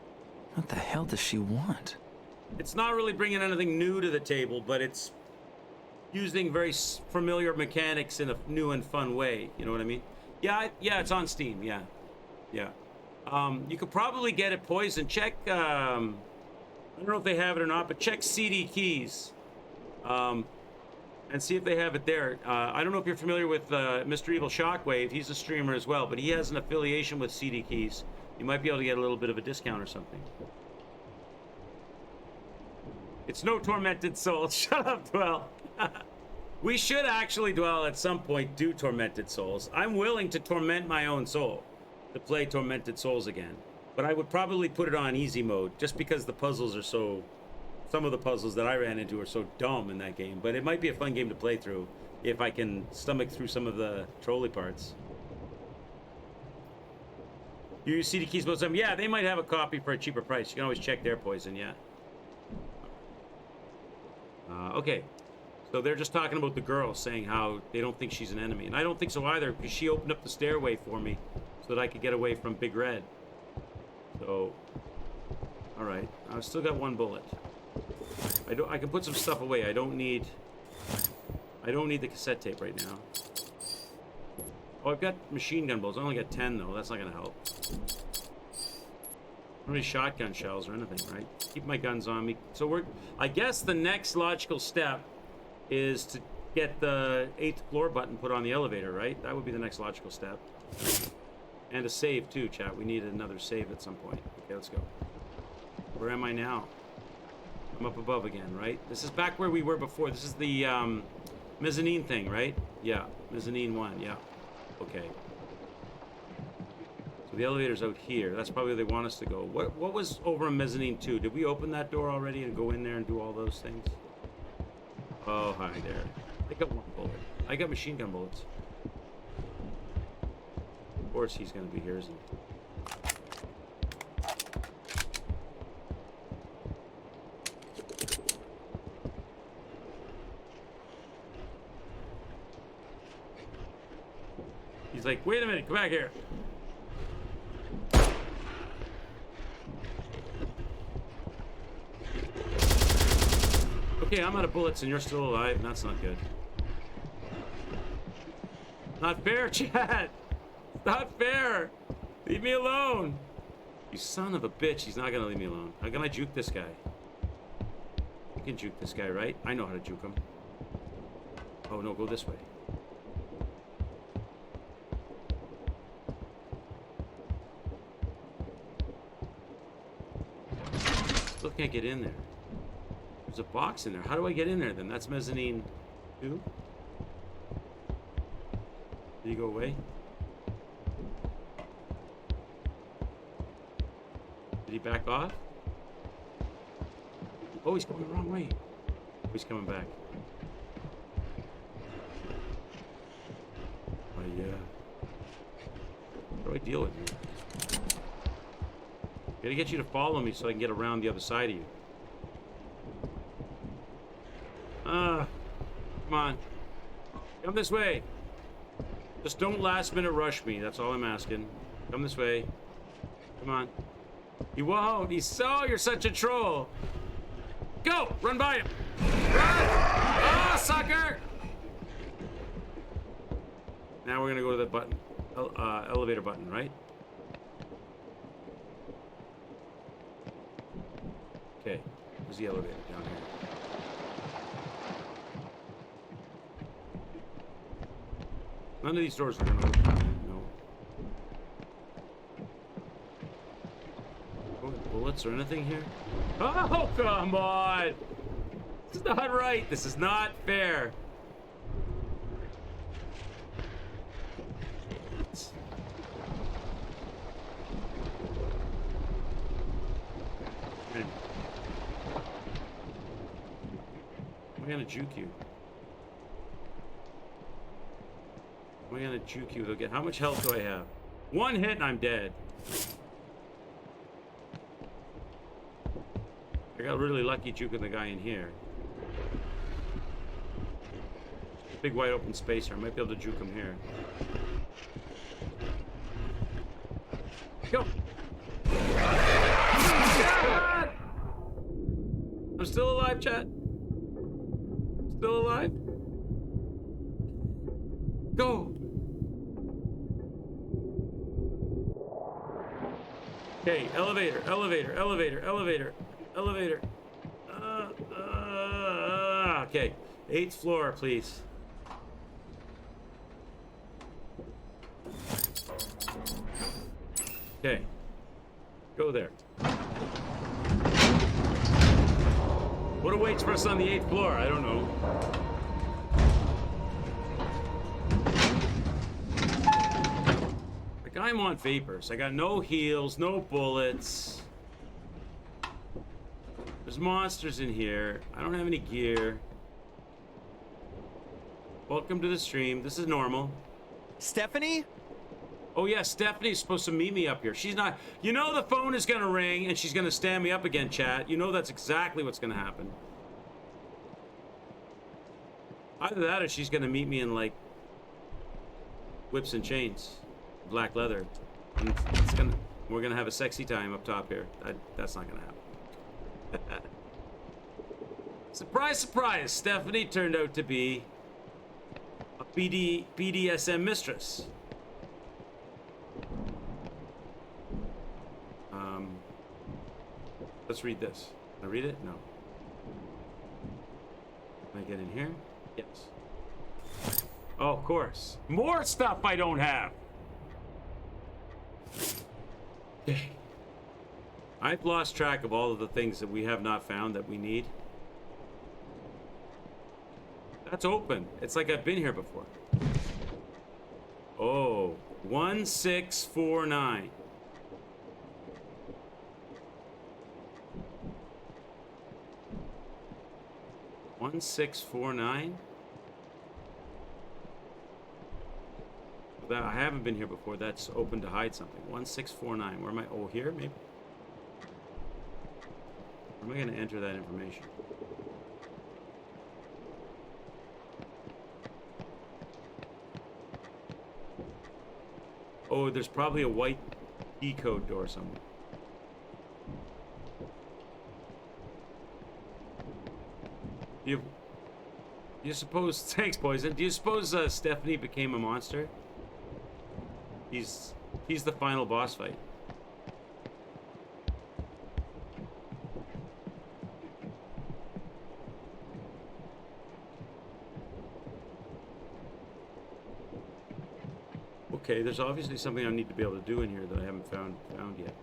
What the hell does she want? It's not really bringing anything new to the table, but it's using very familiar mechanics in a new and fun way. You know what I mean? Yeah, it's on Steam. Yeah. You could probably get it, Poison. Check. I don't know if they have it or not, but check CD Keys, and see if they have it there. I don't know if you're familiar with Mr. Evil Shockwave. He's a streamer as well, but he has an affiliation with CD Keys. You might be able to get a little bit of a discount or something. It's no Tormented Souls. Shut up, Dwell. We should actually, Dwell, at some point do Tormented Souls. I'm willing to torment my own soul to play Tormented Souls again. But I would probably put it on easy mode just because the puzzles are so... Some of the puzzles that I ran into are so dumb in that game. But it might be a fun game to play through if I can stomach through some of the trolley parts. You use CD Keys most of the time? Yeah, they might have a copy for a cheaper price. You can always check their, Poison, yeah. Okay, so they're just talking about the girl, saying how they don't think she's an enemy. And I don't think so either, because she opened up the stairway for me so that I could get away from Big Red. So, all right, I've still got one bullet. I can put some stuff away. I don't need the cassette tape right now. Oh, I've got machine gun bullets. I only got 10 though. That's not gonna help. Not any shotgun shells or anything, right? Keep my guns on me. So I guess the next logical step is to get the 8th floor button put on the elevator, right? That would be the next logical step. And a save too, chat. We need another save at some point. Okay, let's go. Where am I now? I'm up above again, right? This is back where we were before. This is the mezzanine thing, right? Yeah, mezzanine 1, yeah. Okay. So the elevator's out here. That's probably where they want us to go. What was over in mezzanine 2? Did we open that door already and go in there and do all those things? Oh, hi there. I got one bullet. I got machine gun bullets. Of course he's gonna be here, isn't he? He's like, wait a minute, come back here. Okay, I'm out of bullets and you're still alive. That's not good. Not fair, Chad. Not fair. Leave me alone. You son of a bitch. He's not gonna leave me alone. How can I juke this guy? You can juke this guy, right? I know how to juke him. Oh no, go this way. Still can't get in there. There's a box in there. How do I get in there then? That's mezzanine 2? Did he go away? Did he back off? Oh, he's going the wrong way. Oh, he's coming back. Oh, yeah. How do I deal with you? Gotta get you to follow me so I can get around the other side of you. Come on. Come this way. Just don't last minute rush me. That's all I'm asking. Come this way. Come on. He won't. You're such a troll. Go! Run by him! Run! Oh, sucker! Now we're gonna go to the button. Elevator button, right? Okay. Where's the elevator? Down here. None of these doors are gonna open. No. Oh, bullets or anything here? Oh, come on! This is not right. This is not fair. I'm gonna juke you. I'm gonna juke you. Look at how much health do I have? One hit and I'm dead. I got really lucky juking the guy in here. Big wide open space here. I might be able to juke him here. Go! God! I'm still alive, chat. Still alive? Go! Okay, elevator, elevator, elevator, elevator, elevator. Okay, 8th floor, please. Okay, go there. What awaits for us on the 8th floor? I don't know. Like, I'm on vapors. I got no heals, no bullets. There's monsters in here. I don't have any gear. Welcome to the stream. This is normal. Stephanie? Oh yeah, Stephanie's supposed to meet me up here. She's not. You know the phone is gonna ring and she's gonna stand me up again, chat. You know that's exactly what's gonna happen. Either that or she's gonna meet me in like whips and chains, black leather. And we're gonna have a sexy time up top here. That's not gonna happen. Surprise, surprise! Stephanie turned out to be a BDSM mistress. Let's read this. Can I read it? No. Can I get in here? Yes. Oh, of course. More stuff I don't have. Okay. I've lost track of all of the things that we have not found that we need. That's open. It's like I've been here before. Oh, 1649. One 649. That I haven't been here before. That's open to hide something. 1649. Where am I? Oh, here maybe. Where am I going to enter that information? Oh, there's probably a white key code door somewhere. Do you suppose... Thanks, Poison. Do you suppose Stephanie became a monster? He's the final boss fight. Okay, there's obviously something I need to be able to do in here that I haven't found yet.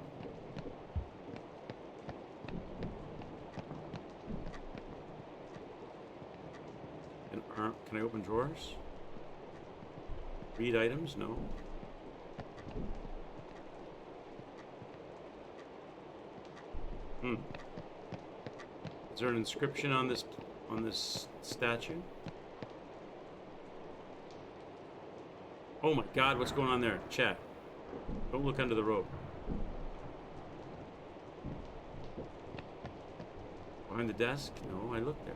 Can I open drawers? Read items? No. Is there an inscription on this statue? Oh my God, what's going on there? Chat. Don't look under the robe. Behind the desk? No, I looked there.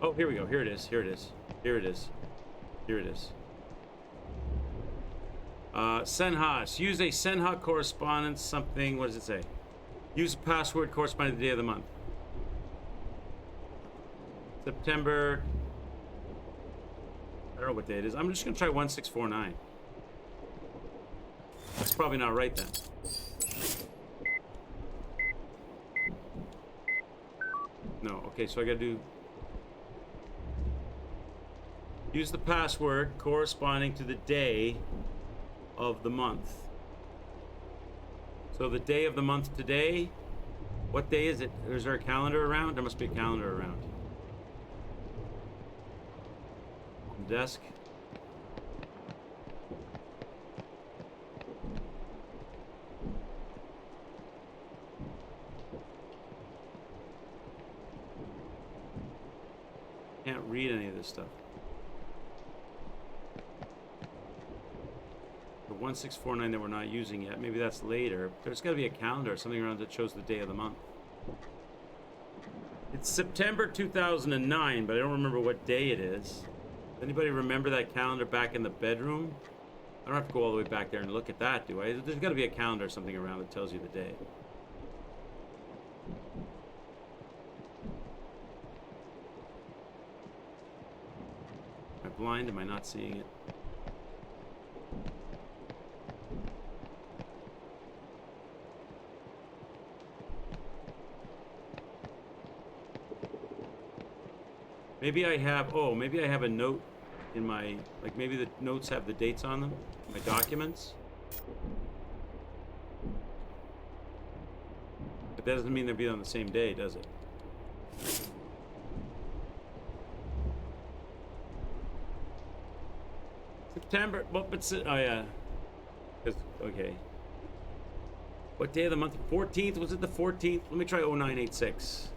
Oh, here we go. Here it is. Here it is. Here it is. Here it is. Senhas. Use a Senha correspondence something. What does it say? Use a password corresponding to the day of the month. September. I don't know what day it is. I'm just gonna try 1649. That's probably not right then. No, okay, so I gotta do... Use the password corresponding to the day of the month. So the day of the month today, what day is it? Is there a calendar around? There must be a calendar around. Desk. Can't read any of this stuff. The 1649 that we're not using yet, maybe that's later. There's got to be a calendar or something around that shows the day of the month. It's September 2009, but I don't remember what day it is. Anybody remember that calendar back in the bedroom? I don't have to go all the way back there and look at that, do I? There's got to be a calendar or something around that tells you the day. Am I blind? Am I not seeing it? Maybe I have, maybe I have a note in my, like maybe the notes have the dates on them, my documents. But that doesn't mean they'll be on the same day, does it? September, well, but, oh yeah. Okay. What day of the month? 14th? Was it the 14th? Let me try 0986.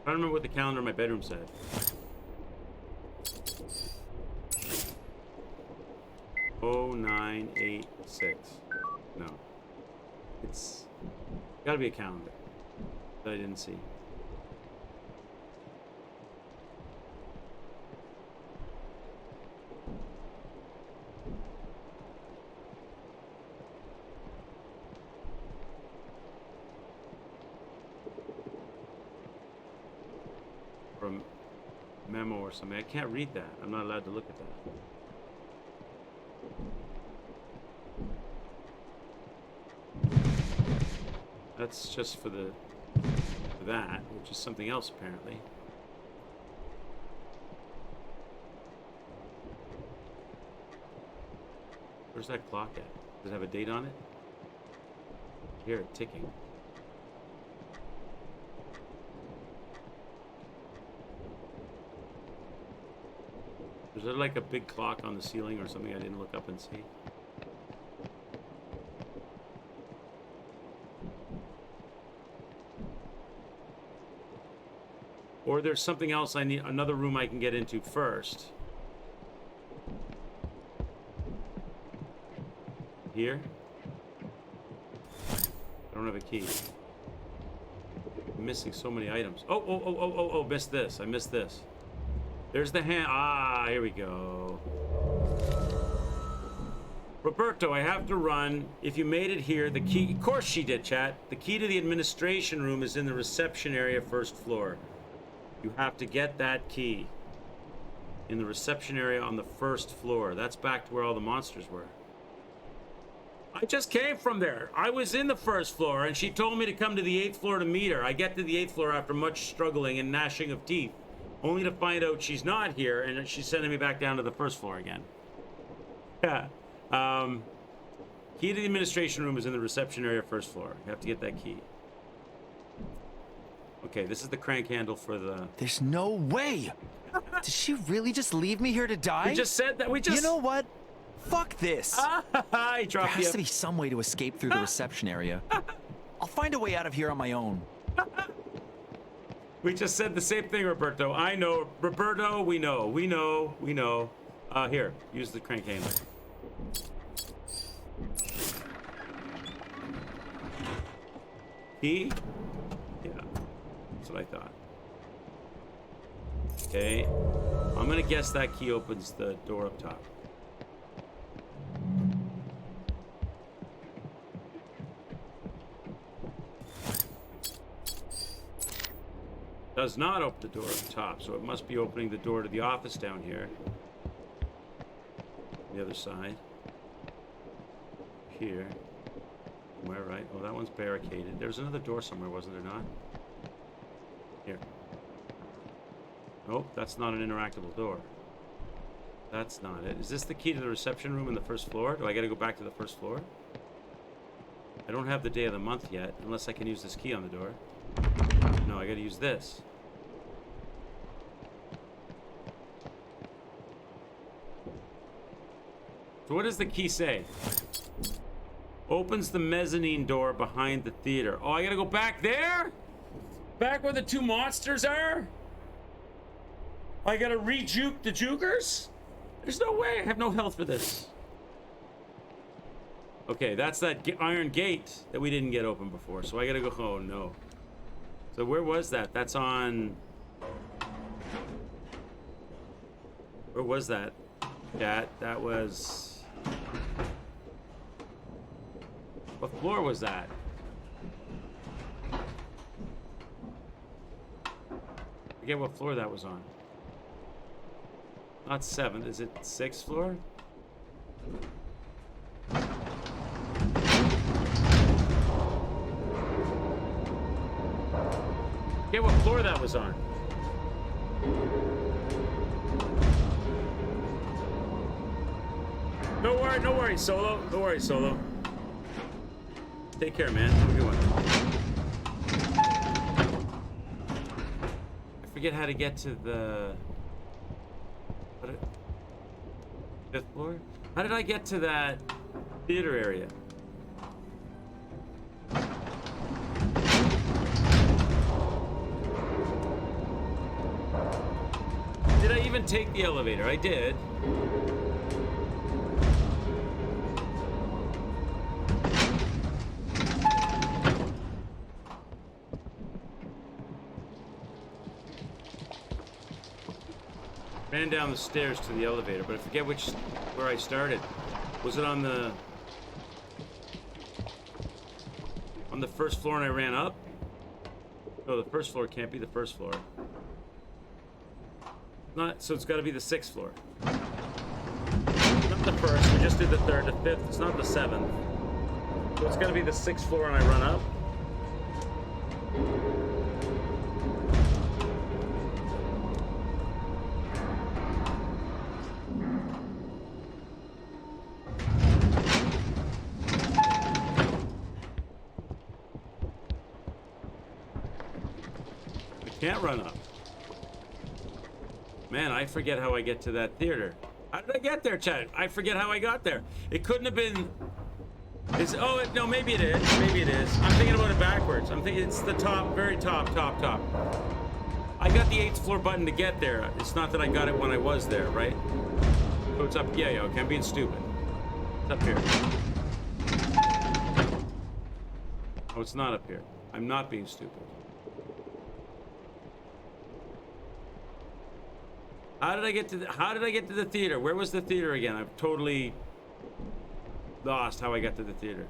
I don't remember what the calendar in my bedroom said. Oh, 0986. No. It's gotta be a calendar that I didn't see. Memo or something. I can't read that. I'm not allowed to look at that. That's just for that, which is something else apparently. Where's that clock at? Does it have a date on it? I hear it ticking. Is there like a big clock on the ceiling or something I didn't look up and see? Or there's something else I need, another room I can get into first. Here? I don't have a key. I'm missing so many items. Oh, missed this. I missed this. There's the hand. Ah, here we go. Roberto, I have to run. If you made it here, the key... Of course she did, chat. The key to the administration room is in the reception area, first floor. You have to get that key. In the reception area on the first floor. That's back to where all the monsters were. I just came from there. I was in the first floor, and she told me to come to the 8th floor to meet her. I get to the 8th floor after much struggling and gnashing of teeth. Only to find out she's not here, and she's sending me back down to the first floor again. Yeah. Key to the administration room is in the reception area, first floor. You have to get that key. Okay, this is the crank handle for the... There's no way! Did she really just leave me here to die? We just said that. We just... You know what? Fuck this! I There has to be some way to escape through the reception area. I'll find a way out of here on my own. We just said the same thing, Roberto. I know. Roberto, we know. We know. We know. Here, use the crank handle. Key? Yeah. That's what I thought. Okay. I'm gonna guess that key opens the door up top. Does not open the door at the top, so it must be opening the door to the office down here. The other side. Here. Somewhere, right? Oh, that one's barricaded. There's another door somewhere, wasn't there not? Here. Nope, that's not an interactable door. That's not it. Is this the key to the reception room in the first floor? Do I gotta go back to the first floor? I don't have the day of the month yet, unless I can use this key on the door. No, I gotta use this. So what does the key say? Opens the mezzanine door behind the theater. Oh, I gotta go back there? Back where the two monsters are? I gotta re-juke the jukers? There's no way. I have no health for this. Okay, that's that iron gate that we didn't get open before. So I gotta go. Oh, no. So where was that? That's on... Where was that? That was... What floor was that? I forget what floor that was on. Not 7th, is it 6th floor? Forget what floor that was on. No worry, Solo. No worry, Solo. Take care, man. Have a good one. I forget how to get to the... What, 5th floor? How did I get to that theater area? Did I even take the elevator? I did. Ran down the stairs to the elevator, but I forget where I started. Was it on the first floor and I ran up? No, the first floor can't be the first floor. So it's got to be the 6th floor. Not the first. We just did the 3rd, the 5th. It's not the 7th. So it's got to be the 6th floor and I run up. Can't run up. Man, I forget how I get to that theater. How did I get there, Chad? I forget how I got there. It couldn't have been... no, maybe it is. Maybe it is. I'm thinking about it backwards. I'm thinking it's the top, very top. I got the 8th floor button to get there. It's not that I got it when I was there, right? So it's up... Yeah, okay, I'm being stupid. It's up here. Oh, it's not up here. I'm not being stupid. How did I get to the theater? Where was the theater again? I've totally lost how I got to the theater.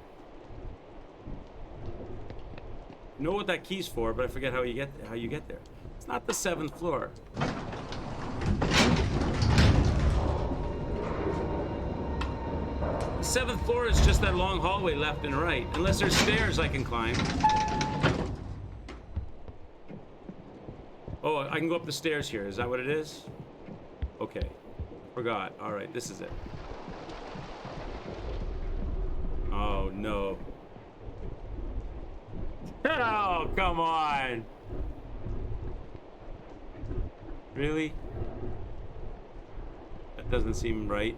I know what that key's for, but I forget how you get there. It's not the 7th floor. The 7th floor is just that long hallway left and right, unless there's stairs I can climb. Oh, I can go up the stairs here. Is that what it is? Okay, forgot. All right, this is it. Oh, no. Oh, come on. Really? That doesn't seem right.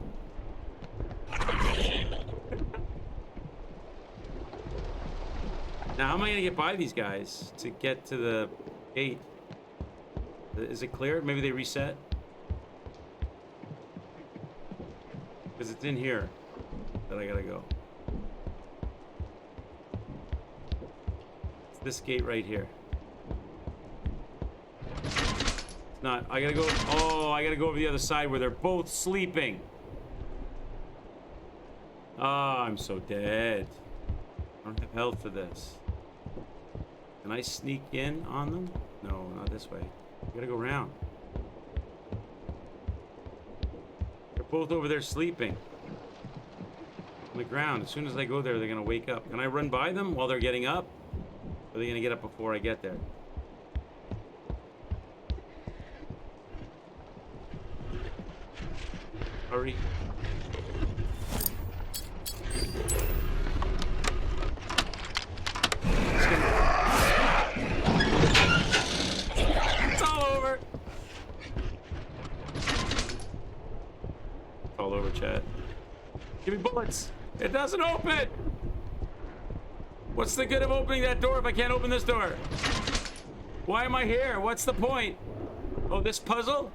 Now, how am I going to get by these guys to get to the gate? Is it clear? Maybe they reset? Because it's in here that I gotta go. It's this gate right here. It's not. I gotta go. Oh, I gotta go over the other side where they're both sleeping. Oh, I'm so dead. I don't have health for this. Can I sneak in on them? No, not this way. You gotta go around. They're both over there sleeping. On the ground. As soon as I go there, they're gonna wake up. Can I run by them while they're getting up? Or are they gonna get up before I get there? Hurry. It's all over. It's all over, Chad. Give me bullets. It doesn't open. What's the good of opening that door if I can't open this door? Why am I here? What's the point? Oh, this puzzle?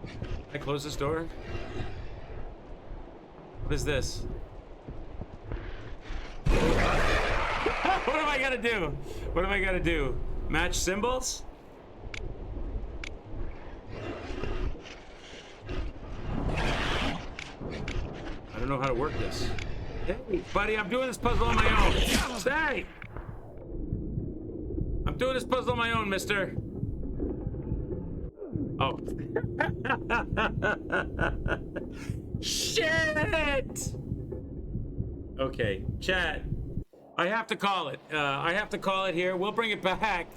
Can I close this door? What is this? What am I gonna do? What am I gonna do? Match symbols? I don't know how to work this. Hey, buddy, I'm doing this puzzle on my own. Stay! I'm doing this puzzle on my own, mister. Oh. Shit! Okay, chat. I have to call it. I have to call it here. We'll bring it back.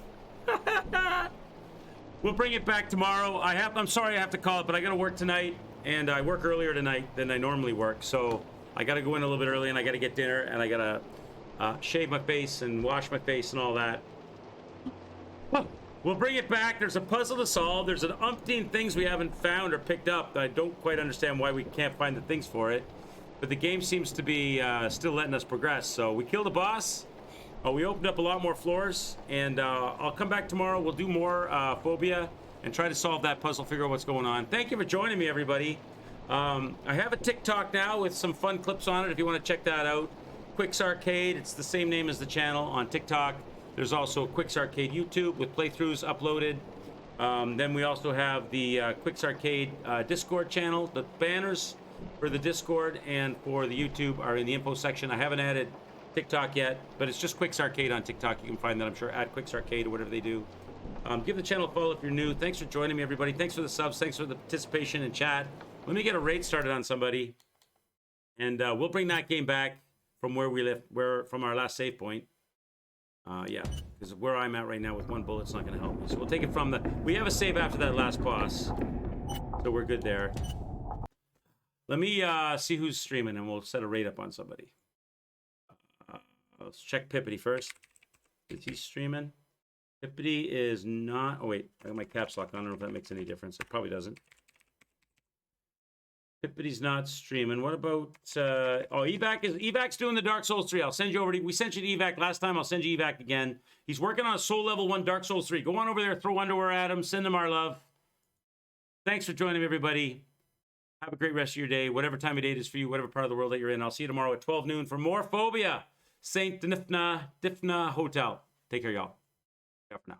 We'll bring it back tomorrow. I'm sorry I have to call it, but I gotta work tonight, and I work earlier tonight than I normally work, so I gotta go in a little bit early, and I gotta get dinner, and I gotta shave my face and wash my face and all that. We'll bring it back. There's a puzzle to solve. There's an umpteen things we haven't found or picked up. I don't quite understand why we can't find the things for it. But the game seems to be still letting us progress. So we killed a boss. We opened up a lot more floors. And I'll come back tomorrow. We'll do more Phobia and try to solve that puzzle, figure out what's going on. Thank you for joining me, everybody. I have a TikTok now with some fun clips on it if you want to check that out. Quicks Arcade. It's the same name as the channel on TikTok. There's also Quicks Arcade YouTube with playthroughs uploaded. Then we also have the Quicks Arcade Discord channel. The banners for the Discord and for the YouTube are in the info section. I haven't added TikTok yet, but it's just Quicks Arcade on TikTok. You can find that, I'm sure, at Quicks Arcade or whatever they do. Give the channel a follow if you're new. Thanks for joining me, everybody. Thanks for the subs. Thanks for the participation in chat. Let me get a raid started on somebody, and we'll bring that game back from where we left, from our last save point. Yeah, because where I'm at right now with one bullet's not going to help me. So we'll take it from we have a save after that last boss, so we're good there. Let me see who's streaming, and we'll set a raid up on somebody. Let's check Pippity first. Is he streaming? Pippity is not. Oh wait, I got my caps lock on. I don't know if that makes any difference. It probably doesn't. Pippity's not streaming. What about Evac's doing the Dark Souls 3. I'll send you over to, we sent you to Evac last time. I'll send you Evac again. He's working on a Soul Level 1 Dark Souls 3. Go on over there, throw underwear at him, send him our love. Thanks for joining me, everybody. Have a great rest of your day, whatever time of day it is for you, whatever part of the world that you're in. I'll see you tomorrow at 12 noon for more Phobia. St. Dinfna Hotel. Take care, y'all. Ciao for now.